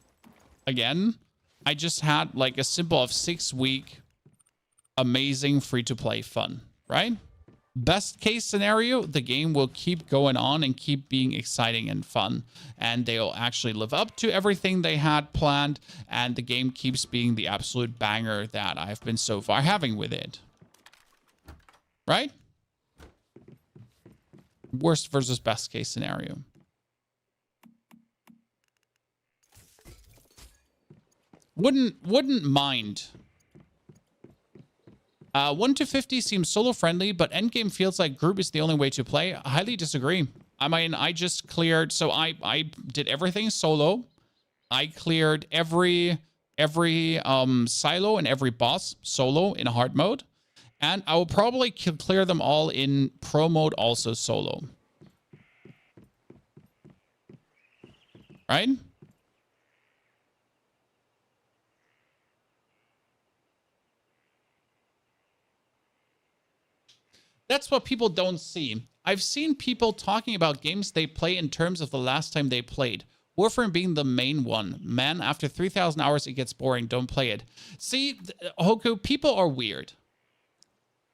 S1: again, I just had, like, a simple of 6-week amazing free-to-play fun, right? Best case scenario, the game will keep going on and keep being exciting and fun, and they'll actually live up to everything they had planned, and the game keeps being the absolute banger that I've been so far having with it. Right? Worst versus best case scenario. Wouldn't mind. 1 to 50 seems solo friendly, but endgame feels like group is the only way to play. I highly disagree. I mean, I just cleared, so I did everything solo. I cleared every silo and every boss solo in hard mode. And I will probably clear them all in pro mode also solo. Right? That's what people don't see. I've seen people talking about games they play in terms of the last time they played. Warframe being the main one. Man, after 3,000 hours, it gets boring. Don't play it. See, Hoku, people are weird.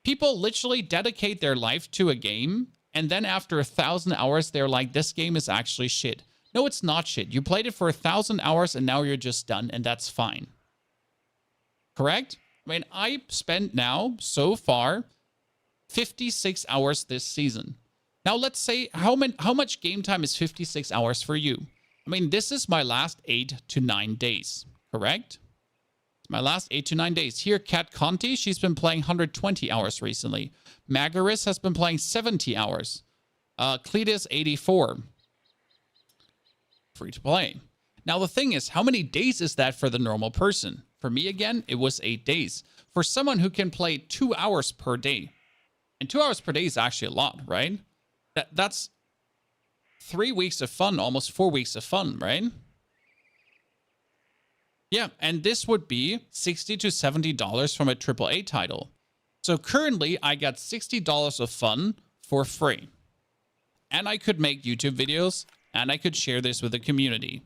S1: People literally dedicate their life to a game, and then after 1,000 hours, they're like, this game is actually shit. No, it's not shit. You played it for 1,000 hours, and now you're just done, and that's fine. Correct? I mean, I spent now, so far, 56 hours this season. Now, let's say, how much game time is 56 hours for you? I mean, this is my last 8 to 9 days, correct? It's my last 8 to 9 days. Here, Kat Conti, she's been playing 120 hours recently. Magaris has been playing 70 hours. Cletus, 84. Free to play. Now, the thing is, how many days is that for the normal person? For me, again, it was 8 days. For someone who can play 2 hours per day, and 2 hours per day is actually a lot, right? That's 3 weeks of fun, almost 4 weeks of fun, right? Yeah, and this would be $60 to $70 from a AAA title. So currently, I got $60 of fun for free. And I could make YouTube videos, and I could share this with the community.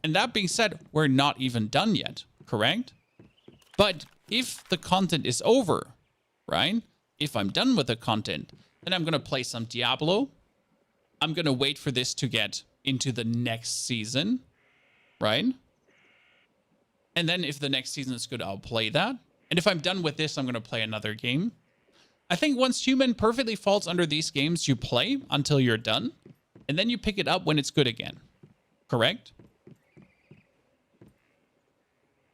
S1: And that being said, we're not even done yet, correct? But if the content is over, right? If I'm done with the content, then I'm going to play some Diablo. I'm going to wait for this to get into the next season, right? And then if the next season is good, I'll play that. And if I'm done with this, I'm going to play another game. I think once Human perfectly falls under these games, you play until you're done. And then you pick it up when it's good again. Correct?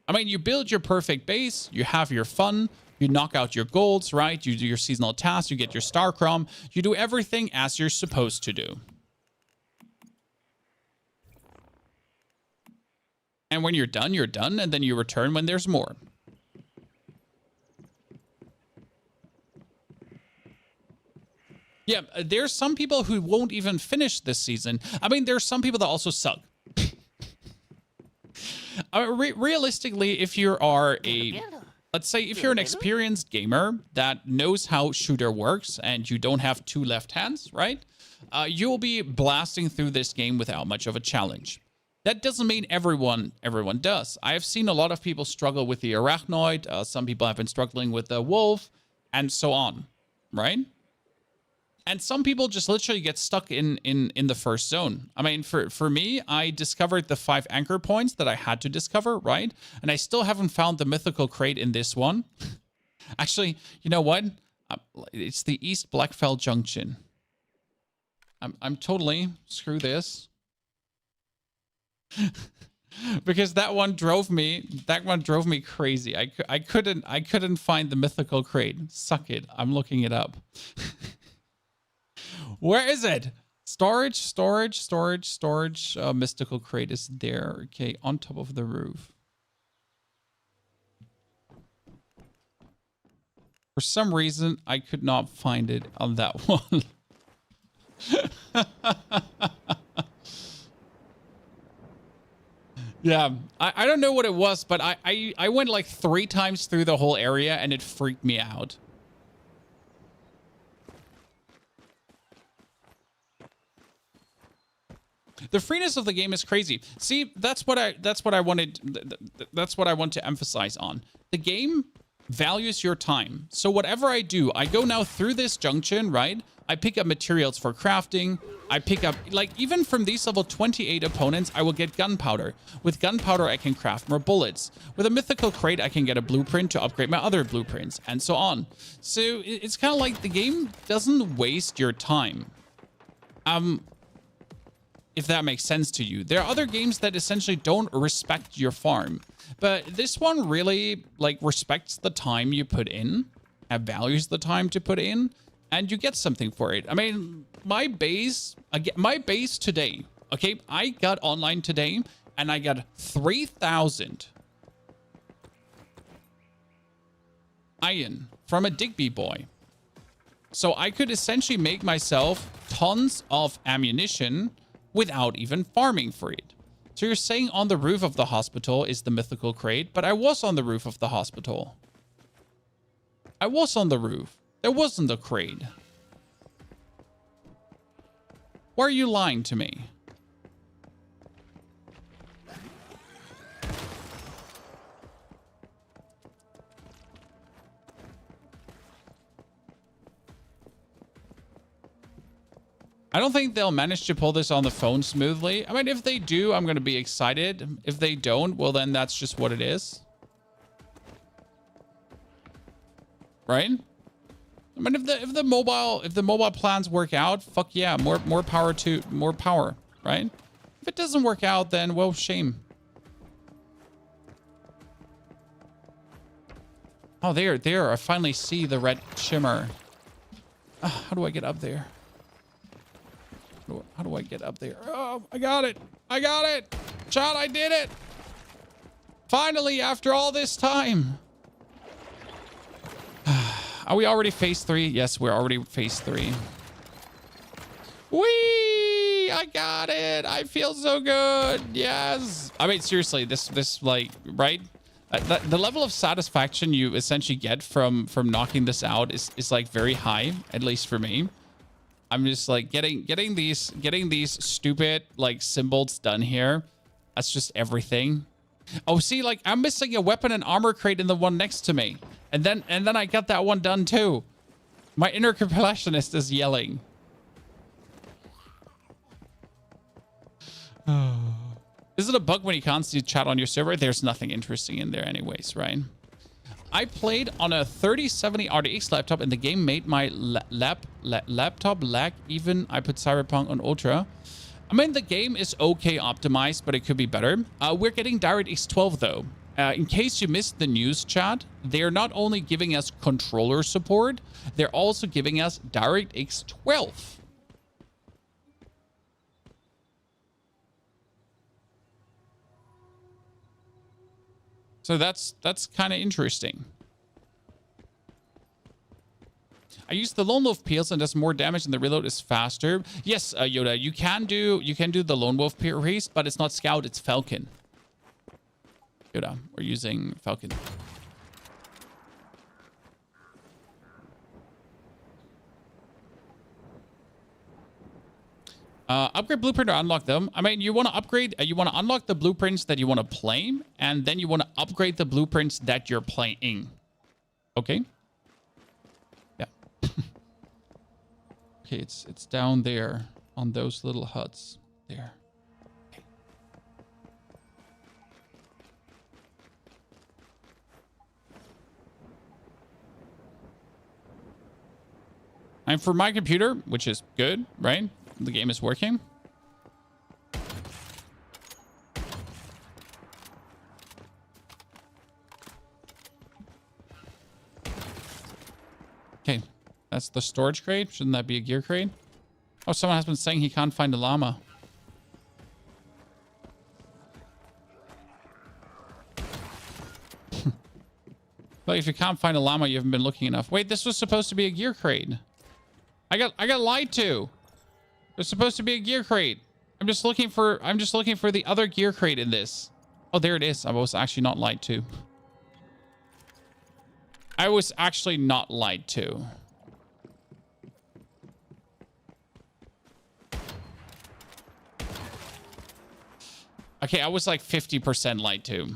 S1: I mean, you build your perfect base. You have your fun. You knock out your golds, right? You do your seasonal tasks. You get your star chrome. You do everything as you're supposed to do. And when you're done, and then you return when there's more. Yeah, there's some people who won't even finish this season. I mean, there's some people that also suck. Realistically, if you are let's say if you're an experienced gamer that knows how shooter works and you don't have two left hands, right? You'll be blasting through this game without much of a challenge. That doesn't mean everyone does. I have seen a lot of people struggle with the arachnoid. Some people have been struggling with the wolf and so on, right? And some people just literally get stuck in the first zone. I mean, for me, I discovered the 5 anchor points that I had to discover, right? And I still haven't found the mythical crate in this one. Actually, you know what? It's the East Blackfell Junction. I'm totally... Screw this. Because that one drove me crazy. I couldn't find the mythical crate. Suck it. I'm looking it up. Where is it? Storage. Mystical crate is there. Okay, on top of the roof. For some reason, I could not find it on that one. Yeah, I don't know what it was, but I went like 3 times through the whole area and it freaked me out. The freeness of the game is crazy. See, that's what I want to emphasize on. The game values your time. So whatever I do, I go now through this junction, right? I pick up materials for crafting. I pick up, like, even from these level 28 opponents, I will get gunpowder. With gunpowder, I can craft more bullets. With a mythical crate, I can get a blueprint to upgrade my other blueprints, and so on. So it's kind of like the game doesn't waste your time. If that makes sense to you. There are other games that essentially don't respect your farm, but this one really like respects the time you put in and values the time to put in, and you get something for it. I mean, my base today, okay, I got online today and I got 3,000 iron from a Digby boy. So I could essentially make myself tons of ammunition without even farming for it. So you're saying on the roof of the hospital is the mythical crate, but I was on the roof of the hospital. I was on the roof. There wasn't a crate. Why are you lying to me? I don't think they'll manage to pull this on the phone smoothly. I mean, if they do, I'm going to be excited. If they don't, well, then that's just what it is. Right? I mean, if the mobile plans work out, fuck yeah, more power, right? If it doesn't work out, then well, shame. Oh, there. I finally see the red shimmer. How do I get up there? How do I get up there? Oh, I got it. Chad, I did it. Finally, after all this time. Are we already phase 3? Yes, we're already phase 3. Whee! I got it. I feel so good. Yes. I mean, seriously, this like, right? The level of satisfaction you essentially get from knocking this out is like very high, at least for me. I'm just like getting these stupid like symbols done here. That's just everything. Oh, see, like I'm missing a weapon and armor crate in the one next to me. And then I got that one done too. My inner completionist is yelling. Is it a bug when you can't see chat on your server? There's nothing interesting in there anyways, right? I played on a 3070 RTX laptop and the game made my laptop lag even. I put Cyberpunk on Ultra. I mean, the game is okay optimized, but it could be better. We're getting DirectX 12 though. In case you missed the news chat, they're not only giving us controller support, they're also giving us DirectX 12. So that's kind of interesting. I use the Lone Wolf Peels and does more damage and the reload is faster. Yes, Yoda, you can do the Lone Wolf Priest, but it's not Scout, it's Falcon. Yoda, we're using Falcon. Upgrade blueprint or unlock them. I mean, you want to upgrade, you want to unlock the blueprints that you want to play, and then you want to upgrade the blueprints that you're playing. Okay. Yeah. Okay, it's down there on those little huts there. Okay. And for my computer, which is good, right? The game is working. Okay, that's the storage crate. Shouldn't that be a gear crate? Oh, someone has been saying he can't find a llama. Well, if you can't find a llama, you haven't been looking enough. Wait, this was supposed to be a gear crate. I got lied to. There's supposed to be a gear crate. I'm just looking for the other gear crate in this. Oh, there it is. I was actually not lied to. I was actually not lied to. Okay, I was like 50% lied to.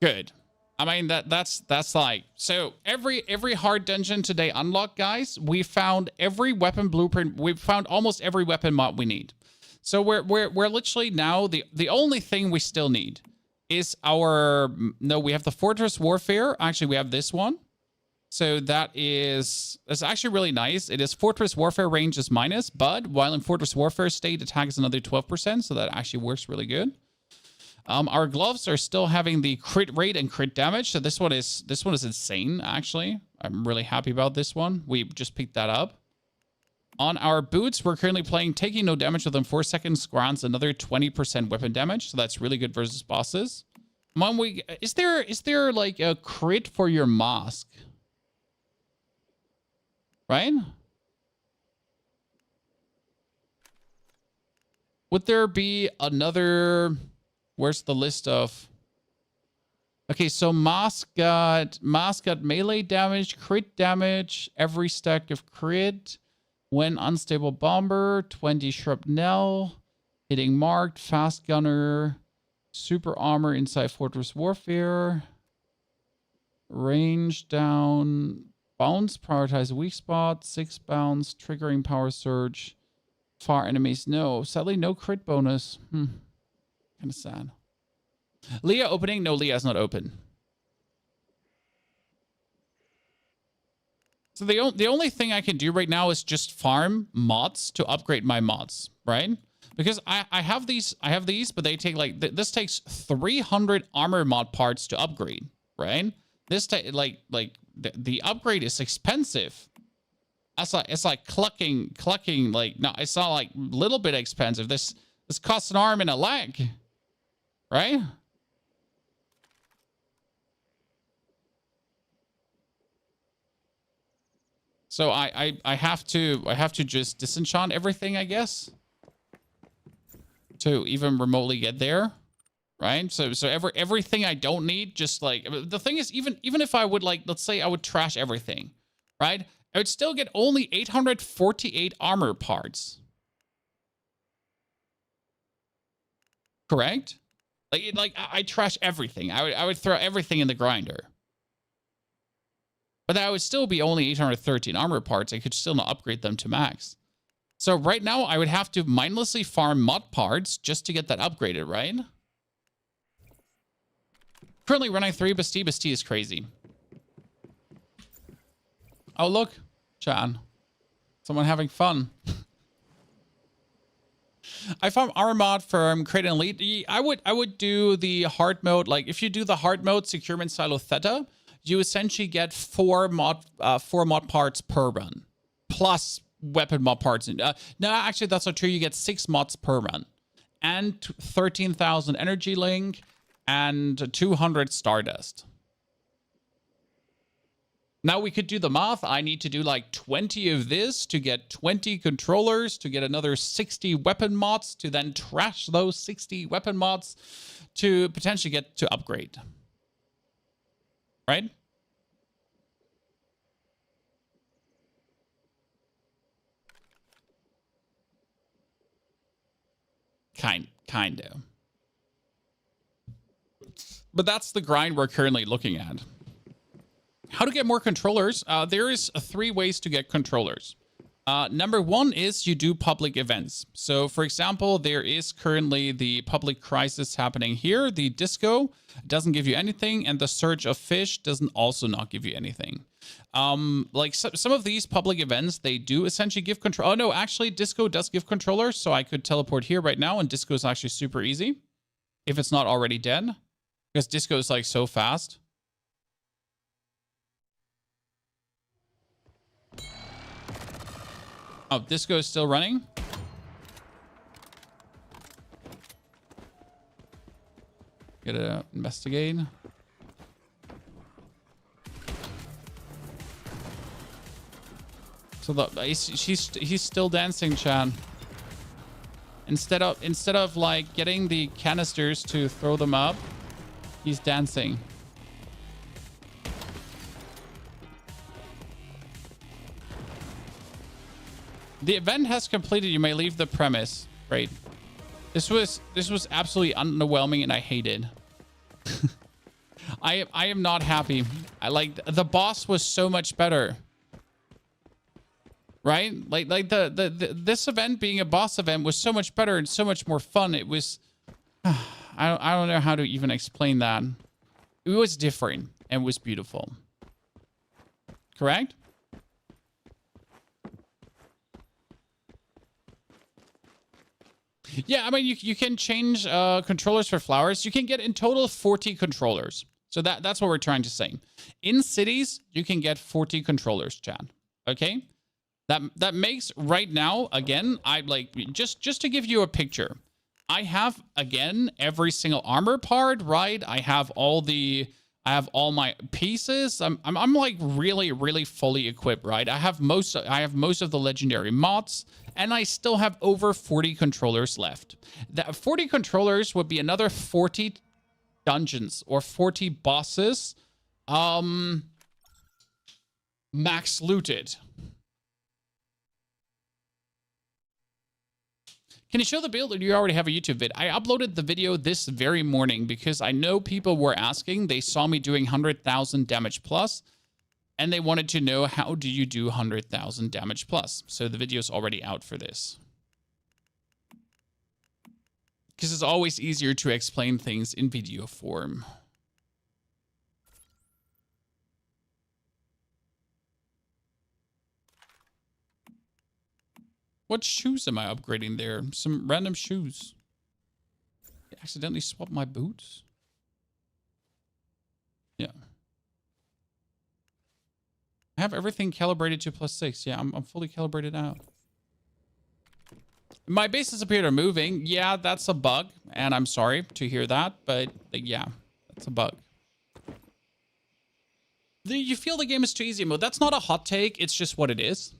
S1: Good. I mean, that's like, so every hard dungeon today unlocked, guys, we found every weapon blueprint. We've found almost every weapon mod we need. So we're literally now, the only thing we still need is we have the Fortress Warfare. Actually, we have this one. So that's actually really nice. It is Fortress Warfare range is minus, but while in Fortress Warfare state, attack is another 12%, so that actually works really good. Our gloves are still having the crit rate and crit damage, so this one is insane, actually. I'm really happy about this one. We just picked that up. On our boots, we're currently playing taking no damage within 4 seconds, grants another 20% weapon damage, so that's really good versus bosses. Is there like a crit for your mask? Right? Would there be another... Where's the list of... Okay, so mask got melee damage, crit damage, every stack of crit, when unstable bomber, 20 shrapnel, hitting marked, fast gunner, super armor inside Fortress Warfare, range down, bounce, prioritize weak spot, 6 bounce, triggering power surge, far enemies, no. Sadly, no crit bonus. Kind of sad. Leah opening? No, Leah's not open. So the only thing I can do right now is just farm mods to upgrade my mods, right? Because I have these, but they take like this takes 300 armor mod parts to upgrade, right? This the upgrade is expensive. It's like clucking like no, it's not like little bit expensive. This costs an arm and a leg, right? So I have to just disenchant everything, I guess, to even remotely get there, right? So everything I don't need, just like the thing is, even if I would like, let's say I would trash everything, right? I would still get only 848 armor parts. Correct? Like I trash everything. I would throw everything in the grinder. But that would still be only 813 armor parts. I could still not upgrade them to max. So right now, I would have to mindlessly farm mod parts just to get that upgraded, right? Currently running 3 Bastille. Bastille is crazy. Oh, look. Chan. Someone having fun. I found armor mod from Create and Elite. I would do the hard mode. Like, if you do the hard mode, Securement Silo Theta, you essentially get 4 mod parts per run, plus weapon mod parts. No, actually, that's not true. You get 6 mods per run, and 13,000 energy link, and 200 stardust. Now we could do the math. I need to do like 20 of this to get 20 controllers, to get another 60 weapon mods, to then trash those 60 weapon mods to potentially get to upgrade. Right? Kind of. But that's the grind we're currently looking at. How to get more controllers? There is 3 ways to get controllers. Number 1 is you do public events. So, for example, there is currently the public crisis happening here. The disco doesn't give you anything, and the surge of fish doesn't also not give you anything. Like some of these public events, they do essentially give control. Oh no, actually, disco does give controllers, so I could teleport here right now, and disco is actually super easy if it's not already dead, because disco is like so fast. Oh, disco is still running. Gotta investigate. So he's still dancing, Chan. Instead of like getting the canisters to throw them up, he's dancing. The event has completed. You may leave the premise. Great. This was absolutely underwhelming, and I hated. I am not happy. I like the boss was so much better. Right? Like this event being a boss event was so much better and so much more fun. It was I don't know how to even explain that. It was different and was beautiful. correct? Yeah, I mean, you can change controllers for flowers. You can get in total 40 controllers. So that's what we're trying to say. In cities, you can get 40 controllers, Chad. Okay? That makes right now, again, I like just to give you a picture. I have, again, every single armor part, right? I have all my pieces. I'm like really fully equipped, right? I have most of the legendary mods, and I still have over 40 controllers left. That 40 controllers would be another 40 dungeons or 40 bosses max looted. Can you show the build, or do you already have a YouTube vid? I uploaded the video this very morning because I know people were asking. They saw me doing 100,000 damage plus, and they wanted to know, how do you do 100,000 damage plus? So the video's already out for this. Because it's always easier to explain things in video form. What shoes am I upgrading there? Some random shoes. I accidentally swapped my boots. Yeah. I have everything calibrated to +6. Yeah, I'm fully calibrated out. My bases appear to moving. Yeah, that's a bug. And I'm sorry to hear that. But yeah, that's a bug. You feel the game is too easy mode. That's not a hot take. It's just what it is.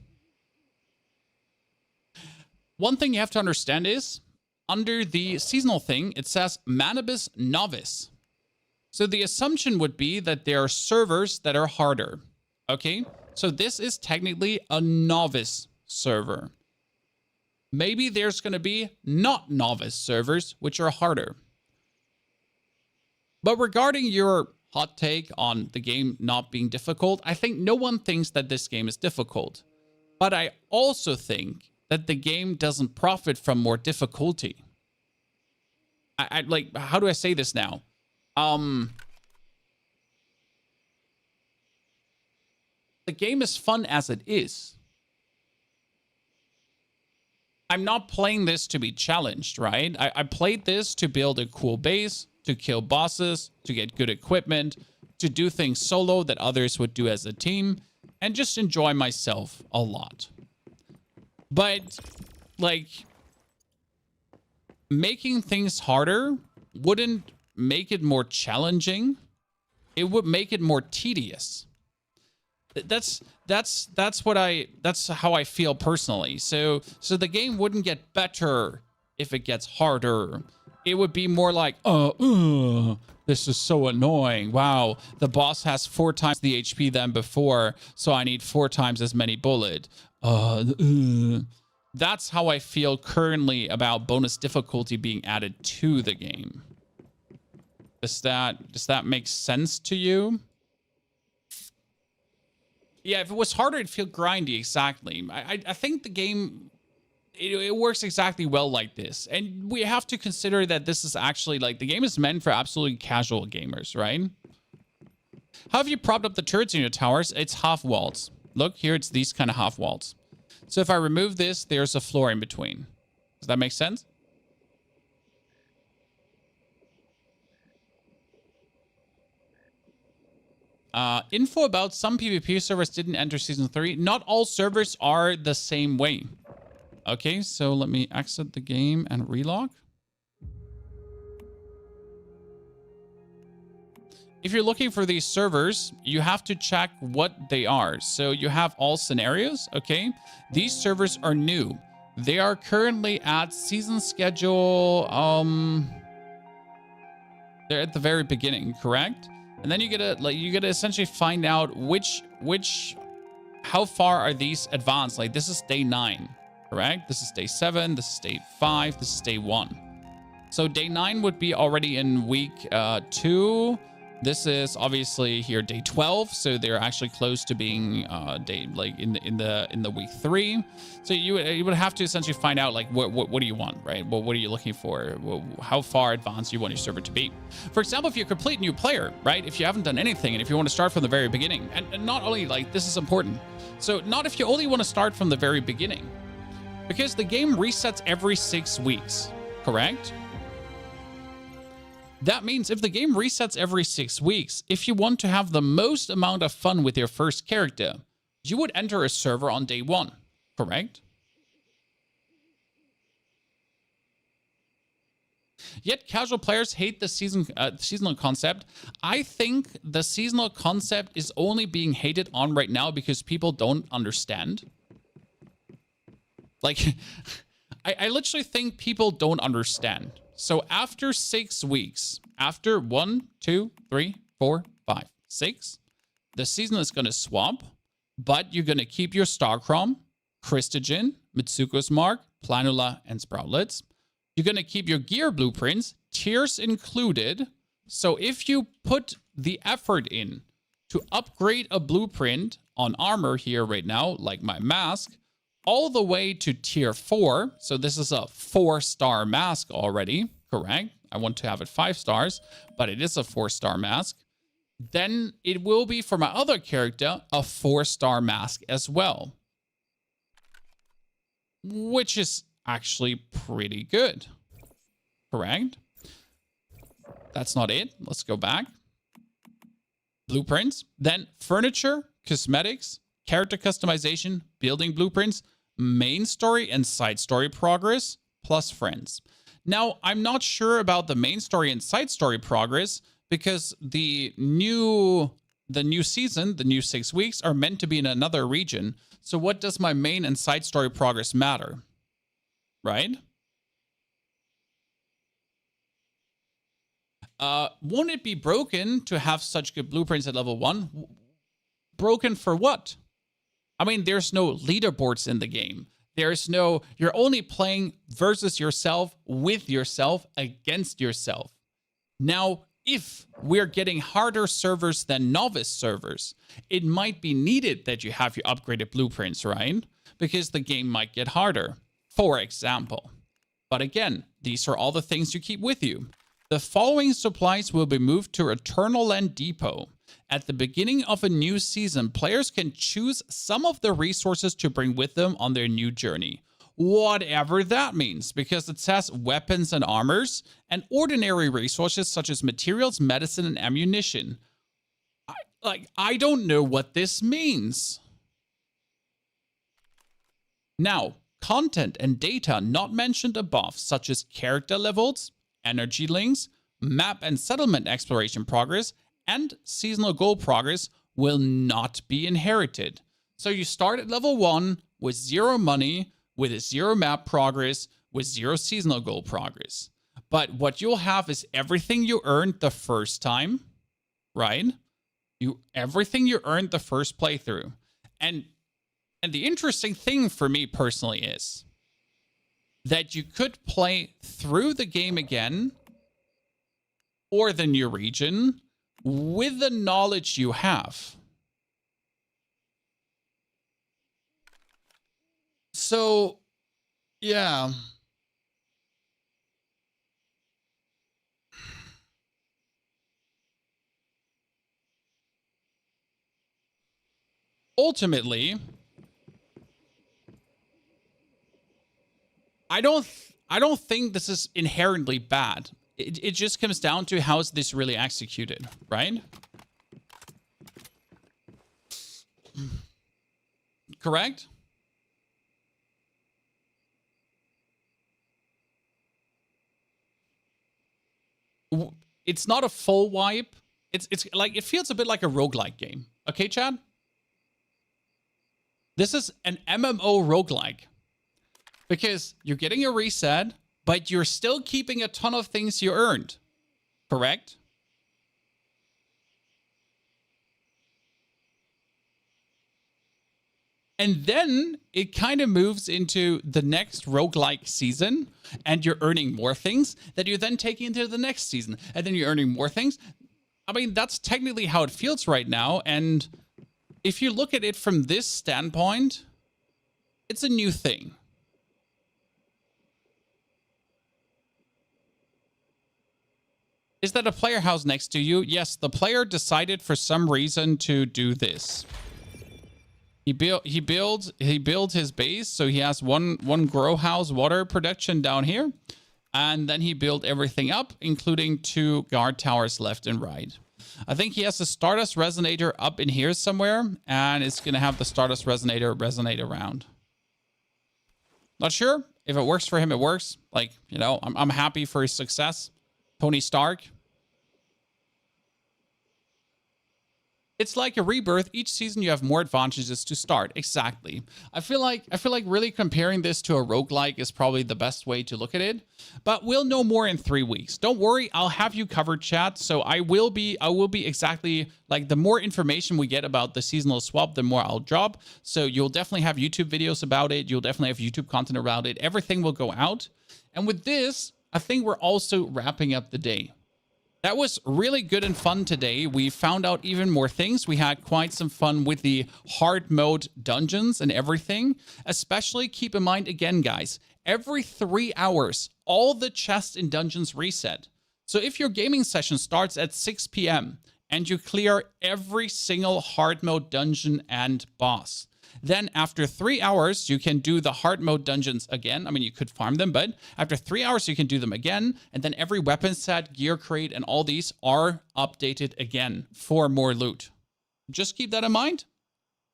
S1: One thing you have to understand is, under the seasonal thing, it says Manibus Novice. So the assumption would be that there are servers that are harder. Okay? So this is technically a novice server. Maybe there's going to be not novice servers, which are harder. But regarding your hot take on the game not being difficult, I think no one thinks that this game is difficult. But I also think that the game doesn't profit from more difficulty. I like, how do I say this now? The game is fun as it is. I'm not playing this to be challenged, right? I played this to build a cool base, to kill bosses, to get good equipment, to do things solo that others would do as a team, and just enjoy myself a lot. But, like, making things harder wouldn't make it more challenging. It would make it more tedious. That's how I feel personally. So the game wouldn't get better if it gets harder. It would be more like, this is so annoying. Wow, the boss has 4 times the HP than before, so I need 4 times as many bullets. That's how I feel currently about bonus difficulty being added to the game. Does that make sense to you? Yeah, if it was harder, it'd feel grindy, exactly. I think the game, it works exactly well like this. And we have to consider that this is actually, like, the game is meant for absolutely casual gamers, right? How have you propped up the turrets in your towers? It's half walls. Look, here it's these kind of half walls. So if I remove this, there's a floor in between. Does that make sense? Info about some PvP servers didn't enter Season 3. Not all servers are the same way. Okay, so let me exit the game and relog. If you're looking for these servers, you have to check what they are. So you have all scenarios, okay? These servers are new. They are currently at season schedule. They're at the very beginning, correct? And then you gotta essentially find out how far are these advanced? Like, this is day 9, correct? This is day 7. This is day 5. This is day 1. So day 9 would be already in week 2. This is obviously here day 12, so they're actually close to being day like in the week 3. So you would have to essentially find out like what do you want, right? Well, what are you looking for? How far advanced you want your server to be? For example, if you're a complete new player, right? If you haven't done anything and if you want to start from the very beginning, and not only like this is important. So not if you only want to start from the very beginning, because the game resets every 6 weeks, correct? That means if the game resets every 6 weeks, if you want to have the most amount of fun with your first character, you would enter a server on day 1, correct? Yet casual players hate the seasonal concept. I think the seasonal concept is only being hated on right now because people don't understand. Like, I literally think people don't understand. So after 6 weeks, after 1, 2, 3, 4, 5, 6, the season is going to swap, but you're going to keep your Starcrom, Christogen, Mitsuko's Mark, Planula, and Sproutlets. You're going to keep your gear blueprints, tiers included. So if you put the effort in to upgrade a blueprint on armor here right now, like my mask, all the way to tier 4. So this is a 4-star mask already, correct? I want to have it 5 stars, but it is a 4-star mask. Then it will be for my other character, a 4-star mask as well, which is actually pretty good, correct? That's not it. Let's go back. Blueprints, then furniture, cosmetics, character customization, building blueprints, main story and side story progress, plus friends. Now, I'm not sure about the main story and side story progress because the new season, the new 6 weeks, are meant to be in another region. So what does my main and side story progress matter? Right? Won't it be broken to have such good blueprints at level 1? Broken for what? I mean, there's no leaderboards in the game. There's no, you're only playing versus yourself, with yourself, against yourself. Now, if we're getting harder servers than novice servers, it might be needed that you have your upgraded blueprints, right? Because the game might get harder, for example. But again, these are all the things you keep with you. The following supplies will be moved to Eternal Land Depot. At the beginning of a new season, players can choose some of the resources to bring with them on their new journey. Whatever that means, because it says weapons and armors, and ordinary resources such as materials, medicine, and ammunition. I don't know what this means. Now, content and data not mentioned above, such as character levels, energy links, map and settlement exploration progress, and seasonal goal progress will not be inherited. So you start at level 1 with 0 money, with a 0 map progress, with 0 seasonal goal progress. But what you'll have is everything you earned the first time, right? Everything you earned the first playthrough. And the interesting thing for me personally is that you could play through the game again or the new region with the knowledge you have. So, yeah. Ultimately, I don't think this is inherently bad. It just comes down to how is this really executed, right? Correct? It's not a full wipe. It's like, it feels a bit like a roguelike game. Okay, Chad? This is an MMO roguelike. Because you're getting a reset, but you're still keeping a ton of things you earned. Correct? And then it kind of moves into the next roguelike season, and you're earning more things that you're then taking into the next season. And then you're earning more things. I mean, that's technically how it feels right now. And if you look at it from this standpoint, it's a new thing. Is that a player house next to you? Yes, the player decided for some reason to do this. He built his base, so he has one grow house water production down here, and then he built everything up, including 2 guard towers left and right. I think he has a Stardust Resonator up in here somewhere, and it's gonna have the Stardust Resonator resonate around. Not sure if it works for him. It works. Like, you know, I'm happy for his success. Tony Stark. It's like a rebirth. Each season you have more advantages to start. Exactly. I feel like really comparing this to a roguelike is probably the best way to look at it. But we'll know more in 3 weeks. Don't worry, I'll have you covered, chat. So I will be exactly like, the more information we get about the seasonal swap, the more I'll drop. So you'll definitely have YouTube videos about it. You'll definitely have YouTube content around it. Everything will go out. And with this, I think we're also wrapping up the day. That was really good and fun today. We found out even more things. We had quite some fun with the hard mode dungeons and everything. Especially keep in mind, again, guys, every 3 hours, all the chests in dungeons reset. So if your gaming session starts at 6 p.m. and you clear every single hard mode dungeon and boss, then after 3 hours, you can do the hard mode dungeons again. I mean, you could farm them, but after 3 hours, you can do them again. And then every weapon set, gear crate, and all these are updated again for more loot. Just keep that in mind.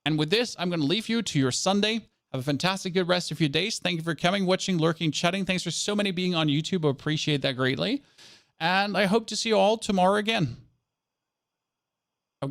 S1: And with this, I'm going to leave you to your Sunday. Have a fantastic good rest of your days. Thank you for coming, watching, lurking, chatting. Thanks for so many being on YouTube. I appreciate that greatly. And I hope to see you all tomorrow again.